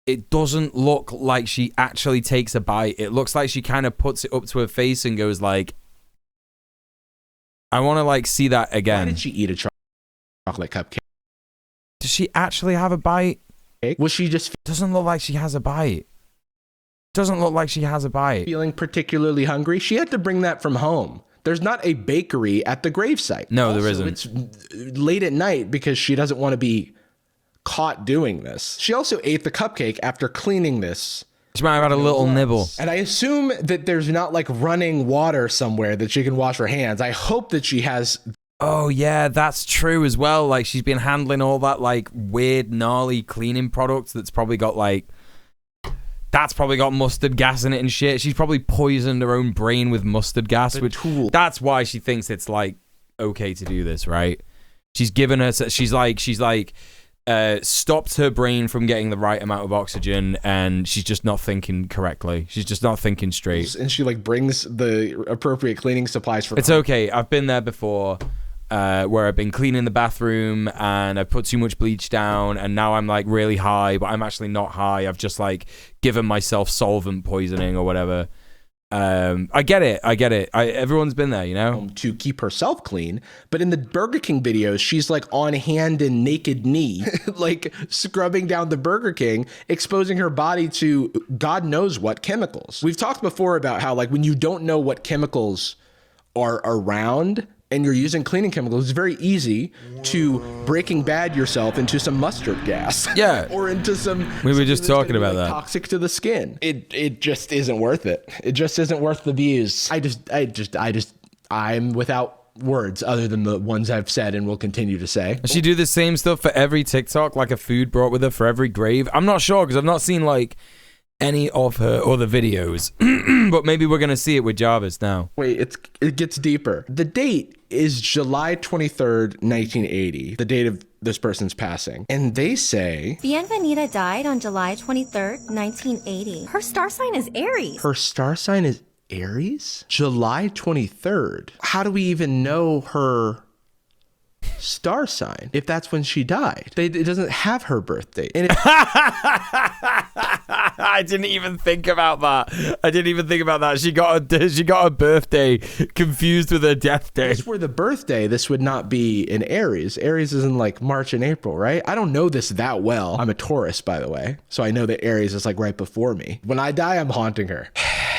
it doesn't look like she actually takes a bite. It looks like she kind of puts it up to her face and goes like, I want to like see that again. Why did she eat a chocolate cupcake? Does she actually have a bite? Was she just... Doesn't look like she has a bite. Doesn't look like she has a bite. Feeling particularly hungry? She had to bring that from home. There's not a bakery at the gravesite. No, there isn't. It's late at night because she doesn't want to be caught doing this. She also ate the cupcake after cleaning this. She might have had a little nibble. And I assume that there's not like running water somewhere that she can wash her hands. I hope that she has... Oh yeah, that's true as well. Like she's been handling all that like weird, gnarly cleaning products that's probably got like... That's probably got mustard gas in it and shit. She's probably poisoned her own brain with mustard gas. That's why she thinks it's like okay to do this, right? She's given her. She's like stopped her brain from getting the right amount of oxygen, and she's just not thinking correctly. She's just not thinking straight. And she like brings the appropriate cleaning supplies for. It's okay. I've been there before. Where I've been cleaning the bathroom and I put too much bleach down and now I'm like really high, but I'm actually not high. I've just like given myself solvent poisoning or whatever. I get it. Everyone's been there, you know? To keep herself clean. But in the Burger King videos, she's like on hand and naked knee, like scrubbing down the Burger King, exposing her body to God knows what chemicals. We've talked before about how like when you don't know what chemicals are around, and you're using cleaning chemicals, it's very easy to Breaking Bad yourself into some mustard gas. Yeah. Or into some... We were just talking about that. Toxic to the skin. It just isn't worth it. It just isn't worth the views. I'm without words other than the ones I've said and will continue to say. Does she do the same stuff for every TikTok, like a food brought with her for every grave? I'm not sure because I've not seen like any of her other videos, but maybe we're gonna see it with Jarvis now. Wait, it gets deeper. The date is July 23rd, 1980, the date of this person's passing. And they say... Bienvenida died on July 23rd, 1980. Her star sign is Aries. Her star sign is Aries? July 23rd. How do we even know her star sign if that's when she died? It doesn't have her birthday. And I didn't even think about that. She got her birthday confused with her death day. If this were the birthday, this would not be in Aries. Aries is in like March and April, right? I don't know this that well. I'm a Taurus, by the way. So I know that Aries is like right before me. When I die, I'm haunting her.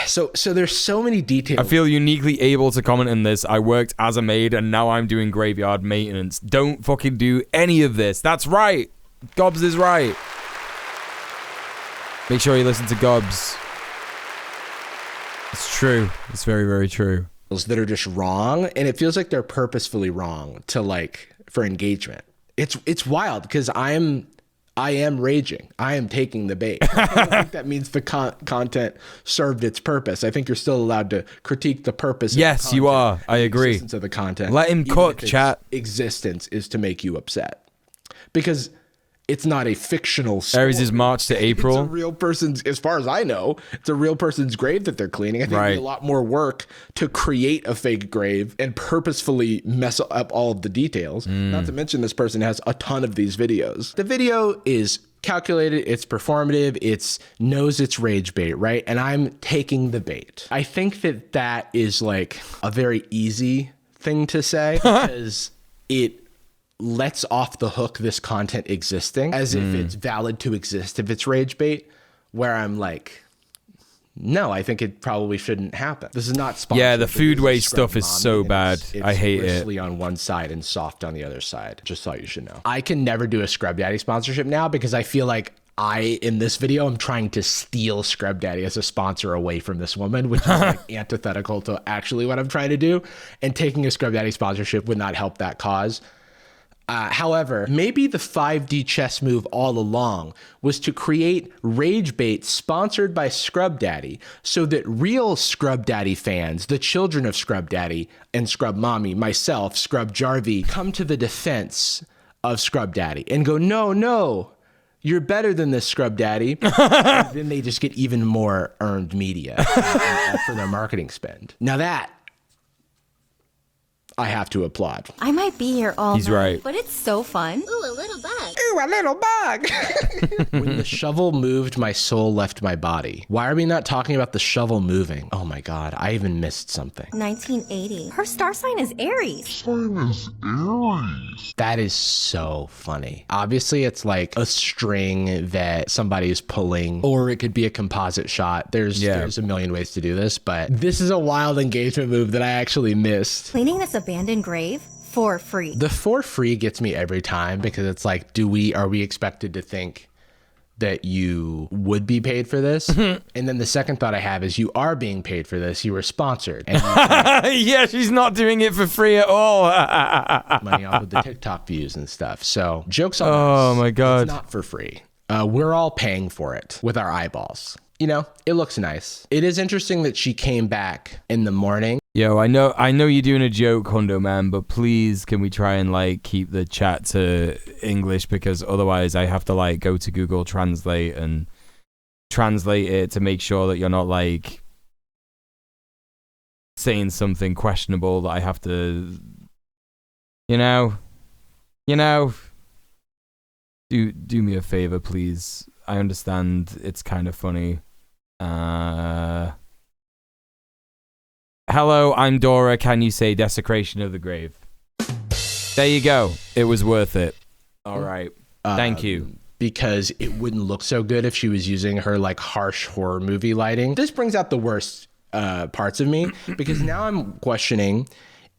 So there's so many details. I feel uniquely able to comment on this. I worked as a maid and now I'm doing graveyard maintenance. Don't fucking do any of this. That's right. Gobs is right. Make sure you listen to Gobs. It's true. It's very, very true. That are just wrong, and it feels like they're purposefully wrong to like for engagement. It's wild because I am raging. I am taking the bait. I don't think that means the content served its purpose. I think you're still allowed to critique the purpose. Yes, you are. I agree. Existence of the content. Let him cook, chat. Existence is to make you upset because it's not a fictional story. Aries is March to April. It's a real person's, as far as I know, it's a real person's grave that they're cleaning. I think it'd be a lot more work to create a fake grave and purposefully mess up all of the details. Not to mention this person has a ton of these videos. The video is calculated, it's performative, it knows it's rage bait, right? And I'm taking the bait. I think that is like a very easy thing to say because it lets off the hook this content existing as if it's valid to exist if it's rage bait, where I'm like, no, I think it probably shouldn't happen. This is not sponsored. Yeah, the food waste stuff is so bad. I hate it. It's on one side and soft on the other side. Just thought you should know. I can never do a Scrub Daddy sponsorship now because I feel like in this video, I'm trying to steal Scrub Daddy as a sponsor away from this woman, which is like antithetical to actually what I'm trying to do. And taking a Scrub Daddy sponsorship would not help that cause. However, maybe the 5D chess move all along was to create rage bait sponsored by Scrub Daddy so that real Scrub Daddy fans, the children of Scrub Daddy and Scrub Mommy, myself, Scrub Jarvie, come to the defense of Scrub Daddy and go, no, you're better than this, Scrub Daddy. And then they just get even more earned media for their marketing spend. Now that I have to applaud. I might be here all He's night, right. but it's so fun. Ooh, a little bug. Ooh, a little bug. When the shovel moved, my soul left my body. Why are we not talking about the shovel moving? Oh my God, I even missed something. 1980. Her star sign is Aries. That is so funny. Obviously, it's like a string that somebody is pulling, or it could be a composite shot. There's a million ways to do this, but this is a wild engagement move that I actually missed. Cleaning this abandoned grave for free. The for free gets me every time because it's like, are we expected to think that you would be paid for this? And then the second thought I have is you are being paid for this. You were sponsored. And yeah, she's not doing it for free at all. money off of the TikTok views and stuff. So jokes on us. Oh my God. It's not for free. We're all paying for it with our eyeballs. You know, it looks nice. It is interesting that she came back in the morning. Yo, I know you're doing a joke, Hundo Man, but please can we try and like keep the chat to English, because otherwise I have to like go to Google Translate and translate it to make sure that you're not like saying something questionable that I have to, you know, do me a favor, please. I understand it's kind of funny. Hello, I'm Dora. Can you say desecration of the grave? There you go. It was worth it. All right. Thank you. Because it wouldn't look so good if she was using her like harsh horror movie lighting. This brings out the worst parts of me, because now I'm questioning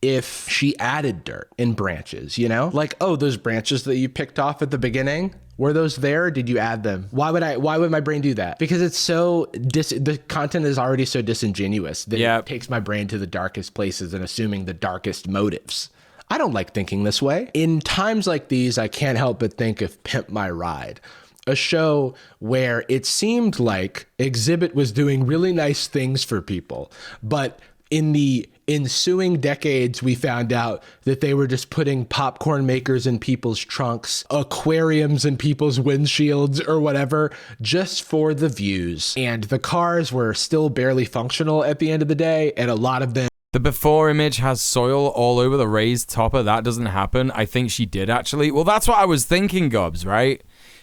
if she added dirt and branches, you know? Like, oh, those branches that you picked off at the beginning, were those there or did you add them? Why would my brain do that? Because it's so, the content is already so disingenuous that it takes my brain to the darkest places and assuming the darkest motives. I don't like thinking this way. In times like these, I can't help but think of Pimp My Ride, a show where it seemed like Exhibit was doing really nice things for people, but in the ensuing decades, we found out that they were just putting popcorn makers in people's trunks, aquariums in people's windshields or whatever, just for the views. And the cars were still barely functional at the end of the day, and a lot of them... The before image has soil all over the raised topper. That doesn't happen. I think she did actually. Well, that's what I was thinking, Gobs, right?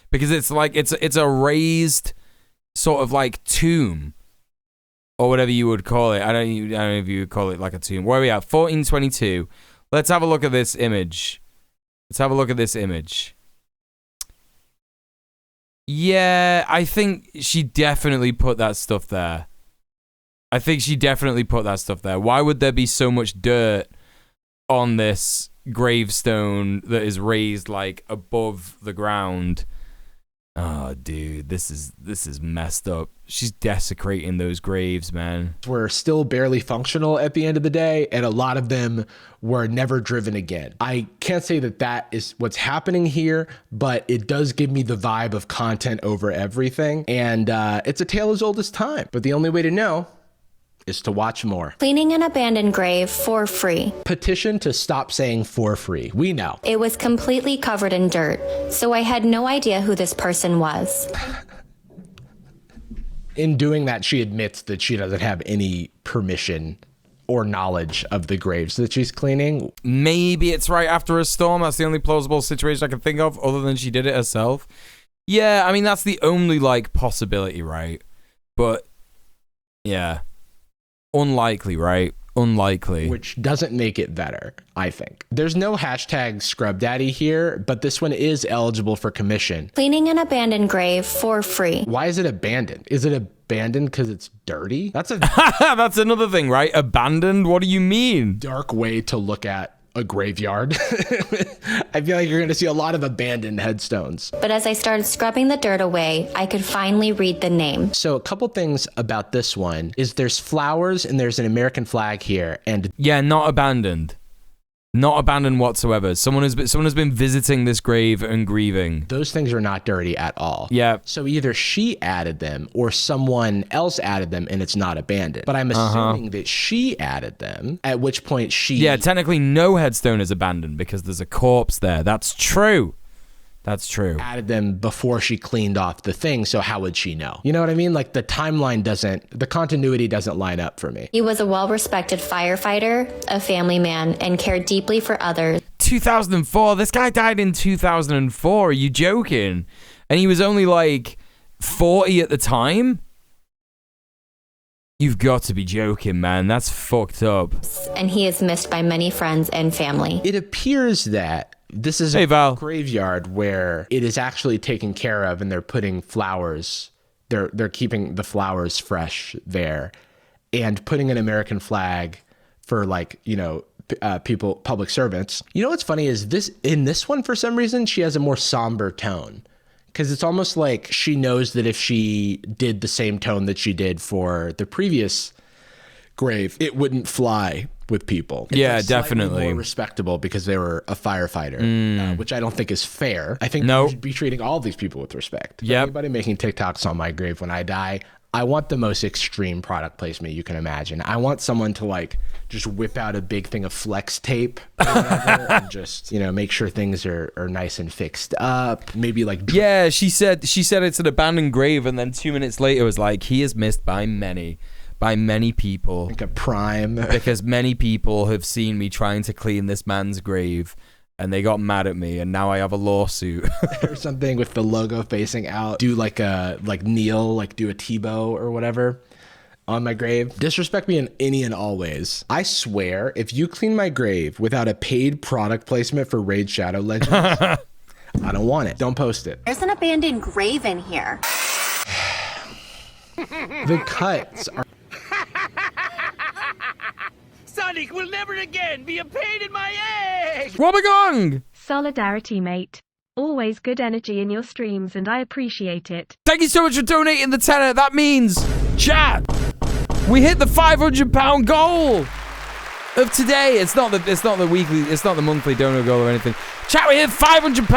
Because it's like, it's a raised sort of like tomb, or whatever you would call it. I don't know if you would call it like a tomb. Where are we at? 1422. Let's have a look at this image. Yeah, I think she definitely put that stuff there. Why would there be so much dirt on this gravestone that is raised like above the ground? Oh, dude, this is messed up. She's desecrating those graves, man. Were still barely functional at the end of the day, and a lot of them were never driven again. I can't say that is what's happening here, but it does give me the vibe of content over everything, and it's a tale as old as time. But the only way to know is to watch more. Cleaning an abandoned grave for free. Petition to stop saying for free. We know. It was completely covered in dirt, so I had no idea who this person was. In doing that, she admits that she doesn't have any permission or knowledge of the graves that she's cleaning. Maybe it's right after a storm. That's the only plausible situation I can think of, other than she did it herself. Yeah, I mean, that's the only, like, possibility, right? But, yeah. Unlikely, right? Unlikely. Which doesn't make it better, I think. There's no hashtag Scrub Daddy here, but this one is eligible for commission. Cleaning an abandoned grave for free. Why is it abandoned? Is it abandoned because it's dirty? That's another thing, right? Abandoned? What do you mean? Dark way to look at a graveyard. I feel like you're going to see a lot of abandoned headstones. But as I started scrubbing the dirt away, I could finally read the name. So a couple things about this one is there's flowers and there's an American flag here, and yeah, not abandoned. Not abandoned whatsoever. Someone has been visiting this grave and grieving. Those things are not dirty at all. Yeah. So either she added them or someone else added them and it's not abandoned. But I'm assuming that she added them, at which point she... Yeah, technically no headstone is abandoned because there's a corpse there. That's true. That's true. Added them before she cleaned off the thing, so how would she know? You know what I mean? Like the timeline the continuity doesn't line up for me. He was a well-respected firefighter, a family man, and cared deeply for others. 2004? This guy died in 2004. Are you joking? And he was only like 40 at the time? You've got to be joking, man. That's fucked up. And he is missed by many friends and family. It appears that this is a graveyard where it is actually taken care of and they're putting flowers. They're keeping the flowers fresh there and putting an American flag for people, public servants. You know what's funny is in this one, for some reason, she has a more somber tone. Because it's almost like she knows that if she did the same tone that she did for the previous grave, it wouldn't fly with people. It's yeah, like definitely more respectable because they were a firefighter, which I don't think is fair. I think we should be treating all of these people with respect. Yeah. Anybody making TikToks on my grave when I die, I want the most extreme product placement you can imagine. I want someone to just whip out a big thing of flex tape or whatever and just, make sure things are nice and fixed up. Maybe yeah, she said it's an abandoned grave, and then 2 minutes later it was like, he is missed by many people. Like a prime. Because many people have seen me trying to clean this man's grave and they got mad at me and now I have a lawsuit. Or something with the logo facing out. Do kneel, do a Tebow or whatever on my grave. Disrespect me in any and all ways. I swear, if you clean my grave without a paid product placement for Raid Shadow Legends, I don't want it. Don't post it. There's an abandoned grave in here. The cuts are... Sonic will never again be a pain in my egg! Wobagong! Solidarity, mate. Always good energy in your streams, and I appreciate it. Thank you so much for donating the tenner. That means, chat, we hit the £500 goal of today. It's not the monthly donor goal or anything. Chat, we hit £500.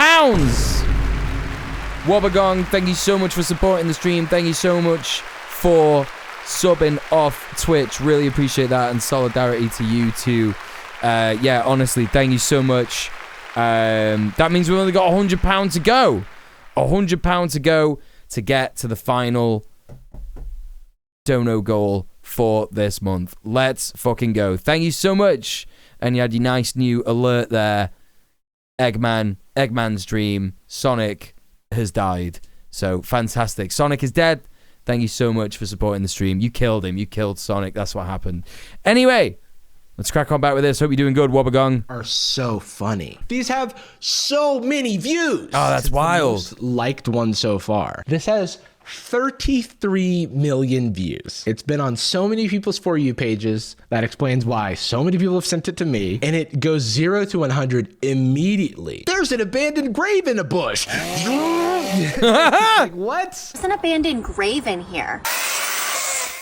Wobagong, thank you so much for supporting the stream. Thank you so much for subbing off Twitch. Really appreciate that, and solidarity to you too. Yeah, honestly, thank you so much. That means we've only got £100 to go. £100 to go to get to the final dono goal for this month. Let's fucking go. Thank you so much. And you had your nice new alert there. Eggman's dream. Sonic has died. So fantastic. Sonic is dead. Thank you so much for supporting the stream. You killed him. You killed Sonic. That's what happened. Anyway, let's crack on back with this. Hope you're doing good, Wobagong. Are so funny. These have so many views. Oh, that's wild. Most liked one so far. This has 33 million views. It's been on so many people's For You pages. That explains why so many people have sent it to me. And it goes 0 to 100 immediately. There's an abandoned grave in a bush. Like, what? There's an abandoned grave in here.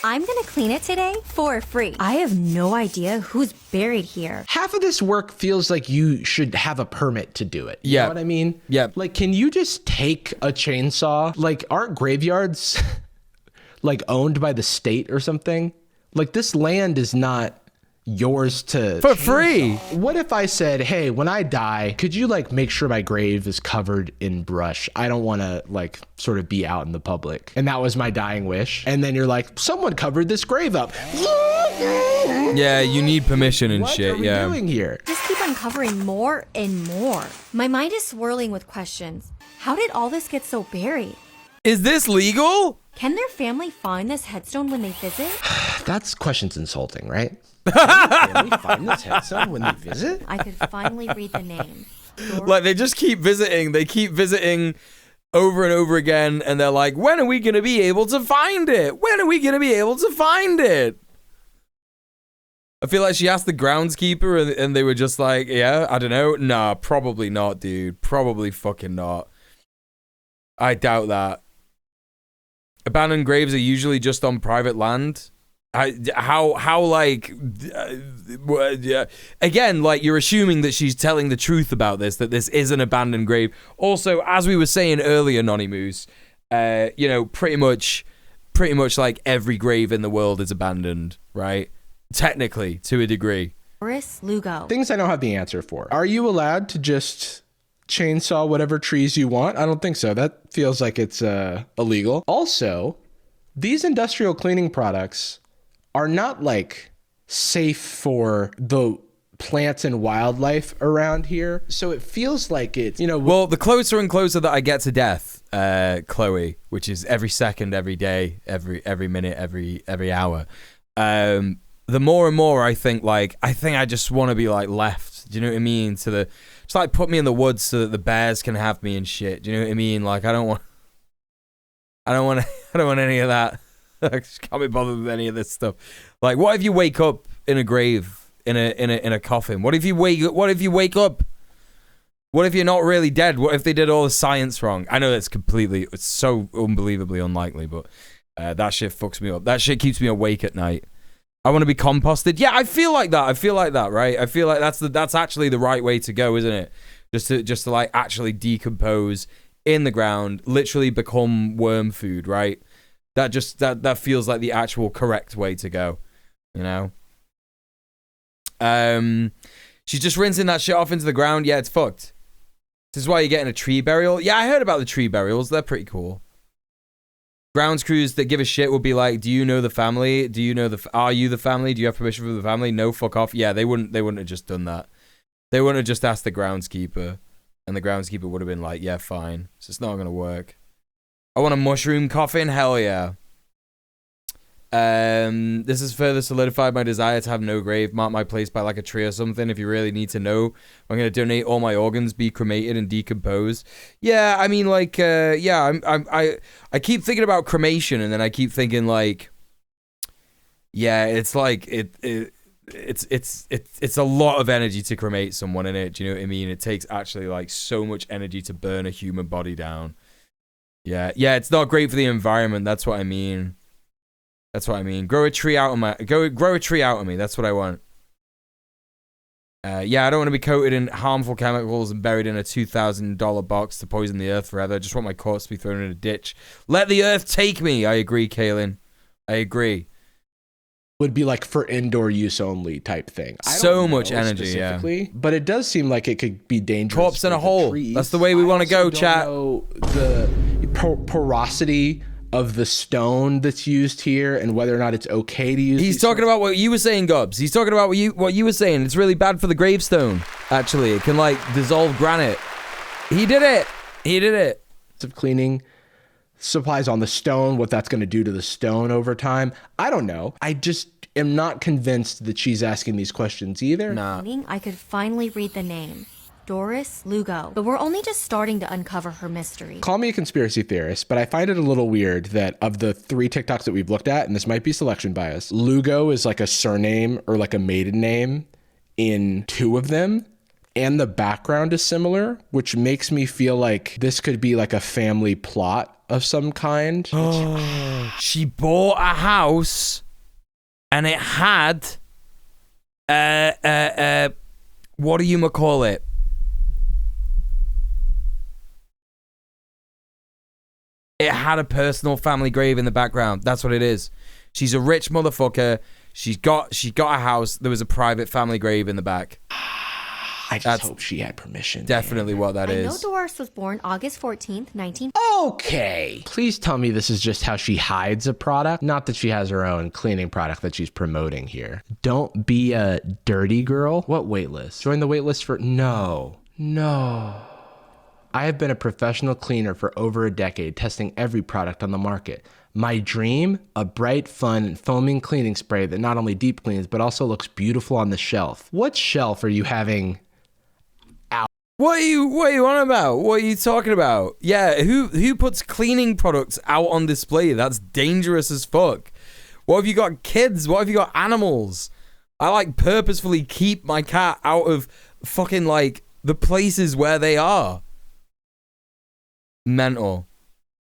I'm gonna clean it today for free. I have no idea who's buried here. Half of this work feels like you should have a permit to do it. You know what I mean? Yeah. Like, can you just take a chainsaw? Like, aren't graveyards owned by the state or something? Like, this land is not yours to for free. What if I said, hey, when I die, could you make sure my grave is covered in brush? I don't want to sort of be out in the public. And that was my dying wish. And then you're like, someone covered this grave up. Yeah, you need permission and what shit. What are we doing here? Just keep uncovering more and more. My mind is swirling with questions. How did all this get so buried? Is this legal? Can their family find this headstone when they visit? That's question's insulting, right? Can we find this headstone when they visit? I could finally read the name. They just keep visiting. They keep visiting over and over again, and they're like, when are we going to be able to find it? When are we going to be able to find it? I feel like she asked the groundskeeper, and they were just like, yeah, I don't know. Nah, probably not, dude. Probably fucking not. I doubt that. Abandoned graves are usually just on private land. How like again, like you're assuming that she's telling the truth about this, that this is an abandoned grave. Also, as we were saying earlier, Nonny Moose, you know, pretty much like every grave in the world is abandoned, right? Technically, to a degree. Doris Lugo. Things I don't have the answer for. Are you allowed to just chainsaw whatever trees you want? I don't think so. That feels like it's illegal. Also, these industrial cleaning products are not like safe for the plants and wildlife around here. So it feels like it's, you know. Well, the closer and closer that I get to death, Chloe, which is every second, every day, every minute, every hour, the more and more I think I just want to be like left. Do you know what I mean? Just like put me in the woods so that the bears can have me and shit. Do you know what I mean? Like I don't want any of that. I just can't be bothered with any of this stuff. Like, what if you wake up in a grave, in a coffin? What if you wake up? What if you're not really dead? What if they did all the science wrong? I know it's so unbelievably unlikely, but that shit fucks me up. That shit keeps me awake at night. I want to be composted. Yeah, I feel like that, right? I feel like that's actually the right way to go, isn't it? Just to like actually decompose in the ground, literally become worm food, right? That feels like the actual correct way to go, you know? She's just rinsing that shit off into the ground. Yeah, it's fucked. This is why you're getting a tree burial. Yeah, I heard about the tree burials. They're pretty cool. Grounds crews that give a shit would be like, do you know the family? Are you the family? Do you have permission from the family? No, fuck off. Yeah, they wouldn't have just done that. They wouldn't have just asked the groundskeeper, and the groundskeeper would have been like, yeah, fine. So it's not gonna work. I want a mushroom coffin. Hell yeah. This has further solidified my desire to have no grave. Mark my place by like a tree or something. If you really need to know, I'm gonna donate all my organs, be cremated and decompose. Yeah, I mean, like, yeah, I keep thinking about cremation, and then I keep thinking like, yeah, it's like it's a lot of energy to cremate someone in it. Do you know what I mean? It takes actually like so much energy to burn a human body down. Yeah, it's not great for the environment. That's what I mean. Grow a tree out of me. That's what I want. Yeah, I don't want to be coated in harmful chemicals and buried in a $2,000 box to poison the earth forever. I just want my corpse to be thrown in a ditch. Let the earth take me. I agree, Kaylin. I agree. Would be like for indoor use only type thing. So much energy, yeah. But it does seem like it could be dangerous. Corpse in a hole. That's the way we want to go, chat. The porosity of the stone that's used here and whether or not it's okay to use. He's talking about what you were saying, Gubs. He's talking about what you were saying. It's really bad for the gravestone. Actually, it can like dissolve granite. He did it. Of cleaning supplies on the stone, what that's going to do to the stone over time. I don't know. I just am not convinced that she's asking these questions either. Nah. I could finally read the name. Doris Lugo. But we're only just starting to uncover her mystery. Call me a conspiracy theorist, but I find it a little weird that of the 3 TikToks that we've looked at, and this might be selection bias, Lugo is like a surname or like a maiden name in 2 of them, and the background is similar, which makes me feel like this could be like a family plot of some kind. She bought a house and it had what do you call it? It had a personal family grave in the background. That's what it is. She's a rich motherfucker. She got a house. There was a private family grave in the back. I just hope she had permission. Definitely what that is. I know Doris was born August 14th, 19... Okay. Please tell me this is just how she hides a product. Not that she has her own cleaning product that she's promoting here. Don't be a dirty girl. What waitlist? Join the waitlist for... No. I have been a professional cleaner for over a decade, testing every product on the market. My dream? A bright, fun, and foaming cleaning spray that not only deep cleans, but also looks beautiful on the shelf. What shelf are you having out? What are you on about? What are you talking about? Yeah, who puts cleaning products out on display? That's dangerous as fuck. What have you got kids? What have you got animals? I like purposefully keep my cat out of fucking like the places where they are. Mental.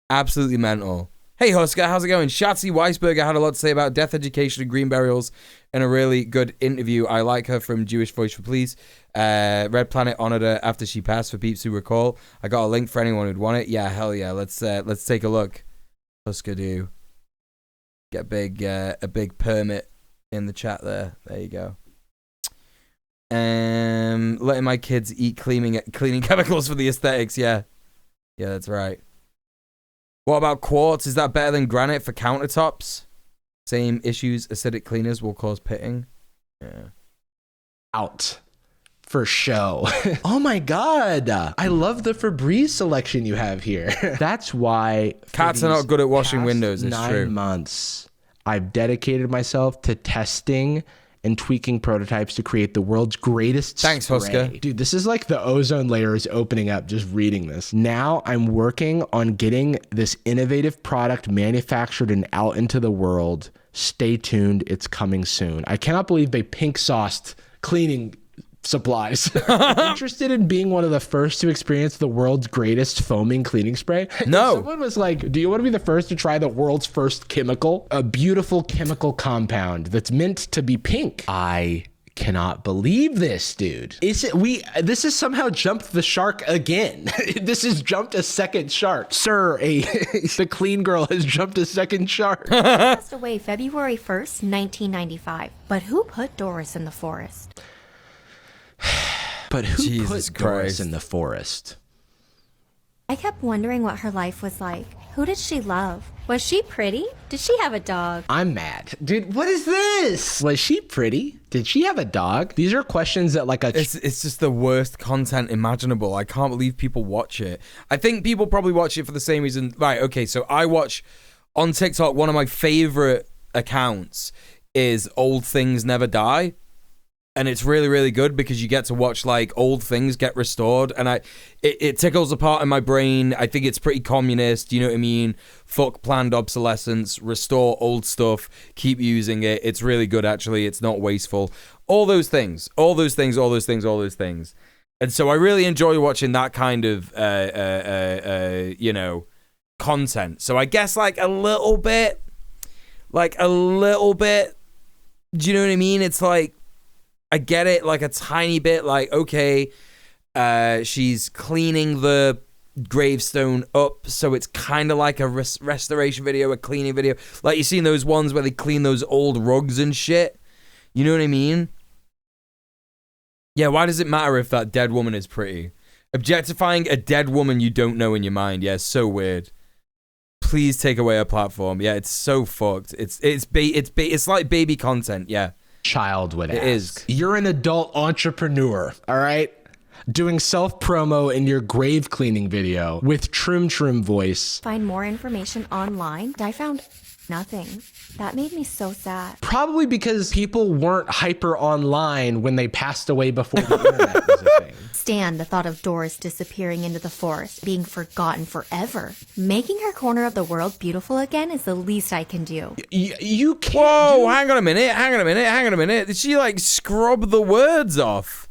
Absolutely mental. Hey Husker, how's it going? Shatzy Weisberger had a lot to say about death education and green burials in a really good interview. I like her from Jewish Voice for Please. Red Planet honored her after she passed for peeps who recall. I got a link for anyone who'd want it. Yeah, hell yeah. Let's take a look. Husker do. Get a big permit in the chat there. There you go. Letting my kids eat cleaning chemicals for the aesthetics. Yeah. Yeah, that's right. What about quartz? Is that better than granite for countertops? Same issues. Acidic cleaners will cause pitting. Yeah. Out. For show. Oh my god. I love the Febreze selection you have here. That's why cats are not good at washing windows. It's 9 true. months, I've dedicated myself to testing and tweaking prototypes to create the world's greatest Thanks, spray. Husker. Dude, this is like the ozone layer is opening up just reading this. Now I'm working on getting this innovative product manufactured and out into the world. Stay tuned. It's coming soon. I cannot believe they pink sauced cleaning supplies. Interested in being one of the first to experience the world's greatest foaming cleaning spray? No. Someone was like, do you want to be the first to try the world's first chemical? A beautiful chemical compound that's meant to be pink. I cannot believe this, dude. This has somehow jumped the shark again. This has jumped a second shark. Sir, the clean girl has jumped a second shark. Passed away February 1st, 1995. But who put Doris in the forest? But who Jesus put Doris Christ. in the forest? I kept wondering what her life was like. Who did she love? Was she pretty? Did she have a dog? I'm mad. Dude, what is this? Was she pretty? Did she have a dog? These are questions that like a... It's just the worst content imaginable. I can't believe people watch it. I think people probably watch it for the same reason. Right, okay, so I watch on TikTok, one of my favorite accounts is Old Things Never Die. And it's really, really good because you get to watch like old things get restored, and it tickles a part in my brain. I think it's pretty communist, you know what I mean? Fuck planned obsolescence, restore old stuff, keep using it. It's really good, actually. It's not wasteful. All those things. And so I really enjoy watching that kind of, content. So I guess like a little bit. Do you know what I mean? It's like, I get it, like a tiny bit, like, okay, she's cleaning the gravestone up, so it's kind of like a restoration video, a cleaning video. Like, you seen those ones where they clean those old rugs and shit? You know what I mean? Yeah, why does it matter if that dead woman is pretty? Objectifying a dead woman you don't know in your mind, yeah, so weird. Please take away her platform. Yeah, it's so fucked. It's like baby content, yeah. Child would ask. It is. You're an adult entrepreneur, all right? Doing self-promo in your grave cleaning video with Trim voice. Find more information online. I found nothing. That made me so sad. Probably because people weren't hyper online when they passed away before the internet was a thing. Stand the thought of Doris disappearing into the forest, being forgotten forever. Making her corner of the world beautiful again is the least I can do. You can't. Whoa, hang on a minute. Did she like scrub the words off?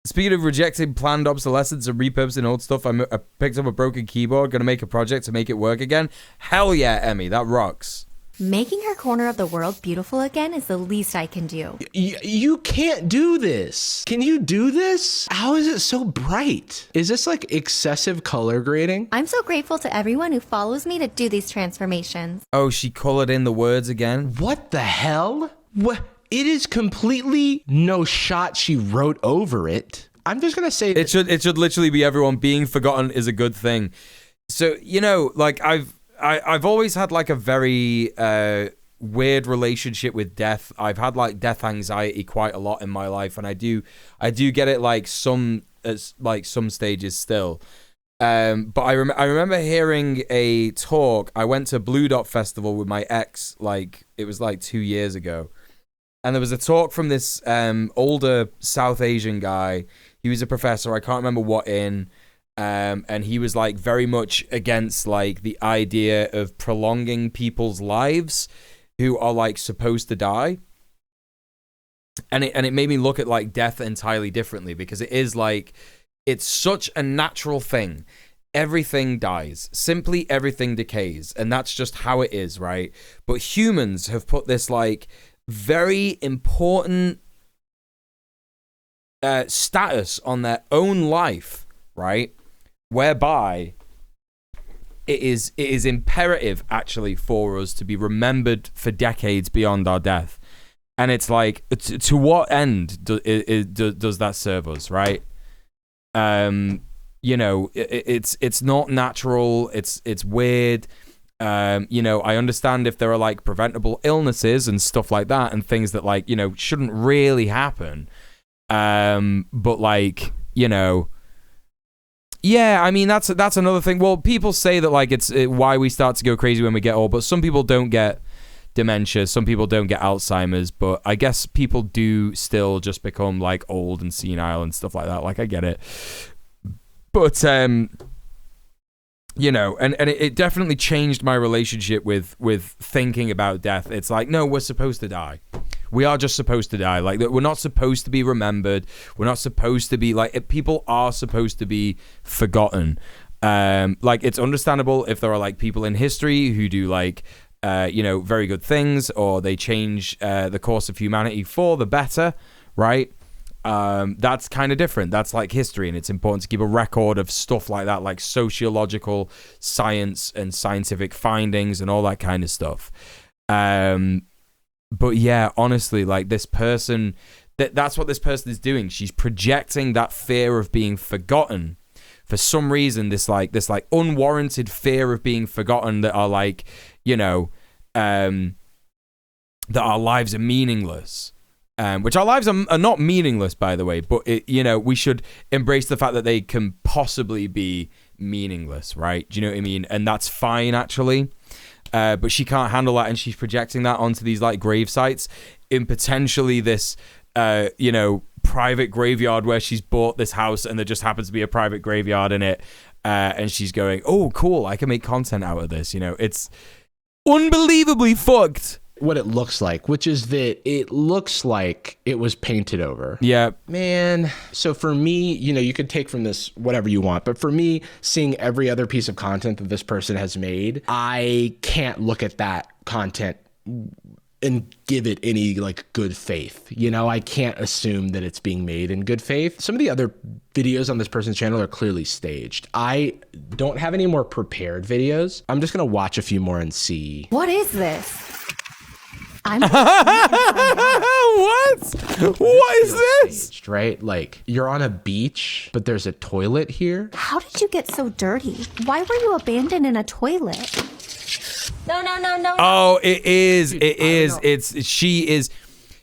Speaking of rejecting planned obsolescence and repurposing old stuff, I picked up a broken keyboard, gonna make a project to make it work again. Hell yeah, Emmy, that rocks. Making her corner of the world beautiful again is the least I can do. You can't do this. Can you do this? How is it so bright? Is this like excessive color grading? I'm so grateful to everyone who follows me to do these transformations. Oh, she colored in the words again? What the hell? What? It is completely no shot she wrote over it. I'm just gonna say it should literally be everyone being forgotten is a good thing. So, you know, like I've always had like a very weird relationship with death. I've had like death anxiety quite a lot in my life, and I do get it like some stages still. But I remember hearing a talk. I went to Blue Dot Festival with my ex, like it was like 2 years ago. And there was a talk from this older South Asian guy. He was a professor. I can't remember what in. And he was like very much against like the idea of prolonging people's lives who are like supposed to die. And it made me look at like death entirely differently, because it is like, it's such a natural thing. Everything dies. Simply everything decays. And that's just how it is, right? But humans have put this like very important status on their own life, right? Whereby it is imperative actually for us to be remembered for decades beyond our death. And it's like, to what end does that serve us, right? You know, it's not natural. It's weird. You know, I understand if there are like preventable illnesses and stuff like that, and things that like, you know, shouldn't really happen. But like, you know, yeah, I mean that's another thing. Well, people say that like it's why we start to go crazy when we get old, but some people don't get dementia, some people don't get Alzheimer's, but I guess people do still just become like old and senile and stuff like that. Like I get it. But you know, and it definitely changed my relationship with thinking about death. It's like, no, we're supposed to die. We are just supposed to die. Like, we're not supposed to be remembered. We're not supposed to be like, people are supposed to be forgotten. Like, it's understandable if there are like people in history who do like you know, very good things, or they change the course of humanity for the better, right? That's kind of different. That's like history, and it's important to keep a record of stuff like that, like sociological science and scientific findings and all that kind of stuff. But yeah, honestly, like this person, that's what this person is doing. She's projecting that fear of being forgotten. For some reason, this unwarranted fear of being forgotten, that are like, you know, that our lives are meaningless. Which our lives are not meaningless, by the way, but you know, we should embrace the fact that they can possibly be meaningless, right? Do you know what I mean? And that's fine, actually. But she can't handle that, and she's projecting that onto these like grave sites in potentially this, you know, private graveyard where she's bought this house, and there just happens to be a private graveyard in it, and she's going, "Oh, cool! I can make content out of this." You know, it's unbelievably fucked. What it looks like, which is that it looks like it was painted over. Yeah. Man. So for me, you know, you could take from this whatever you want, but for me, seeing every other piece of content that this person has made, I can't look at that content and give it any like good faith. You know, I can't assume that it's being made in good faith. Some of the other videos on this person's channel are clearly staged. I don't have any more prepared videos. I'm just going to watch a few more and see. What is this? What? What is this? Staged, right? Like, you're on a beach, but there's a toilet here. How did you get so dirty? Why were you abandoned in a toilet? No. Oh, it is. Dude, it is.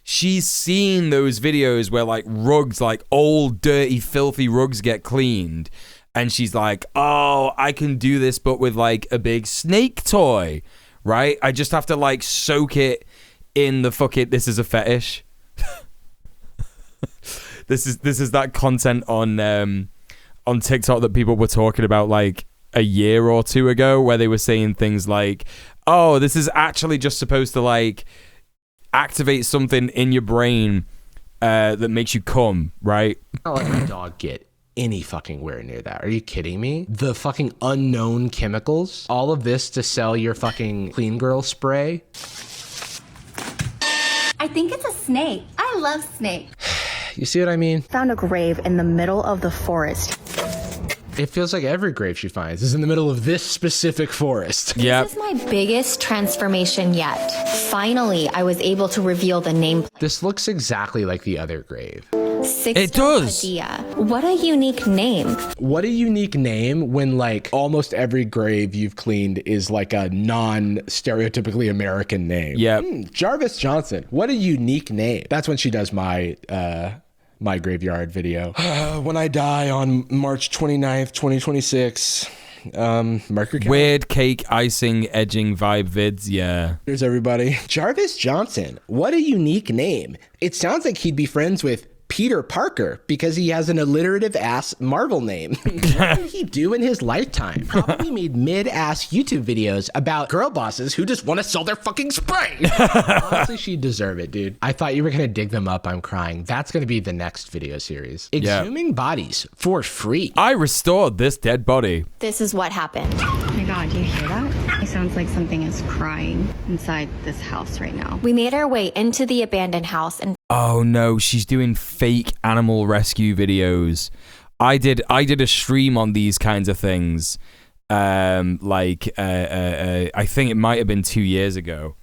She's seen those videos where like rugs, like old, dirty, filthy rugs get cleaned. And she's like, oh, I can do this, but with like a big snake toy, right? I just have to like soak it in the fucking, this is a fetish. This is that content on TikTok that people were talking about like a year or two ago, where they were saying things like, oh, this is actually just supposed to like activate something in your brain that makes you cum, right? I'll let my dog get any fucking where near that. Are you kidding me? The fucking unknown chemicals, all of this to sell your fucking clean girl spray. I think it's a snake. I love snakes. You see what I mean? Found a grave in the middle of the forest. It feels like every grave she finds is in the middle of this specific forest. Yeah. This is my biggest transformation yet. Finally, I was able to reveal the name. This looks exactly like the other grave. It does. What a unique name. What a unique name when like almost every grave you've cleaned is like a non-stereotypically American name. Yeah. Jarvis Johnson. What a unique name. That's when she does my graveyard video. When I die on March 29th, 2026. Mark your weird cake icing edging vibe vids. Yeah. Here's everybody. Jarvis Johnson. What a unique name. It sounds like he'd be friends with Peter Parker because he has an alliterative ass Marvel name. What did he do in his lifetime? Probably made mid-ass YouTube videos about girl bosses who just want to sell their fucking spray. Honestly, she'd deserve it, dude. I thought you were going to dig them up. I'm crying. That's going to be the next video series. Exhuming bodies for free. I restored this dead body. This is what happened. Oh my god, do you hear that? It sounds like something is crying inside this house right now. We made our way into the abandoned house and Oh no, she's doing fake animal rescue videos. I did a stream on these kinds of things. I think it might have been 2 years ago.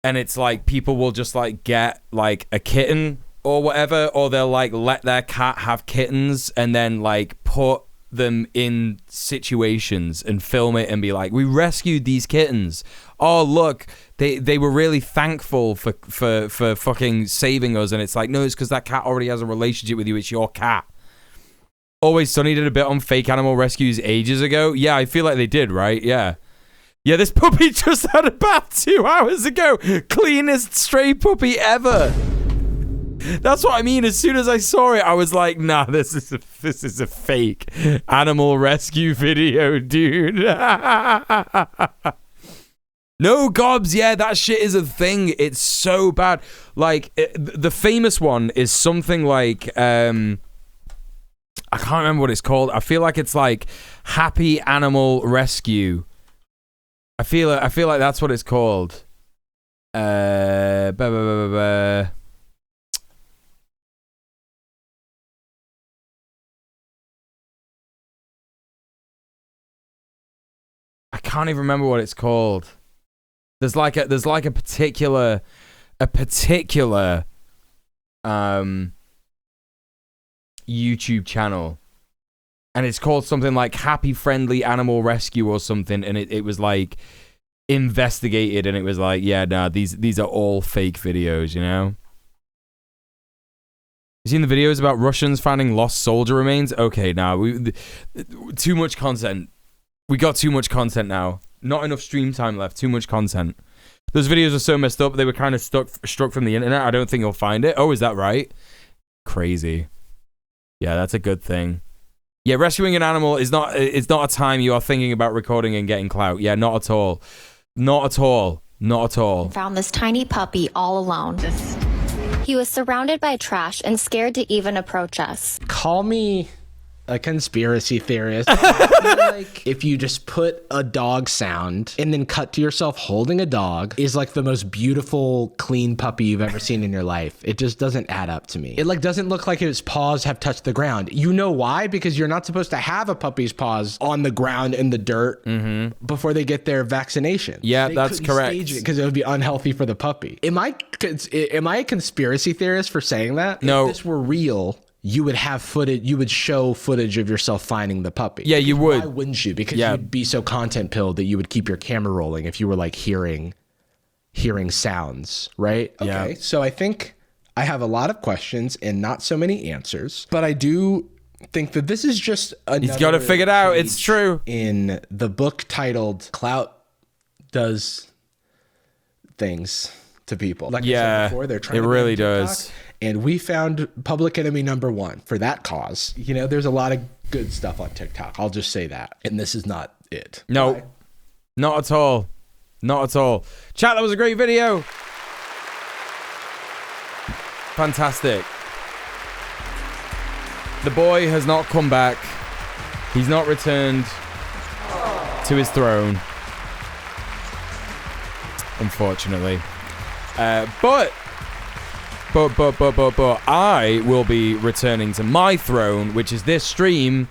And it's like people will just like get like a kitten or whatever, or they'll like let their cat have kittens and then like put them in situations and film it and be like, we rescued these kittens. Oh look, they were really thankful for fucking saving us. And it's like, no, it's because that cat already has a relationship with you. It's your cat. Always Sunny did a bit on fake animal rescues ages ago. Yeah, I feel like they did, right? Yeah, this puppy just had a bath 2 hours ago. Cleanest stray puppy ever. That's what I mean. As soon as I saw it, I was like, nah, this is a fake animal rescue video, dude. No, Gobs, yeah, that shit is a thing. It's so bad. Like, the famous one is something like, I can't remember what it's called. I feel like it's like Happy Animal Rescue. I feel like that's what it's called. I can't even remember what it's called. There's like a particular YouTube channel, and it's called something like Happy Friendly Animal Rescue or something, and it was like investigated, and it was like, yeah, nah, these are all fake videos, you know? You seen the videos about Russians finding lost soldier remains? Okay, now too much content. We got too much content now. Not enough stream time left. Too much content. Those videos are so messed up. They were kind of struck from the internet. I don't think you'll find it. Oh, is that right? Crazy. Yeah, that's a good thing. Yeah, rescuing an animal is not. It's not a time you are thinking about recording and getting clout. Yeah, not at all. Not at all. Not at all. found this tiny puppy all alone. He was surrounded by trash and scared to even approach us. Call me a conspiracy theorist. I feel like if you just put a dog sound and then cut to yourself holding a dog is like the most beautiful, clean puppy you've ever seen in your life. It just doesn't add up to me. It like doesn't look like its paws have touched the ground. You know why? Because you're not supposed to have a puppy's paws on the ground in the dirt before they get their vaccination. Yeah, that's correct. Because it would be unhealthy for the puppy. Am I a conspiracy theorist for saying that? No. If this were real, you would have footage, you would show footage of yourself finding the puppy. Yeah, you would. Why wouldn't you? Because you'd be so content pilled that you would keep your camera rolling if you were like hearing sounds, right? Okay. Yeah. So I think I have a lot of questions and not so many answers, but I do think that this is just another He's got to figure it out. It's true. In the book titled Clout Does Things to People. Like I said before, they're trying it to really TikTok, does. and we found public enemy #1 for that cause. You know, there's a lot of good stuff on TikTok. I'll just say that. And this is not it. No, not at all. Not at all. Chat, that was a great video. Fantastic. The boy has not come back. He's not returned to his throne, unfortunately. But I will be returning to my throne, which is this stream,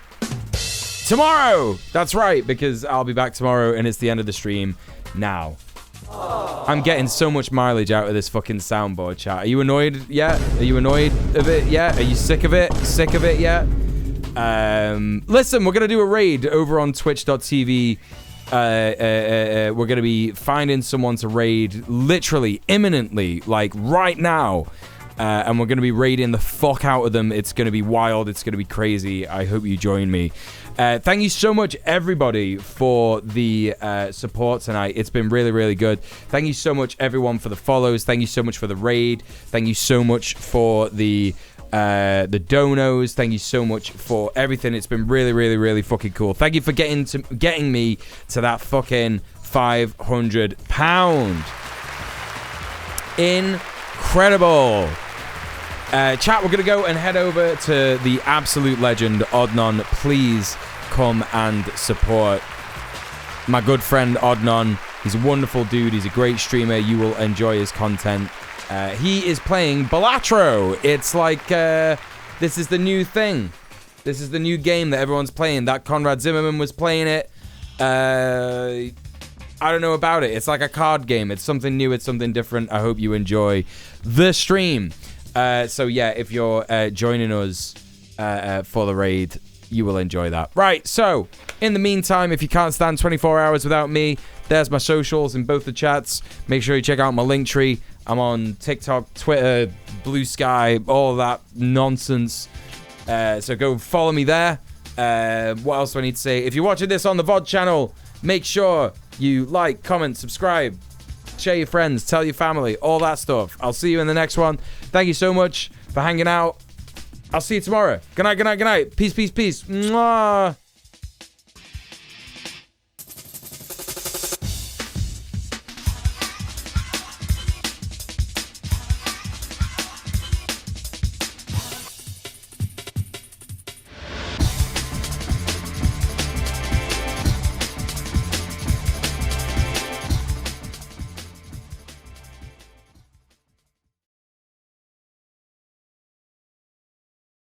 tomorrow. That's right, because I'll be back tomorrow and it's the end of the stream now. I'm getting so much mileage out of this fucking soundboard, chat. Are you annoyed yet? Are you annoyed of it yet? Are you sick of it? Sick of it yet? Listen, we're going to do a raid over on twitch.tv. We're going to be finding someone to raid literally, imminently, like right now. and we're going to be raiding the fuck out of them. It's going to be wild. It's going to be crazy. I hope you join me. Thank you so much, everybody, for the support tonight. It's been really, really good. Thank you so much, everyone, for the follows. Thank you so much for the raid. Thank you so much for the donos. Thank you so much for everything. It's been really, really, really fucking cool. Thank you for getting me to that fucking £500. Incredible. Chat, we're going to go and head over to the absolute legend, Odnon. Please come and support my good friend, Odnon. He's a wonderful dude. He's a great streamer. You will enjoy his content. He is playing Balatro. It's like, this is the new thing. This is the new game that everyone's playing. That Conrad Zimmerman was playing it. I don't know about it. It's like a card game. It's something new. It's something different. I hope you enjoy the stream. So yeah, if you're joining us for the raid, you will enjoy that. Right, so in the meantime, if you can't stand 24 hours without me, there's my socials in both the chats. Make sure you check out my Linktree. I'm on TikTok, Twitter, Blue Sky, all that nonsense. So go follow me there. What else do I need to say? If you're watching this on the VOD channel, make sure you like, comment, subscribe. Share your friends, tell your family, all that stuff. I'll see you in the next one. Thank you so much for hanging out. I'll see you tomorrow. Good night, good night, good night. Peace, peace, peace. Mwah.